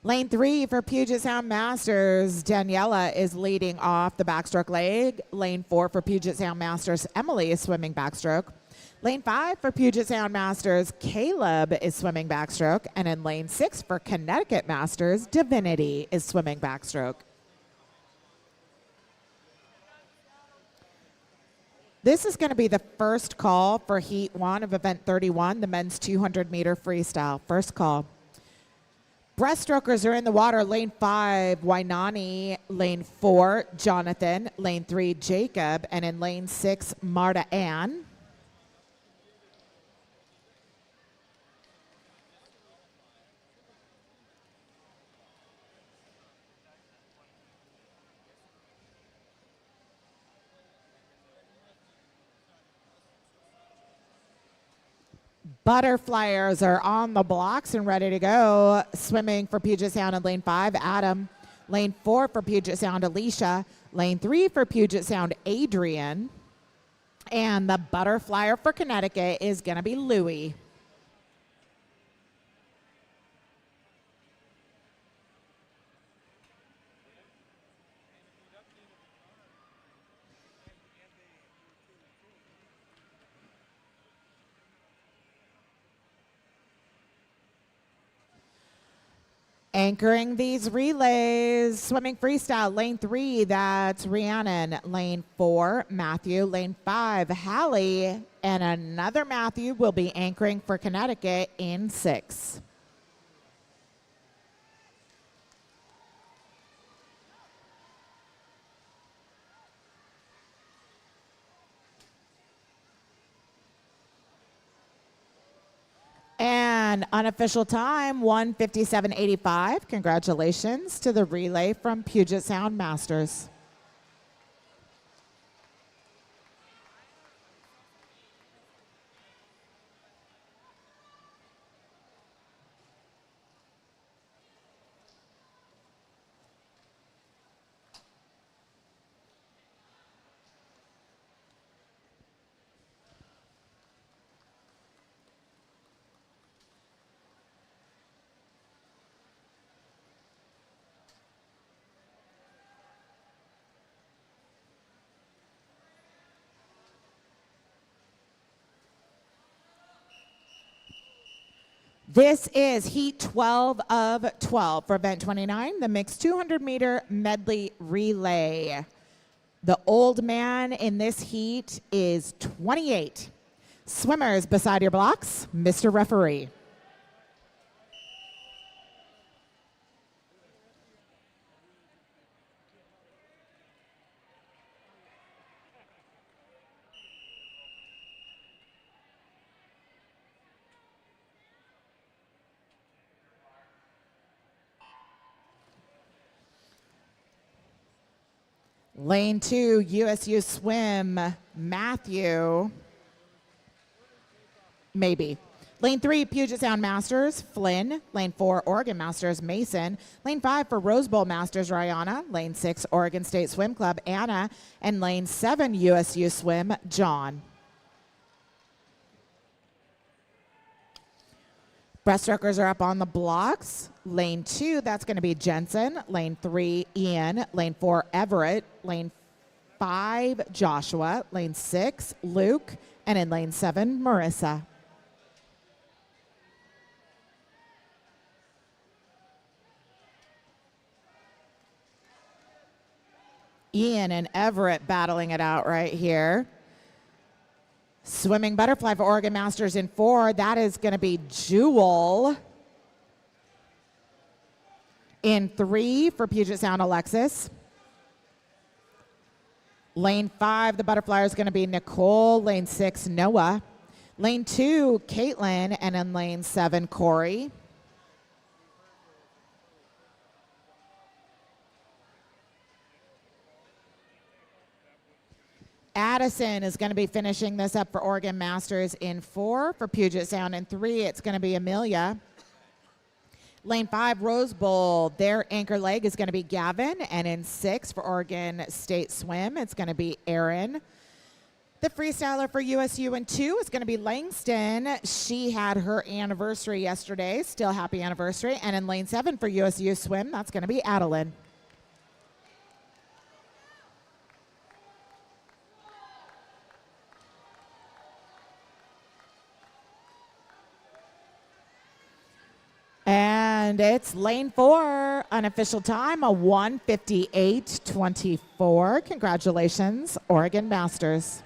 [SPEAKER 7] Lane 3 for Puget Sound Masters, Daniela is leading off the backstroke leg. Lane 4 for Puget Sound Masters, Emily is swimming backstroke. Lane 5 for Puget Sound Masters, Caleb is swimming backstroke. And in lane 6 for Connecticut Masters, Divinity is swimming backstroke. This is going to be the first call for Heat 1 of Event 31, the men's 200-meter freestyle. First call. Breaststrokers are in the water. Lane 5, Wainani. Lane 4, Jonathan. Lane 3, Jacob. And in lane 6, Marta Ann. Butterflyers are on the blocks and ready to go. Swimming for Puget Sound in lane 5, Adam. Lane 4 for Puget Sound, Alicia. Lane 3 for Puget Sound, Adrian. And the butterflyer for Connecticut is going to be Louie. Anchoring these relays, swimming freestyle, lane 3, that's Rhiannon. Lane 4, Matthew. Lane 5, Hallie. And another Matthew will be anchoring for Connecticut in 6. And unofficial time, 1:57.85. Congratulations to the relay from Puget Sound Masters. This is heat 12 of 12 for event 29, the mixed 200-meter medley relay. The old man in this heat is 28. Swimmers beside your blocks, Mr. Referee. Lane 2, USU Swim, Matthew. Maybe. Lane 3, Puget Sound Masters, Flynn. Lane 4, Oregon Masters, Mason. Lane 5 for Rose Bowl Masters, Rihanna. Lane 6, Oregon State Swim Club, Anna. And Lane 7, USU Swim, John. Breaststrokers are up on the blocks. Lane 2, that's going to be Jensen. Lane 3, Ian. Lane 4, Everett. Lane 5, Joshua. Lane 6, Luke. And in lane 7, Marissa. Ian and Everett battling it out right here. Swimming butterfly for Oregon Masters in 4. That is going to be Jewel. In 3 for Puget Sound, Alexis. Lane 5, the butterfly is going to be Nicole. Lane 6, Noah. Lane 2, Caitlin. And in lane 7, Corey. Addison is going to be finishing this up for Oregon Masters in 4. For Puget Sound in 3, it's going to be Amelia. Lane 5, Rose Bowl, their anchor leg is going to be Gavin. And in 6 for Oregon State Swim, it's going to be Aaron. The freestyler for USU in 2 is going to be Langston. She had her anniversary yesterday. Still happy anniversary. And in lane 7 for USU Swim, that's going to be Adeline. And it's lane 4, unofficial time, a 1:58.24. Congratulations, Oregon Masters.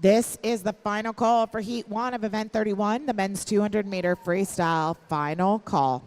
[SPEAKER 7] This is the final call for Heat 1 of Event 31, the men's 200-meter freestyle final call.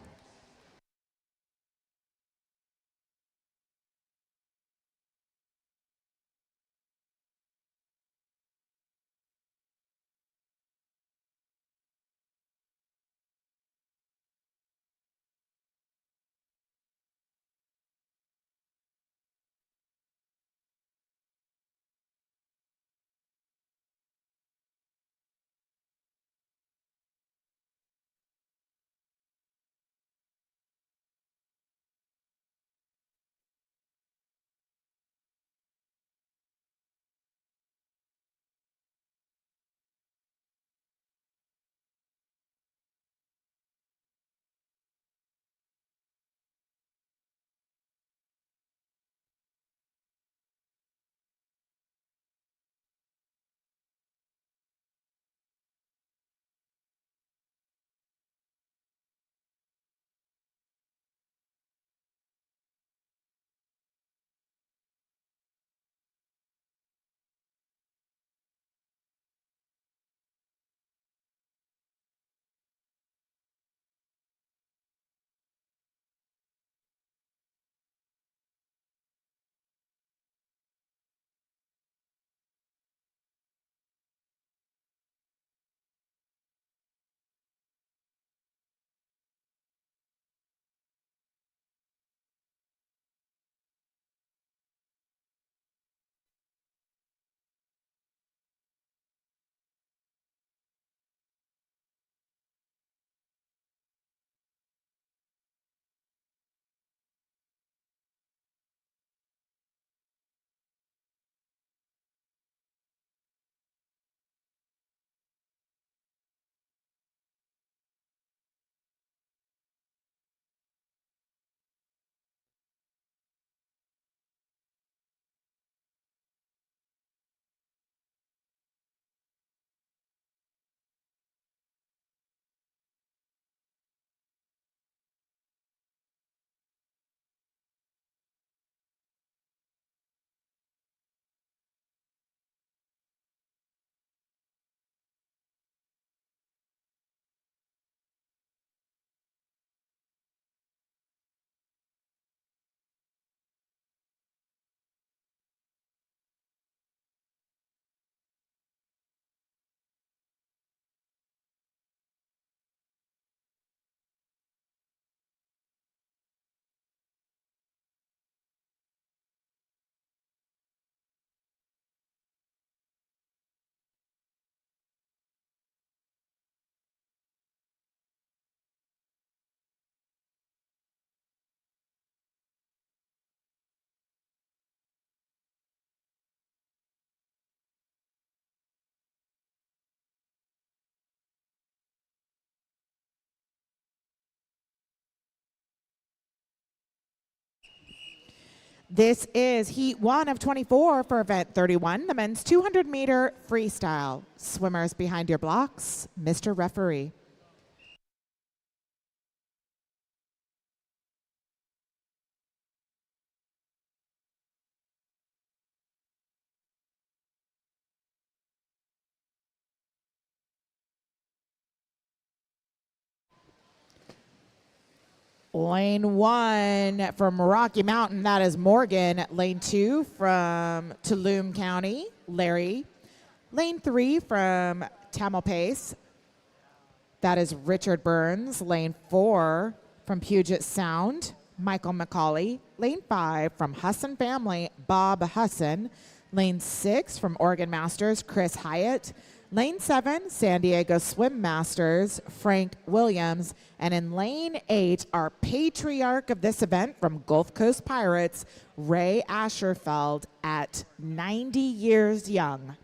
[SPEAKER 7] This is heat 1 of 24 for event 31, the men's 200-meter freestyle. Swimmers behind your blocks, Mr. Referee. Lane 1 from Rocky Mountain, that is Morgan. Lane 2 from Tulum County, Larry. Lane 3 from Tamalpais, that is Richard Burns. Lane 4 from Puget Sound, Michael McCauley. Lane 5 from Husson family, Bob Husson. Lane 6 from Oregon Masters, Chris Hyatt. Lane 7, San Diego Swim Masters, Frank Williams. And in lane 8, our patriarch of this event from Gulf Coast Pirates, Ray Asherfeld, at 90 years young.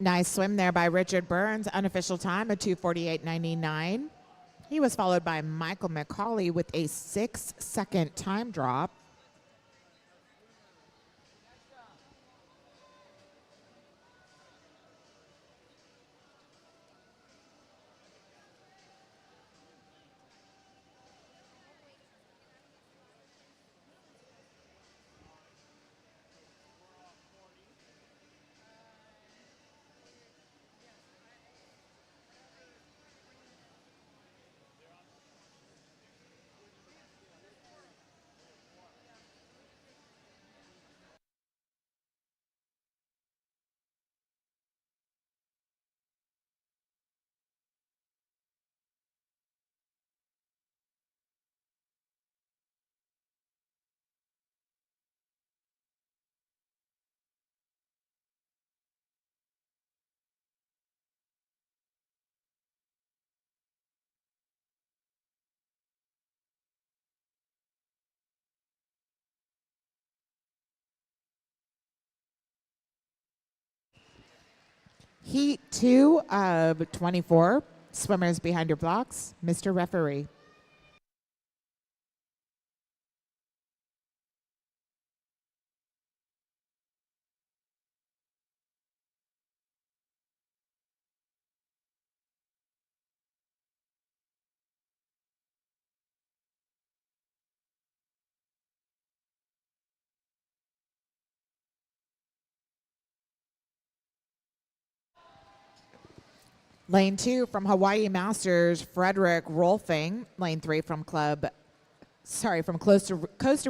[SPEAKER 7] Nice swim there by Richard Burns. Unofficial time of 2:48.99. He was followed by Michael McCauley with a 6-second time drop. Heat 2 of 24. Swimmers behind your blocks. Mr. Referee. Lane 2 from Hawaii Masters, Frederick Rolfing. Lane 3 from Costa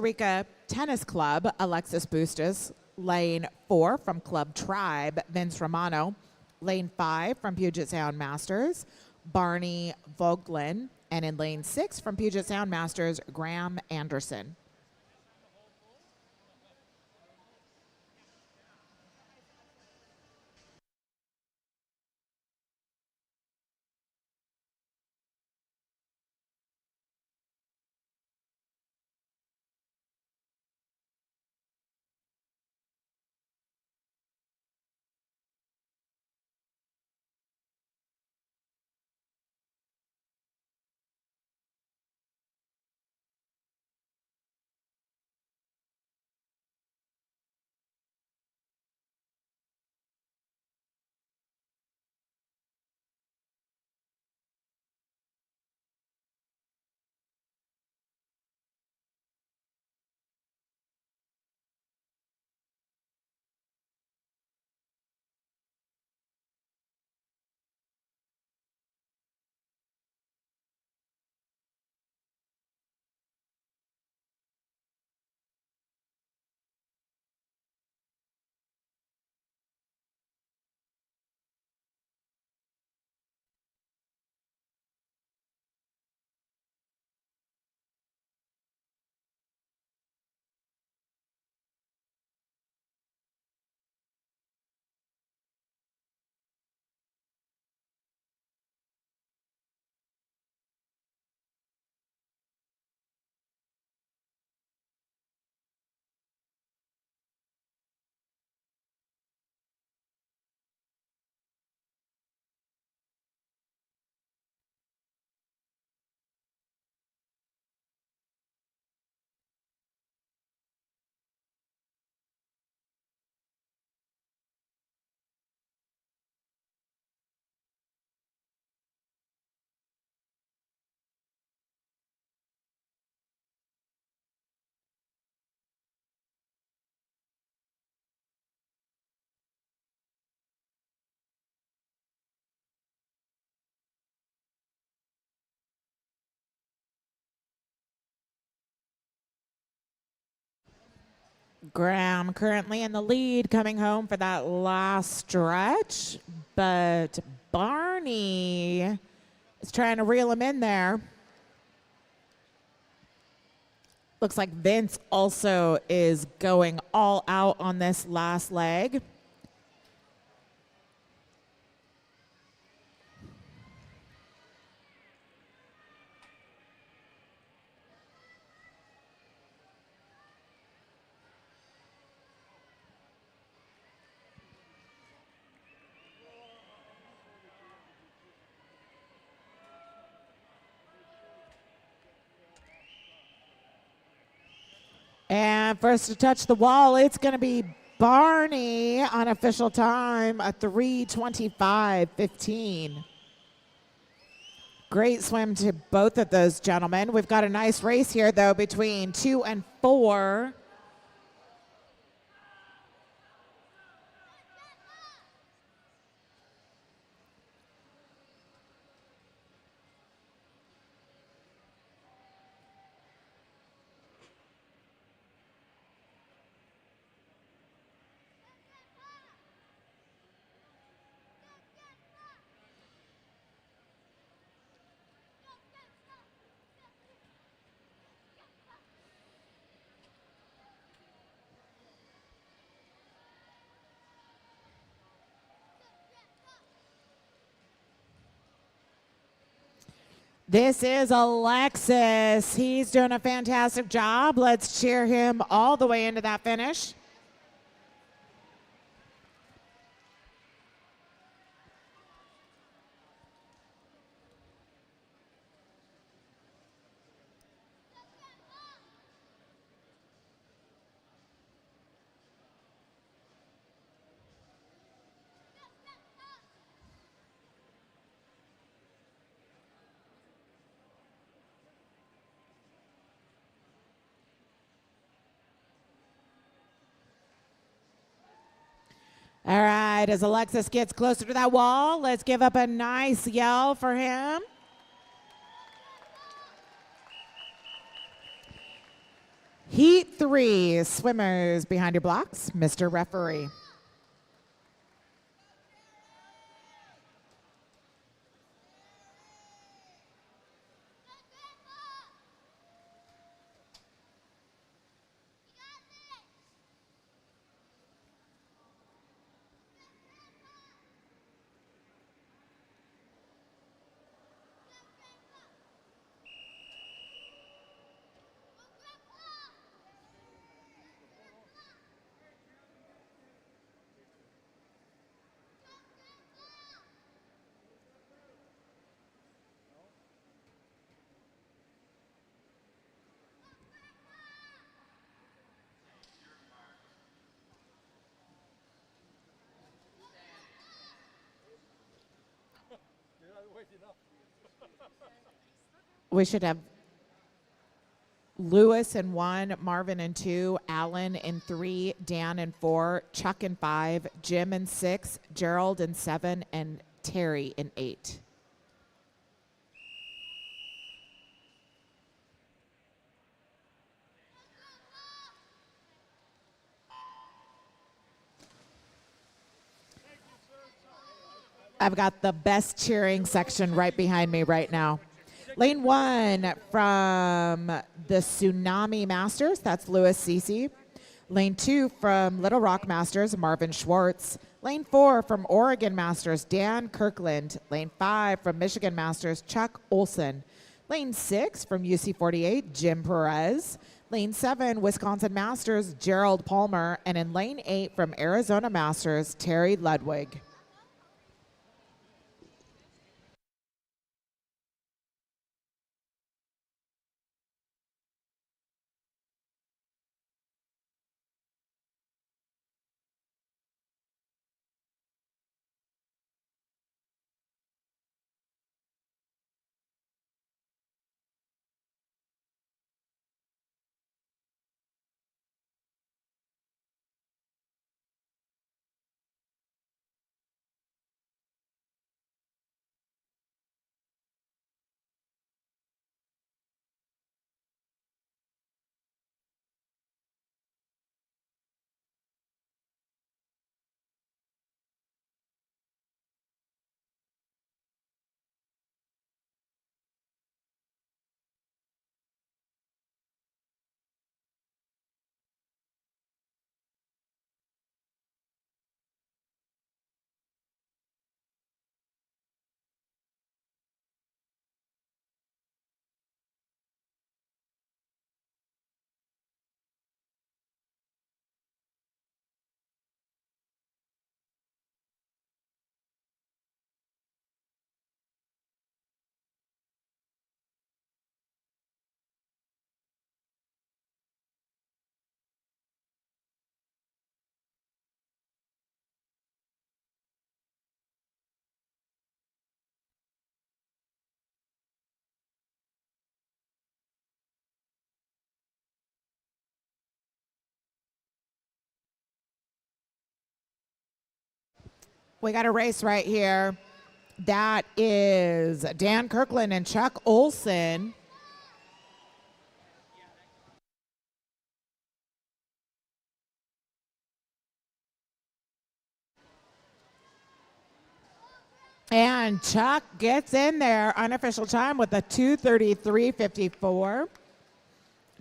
[SPEAKER 7] Rica Tennis Club, Alexis Bustos. Lane 4 from Club Tribe, Vince Romano. Lane 5 from Puget Sound Masters, Barney Vogelin. And in lane 6 from Puget Sound Masters, Graham Anderson. Graham currently in the lead, coming home for that last stretch, but Barney is trying to reel him in there. Looks like Vince also is going all out on this last leg. And first to touch the wall, it's going to be Barney on official time, a 3:25.15. Great swim to both of those gentlemen. We've got a nice race here, though, between 2 and 4. This is Alexis. He's doing a fantastic job. Let's cheer him all the way into that finish. All right, as Alexis gets closer to that wall, let's give up a nice yell for him. Heat 3, swimmers behind your blocks, Mr. Referee. We should have Lewis in 1, Marvin in 2, Alan in 3, Dan in 4, Chuck in 5, Jim in 6, Gerald in 7, and Terry in 8. I've got the best cheering section right behind me right now. Lane 1 from the Tsunami Masters, that's Louis Cece. Lane 2 from Little Rock Masters, Marvin Schwartz. Lane 4 from Oregon Masters, Dan Kirkland. Lane 5 from Michigan Masters, Chuck Olson. Lane 6 from UC48, Jim Perez. Lane 7, Wisconsin Masters, Gerald Palmer. And in Lane 8 from Arizona Masters, Terry Ludwig. We got a race right here. That is Dan Kirkland and Chuck Olson. And Chuck gets in there, unofficial time with a 2:33.54.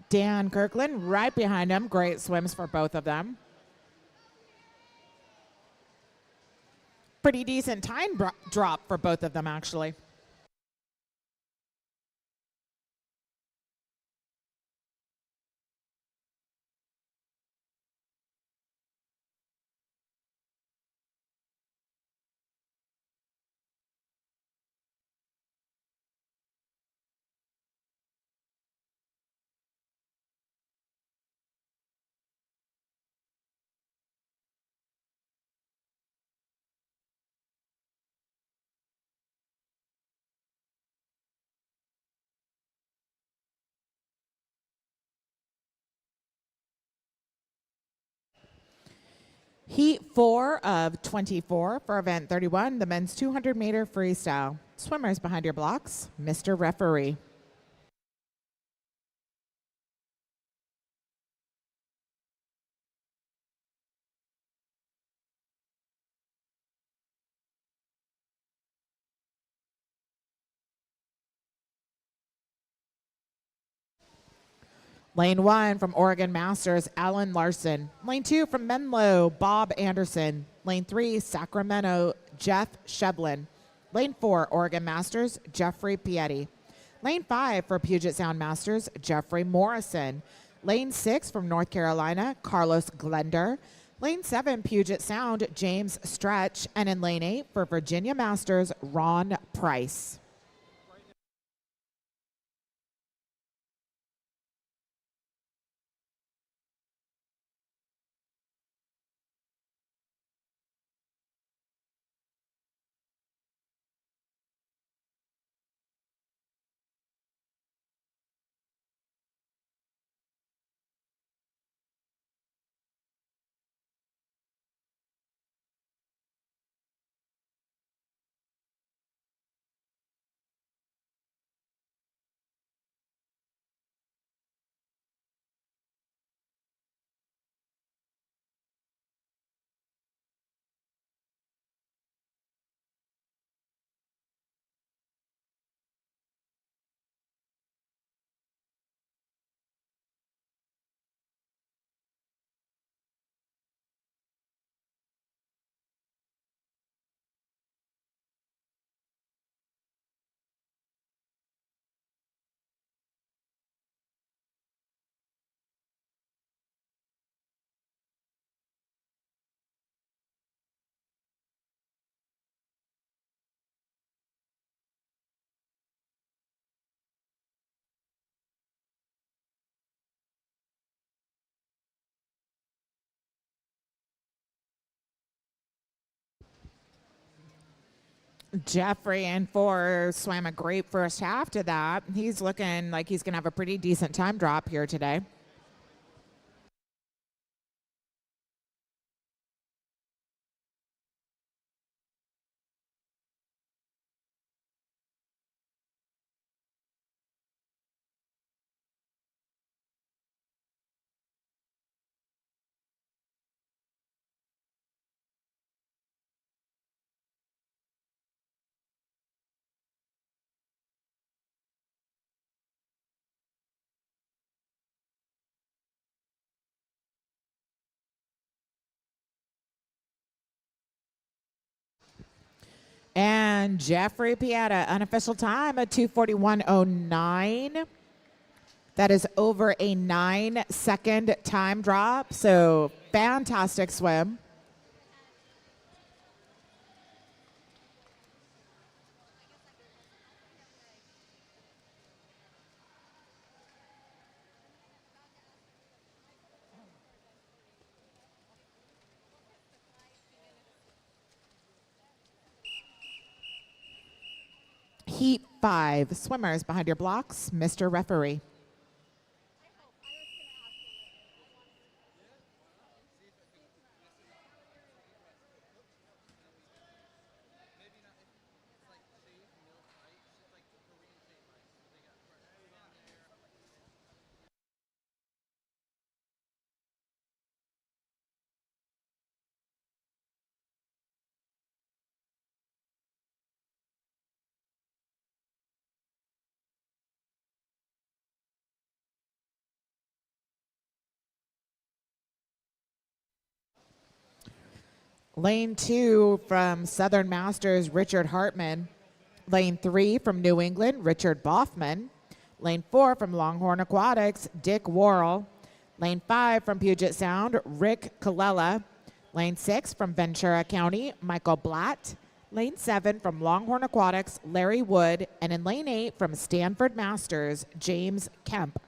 [SPEAKER 7] Dan Kirkland right behind him. Great swims for both of them. Pretty decent time drop for both of them, actually. Heat 4 of 24 for event 31, the men's 200-meter freestyle. Swimmers behind your blocks, Mr. Referee. Lane 1 from Oregon Masters, Alan Larson. Lane 2 from Menlo, Bob Anderson. Lane 3, Sacramento, Jeff Shevlin. Lane 4, Oregon Masters, Jeffrey Piatti. Lane 5 for Puget Sound Masters, Jeffrey Morrison. Lane 6 from North Carolina, Carlos Glender. Lane 7, Puget Sound, James Stretch. And in Lane 8 for Virginia Masters, Ron Price. Jeffrey in 4 swam a great first half to that. He's looking like he's going to have a pretty decent time drop here today. And Jeffrey Piatti, unofficial time at 2:41.09. That is over a 9-second time drop. So fantastic swim. Heat 5, swimmers behind your blocks, Mr. Referee. Lane 2 from Southern Masters, Richard Hartman. Lane 3 from New England, Richard Boffman. Lane 4 from Longhorn Aquatics, Dick Worrell. Lane 5 from Puget Sound, Rick Colella. Lane 6 from Ventura County, Michael Blatt. Lane 7 from Longhorn Aquatics, Larry Wood. And in Lane 8 from Stanford Masters, James Kemp.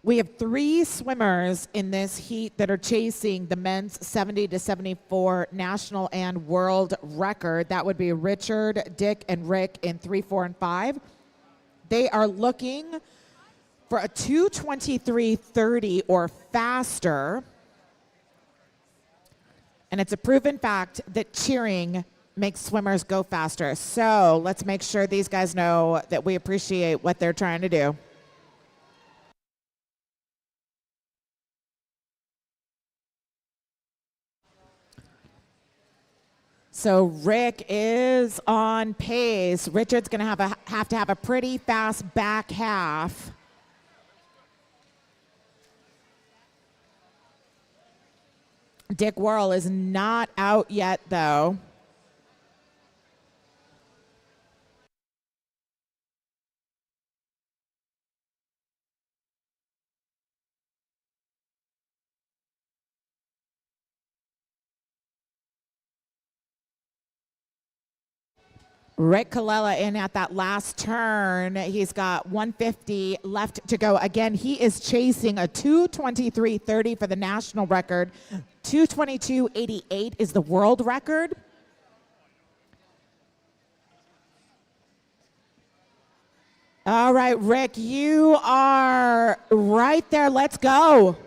[SPEAKER 7] We have 3 swimmers in this heat that are chasing the men's 70 to 74 national and world record. That would be Richard, Dick, and Rick in 3, 4, and 5. They are looking for a 2:23:30 or faster And it's a proven fact that cheering makes swimmers go faster. So let's make sure these guys know that we appreciate what they're trying to do. So Rick is on pace. Richard's going to have to have a pretty fast back half. Dick Worrell is not out yet, though. Rick Colella in at that last turn. He's got 150 left to go. Again, he is chasing a 2:23.30 for the national record. 2:22.88 is the world record. All right, Rick, you are right there. Let's go.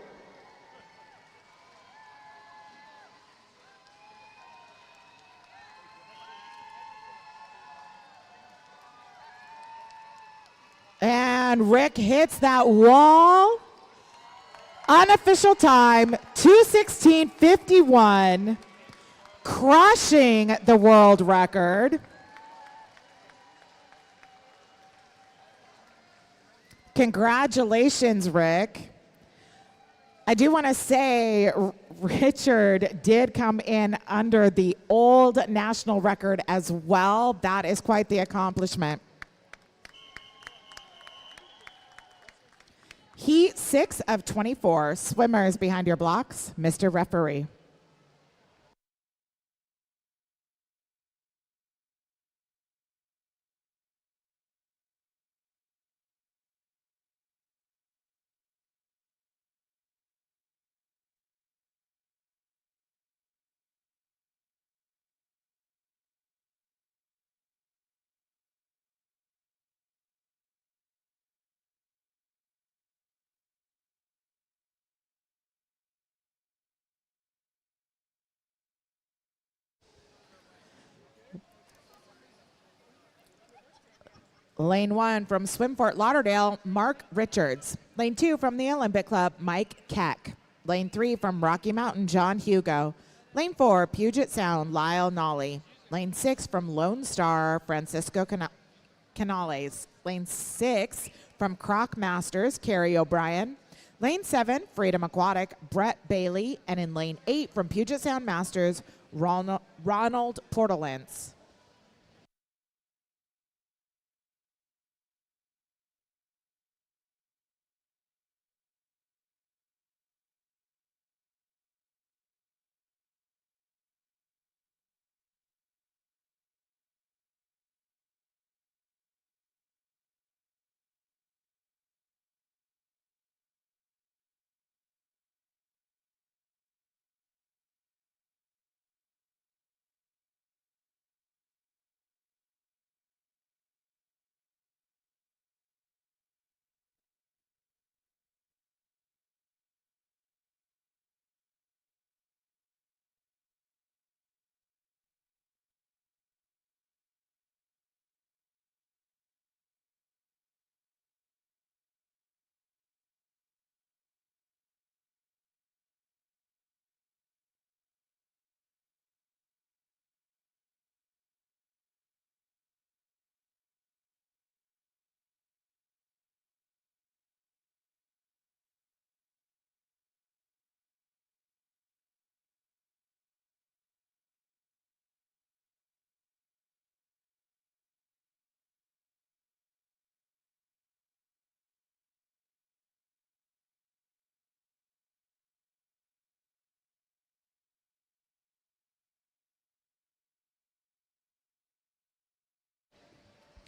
[SPEAKER 7] And Rick hits that wall. Unofficial time, 2:16.51, crushing the world record. Congratulations, Rick. I do want to say Richard did come in under the old national record as well. That is quite the accomplishment. Heat 6 of 24. Swimmers behind your blocks. Mr. Referee. Lane 1 from Swim Fort Lauderdale, Mark Richards. Lane 2 from the Olympic Club, Mike Keck. Lane 3 from Rocky Mountain, John Hugo. Lane 4, Puget Sound, Lyle Nolly. Lane 6 from Lone Star, Francisco Canales. Lane 6 from Croc Masters, Kerry O'Brien. Lane 7, Freedom Aquatic, Brett Bailey. And in Lane 8 from Puget Sound Masters, Ronald Portalance.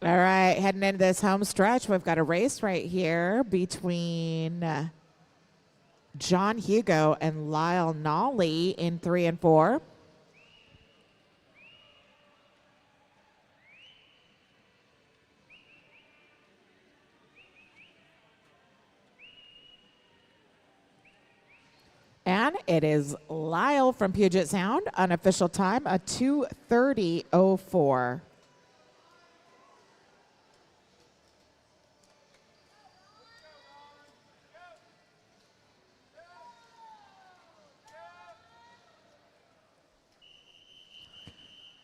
[SPEAKER 7] All right, heading into this home stretch, we've got a race right here between John Hugo and Lyle Nolly in 3 and 4. And it is Lyle from Puget Sound, unofficial time, a 2:30:04.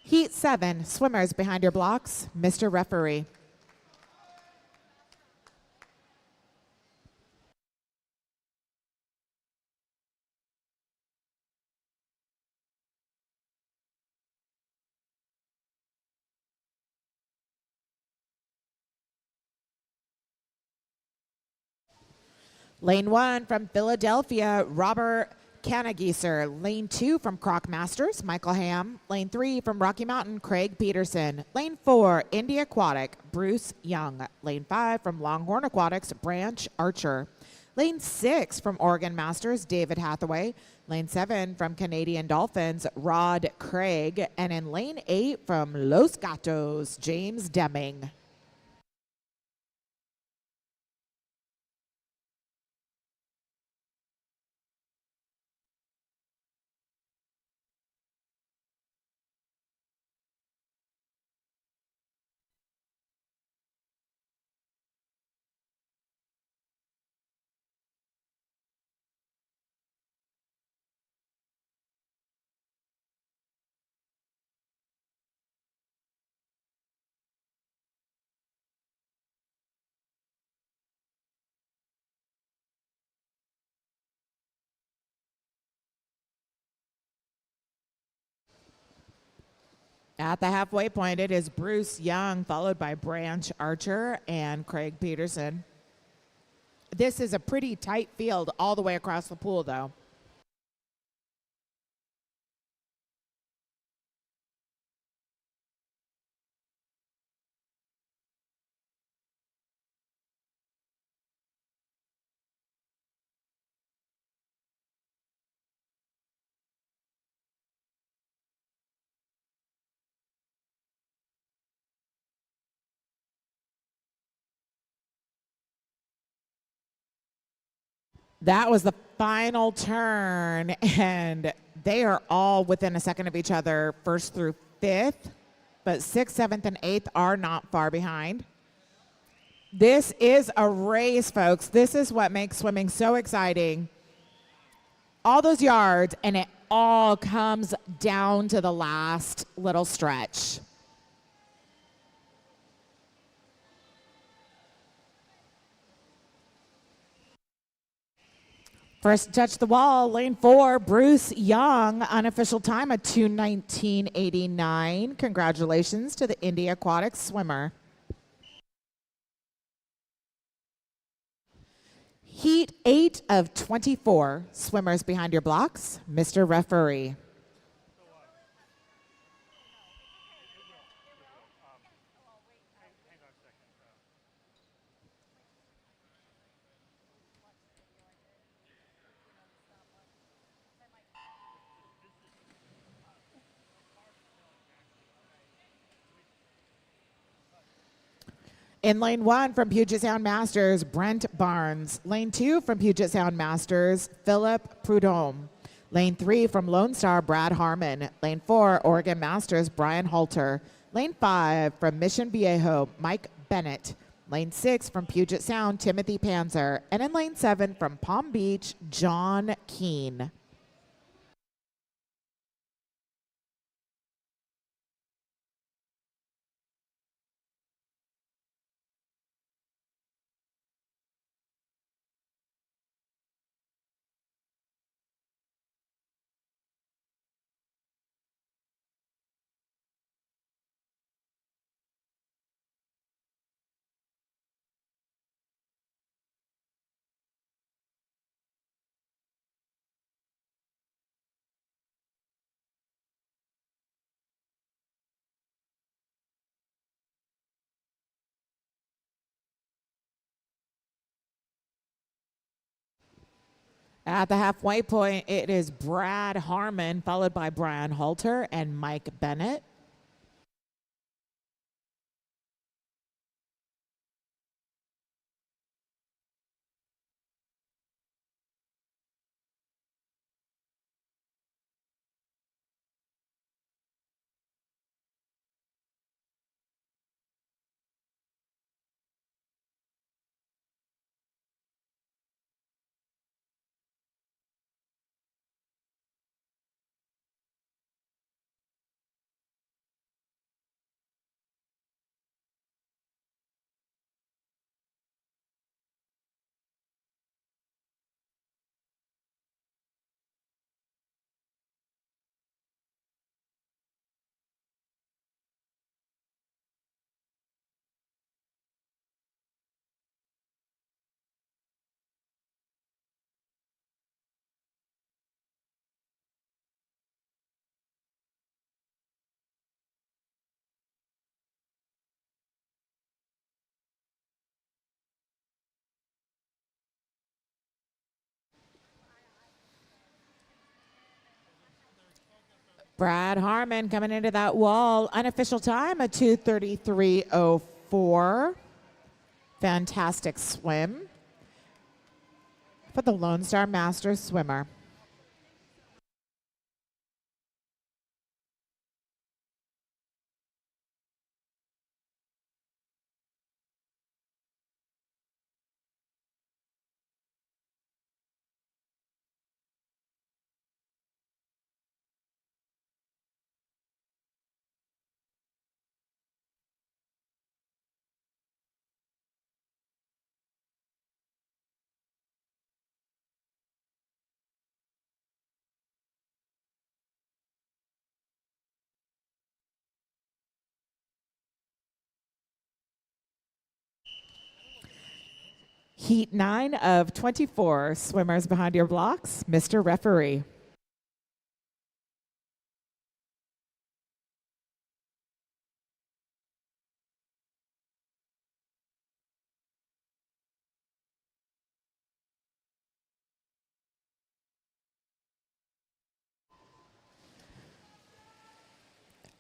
[SPEAKER 7] Heat 7, swimmers behind your blocks, Mr. Referee. Lane 1 from Philadelphia, Robert Canagieser. Lane 2 from Croc Masters, Michael Ham. Lane 3 from Rocky Mountain, Craig Peterson. Lane 4, Indy Aquatic, Bruce Young. Lane 5 from Longhorn Aquatics, Branch Archer. Lane 6 from Oregon Masters, David Hathaway. Lane 7 from Canadian Dolphins, Rod Craig. And in lane 8 from Los Gatos, James Deming. At the halfway point, it is Bruce Young, followed by Branch Archer and Craig Peterson. This is a pretty tight field all the way across the pool, though. That was the final turn, and they are all within a second of each other, first through fifth, but sixth, seventh, and eighth are not far behind. This is a race, folks. This is what makes swimming so exciting. All those yards, and it all comes down to the last little stretch. First to touch the wall, lane 4, Bruce Young, unofficial time at 2:19:89. Congratulations to the Indy Aquatics swimmer. Heat 8 of 24, swimmers behind your blocks, Mr. Referee.
[SPEAKER 3] Hang on a second.
[SPEAKER 7] In lane 1 from Puget Sound Masters, Brent Barnes. Lane 2 from Puget Sound Masters, Philip Prudhomme. Lane 3 from Lone Star, Brad Harmon. Lane 4, Oregon Masters, Brian Halter. Lane 5 from Mission Viejo, Mike Bennett. Lane 6 from Puget Sound, Timothy Panzer. And in lane 7 from Palm Beach, John Keene. At the halfway point, it is Brad Harmon, followed by Brian Halter and Mike Bennett. Brad Harmon coming into that wall. Unofficial time, a 2:33.04. Fantastic swim for the Lone Star Masters swimmer. Heat 9 of 24 swimmers behind your blocks. Mr. Referee.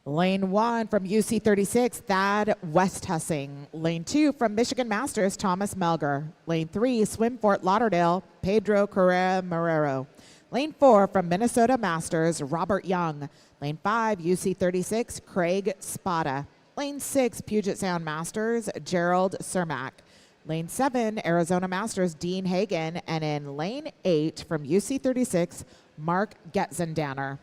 [SPEAKER 7] Lane 1 from UC 36, Thad Westhussing. Lane 2 from Michigan Masters, Thomas Melger. Lane 3, Swim Fort Lauderdale, Pedro Correa Marrero. Lane 4 from Minnesota Masters, Robert Young. Lane 5, UC 36, Craig Spada. Lane 6, Puget Sound Masters, Gerald Cermak. Lane 7, Arizona Masters, Dean Hagen. And in lane 8 from UC 36, Mark Getzendanner.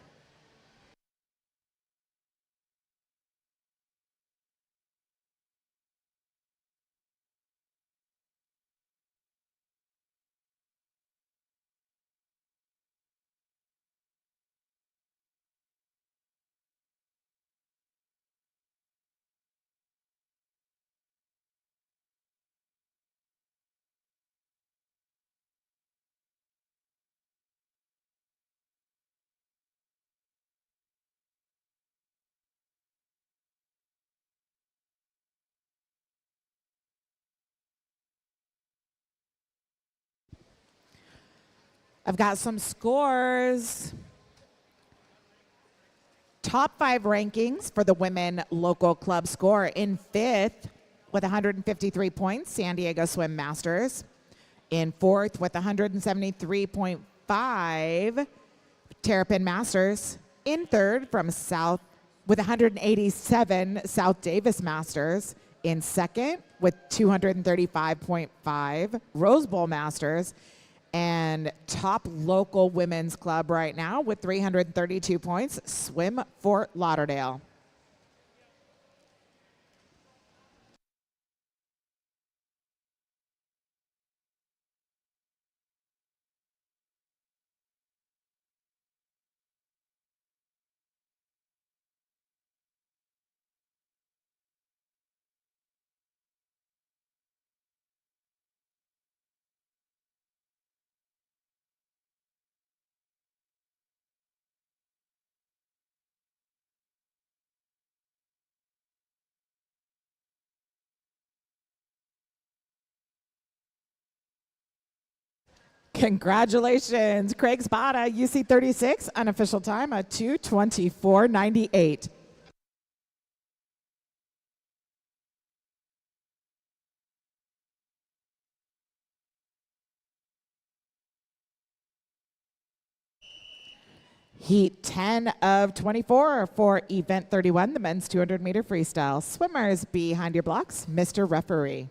[SPEAKER 7] I've got some scores. Top 5 rankings for the women local club score. In 5th with 153 points, San Diego Swim Masters. In 4th with 173.5, Terrapin Masters. In 3rd from South with 187, South Davis Masters. In 2nd with 235.5, Rose Bowl Masters. And top local women's club right now with 332 points, Swim Fort Lauderdale. Congratulations, Craig Spada, UC 36, unofficial time at 2:24.98. Heat 10 of 24 for event 31, the men's 200-meter freestyle. Swimmers behind your blocks, Mr. Referee.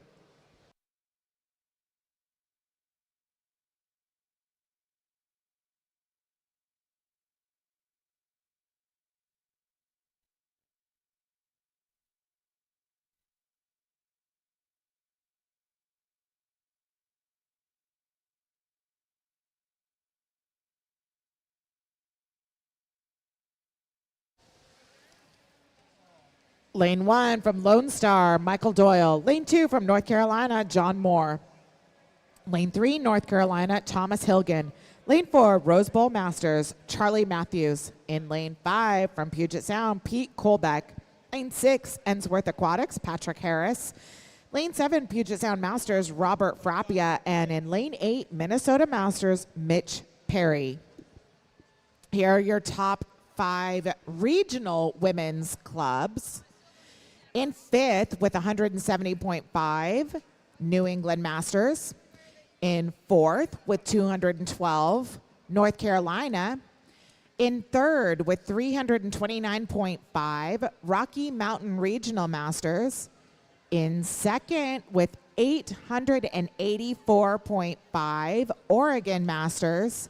[SPEAKER 7] Lane 1 from Lone Star, Michael Doyle. Lane 2 from North Carolina, John Moore. Lane 3, North Carolina, Thomas Hilgen. Lane 4, Rose Bowl Masters, Charlie Matthews. In lane 5 from Puget Sound, Pete Colbeck. Lane 6, Ensworth Aquatics, Patrick Harris. Lane 7, Puget Sound Masters, Robert Frappia. And in lane 8, Minnesota Masters, Mitch Perry. Here are your top 5 regional women's clubs. In 5th with 170.5, New England Masters. In 4th with 212, North Carolina. In 3rd with 329.5, Rocky Mountain Regional Masters. In 2nd with 884.5, Oregon Masters.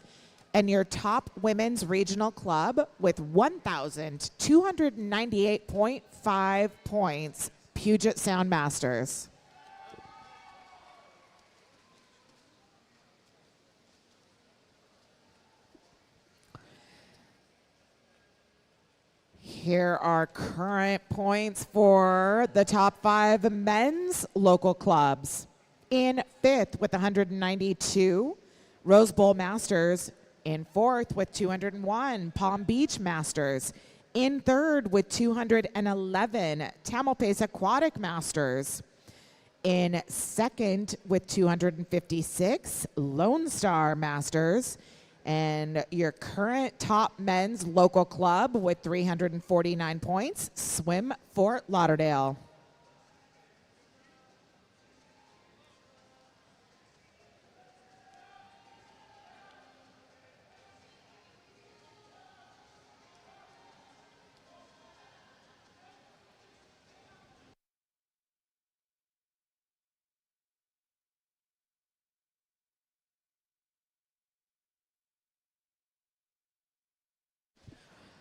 [SPEAKER 7] And your top women's regional club with 1,298.5 points, Puget Sound Masters. Here are current points for the top 5 men's local clubs. In 5th with 192, Rose Bowl Masters. In 4th with 201, Palm Beach Masters. In 3rd with 211, Tamalpais Aquatic Masters. In 2nd with 256, Lone Star Masters. And your current top men's local club with 349 points, Swim Fort Lauderdale.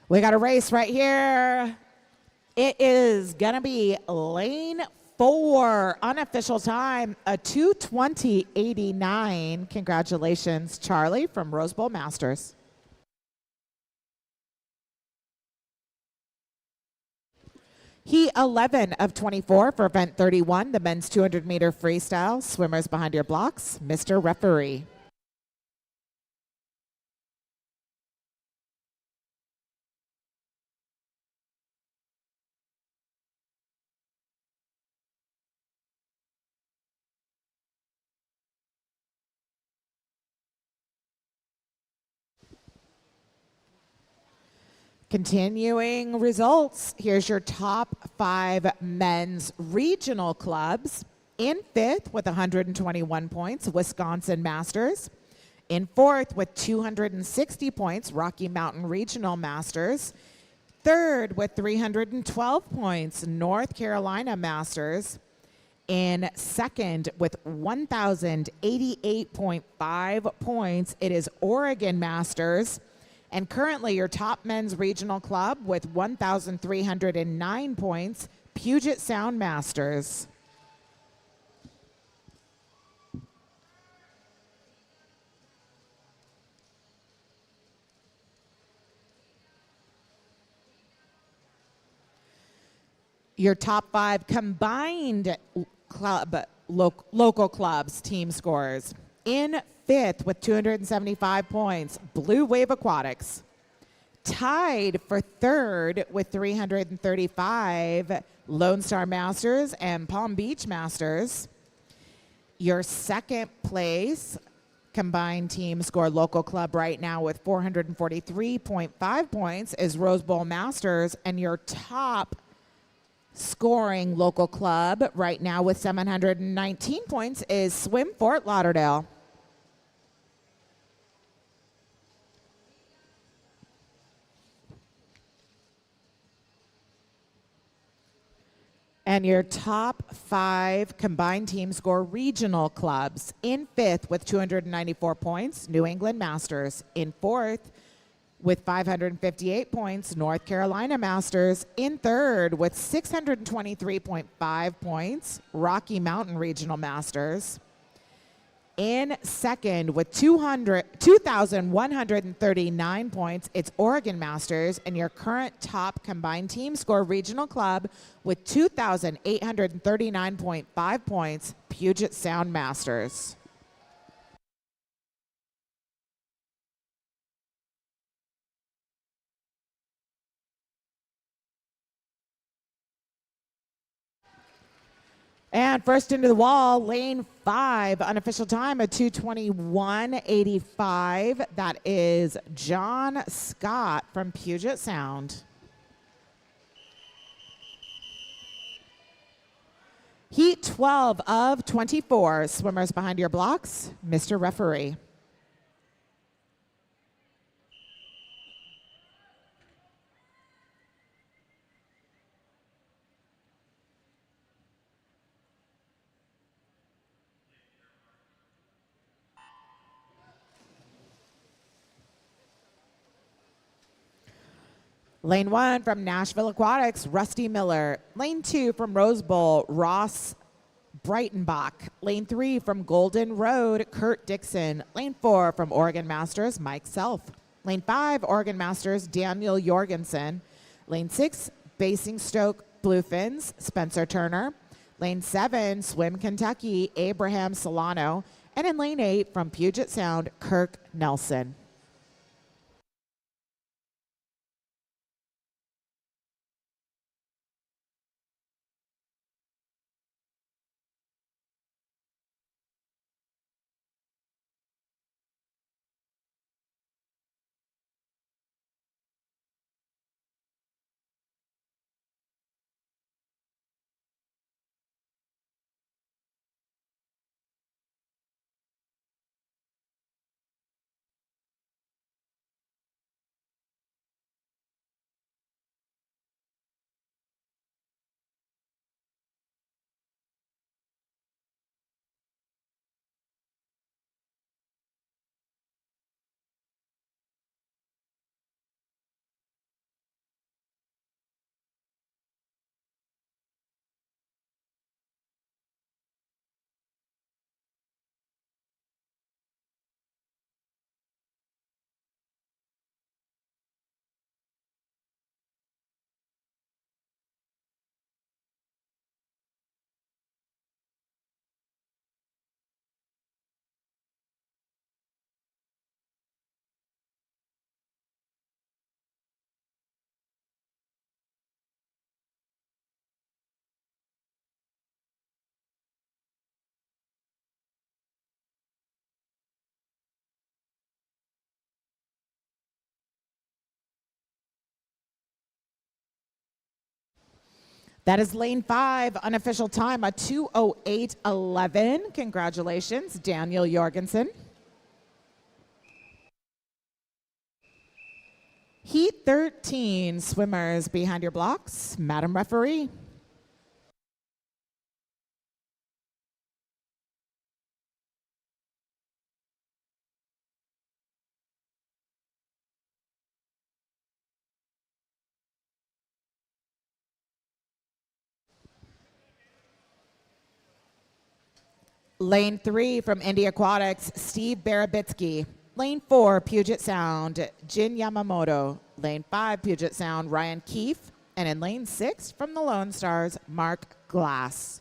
[SPEAKER 7] We got a race right here. It is going to be lane 4, unofficial time, a 2:20.89. Congratulations, Charlie from Rose Bowl Masters. Heat 11 of 24 for event 31, the men's 200-meter freestyle. Swimmers behind your blocks, Mr. Referee. Continuing results, here's your top 5 men's regional clubs. In 5th with 121 points, Wisconsin Masters. In 4th with 260 points, Rocky Mountain Regional Masters. 3rd with 312 points, North Carolina Masters. In 2nd with 1,088.5 points, it is Oregon Masters. And currently your top men's regional club with 1,309 points, Puget Sound Masters. Your top 5 combined club local clubs team scores. In 5th with 275 points, Blue Wave Aquatics. Tied for 3rd with 335, Lone Star Masters and Palm Beach Masters. Your 2nd place combined team score local club right now with 443.5 points is Rose Bowl Masters, and your top scoring local club right now with 719 points is Swim Fort Lauderdale. And your top 5 combined team score regional clubs. In 5th with 294 points, New England Masters. In 4th with 558 points, North Carolina Masters. In 3rd with 623.5 points, Rocky Mountain Regional Masters. In 2nd with 2,139 points, it's Oregon Masters, and your current top combined team score regional club with 2,839.5 points, Puget Sound Masters. And first into the wall, lane 5, unofficial time of 2:21.85. That is John Scott from Puget Sound. Heat 12 of 24. Swimmers behind your blocks, Mr. Referee. Lane 1 from Nashville Aquatics, Rusty Miller. Lane 2 from Rose Bowl, Ross Breitenbach. Lane 3 from Golden Road, Kurt Dixon. Lane 4 from Oregon Masters, Mike Self. Lane 5, Oregon Masters, Daniel Jorgensen. Lane 6, Basingstoke Bluefins, Spencer Turner. Lane 7, Swim Kentucky, Abraham Solano. And in lane 8 from Puget Sound, Kirk Nelson. That is lane 5, unofficial time, a 2:08.11. Congratulations, Daniel Jorgensen. Heat 13, swimmers behind your blocks, Madam Referee. Lane 3 from Indy Aquatics, Steve Barabitsky. Lane 4, Puget Sound, Jin Yamamoto. Lane 5, Puget Sound, Ryan Keefe. And in lane 6, from the Lone Stars, Mark Glass.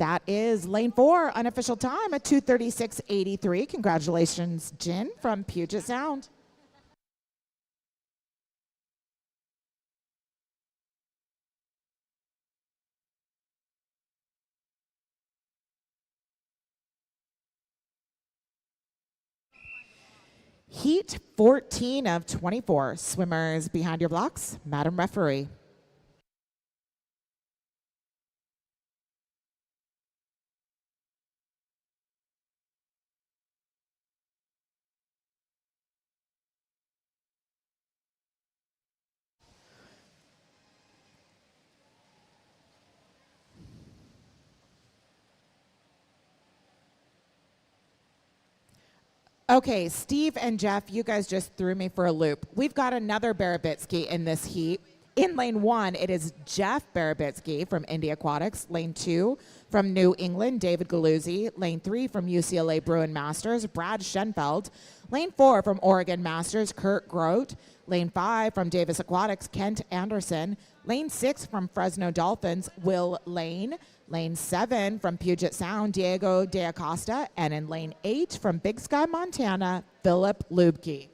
[SPEAKER 7] That is lane 4, unofficial time at 2:36.83. Congratulations, Jin from Puget Sound. Heat 14 of 24. Swimmers behind your blocks. Madam Referee. Okay, Steve and Jeff, you guys just threw me for a loop. We've got another Barabitsky in this heat. In lane 1, it is Jeff Barabitsky from Indy Aquatics. Lane 2, from New England, David Galuzzi. Lane 3, from UCLA Bruin Masters, Brad Schenfeld. Lane 4, from Oregon Masters, Kurt Grote. Lane 5, from Davis Aquatics, Kent Anderson. Lane 6, from Fresno Dolphins, Will Lane. Lane 7 from Puget Sound, Diego De Acosta. And in lane 8 from Big Sky, Montana, Philip Lubke.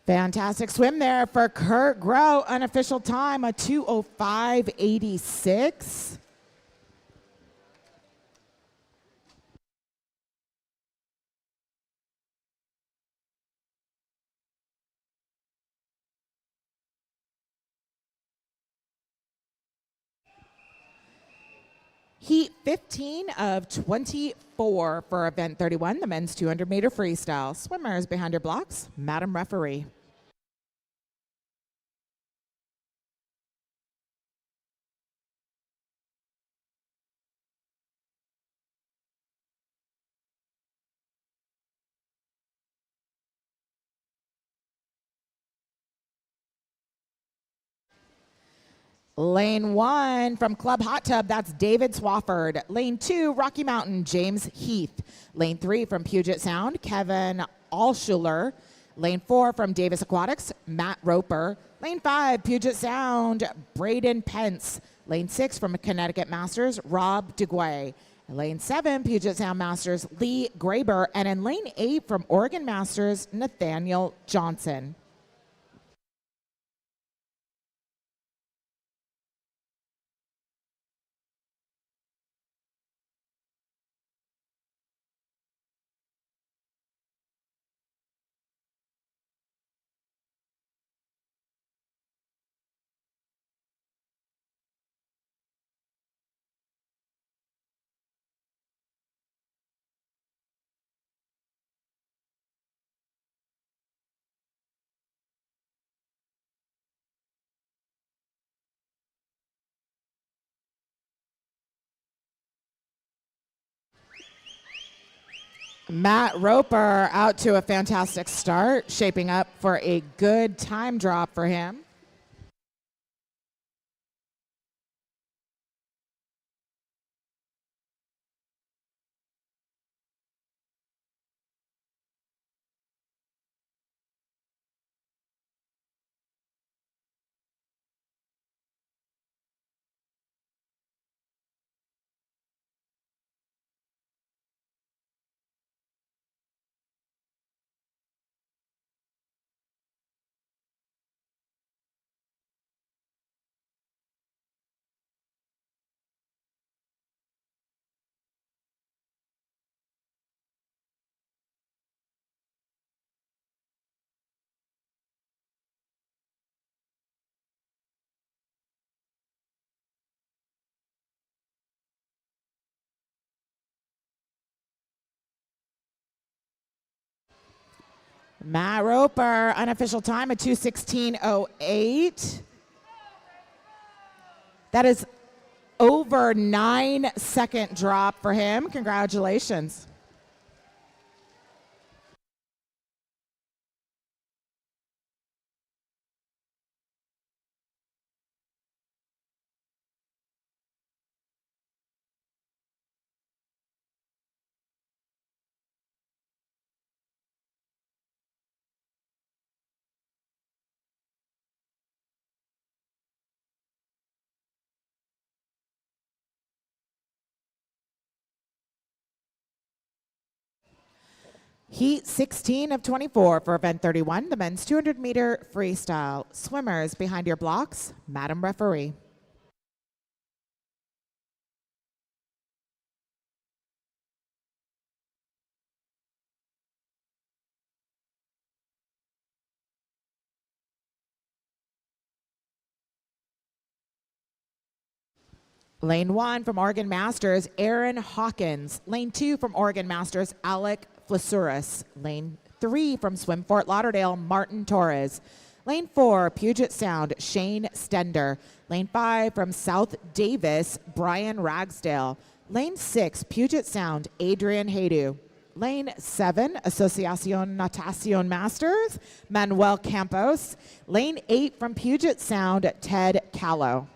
[SPEAKER 7] Fantastic swim there for Kurt Grote. Unofficial time, a 2:05.86. Heat 15 of 24 for event 31, the men's 200-meter freestyle. Swimmers behind your blocks, Madam Referee. Lane 1 from Club Hot Tub, that's David Swafford. Lane 2, Rocky Mountain, James Heath. Lane 3 from Puget Sound, Kevin Alschuler. Lane 4 from Davis Aquatics, Matt Roper. Lane 5, Puget Sound, Braden Pence. Lane 6 from Connecticut Masters, Rob DeGuay. Lane 7, Puget Sound Masters, Lee Graber. And in lane 8 from Oregon Masters, Nathaniel Johnson. Matt Roper out to a fantastic start, shaping up for a good time drop for him. Matt Roper, unofficial time at 2:16:08. That is over 9-second drop for him. Congratulations. Heat 16 of 24 for event 31, the men's 200-meter freestyle. Swimmers behind your blocks, Madam Referee. Lane 1 from Oregon Masters, Aaron Hawkins. Lane 2 from Oregon Masters, Alec Flasuris. Lane 3 from Swim Fort Lauderdale, Martin Torres. Lane 4, Puget Sound, Shane Stender. Lane 5 from South Davis, Brian Ragsdale. Lane 6, Puget Sound, Adrian Haydu. Lane 7, Asociacion Natacion Masters, Manuel Campos. Lane 8 from Puget Sound, Ted Callow.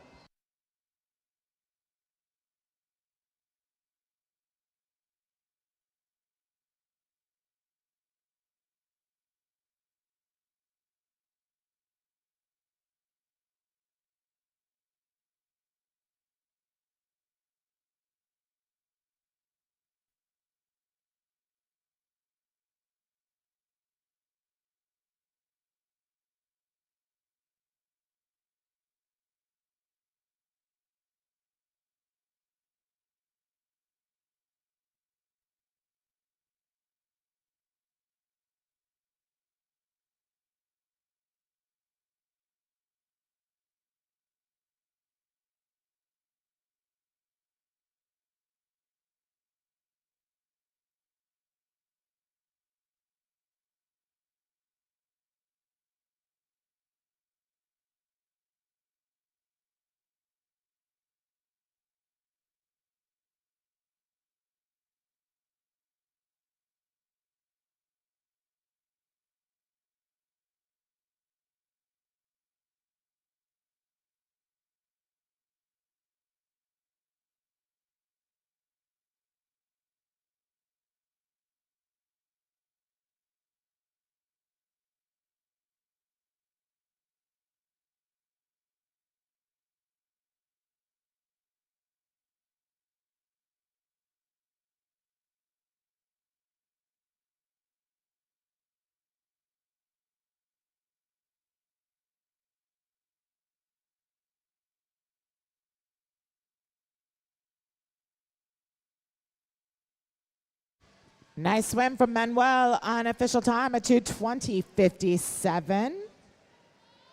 [SPEAKER 7] Nice swim from Manuel on official time at 2:20:57.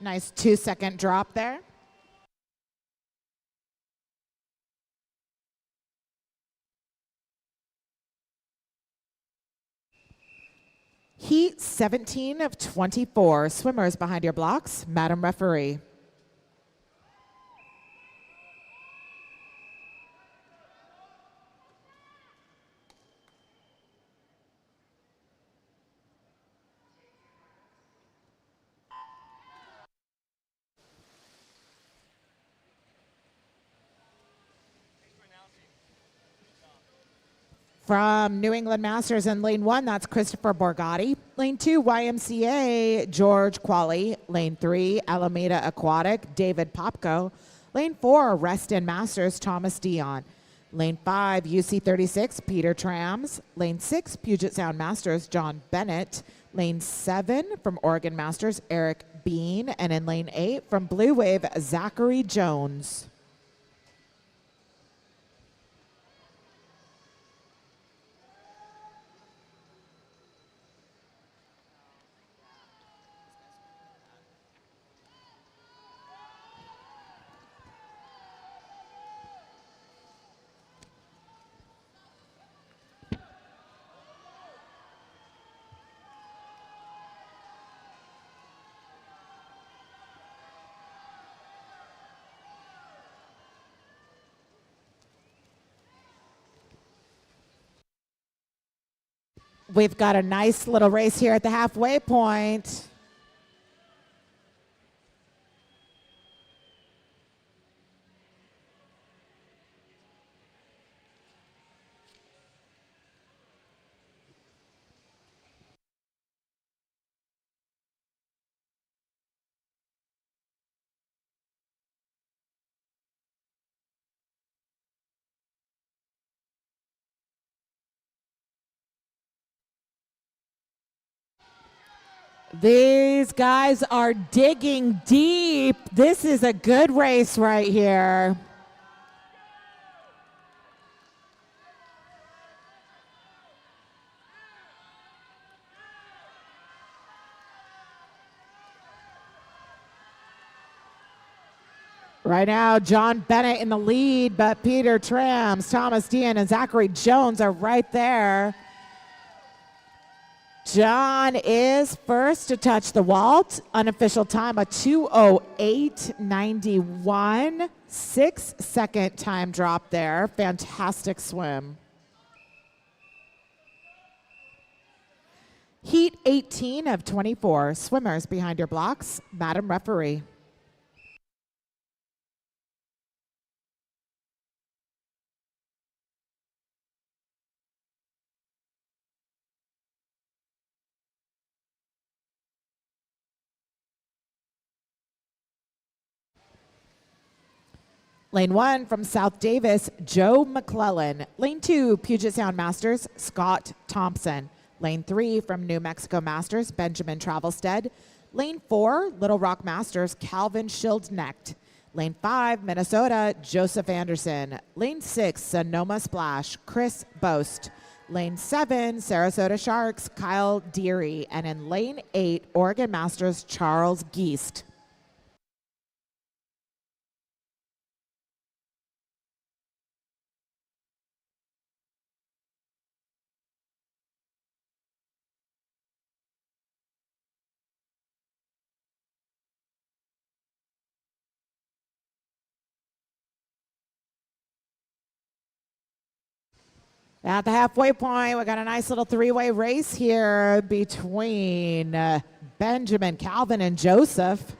[SPEAKER 7] Nice 2-second drop there. Heat 17 of 24. Swimmers behind your blocks, Madam Referee. From New England Masters in lane 1, that's Christopher Borgatti. Lane 2, YMCA, George Qualley. Lane 3, Alameda Aquatic, David Popko. Lane 4, Reston Masters, Thomas Dion. Lane 5, UC36, Peter Trams. Lane 6, Puget Sound Masters, John Bennett. Lane 7, from Oregon Masters, Eric Bean. And in lane 8, from Blue Wave, Zachary Jones. We've got a nice little race here at the halfway point. These guys are digging deep. This is a good race right here. Right now, John Bennett in the lead, but Peter Trams, Thomas Dean, and Zachary Jones are right there. John is first to touch the vault. Unofficial time, a 2:08.91. 6-second time drop there. Fantastic swim. Heat 18 of 24. Swimmers behind your blocks. Madam Referee. Lane 1 from South Davis, Joe McClellan. Lane 2, Puget Sound Masters, Scott Thompson. Lane 3 from New Mexico Masters, Benjamin Travelstead. Lane 4, Little Rock Masters, Calvin Schildknecht. Lane 5, Minnesota, Joseph Anderson. Lane 6, Sonoma Splash, Chris Boast. Lane 7, Sarasota Sharks, Kyle Deary. And in Lane 8, Oregon Masters, Charles Geist. At the halfway point, we got a nice little three-way race here between Benjamin, Calvin, and Joseph.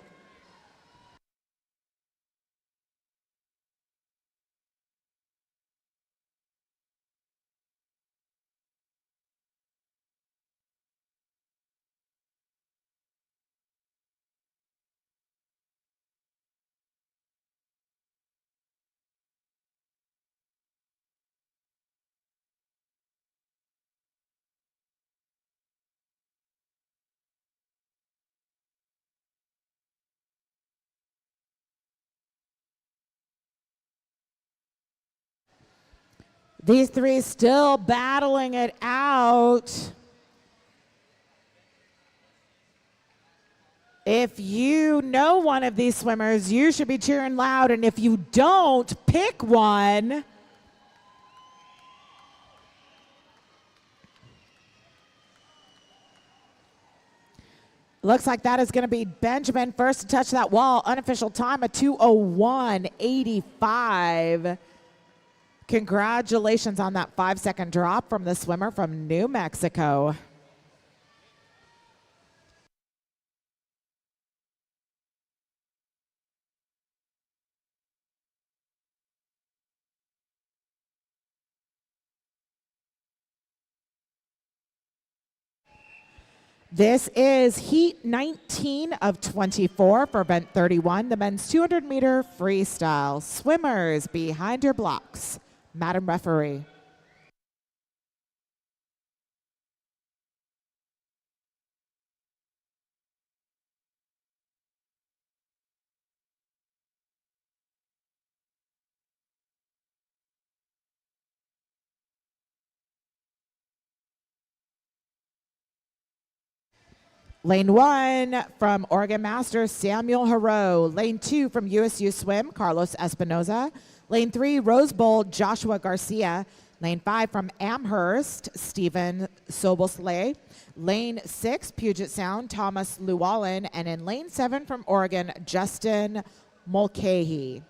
[SPEAKER 7] These three still battling it out. If you know one of these swimmers, you should be cheering loud. And if you don't, pick one. Looks like that is going to be Benjamin first to touch that wall. Unofficial time, a 2:01.85. Congratulations on that 5-second drop from the swimmer from New Mexico. This is Heat 19 of 24 for event 31, the men's 200-meter freestyle. Swimmers behind your blocks. Madam Referee. Lane 1 from Oregon Masters, Samuel Haro. Lane 2 from USU Swim, Carlos Espinoza. Lane 3, Rose Bowl, Joshua Garcia. Lane 5 from Amherst, Stephen Sobosley. Lane 6, Puget Sound, Thomas Llewellyn. And in Lane 7 from Oregon, Justin Mulcahy.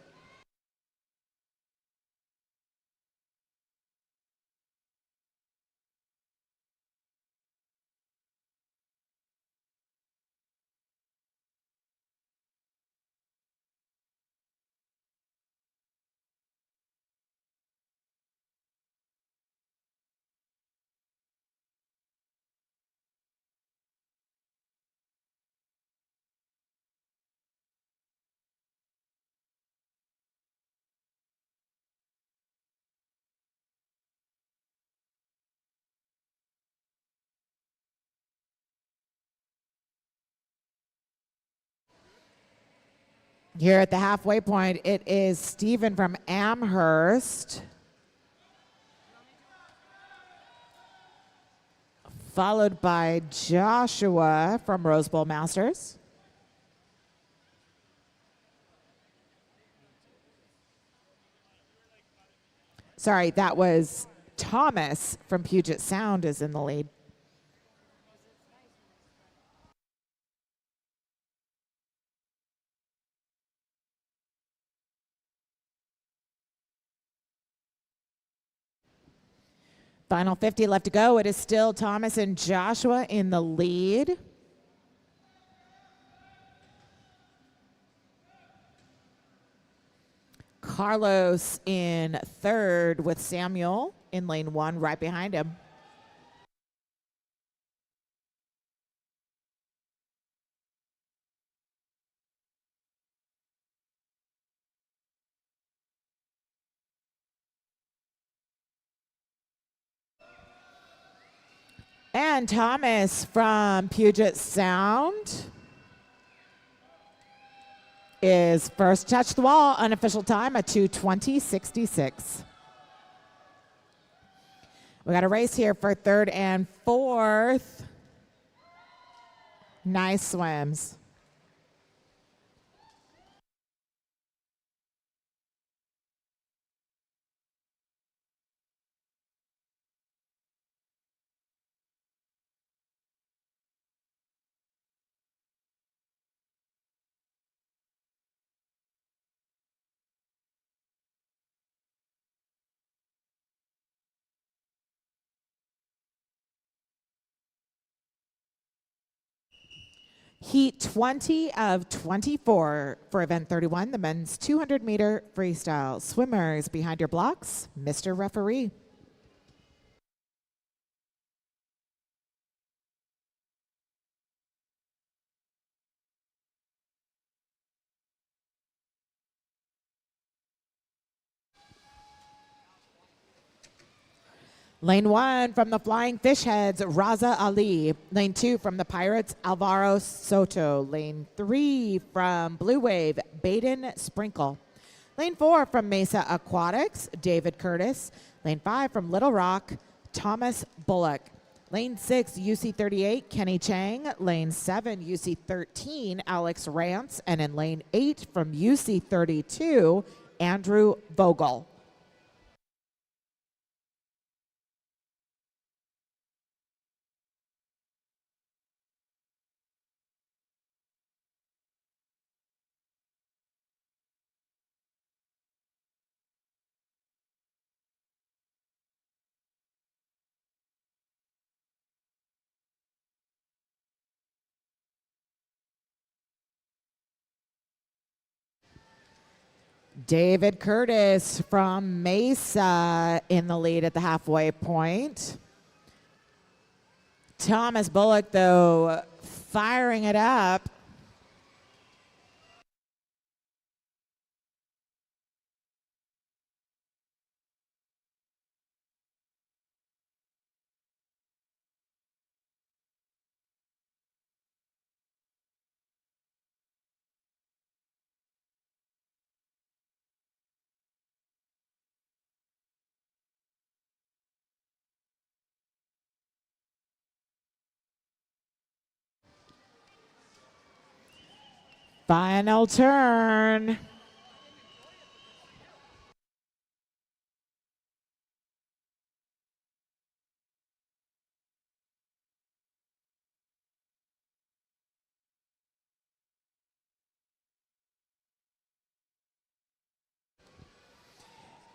[SPEAKER 7] Here at the halfway point, it is Stephen from Amherst, followed by Joshua from Rose Bowl Masters. Sorry, that was Thomas from Puget Sound is in the lead. Final 50 left to go. It is still Thomas and Joshua in the lead. Carlos in third with Samuel in lane 1 right behind him. And Thomas from Puget Sound is first touch the wall, unofficial time at 2:20.66. We got a race here for third and fourth. Nice swims. Heat 20 of 24 for event 31, the men's 200-meter freestyle. Swimmers behind your blocks, Mr. Referee. Lane 1 from the Flying Fish Heads, Raza Ali. Lane 2 from the Pirates, Alvaro Soto. Lane 3 from Blue Wave, Baden Sprinkle. Lane 4 from Mesa Aquatics, David Curtis. Lane 5 from Little Rock, Thomas Bullock. Lane 6, UC38, Kenny Chang. Lane 7, UC13, Alex Rance. And in lane 8 from UC32, Andrew Vogel. David Curtis from Mesa in the lead at the halfway point. Thomas Bullock, though, firing it up. Final turn.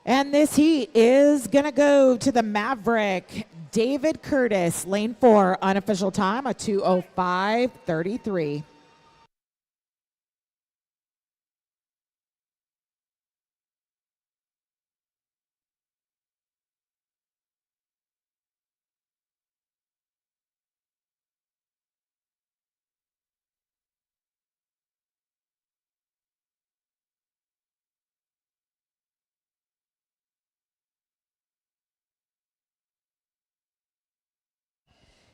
[SPEAKER 7] And this heat is going to go to the Maverick, David Curtis, lane 4, unofficial time, a 2:05.33.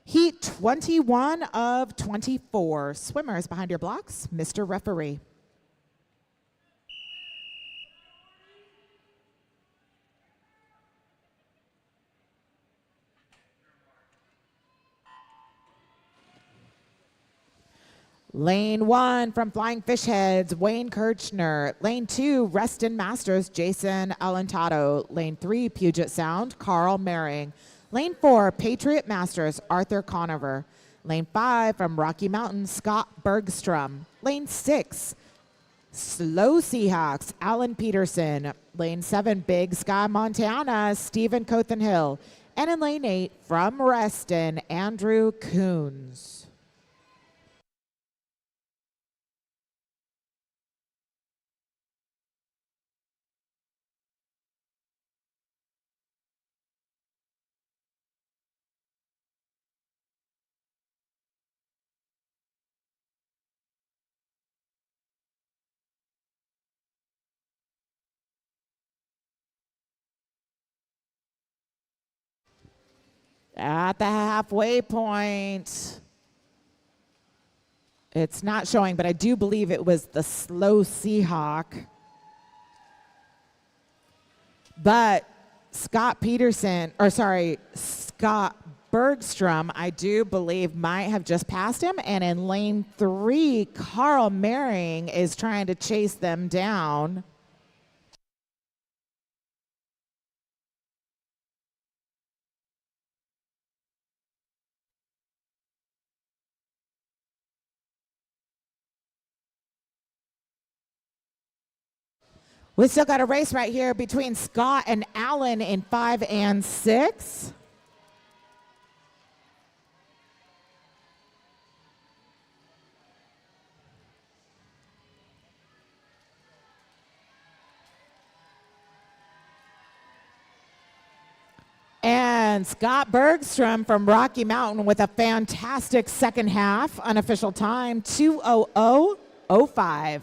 [SPEAKER 7] Heat 21 of 24. Swimmers behind your blocks, Mr. Referee. Lane 1 from Flying Fish Heads, Wayne Kirchner. Lane 2, Reston Masters, Jason Alentado. Lane 3, Puget Sound, Carl Mering. Lane 4, Patriot Masters, Arthur Conover. Lane 5 from Rocky Mountain, Scott Bergstrom. Lane 6, Slow Seahawks, Alan Peterson. Lane 7, Big Sky, Montana, Stephen Cothenhill. And in lane 8, from Reston, Andrew Coons. At the halfway point, it's not showing, but I do believe it was the Slow Seahawk. But Scott Bergstrom, I do believe might have just passed him. And in lane 3, Carl Mering is trying to chase them down. We still got a race right here between Scott and Allen in 5 and 6. And Scott Bergstrom from Rocky Mountain with a fantastic second half. Unofficial time, 2:00:05.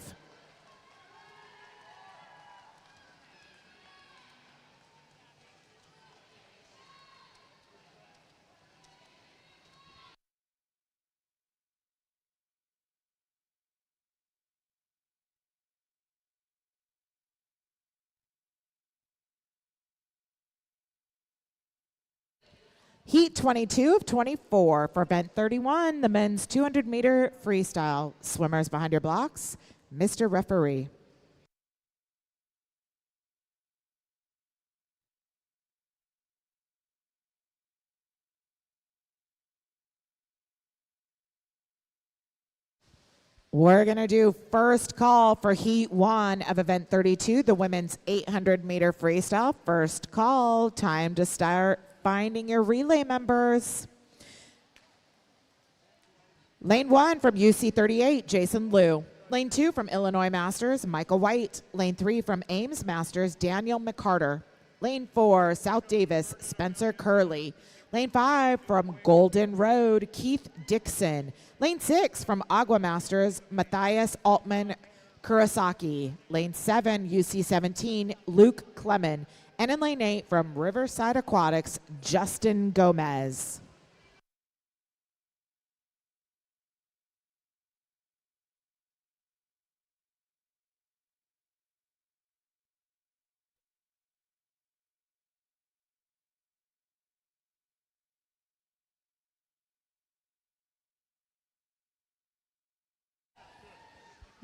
[SPEAKER 7] Heat 22 of 24 for event 31, the men's 200-meter freestyle. Swimmers behind your blocks, Mr. Referee. We're going to do first call for Heat 1 of event 32, the women's 800-meter freestyle. First call, time to start finding your relay members. Lane 1 from UC 38, Jason Liu. Lane 2 from Illinois Masters, Michael White. Lane 3 from Ames Masters, Daniel McCarter. Lane 4, South Davis, Spencer Curley. Lane 5 from Golden Road, Keith Dixon. Lane 6 from Agua Masters, Matthias Altman Kurosaki. Lane 7, UC 17, Luke Clemon. And in lane 8 from Riverside Aquatics, Justin Gomez.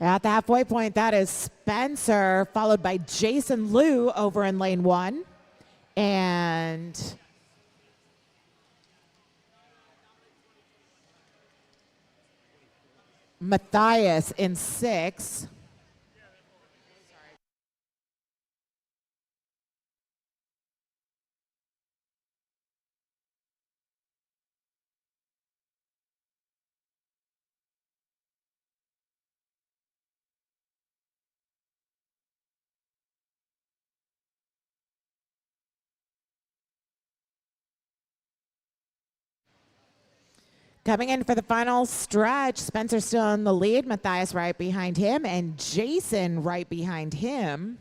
[SPEAKER 7] At the halfway point, that is Spencer, followed by Jason Liu over in lane 1. And Matthias in 6. Coming in for the final stretch, Spencer still in the lead, Matthias right behind him, and Jason right behind him.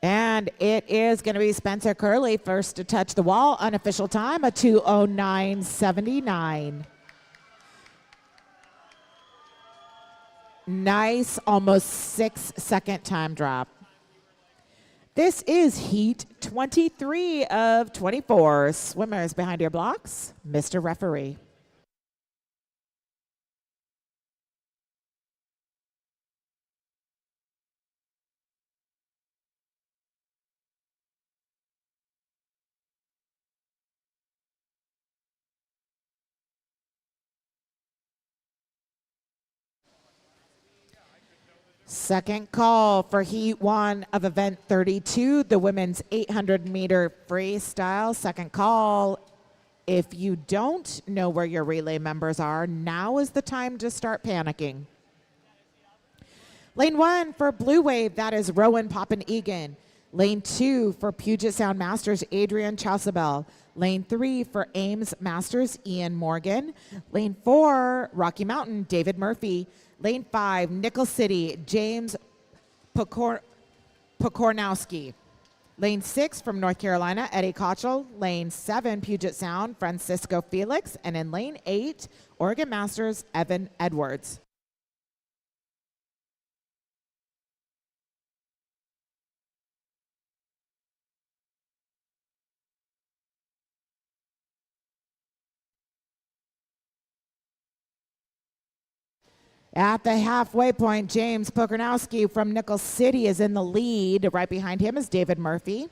[SPEAKER 7] And it is going to be Spencer Curley first to touch the wall. Unofficial time, a 2:09:79. Nice, almost 6-second time drop. This is heat 23 of 24. Swimmers behind your blocks, Mr. Referee. Second call for Heat 1 of event 32, the women's 800-meter freestyle. Second call. If you don't know where your relay members are, now is the time to start panicking. Lane 1 for Blue Wave, that is Rowan Poppin Egan. Lane 2 for Puget Sound Masters, Adrian Chausabel. Lane 3 for Ames Masters, Ian Morgan. Lane 4, Rocky Mountain, David Murphy. Lane 5, Nickel City, James Pokornowski. Lane 6 from North Carolina, Eddie Kochel. Lane 7, Puget Sound, Francisco Felix. And in lane 8, Oregon Masters, Evan Edwards. At the halfway point, James Pokornowski from Nickel City is in the lead. Right behind him is David Murphy.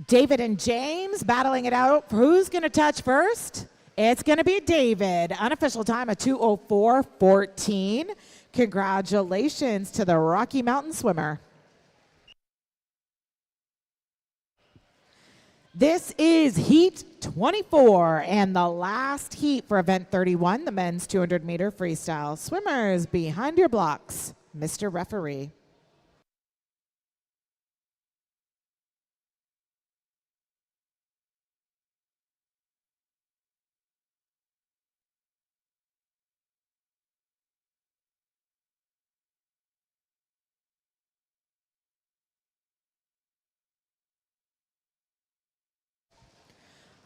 [SPEAKER 7] David and James battling it out. Who's going to touch first? It's going to be David. Unofficial time of 2:04.14. Congratulations to the Rocky Mountain swimmer. This is heat 24 and the last heat for event 31, the men's 200-meter freestyle. Swimmers behind your blocks, Mr. Referee.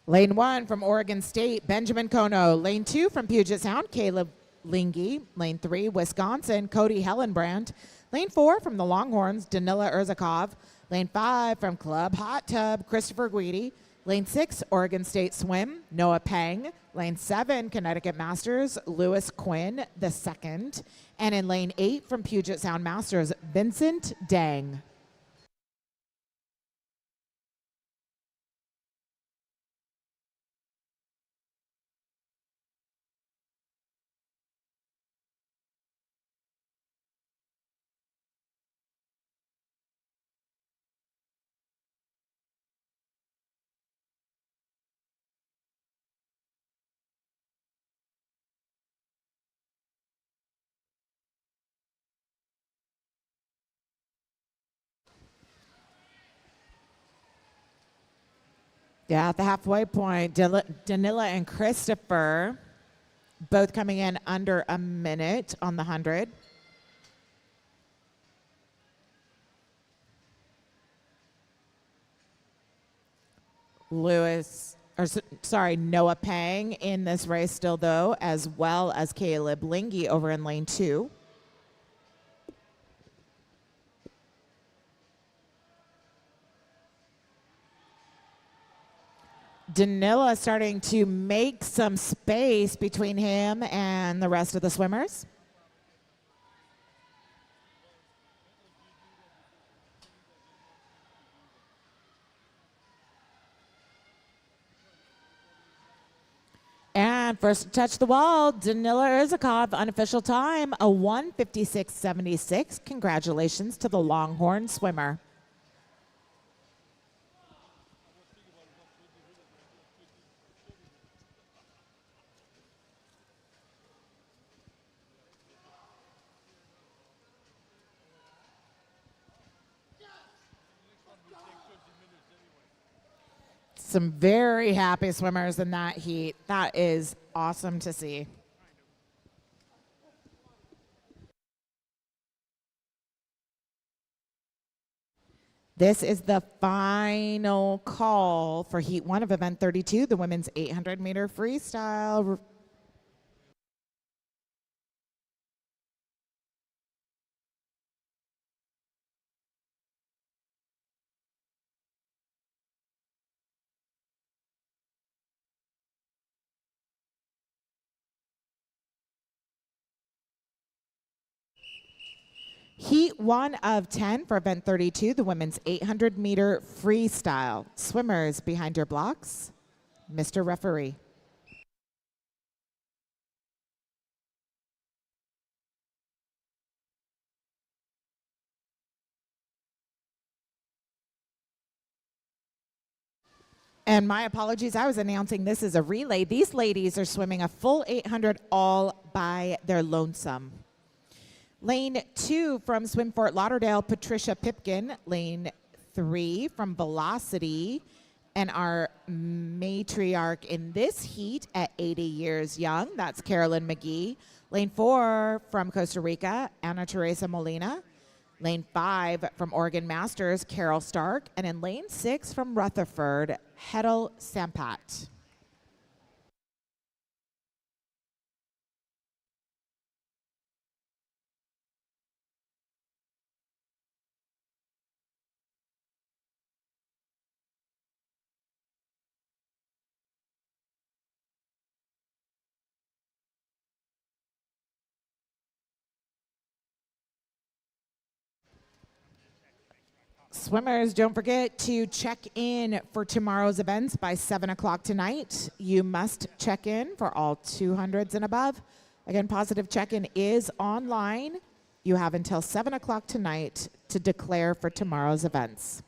[SPEAKER 7] Lane 1 from Oregon State, Benjamin Kono. Lane 2 from Puget Sound, Caleb Lingy. Lane 3, Wisconsin, Cody Hellenbrand. Lane 4 from the Longhorns, Danila Urzakov. Lane 5 from Club Hot Tub, Christopher Guidi. Lane 6, Oregon State Swim, Noah Peng. Lane 7, Connecticut Masters, Lewis Quinn II. And in lane 8 from Puget Sound Masters, Vincent Dang. Yeah, at the halfway point, Danila and Christopher both coming in under a minute on the 100. Noah Pang in this race still though, as well as Caleb Lingy over in lane 2. Danila starting to make some space between him and the rest of the swimmers. And first to touch the wall, Danila Urzakov, unofficial time, a 1:56.76. Congratulations to the Longhorn swimmer. Some very happy swimmers in that heat. That is awesome to see. This is the final call for Heat 1 of Event 32, the women's 800-meter freestyle. Heat 1 of 10 for Event 32, the women's 800-meter freestyle. Swimmers behind your blocks, Mr. Referee. And my apologies, I was announcing this is a relay. These ladies are swimming a full 800 all by their lonesome. Lane 2 from Swim Fort Lauderdale, Patricia Pipkin. Lane 3 from Velocity. And our matriarch in this heat at 80 years young, that's Carolyn McGee. Lane 4 from Costa Rica, Ana Teresa Molina. Lane 5 from Oregon Masters, Carol Stark. And in lane 6 from Rutherford, Hedel Sampat. Swimmers, don't forget to check in for tomorrow's events by 7 o'clock tonight. You must check in for all 200s and above. Again, positive check-in is online. You have until 7 o'clock tonight to declare for tomorrow's events.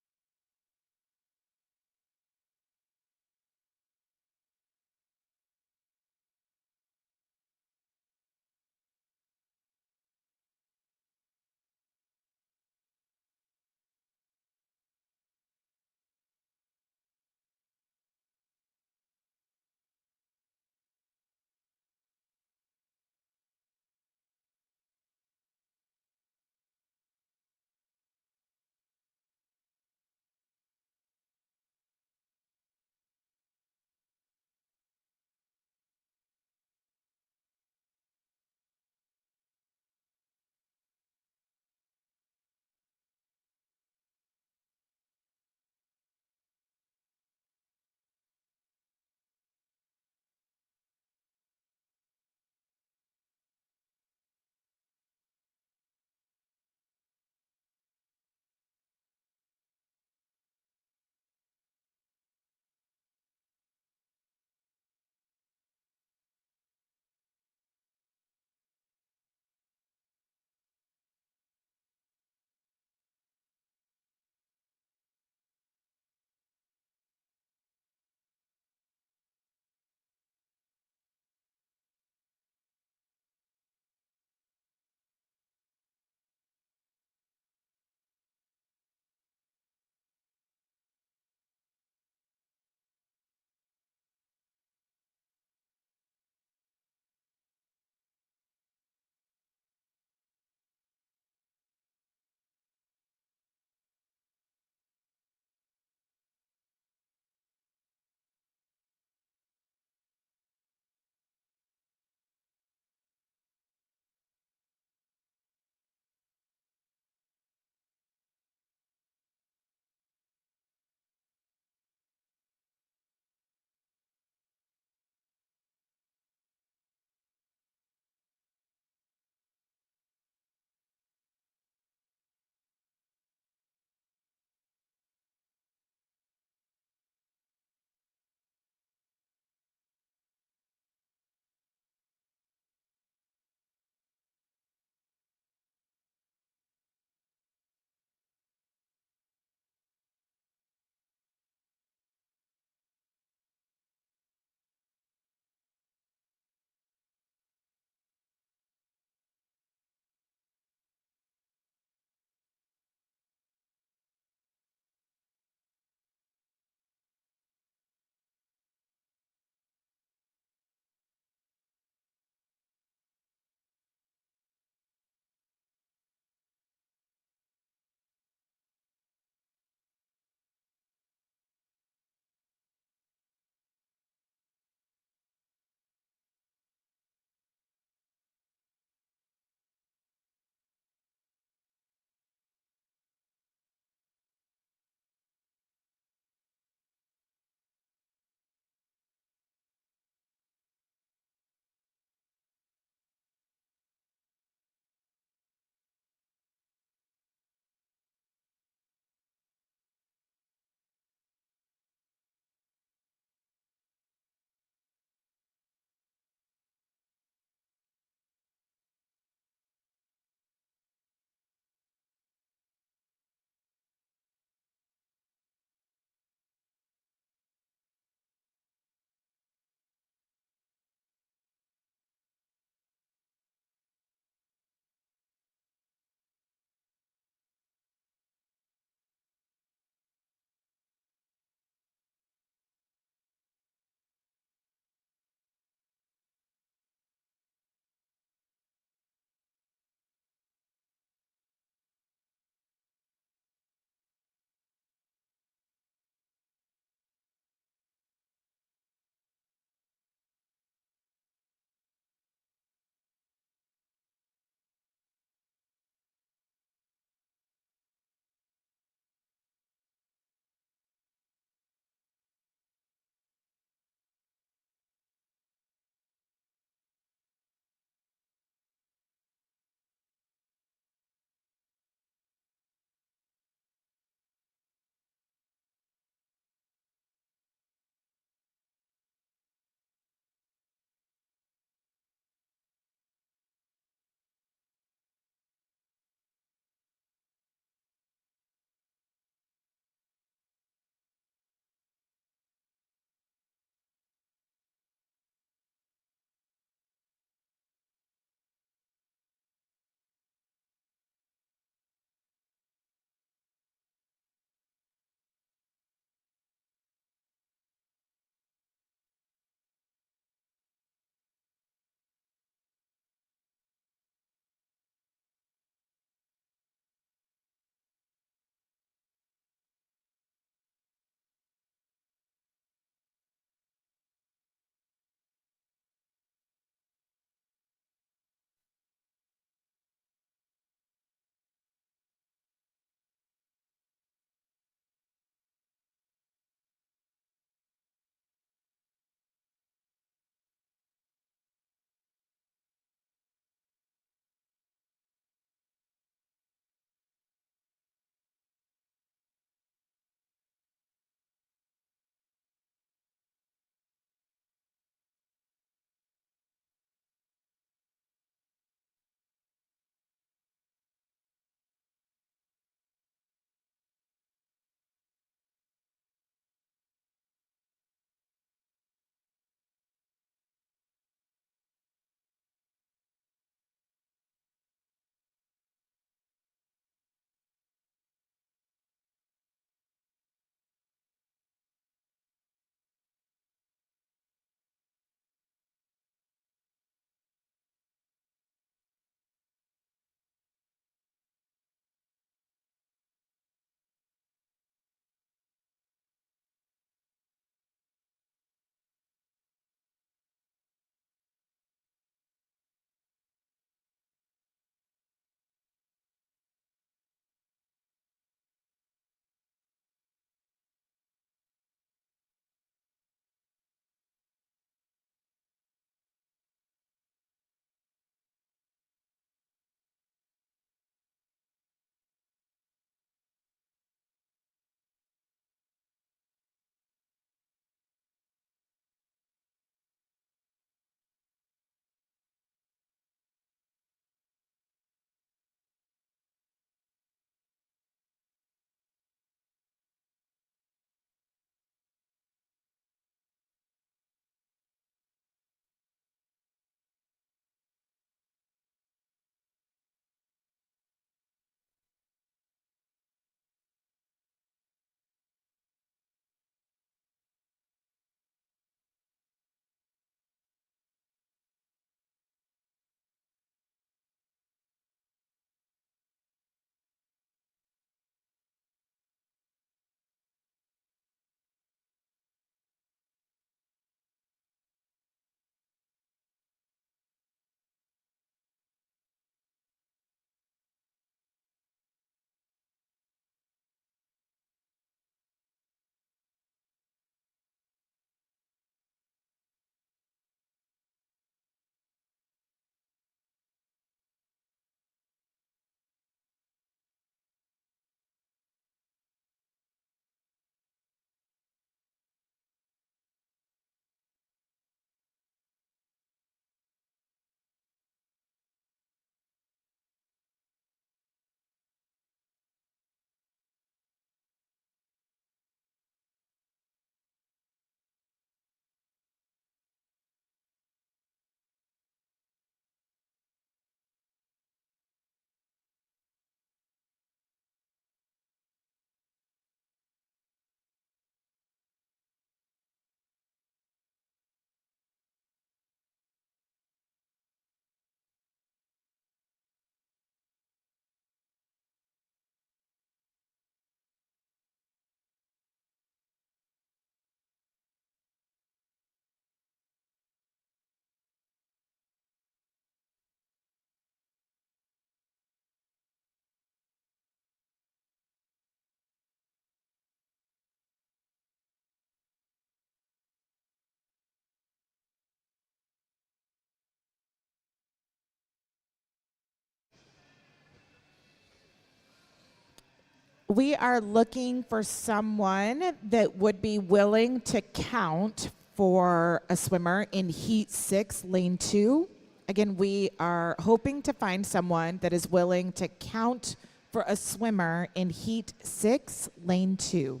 [SPEAKER 7] We are looking for someone that would be willing to count for a swimmer in Heat 6, Lane 2. Again, we are hoping to find someone that is willing to count for a swimmer in Heat 6, Lane 2.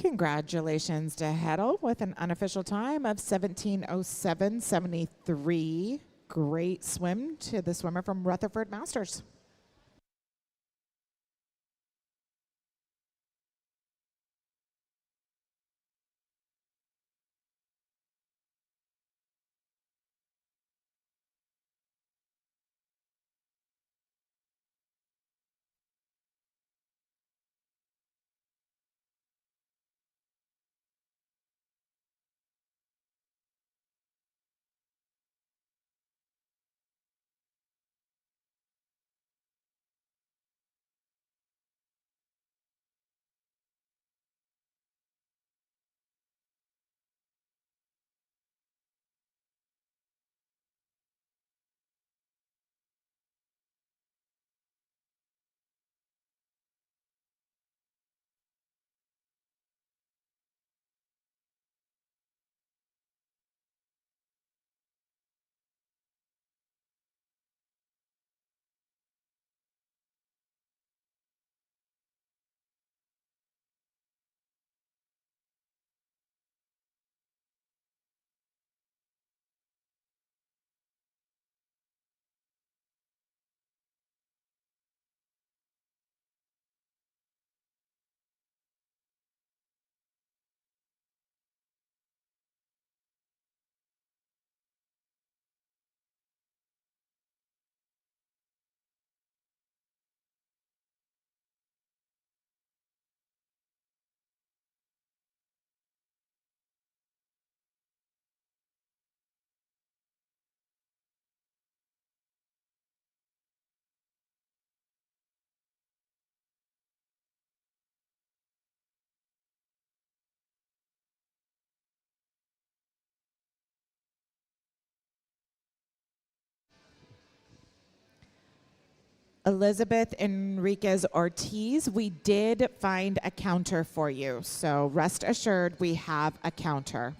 [SPEAKER 7] Congratulations to Heddle with an unofficial time of 17:07.73. Great swim to the swimmer from Rutherford Masters. Elizabeth Enriquez Ortiz, we did find a counter for you. So rest assured, we have a counter.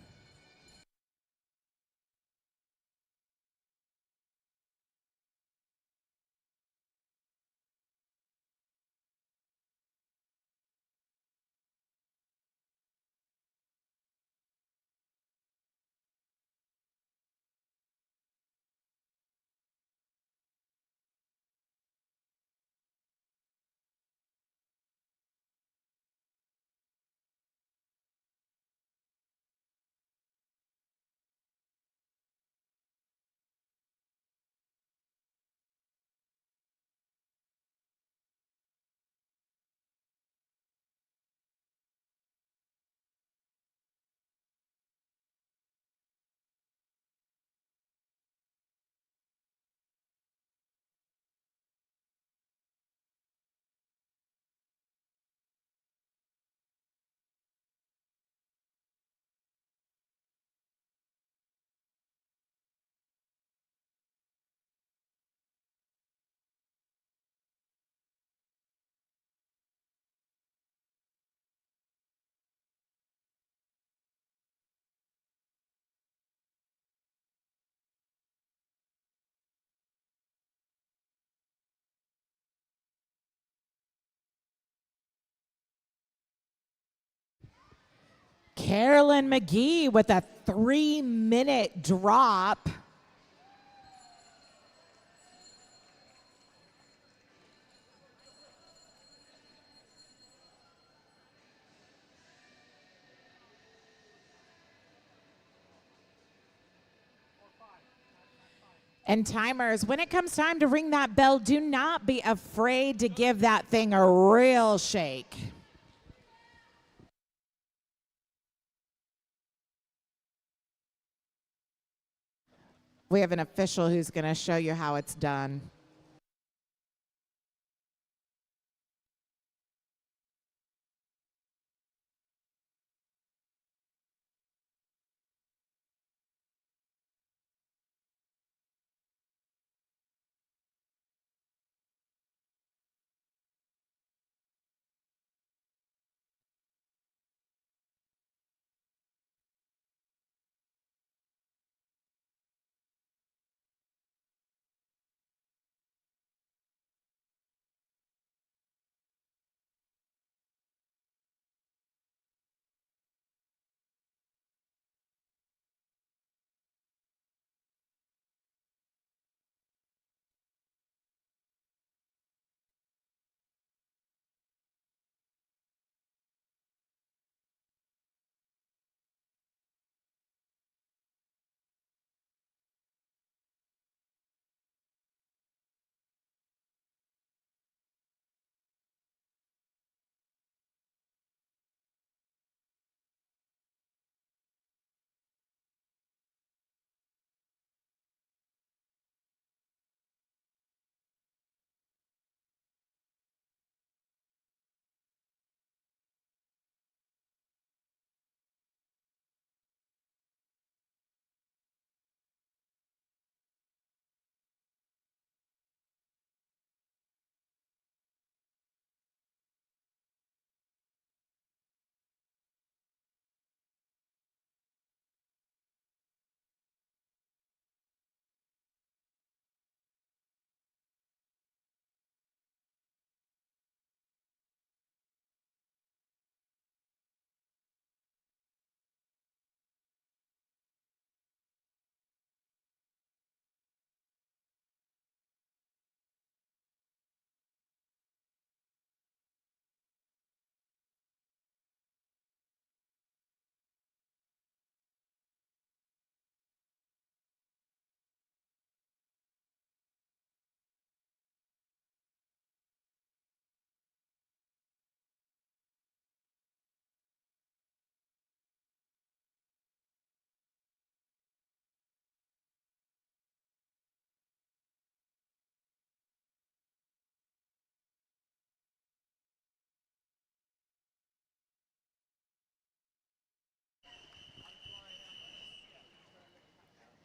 [SPEAKER 7] Carolyn McGee with a 3-minute drop. And timers, when it comes time to ring that bell, do not be afraid to give that thing a real shake. We have an official who's going to show you how it's done.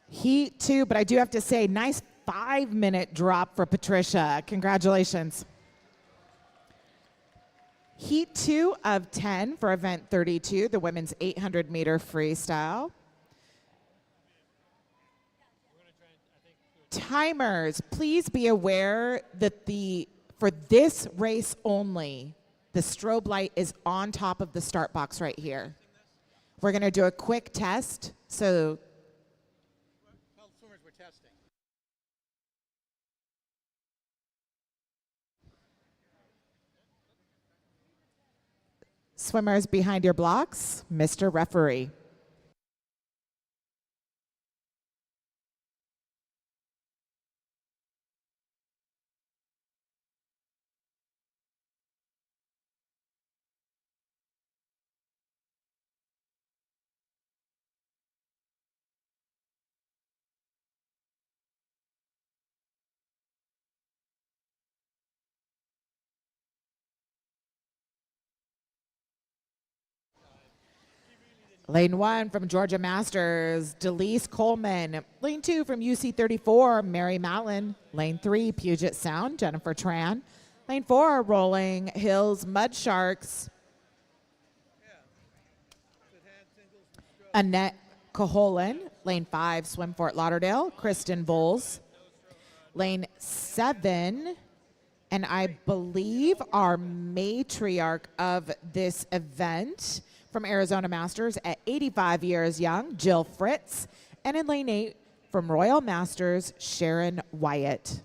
[SPEAKER 7] Heat 2, but I do have to say, nice 5-minute drop for Patricia. Congratulations. Heat 2 of 10 for event 32, the women's 800-meter freestyle. Timers, please be aware that for this race only, the strobe light is on top of the start box right here. We're going to do a quick test, so
[SPEAKER 2] Tell the swimmers we're testing.
[SPEAKER 7] swimmers behind your blocks, Mr. Referee. Lane 1 from Georgia Masters, Delise Coleman. Lane 2 from UC 34, Mary Mallon. Lane 3, Puget Sound, Jennifer Tran. Lane 4, Rolling Hills Mud Sharks, Annette Caholen. Lane 5, Swim Fort Lauderdale, Kristen Bowles. Lane 7, and I believe our matriarch of this event from Arizona Masters at 85 years young, Jill Fritz. And in lane 8 from Royal Masters, Sharon Wyatt.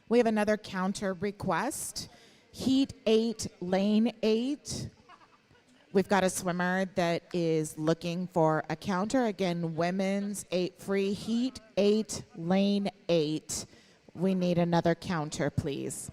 [SPEAKER 7] We have another counter request. Heat 8, lane 8. We've got a swimmer that is looking for a counter. Again, women's 8 free, heat 8, lane 8. We need another counter, please.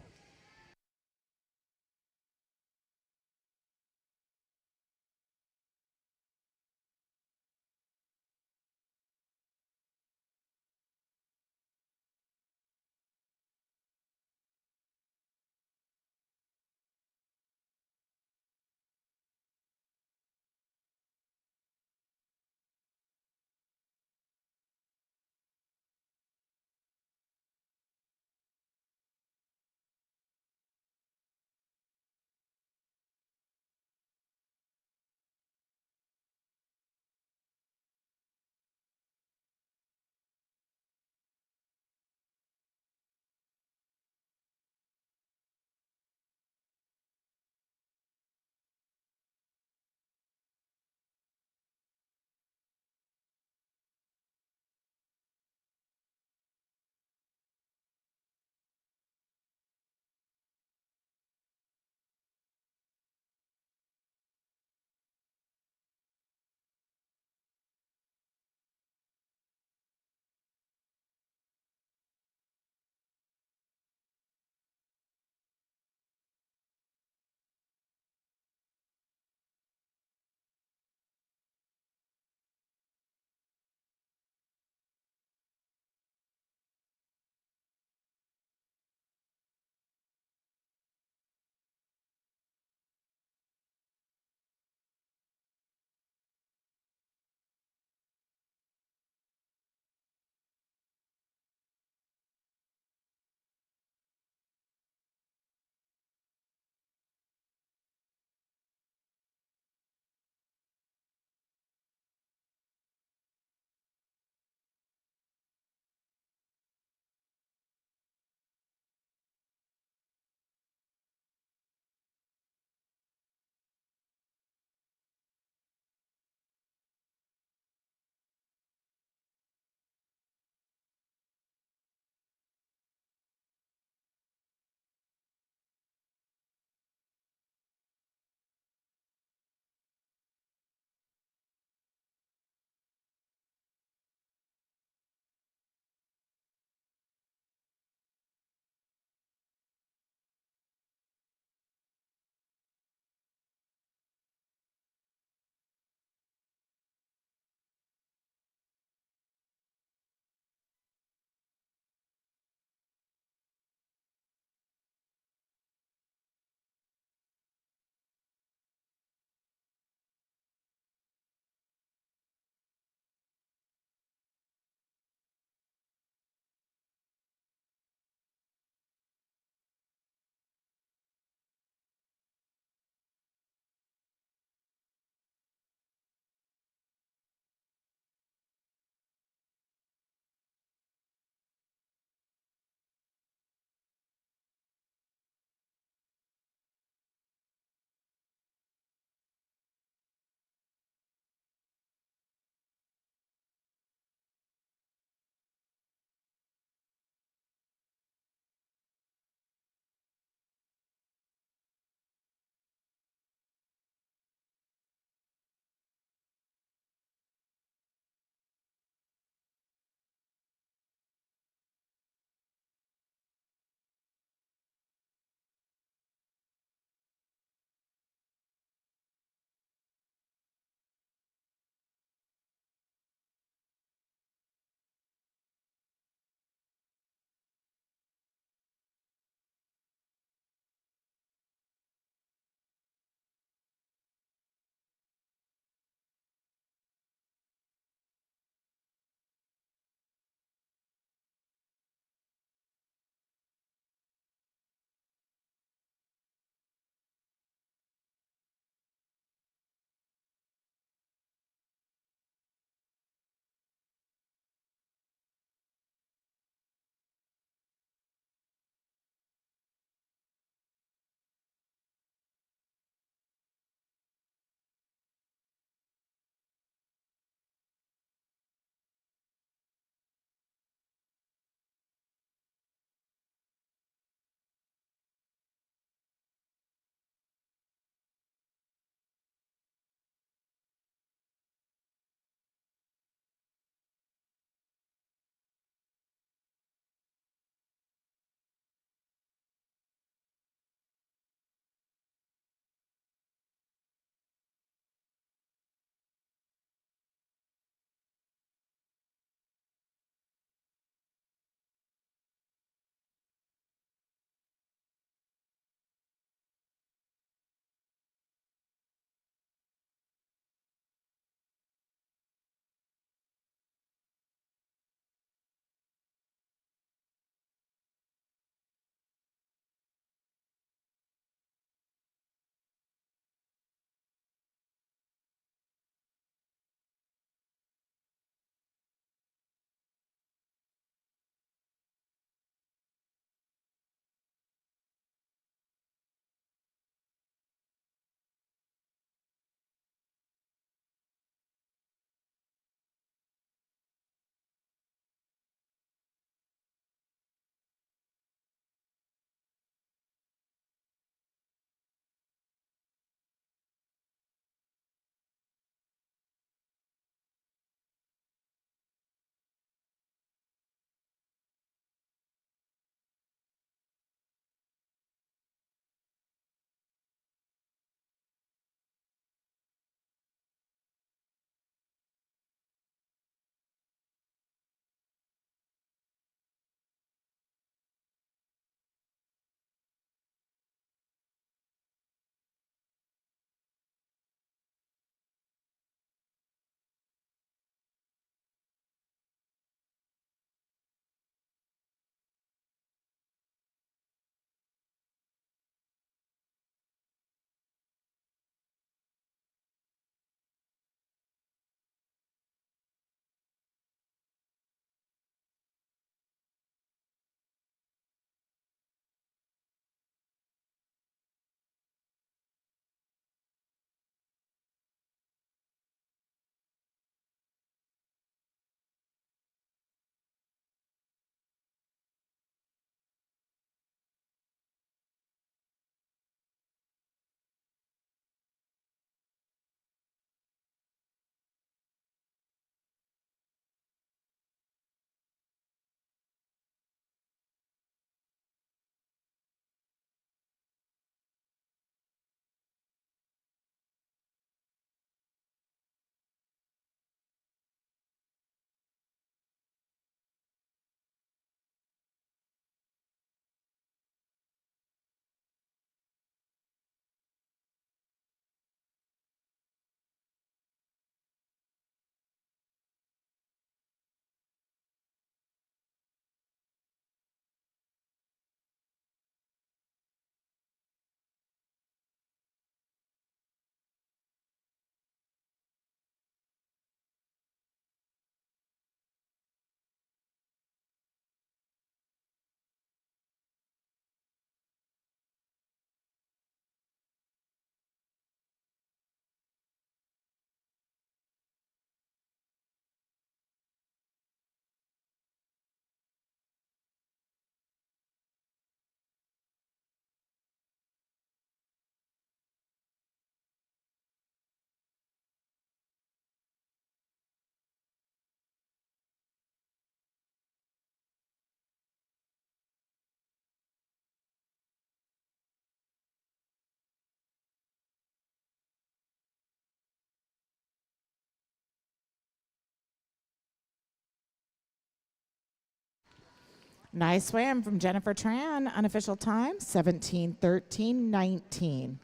[SPEAKER 7] Nice swim from Jennifer Tran. Unofficial time 17:13:19.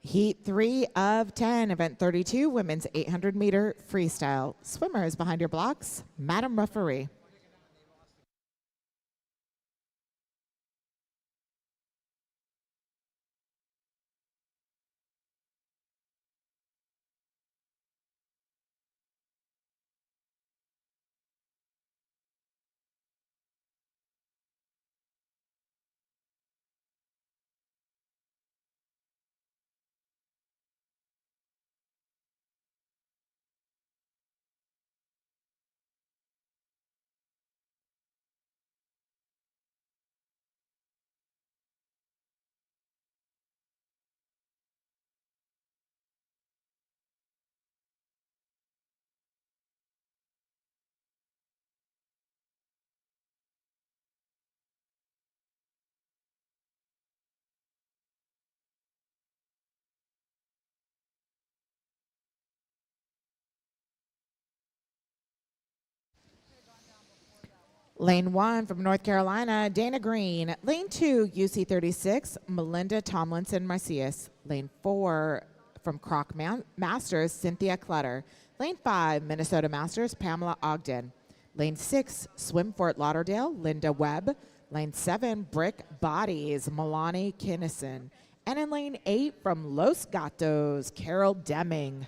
[SPEAKER 7] Heat 3 of 10, event 32, women's 800-meter freestyle. Swimmers behind your blocks, Madam Referee. Lane 1 from North Carolina, Dana Green. Lane 2, UC 36, Melinda Tomlinson Marcius. Lane 4 from Croc Masters, Cynthia Clutter. Lane 5, Minnesota Masters, Pamela Ogden. Lane 6, Swim Fort Lauderdale, Linda Webb. Lane 7, Brick Bodies, Milani Kinnison. And in lane 8 from Los Gatos, Carol Deming.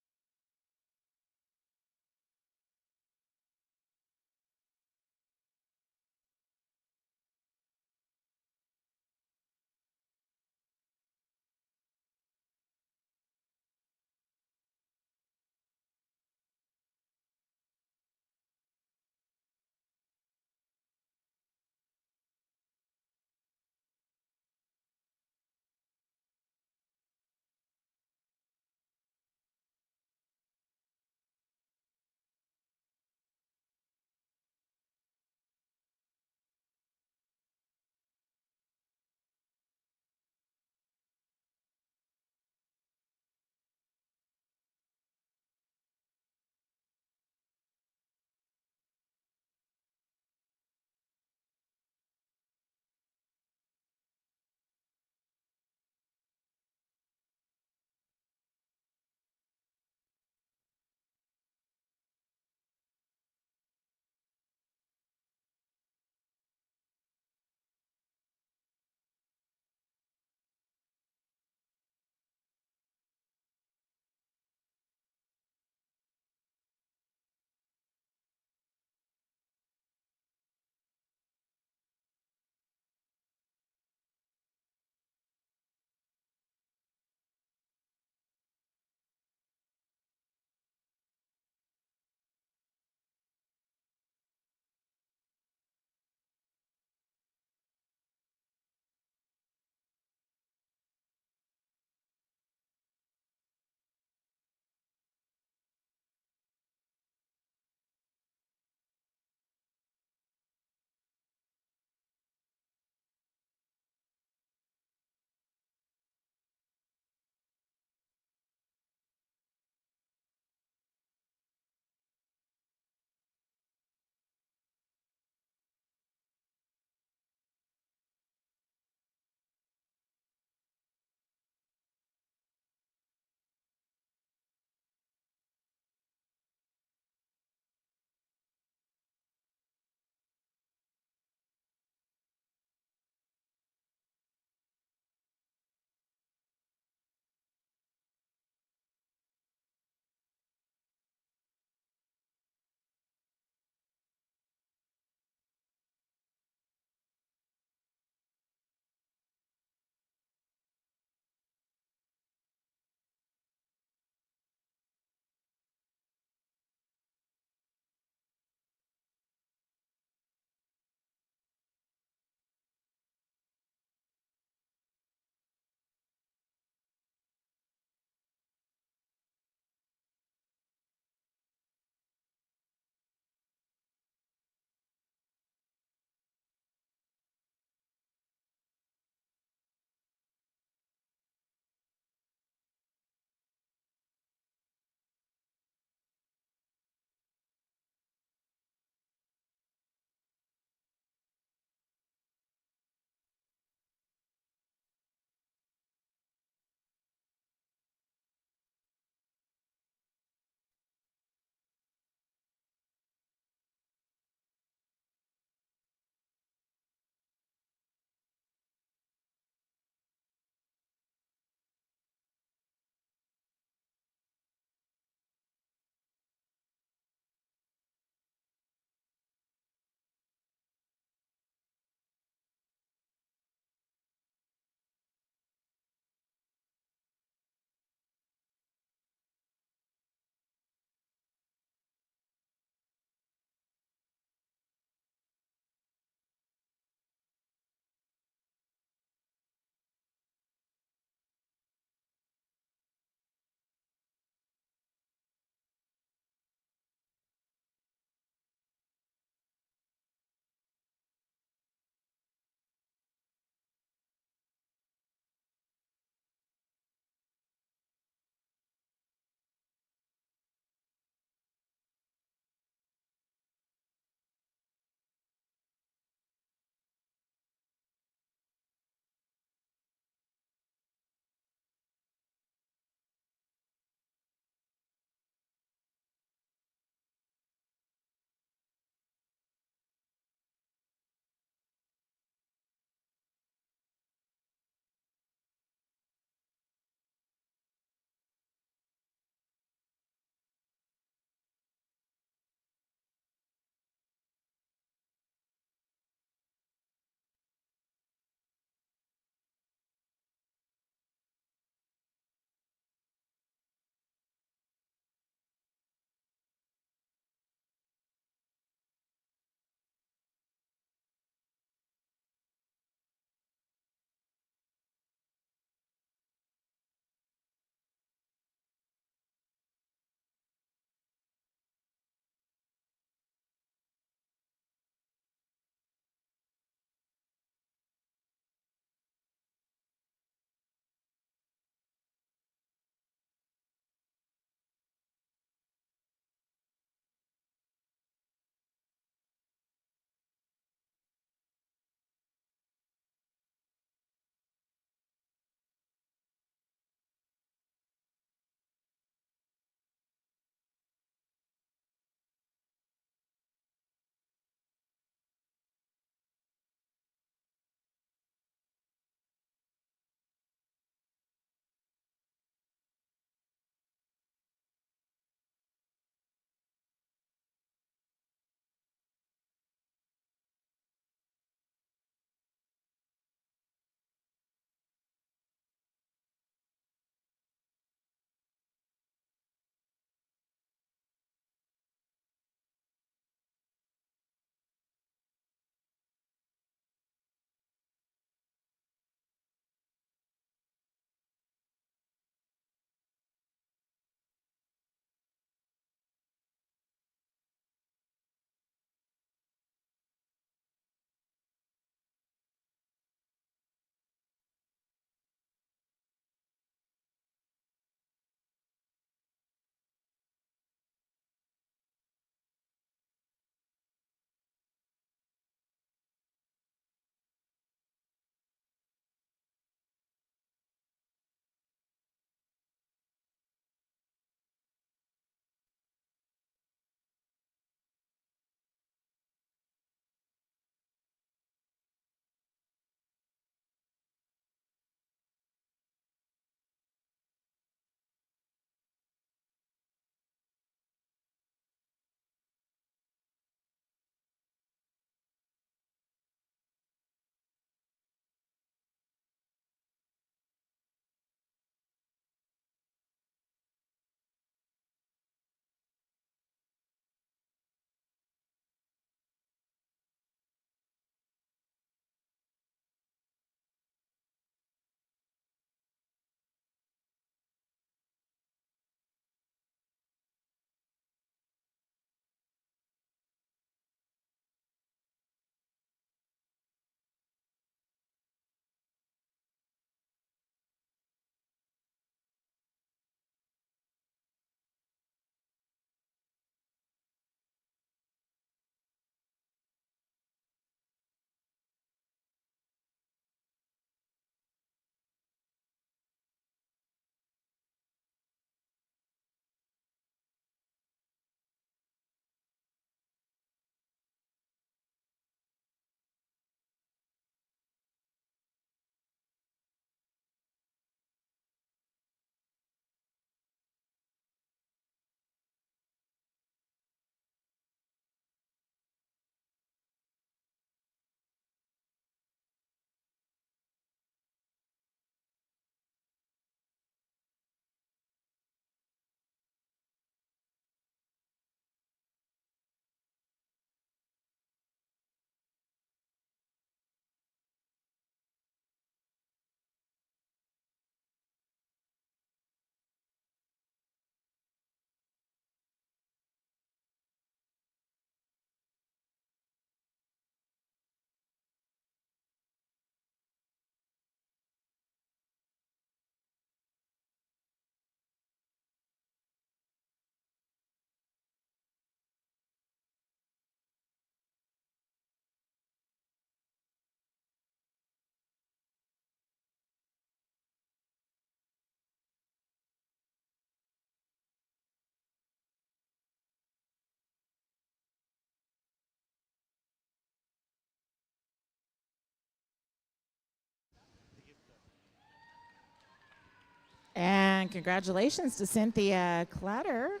[SPEAKER 7] And congratulations to Cynthia Clatter.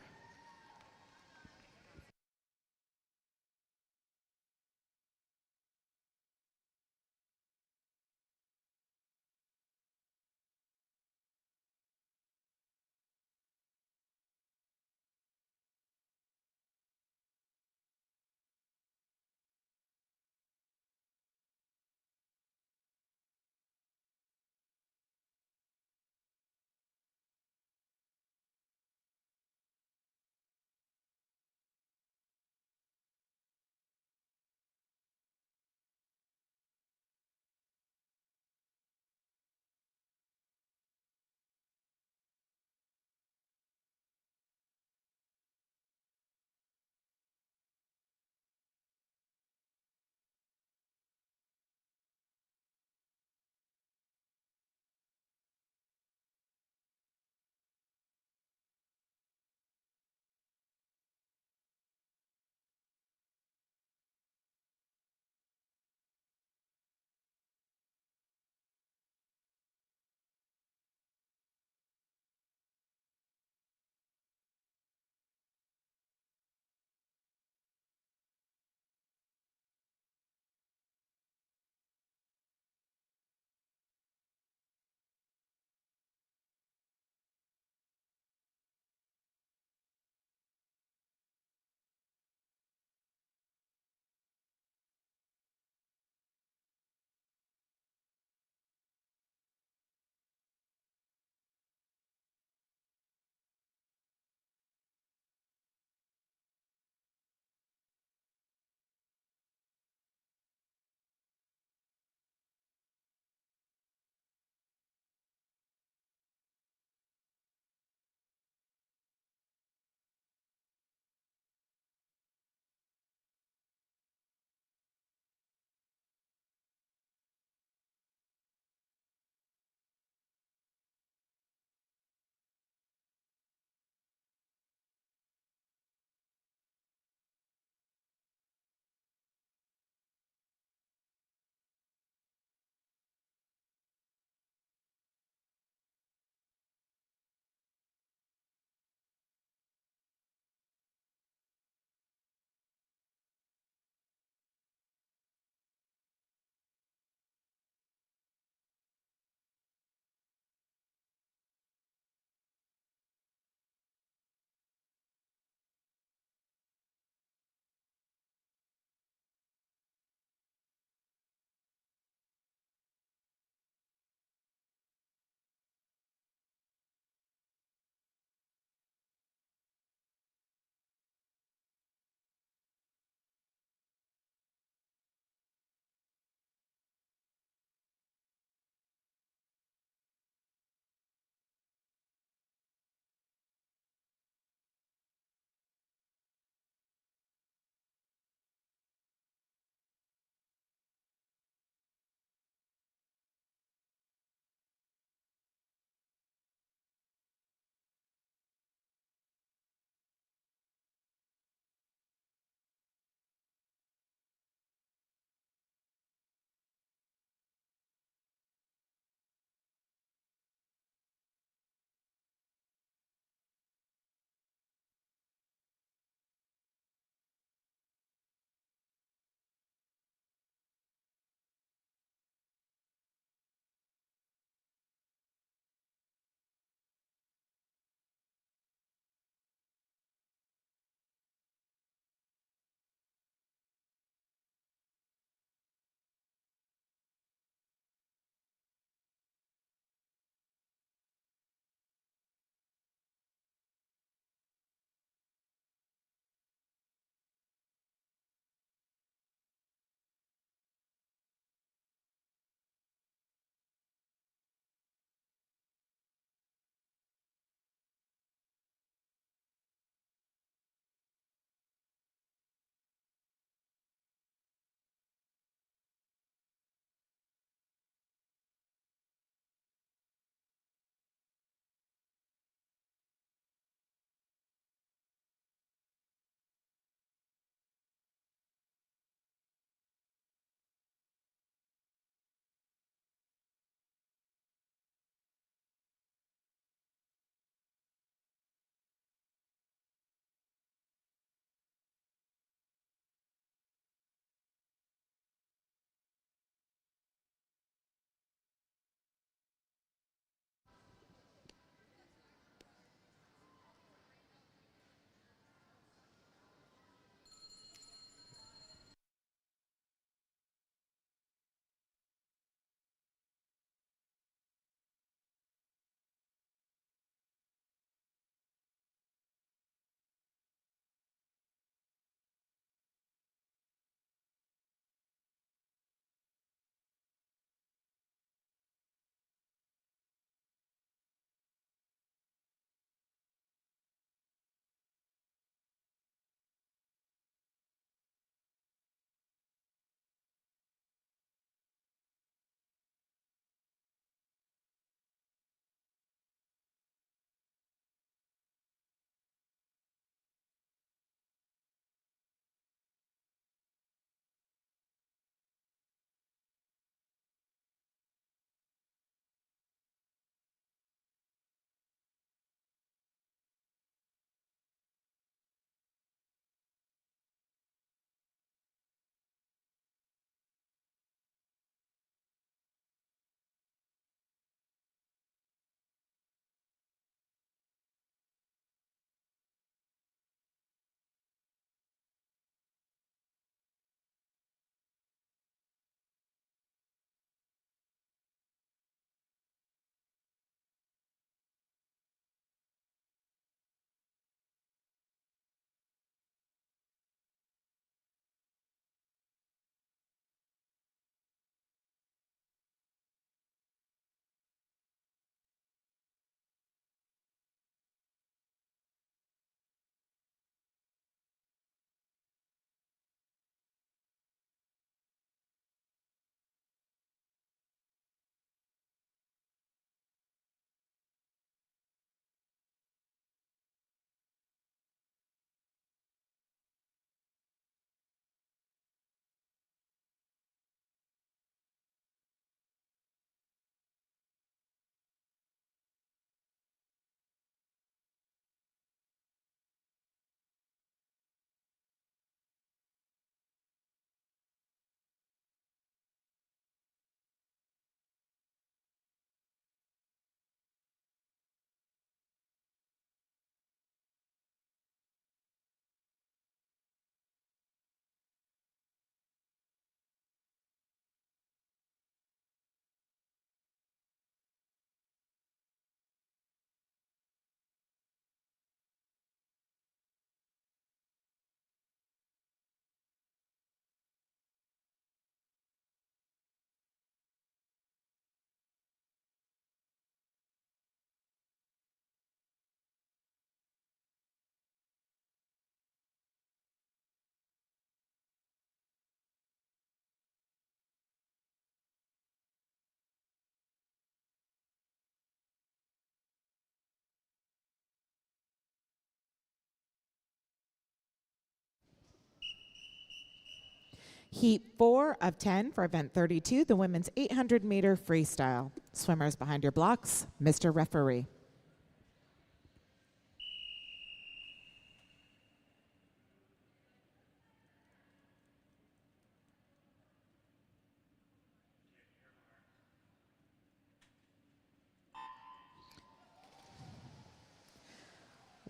[SPEAKER 7] Heat 4 of 10 for event 32, the women's 800-meter freestyle. Swimmers behind your blocks, Mr. Referee.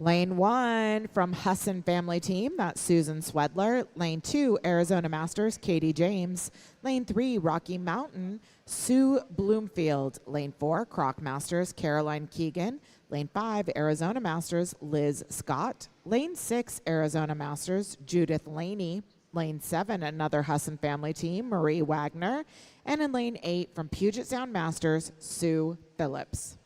[SPEAKER 7] Lane 1 from Husson Family Team, that's Susan Swedler. Lane 2, Arizona Masters, Katie James. Lane 3, Rocky Mountain, Sue Bloomfield. Lane 4, Croc Masters, Caroline Keegan. Lane 5, Arizona Masters, Liz Scott. Lane 6, Arizona Masters, Judith Laney. Lane 7, another Husson Family Team, Marie Wagner. And in Lane 8, from Puget Sound Masters, Sue Phillips.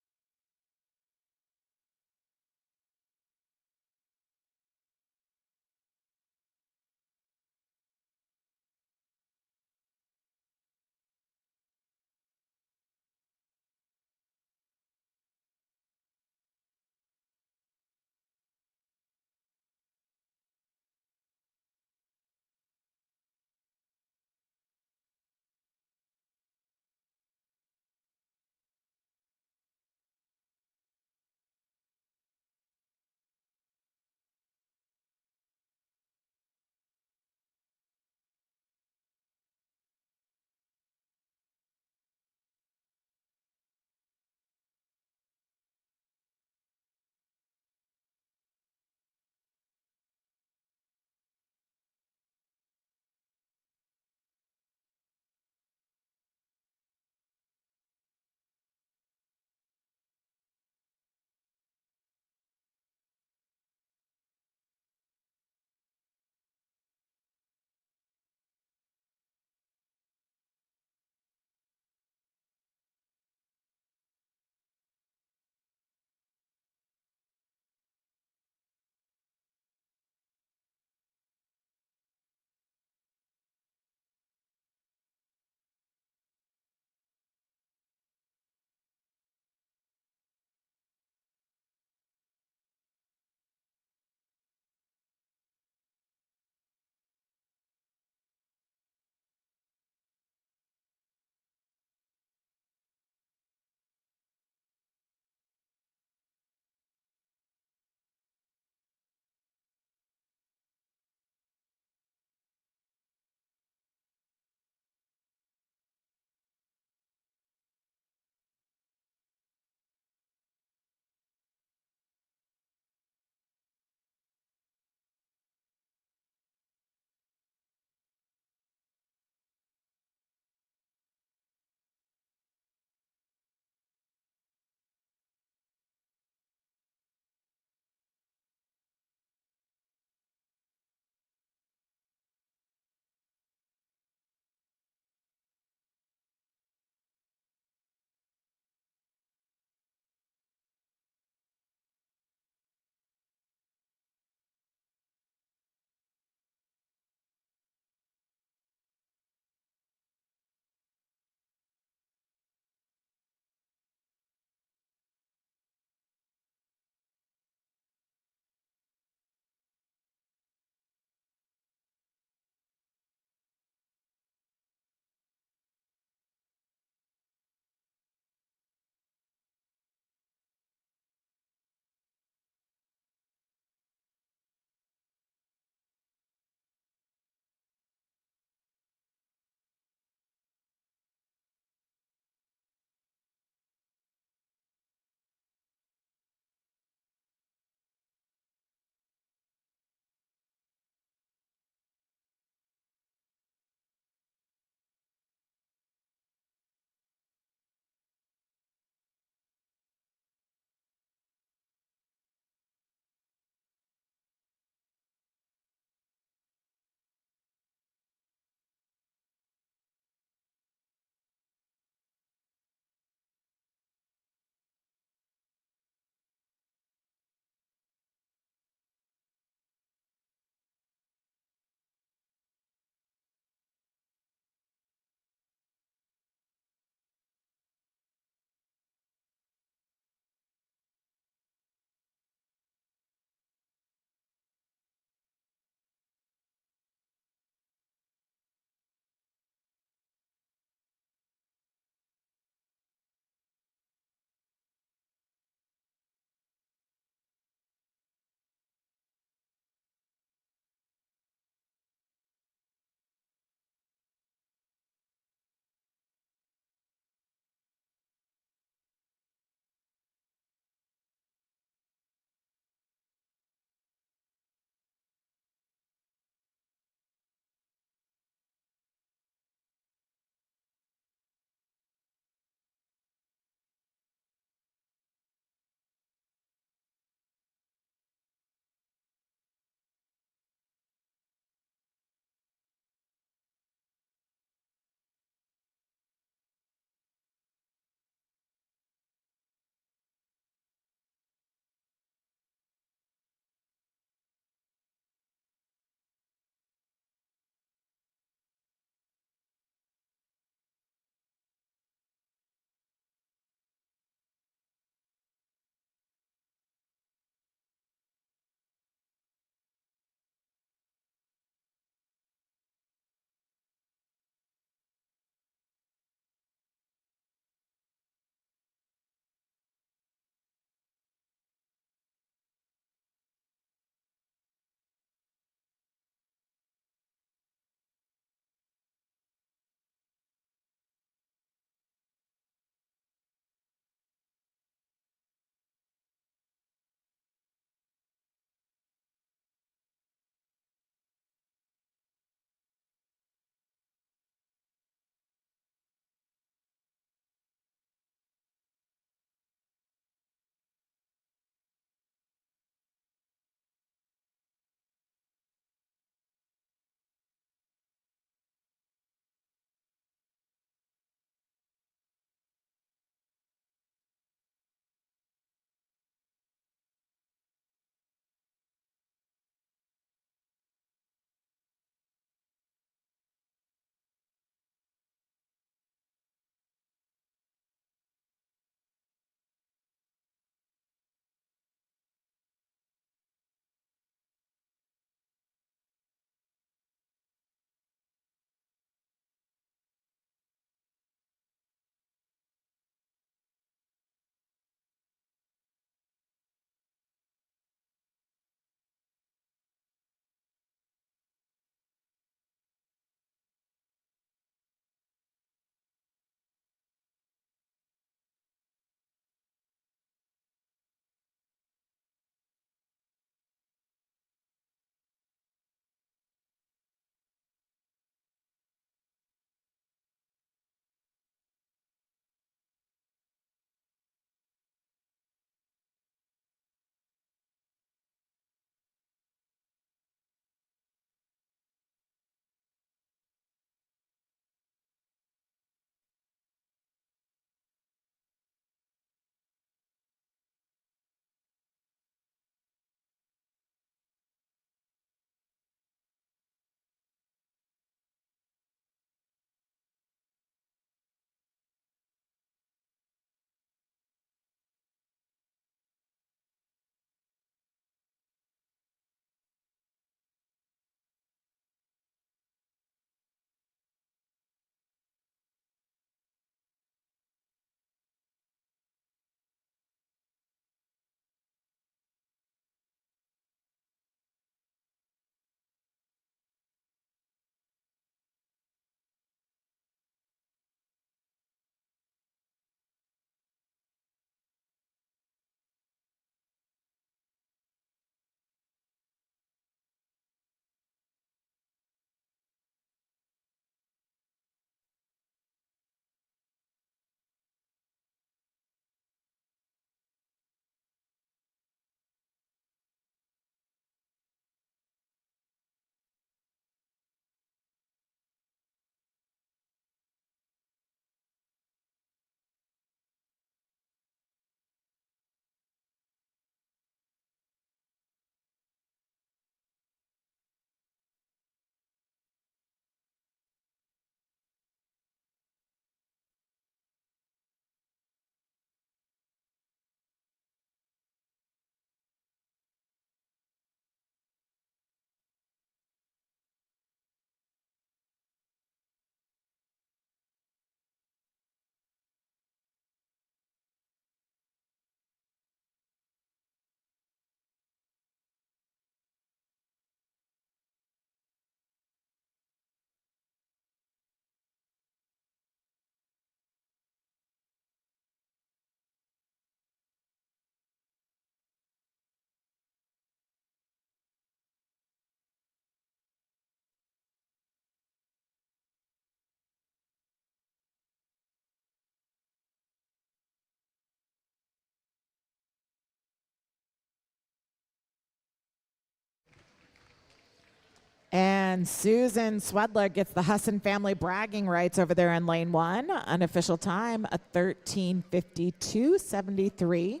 [SPEAKER 7] And Susan Swedler gets the Husson family bragging rights over there in lane 1. Unofficial time, a 13:52.73.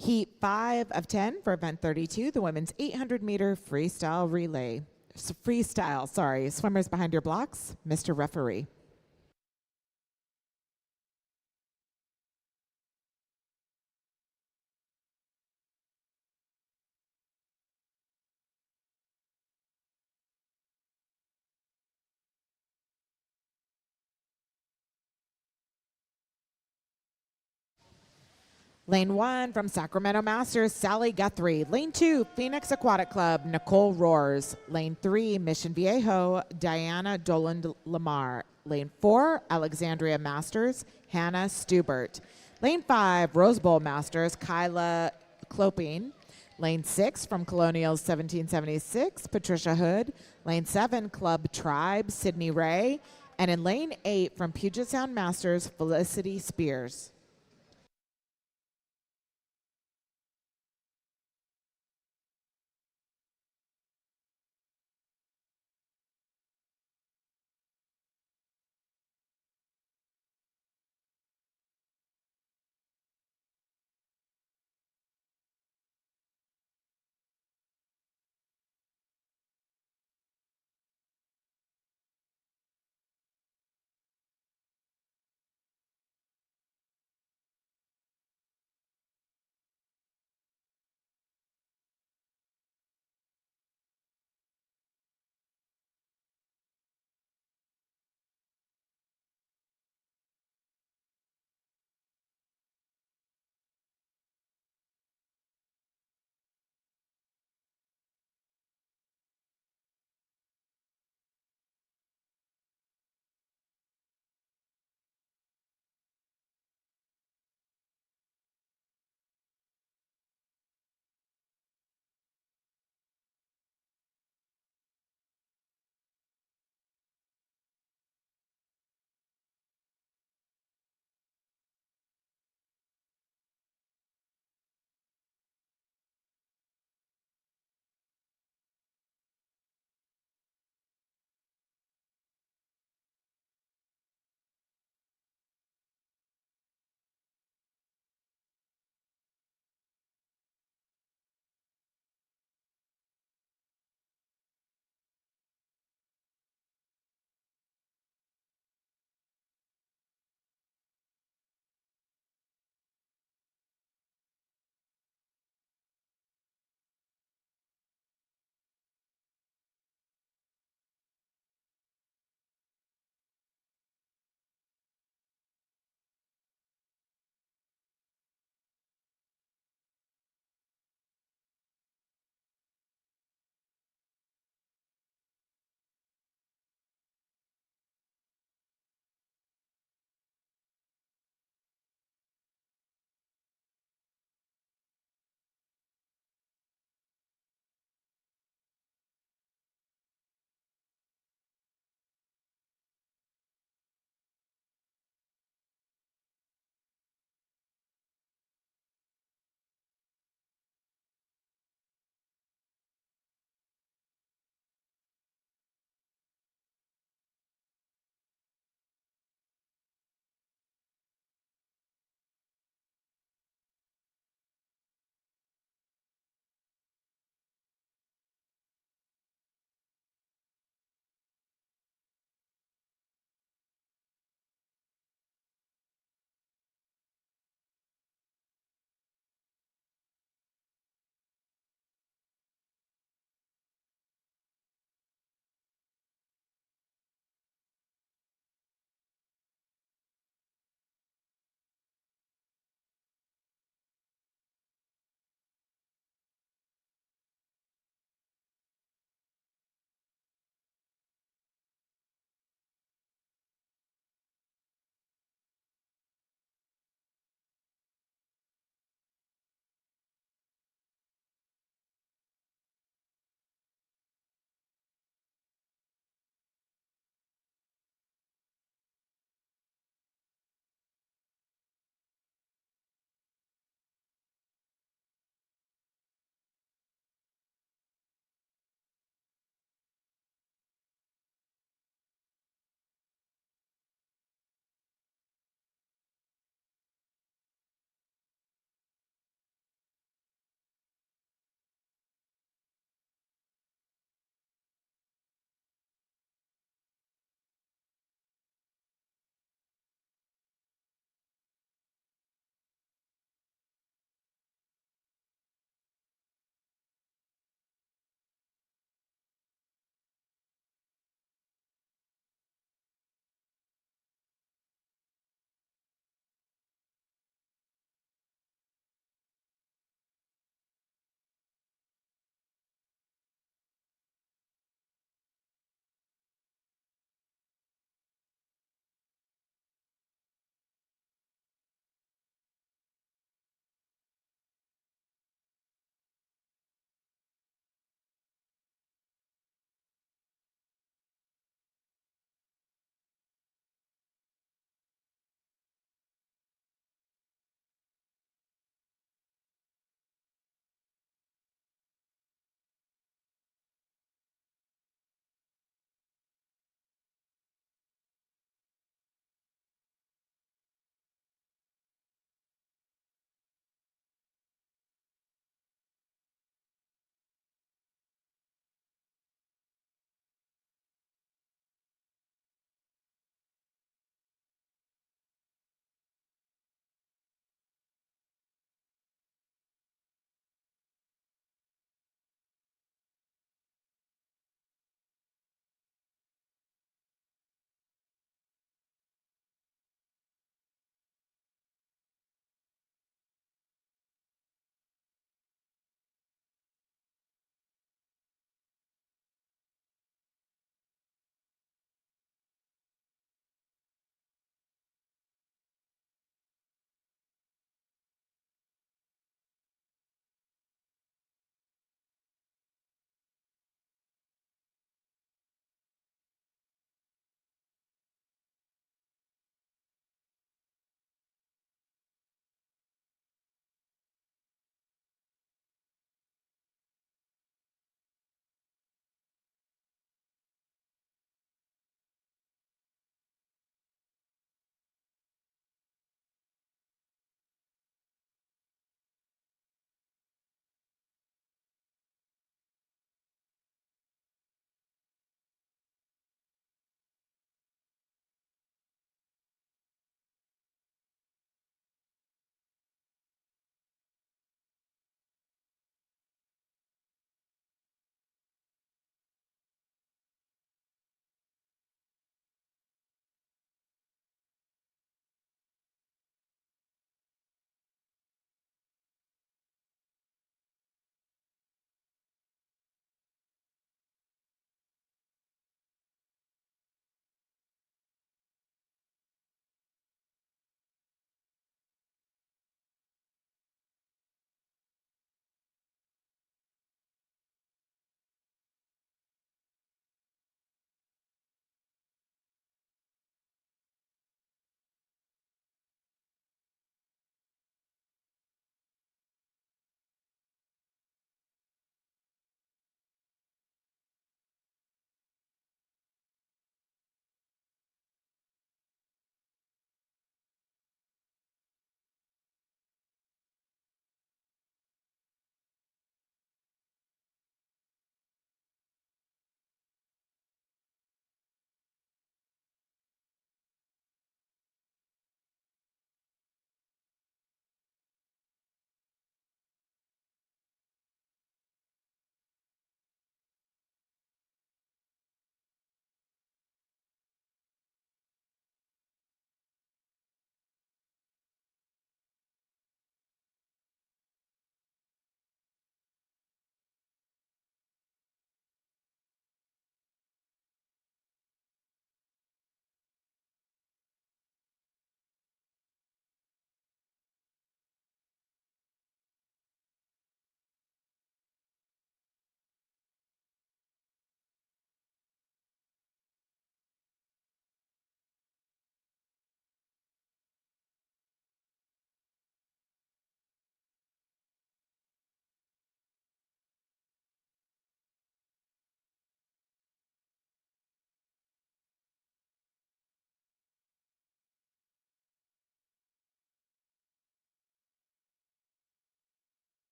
[SPEAKER 7] Heat 5 of 10 for event 32, the women's 800-meter freestyle relay. Freestyle, sorry. Swimmers behind your blocks, Mr. Referee. Lane 1 from Sacramento Masters, Sally Guthrie. Lane 2, Phoenix Aquatic Club, Nicole Roars. Lane 3, Mission Viejo, Diana Doland Lamar. Lane 4, Alexandria Masters, Hannah Stubert. Lane 5, Rose Bowl Masters, Kyla Clopine. Lane 6 from Colonials 1776, Patricia Hood. Lane 7, Club Tribe, Sydney Ray. And in Lane 8 from Puget Sound Masters, Felicity Spears.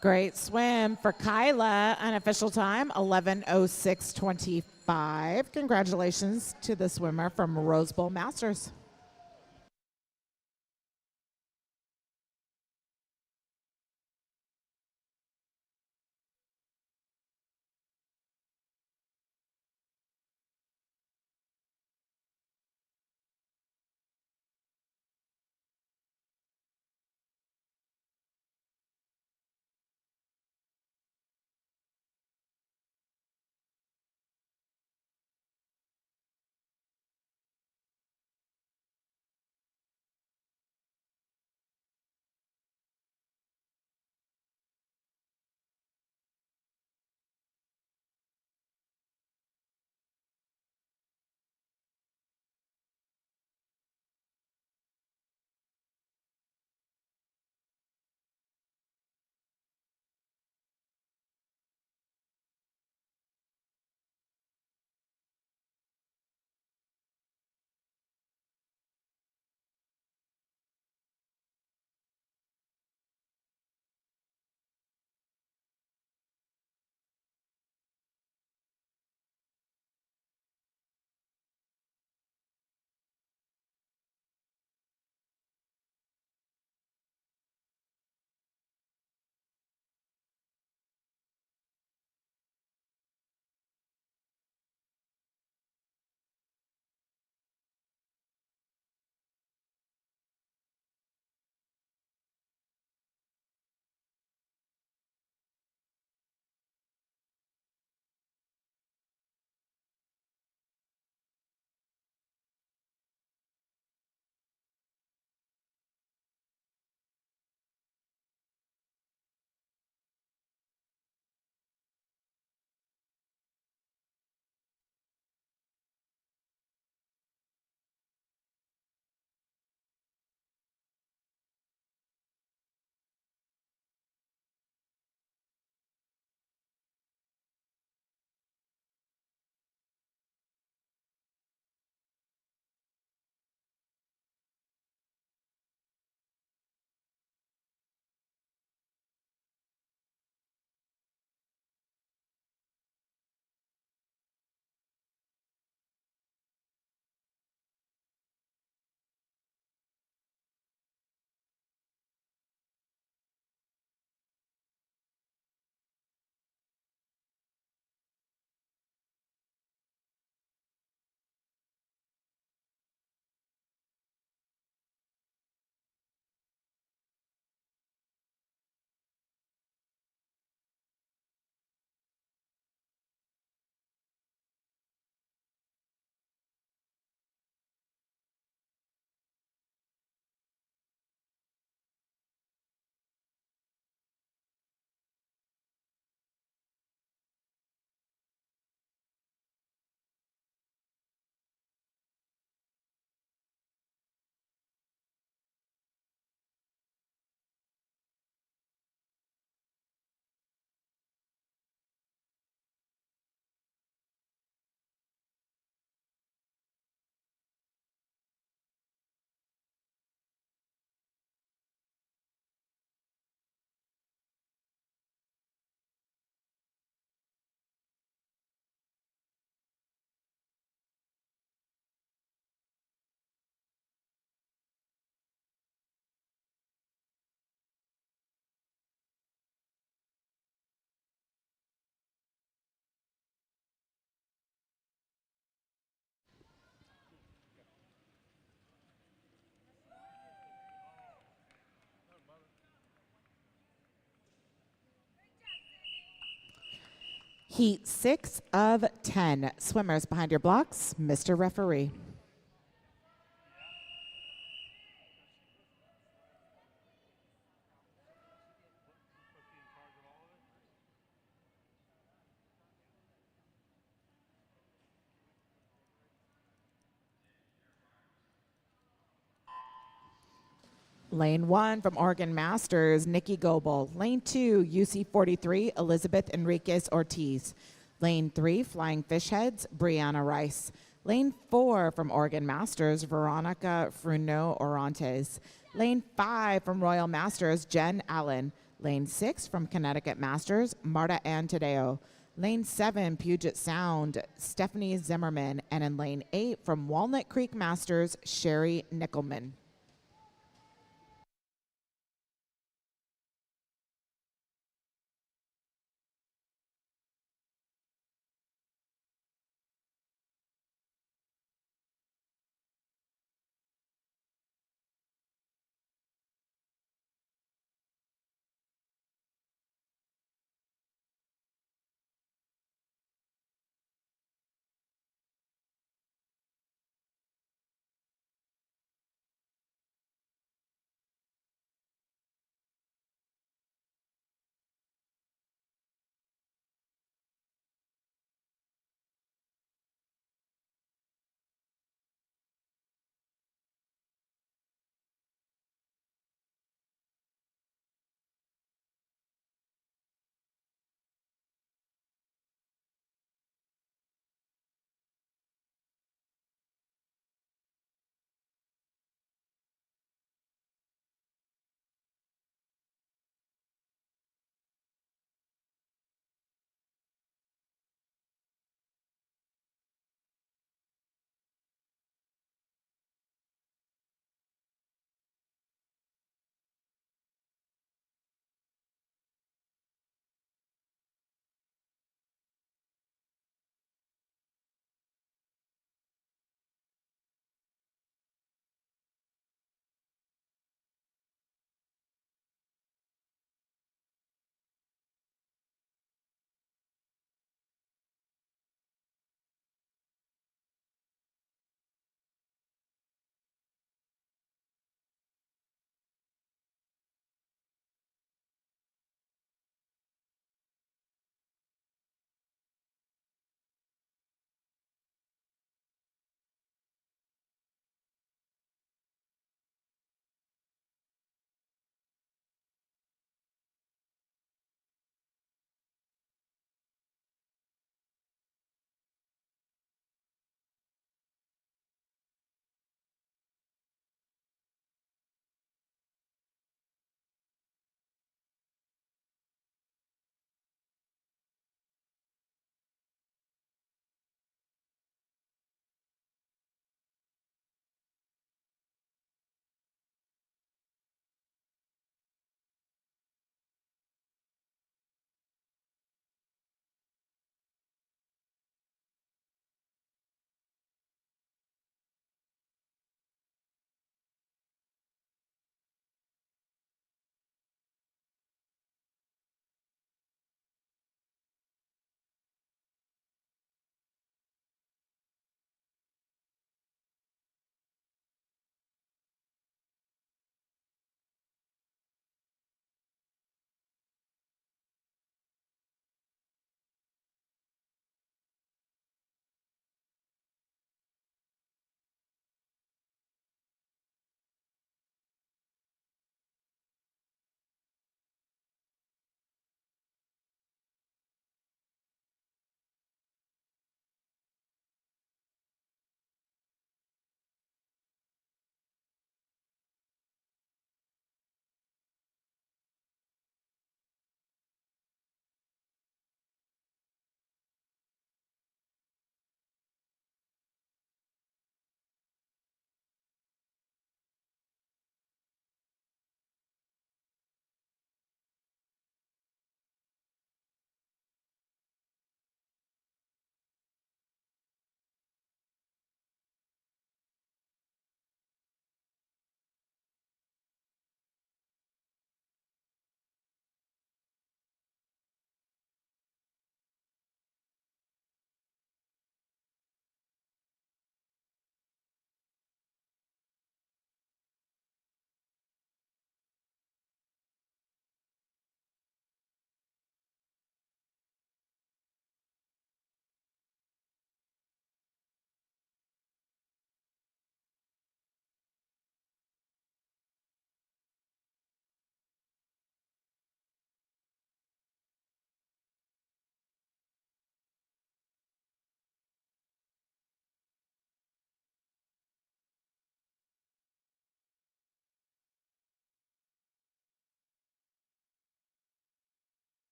[SPEAKER 7] Great swim for Kyla. Unofficial time 11:06.25. Congratulations to the swimmer from Rose Bowl Masters. Heat 6 of 10. Swimmers behind your blocks, Mr. Referee. Lane 1 from Oregon Masters, Nikki Goebel. Lane 2, UC 43, Elizabeth Enriquez Ortiz. Lane 3, Flying Fish Heads, Brianna Rice. Lane 4 from Oregon Masters, Veronica Fruno Orantes. Lane 5 from Royal Masters, Jen Allen. Lane 6 from Connecticut Masters, Marta Ann Tadeo. Lane 7, Puget Sound, Stephanie Zimmerman. And in lane 8 from Walnut Creek Masters, Sherry Nickelman.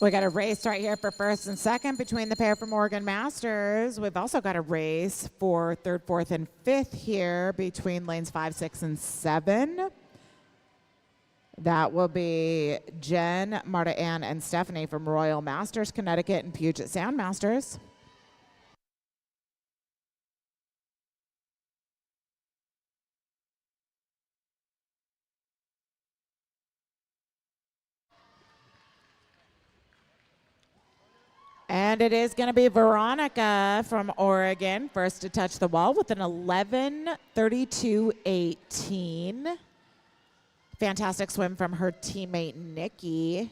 [SPEAKER 7] We got a race right here for first and second between the pair from Oregon Masters. We've also got a race for third, fourth, and fifth here between lanes 5, 6, and 7. That will be Jen, Marta Ann, and Stephanie from Royal Masters, Connecticut, and Puget Sound Masters. And it is going to be Veronica from Oregon, first to touch the wall with an 11:32.18. Fantastic swim from her teammate, Nikki.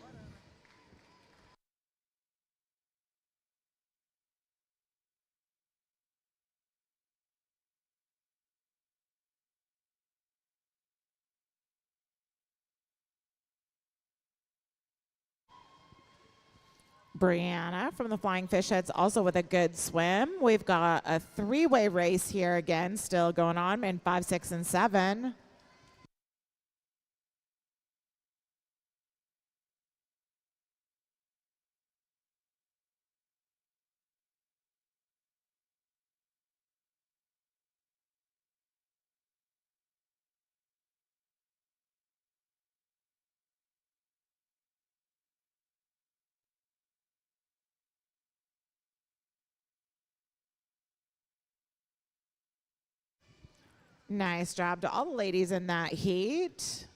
[SPEAKER 7] Brianna from the Flying Fish Heads also with a good swim. We've got a three-way race here again, still going on in 5, 6, and 7. Nice job to all the ladies in that heat.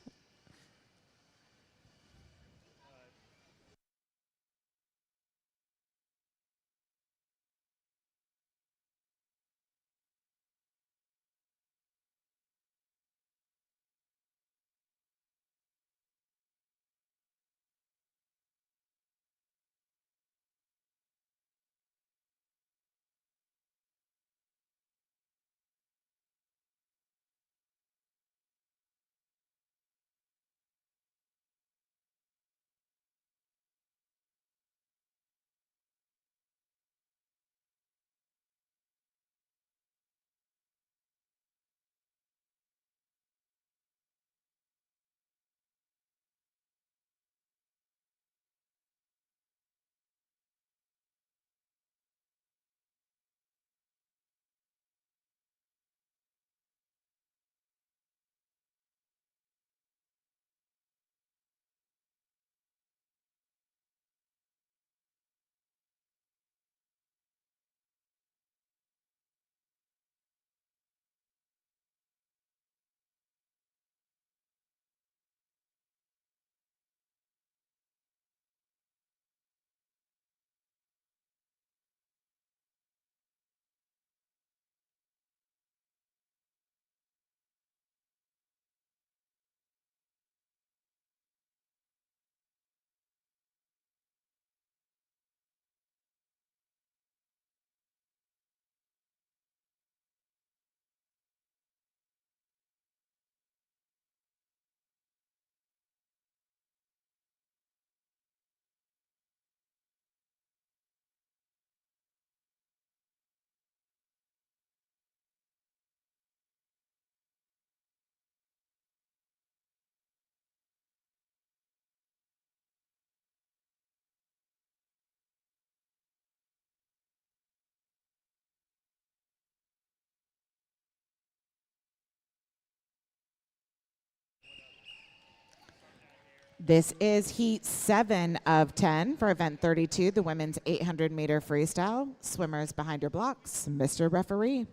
[SPEAKER 7] This is heat 7 of 10 for event 32, the women's 800-meter freestyle. Swimmers behind your blocks, Mr. Referee.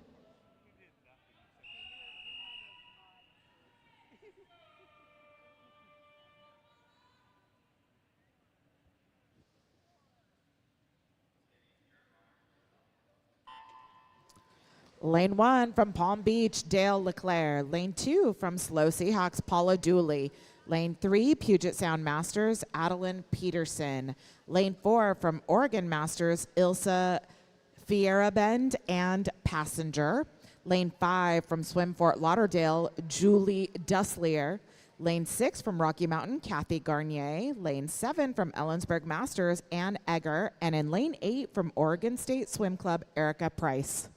[SPEAKER 7] Lane 1 from Palm Beach, Dale Leclerc. Lane 2 from Slow Seahawks, Paula Dooley. Lane 3, Puget Sound Masters, Adeline Peterson. Lane 4 from Oregon Masters, Ilsa Fierabend and Passenger. Lane 5 from Swim Fort Lauderdale, Julie Duslier. Lane 6 from Rocky Mountain, Kathy Garnier. Lane 7 from Ellensburg Masters, Ann Egger. And in Lane 8 from Oregon State Swim Club, Erica Price.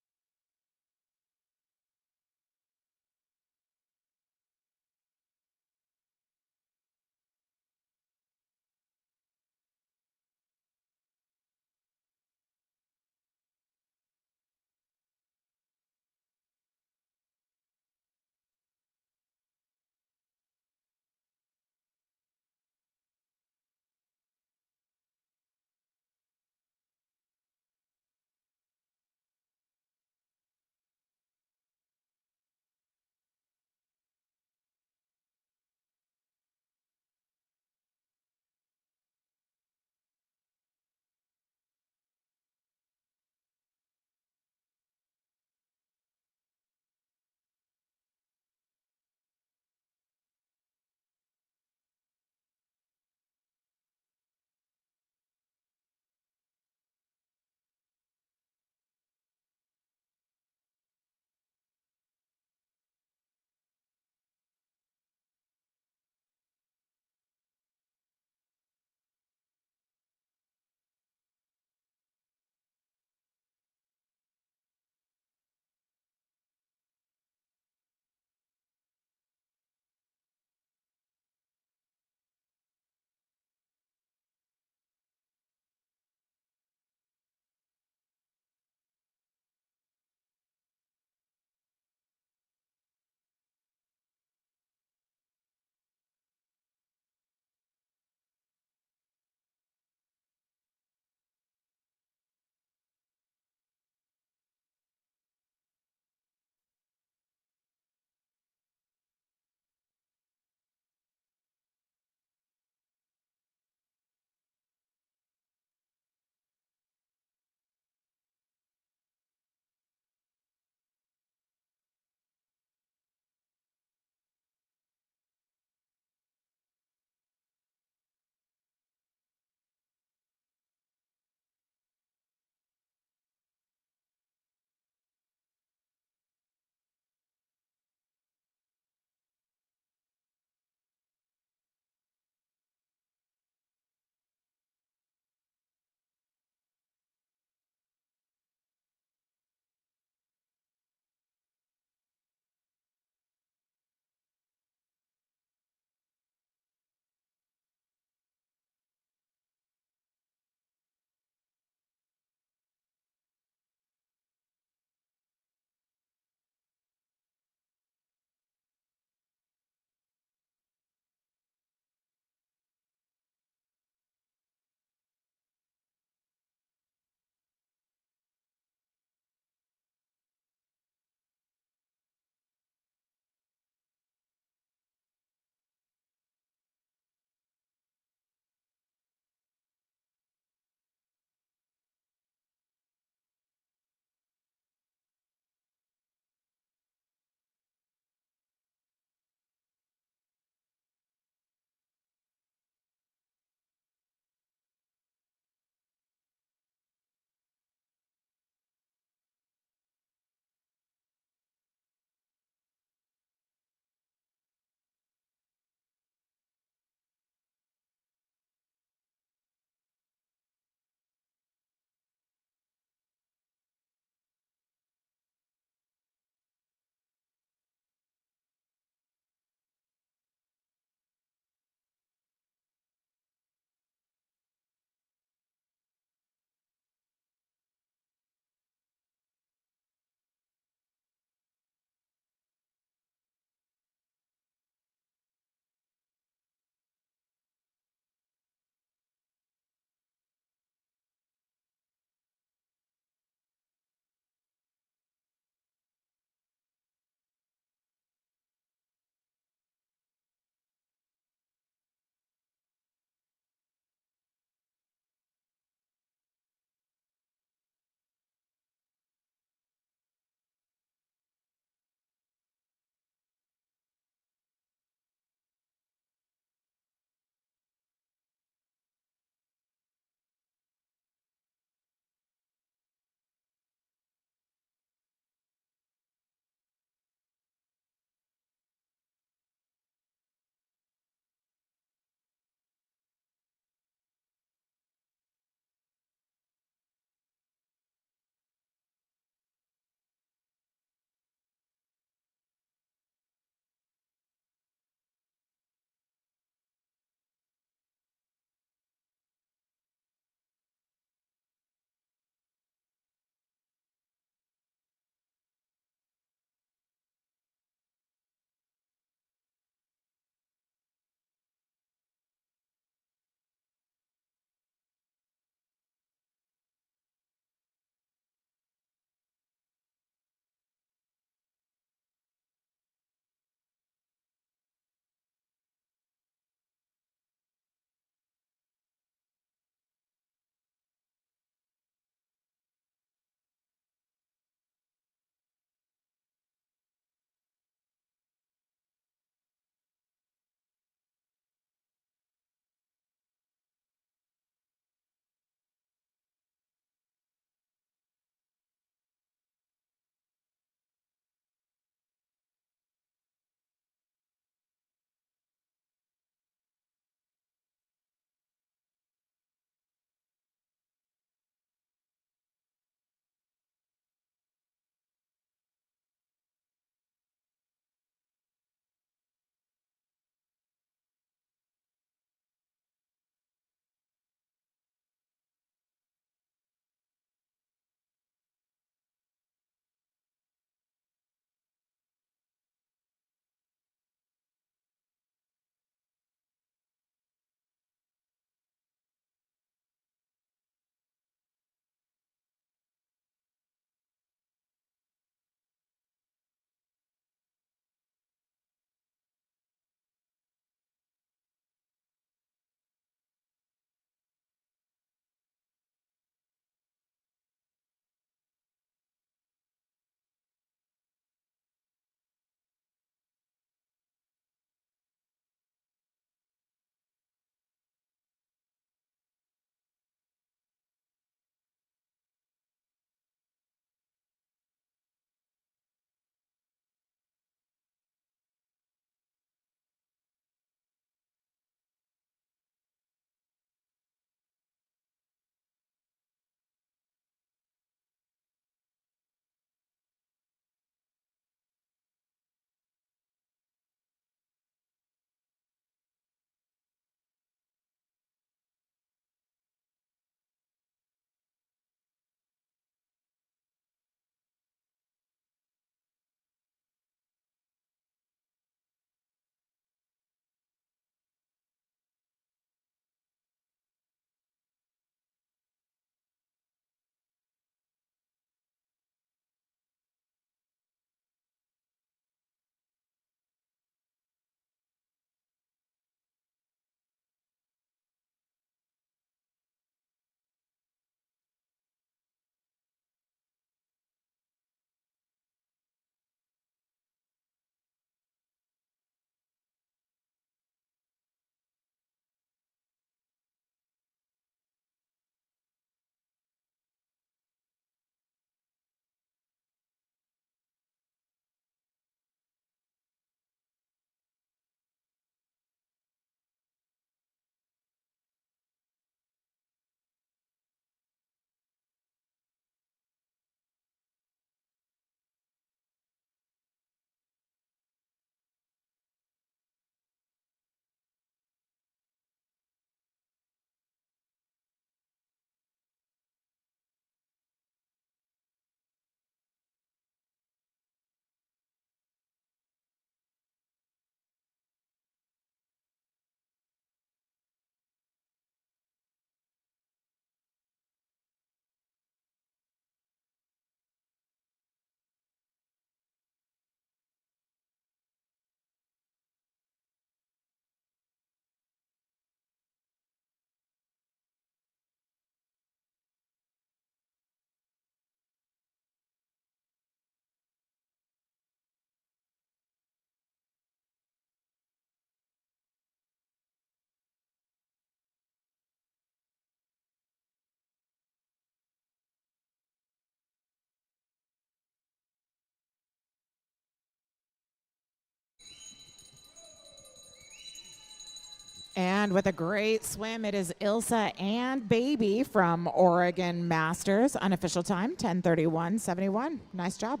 [SPEAKER 7] And with a great swim, it is Ilsa and Baby from Oregon Masters. Unofficial time, 10:31.71. Nice job.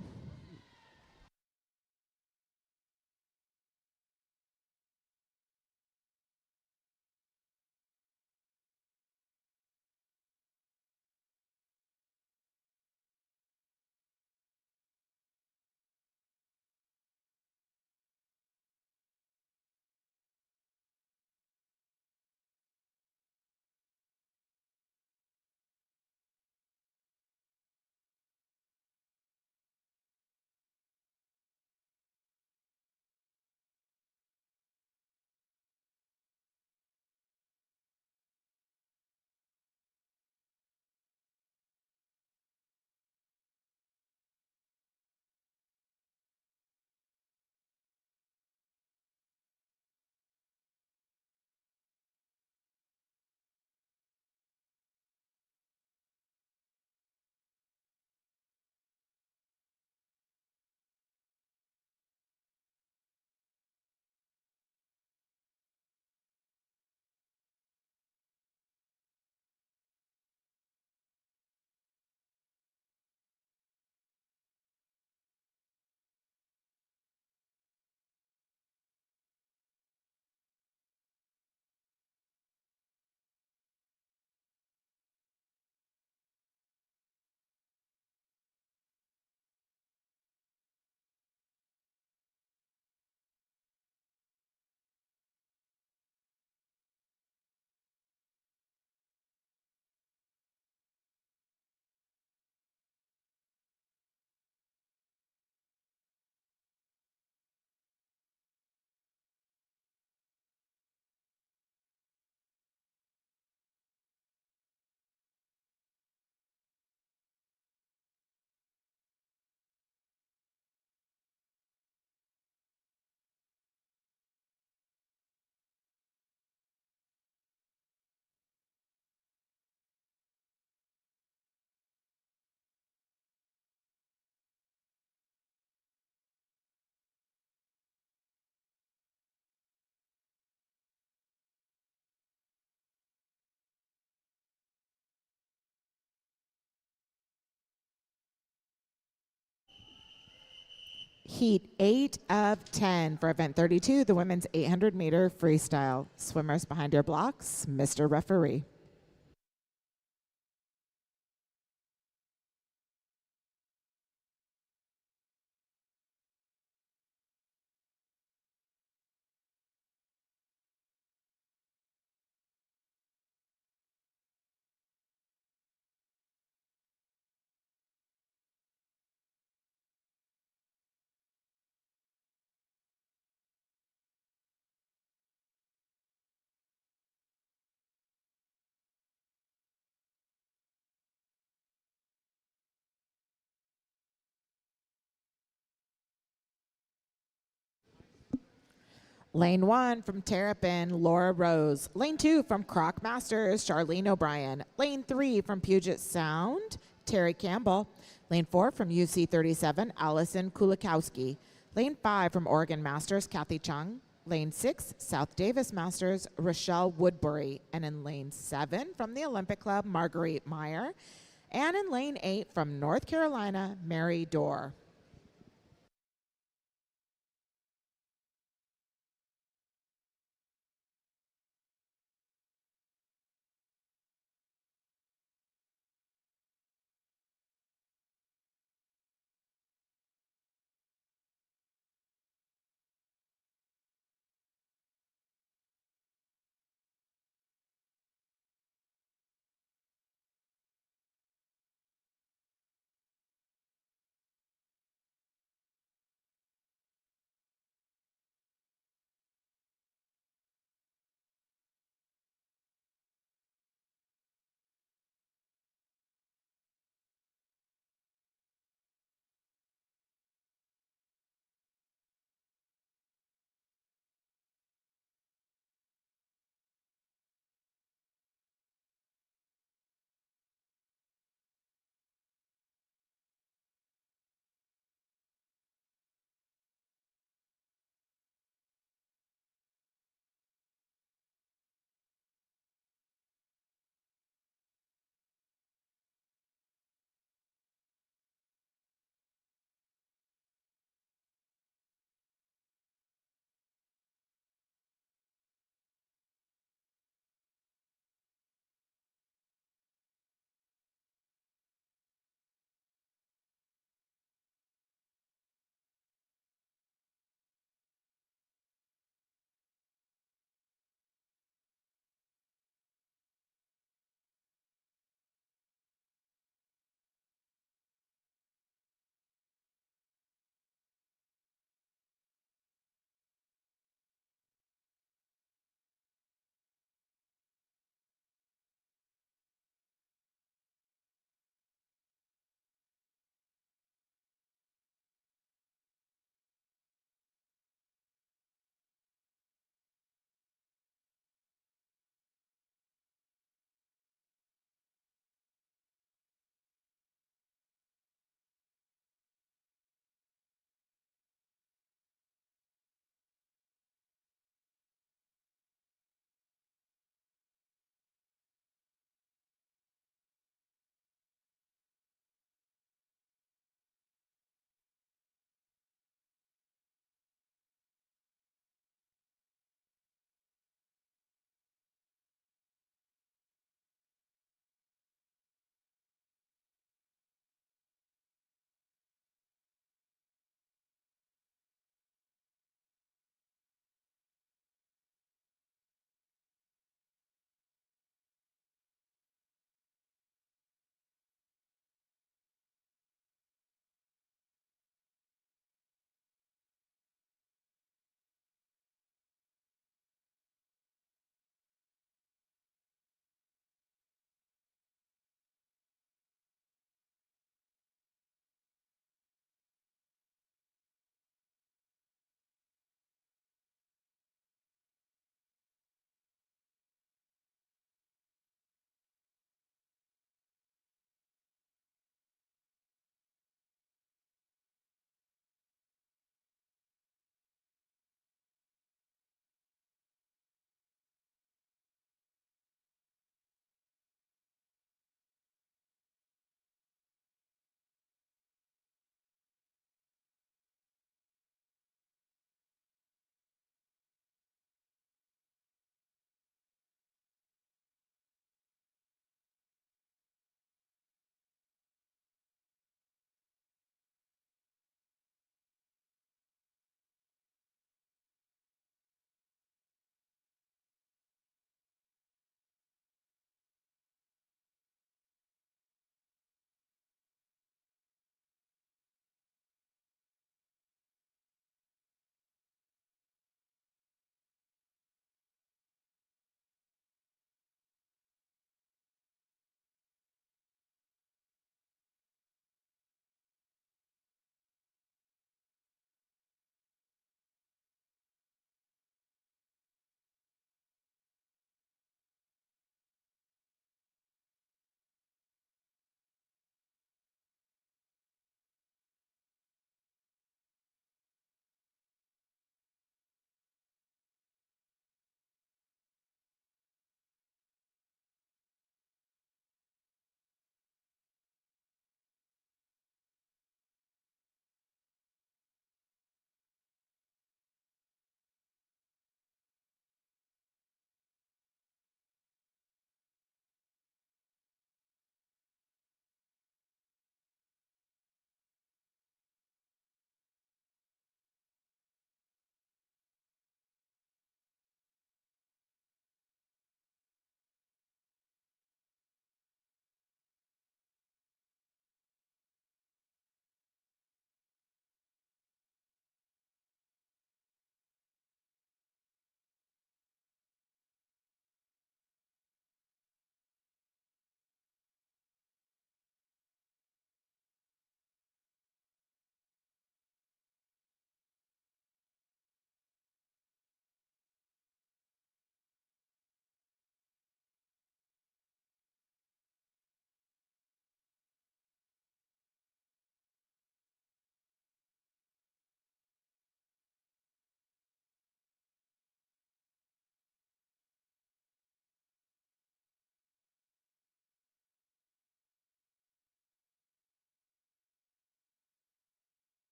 [SPEAKER 7] Heat 8 of 10 for event 32, the women's 800-meter freestyle. Swimmers behind your blocks, Mr. Referee. Lane 1 from Terrapin, Laura Rose. Lane 2 from Croc Masters, Charlene O'Brien. Lane 3 from Puget Sound, Terry Campbell. Lane 4 from UC 37, Allison Kulikowski. Lane 5 from Oregon Masters, Kathy Chung. Lane 6, South Davis Masters, Rochelle Woodbury. And in Lane 7 from the Olympic Club, Marguerite Meyer. And in Lane 8 from North Carolina, Mary Dorr.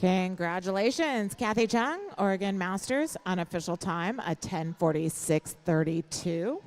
[SPEAKER 7] Congratulations, Kathy Chung, Oregon Masters, unofficial time, a 10:46.32.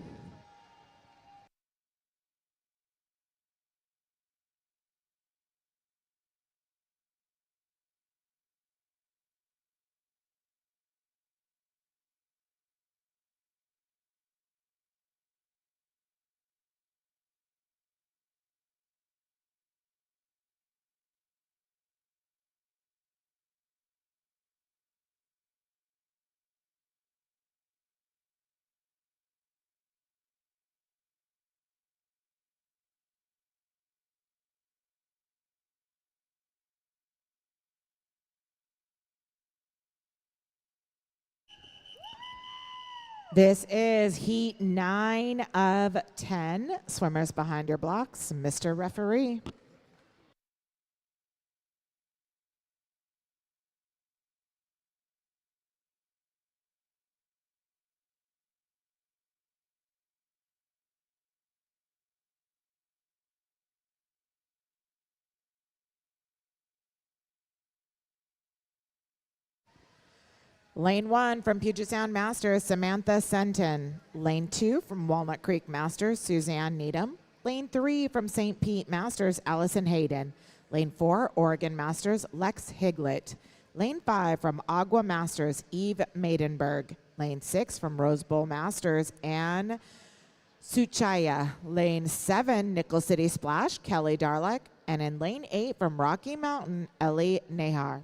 [SPEAKER 7] This is heat 9 of 10. Swimmers behind your blocks, Mr. Referee. Lane 1 from Puget Sound Masters, Samantha Senton. Lane 2 from Walnut Creek Masters, Suzanne Needham. Lane 3 from St. Pete Masters, Allison Hayden. Lane 4, Oregon Masters, Lex Higlet. Lane 5 from Agua Masters, Eve Maidenberg. Lane 6 from Rose Bowl Masters, Anne Suchaya. Lane 7, Nickel City Splash, Kelly Darlick. And in lane 8 from Rocky Mountain, Ellie Nahar.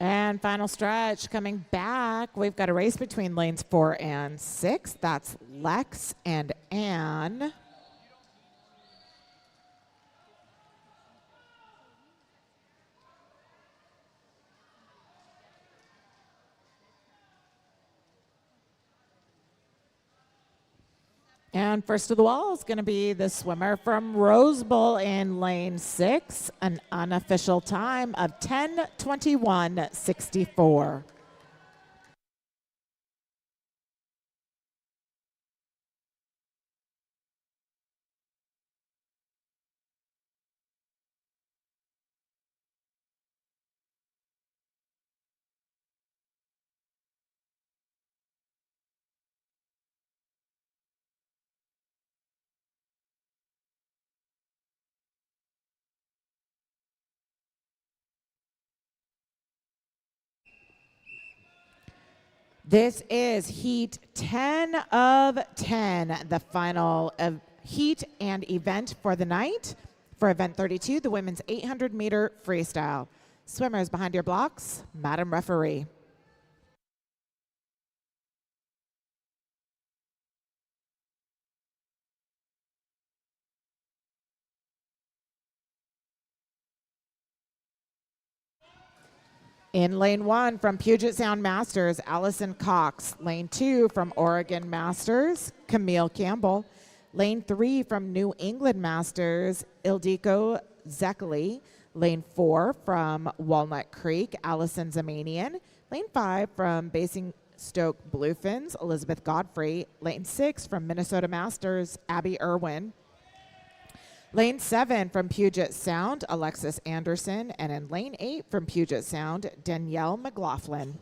[SPEAKER 7] And final stretch coming back. We've got a race between lanes 4 and 6. That's Lex and Anne. And first of the wall is going to be the swimmer from Rose Bowl in lane 6, an unofficial time of 10:21.64. This is heat 10 of 10, the final of heat and event for the night. For event 32, the women's 800-meter freestyle. Swimmers behind your blocks, Madam Referee. In lane 1 from Puget Sound Masters, Allison Cox. Lane 2 from Oregon Masters, Camille Campbell. Lane 3 from New England Masters, Ildiko Zekeli. Lane 4 from Walnut Creek, Allison Zamanian. Lane 5 from Basingstoke Bluefins, Elizabeth Godfrey. Lane 6 from Minnesota Masters, Abby Irwin. Lane 7 from Puget Sound, Alexis Anderson. And in lane 8 from Puget Sound, Danielle McLaughlin.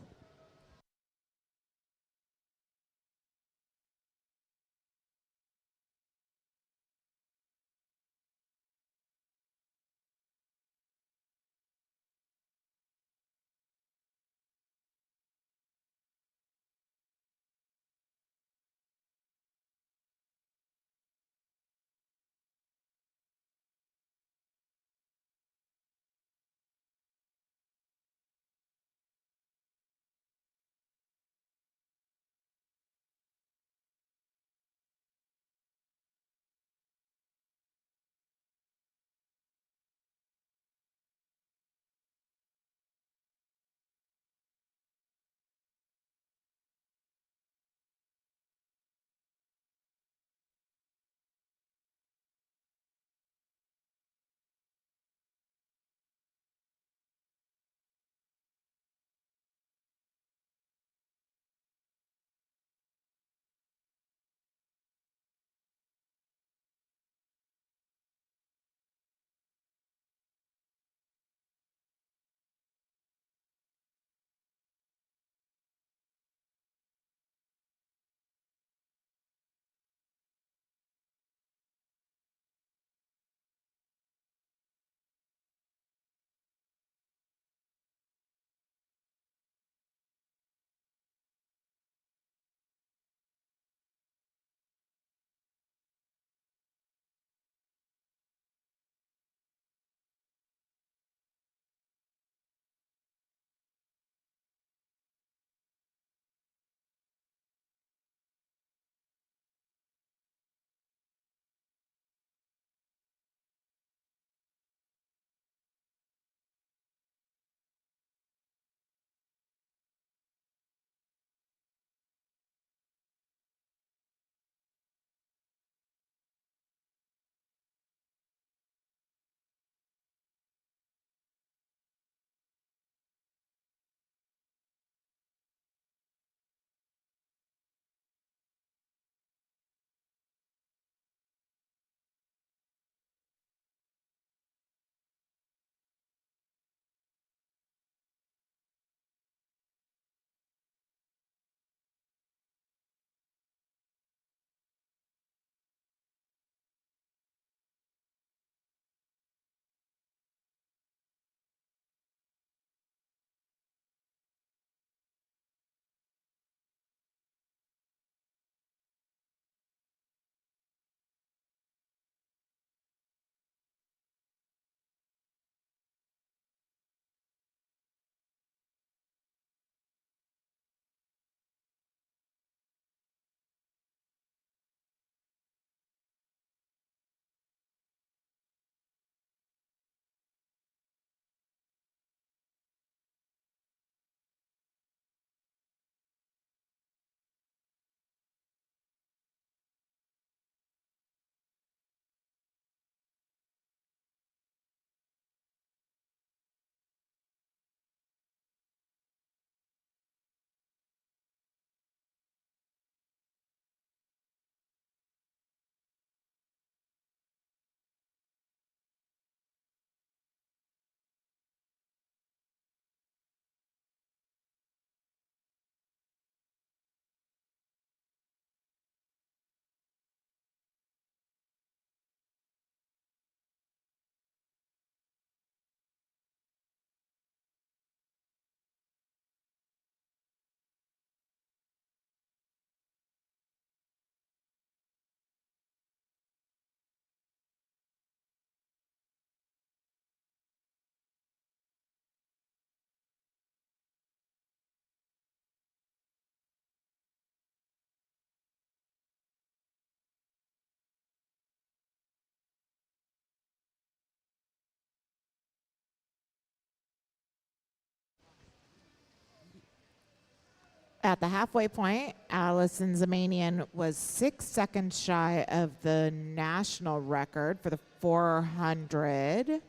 [SPEAKER 7] At the halfway point, Allison Zamanian was 6 seconds shy of the national record for the 400.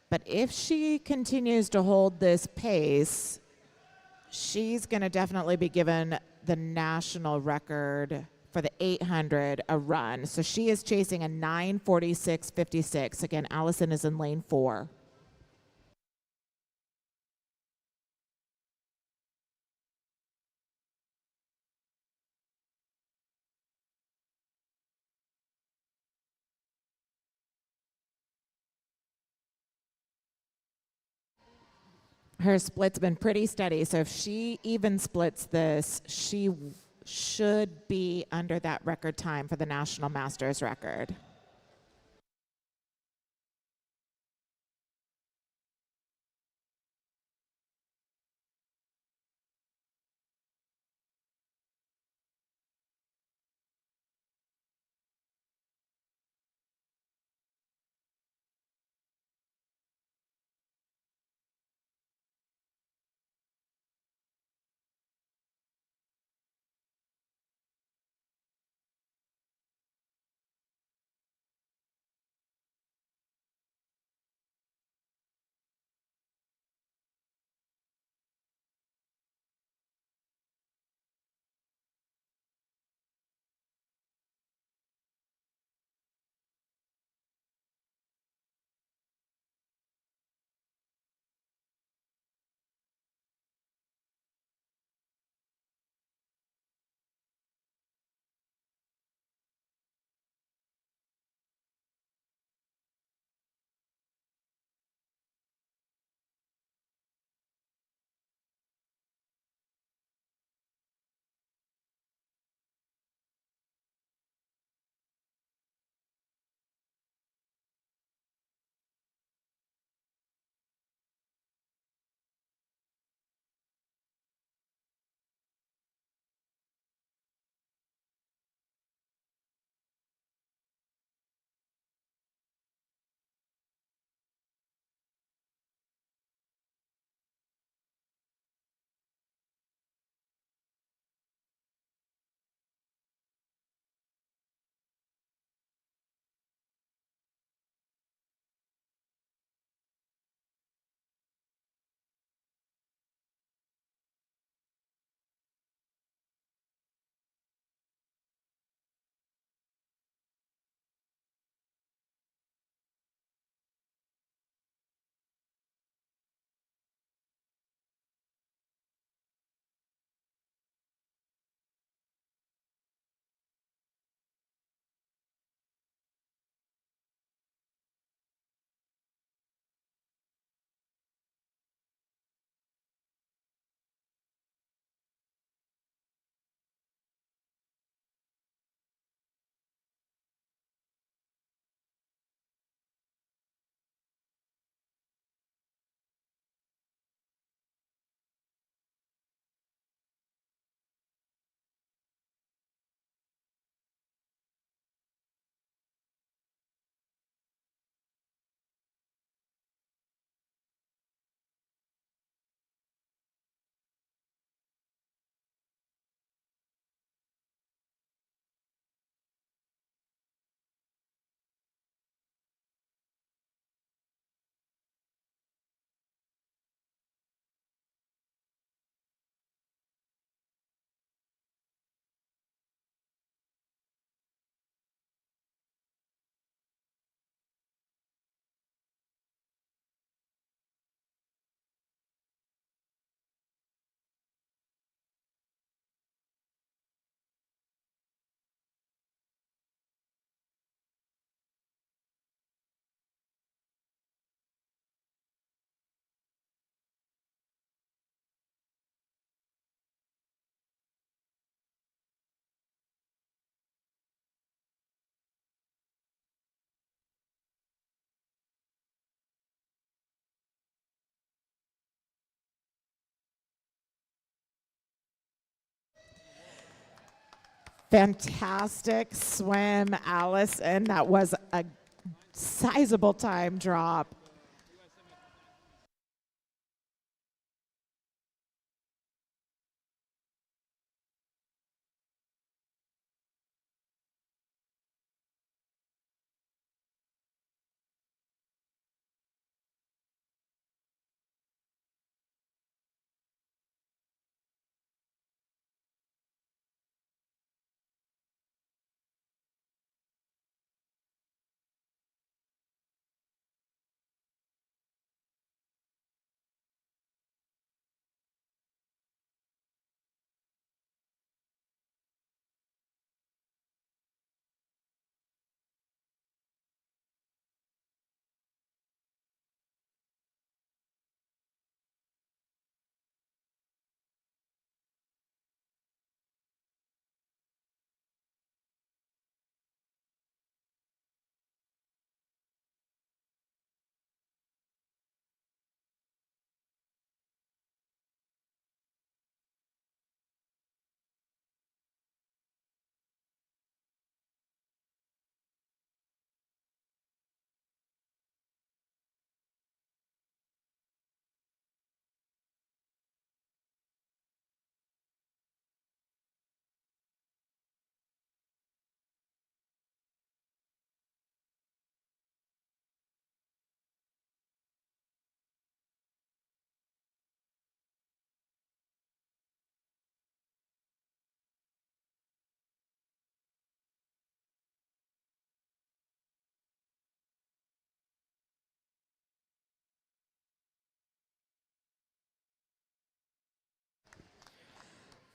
[SPEAKER 7] But if she continues to hold this pace, she's going to definitely be given the national record for the 800 a run. So she is chasing a 9:46.56. Again, Allison is in lane 4. Her split's been pretty steady, so if she even splits this, she should be under that record time for the National Masters record. Fantastic swim, Allison. That was a sizable time drop.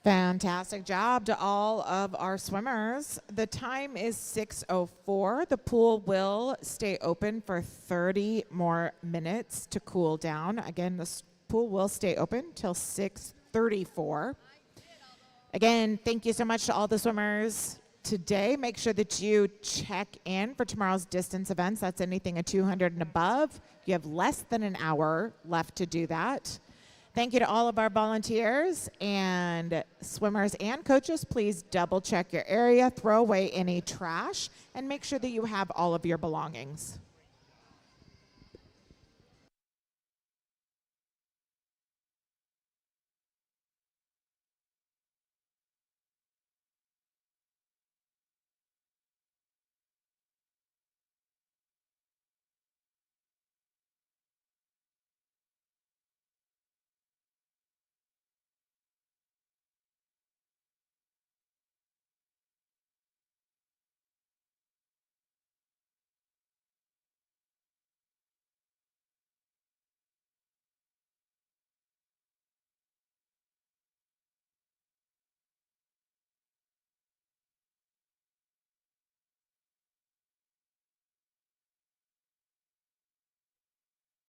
[SPEAKER 7] Fantastic job to all of our swimmers. The time is 6:04. The pool will stay open for 30 more minutes to cool down. Again, the pool will stay open till 6:34. Again, thank you so much to all the swimmers today. Make sure that you check in for tomorrow's distance events. That's anything at 200 and above. You have less than an hour left to do that. Thank you to all of our volunteers and swimmers and coaches. Please double check your area, throw away any trash, and make sure that you have all of your belongings.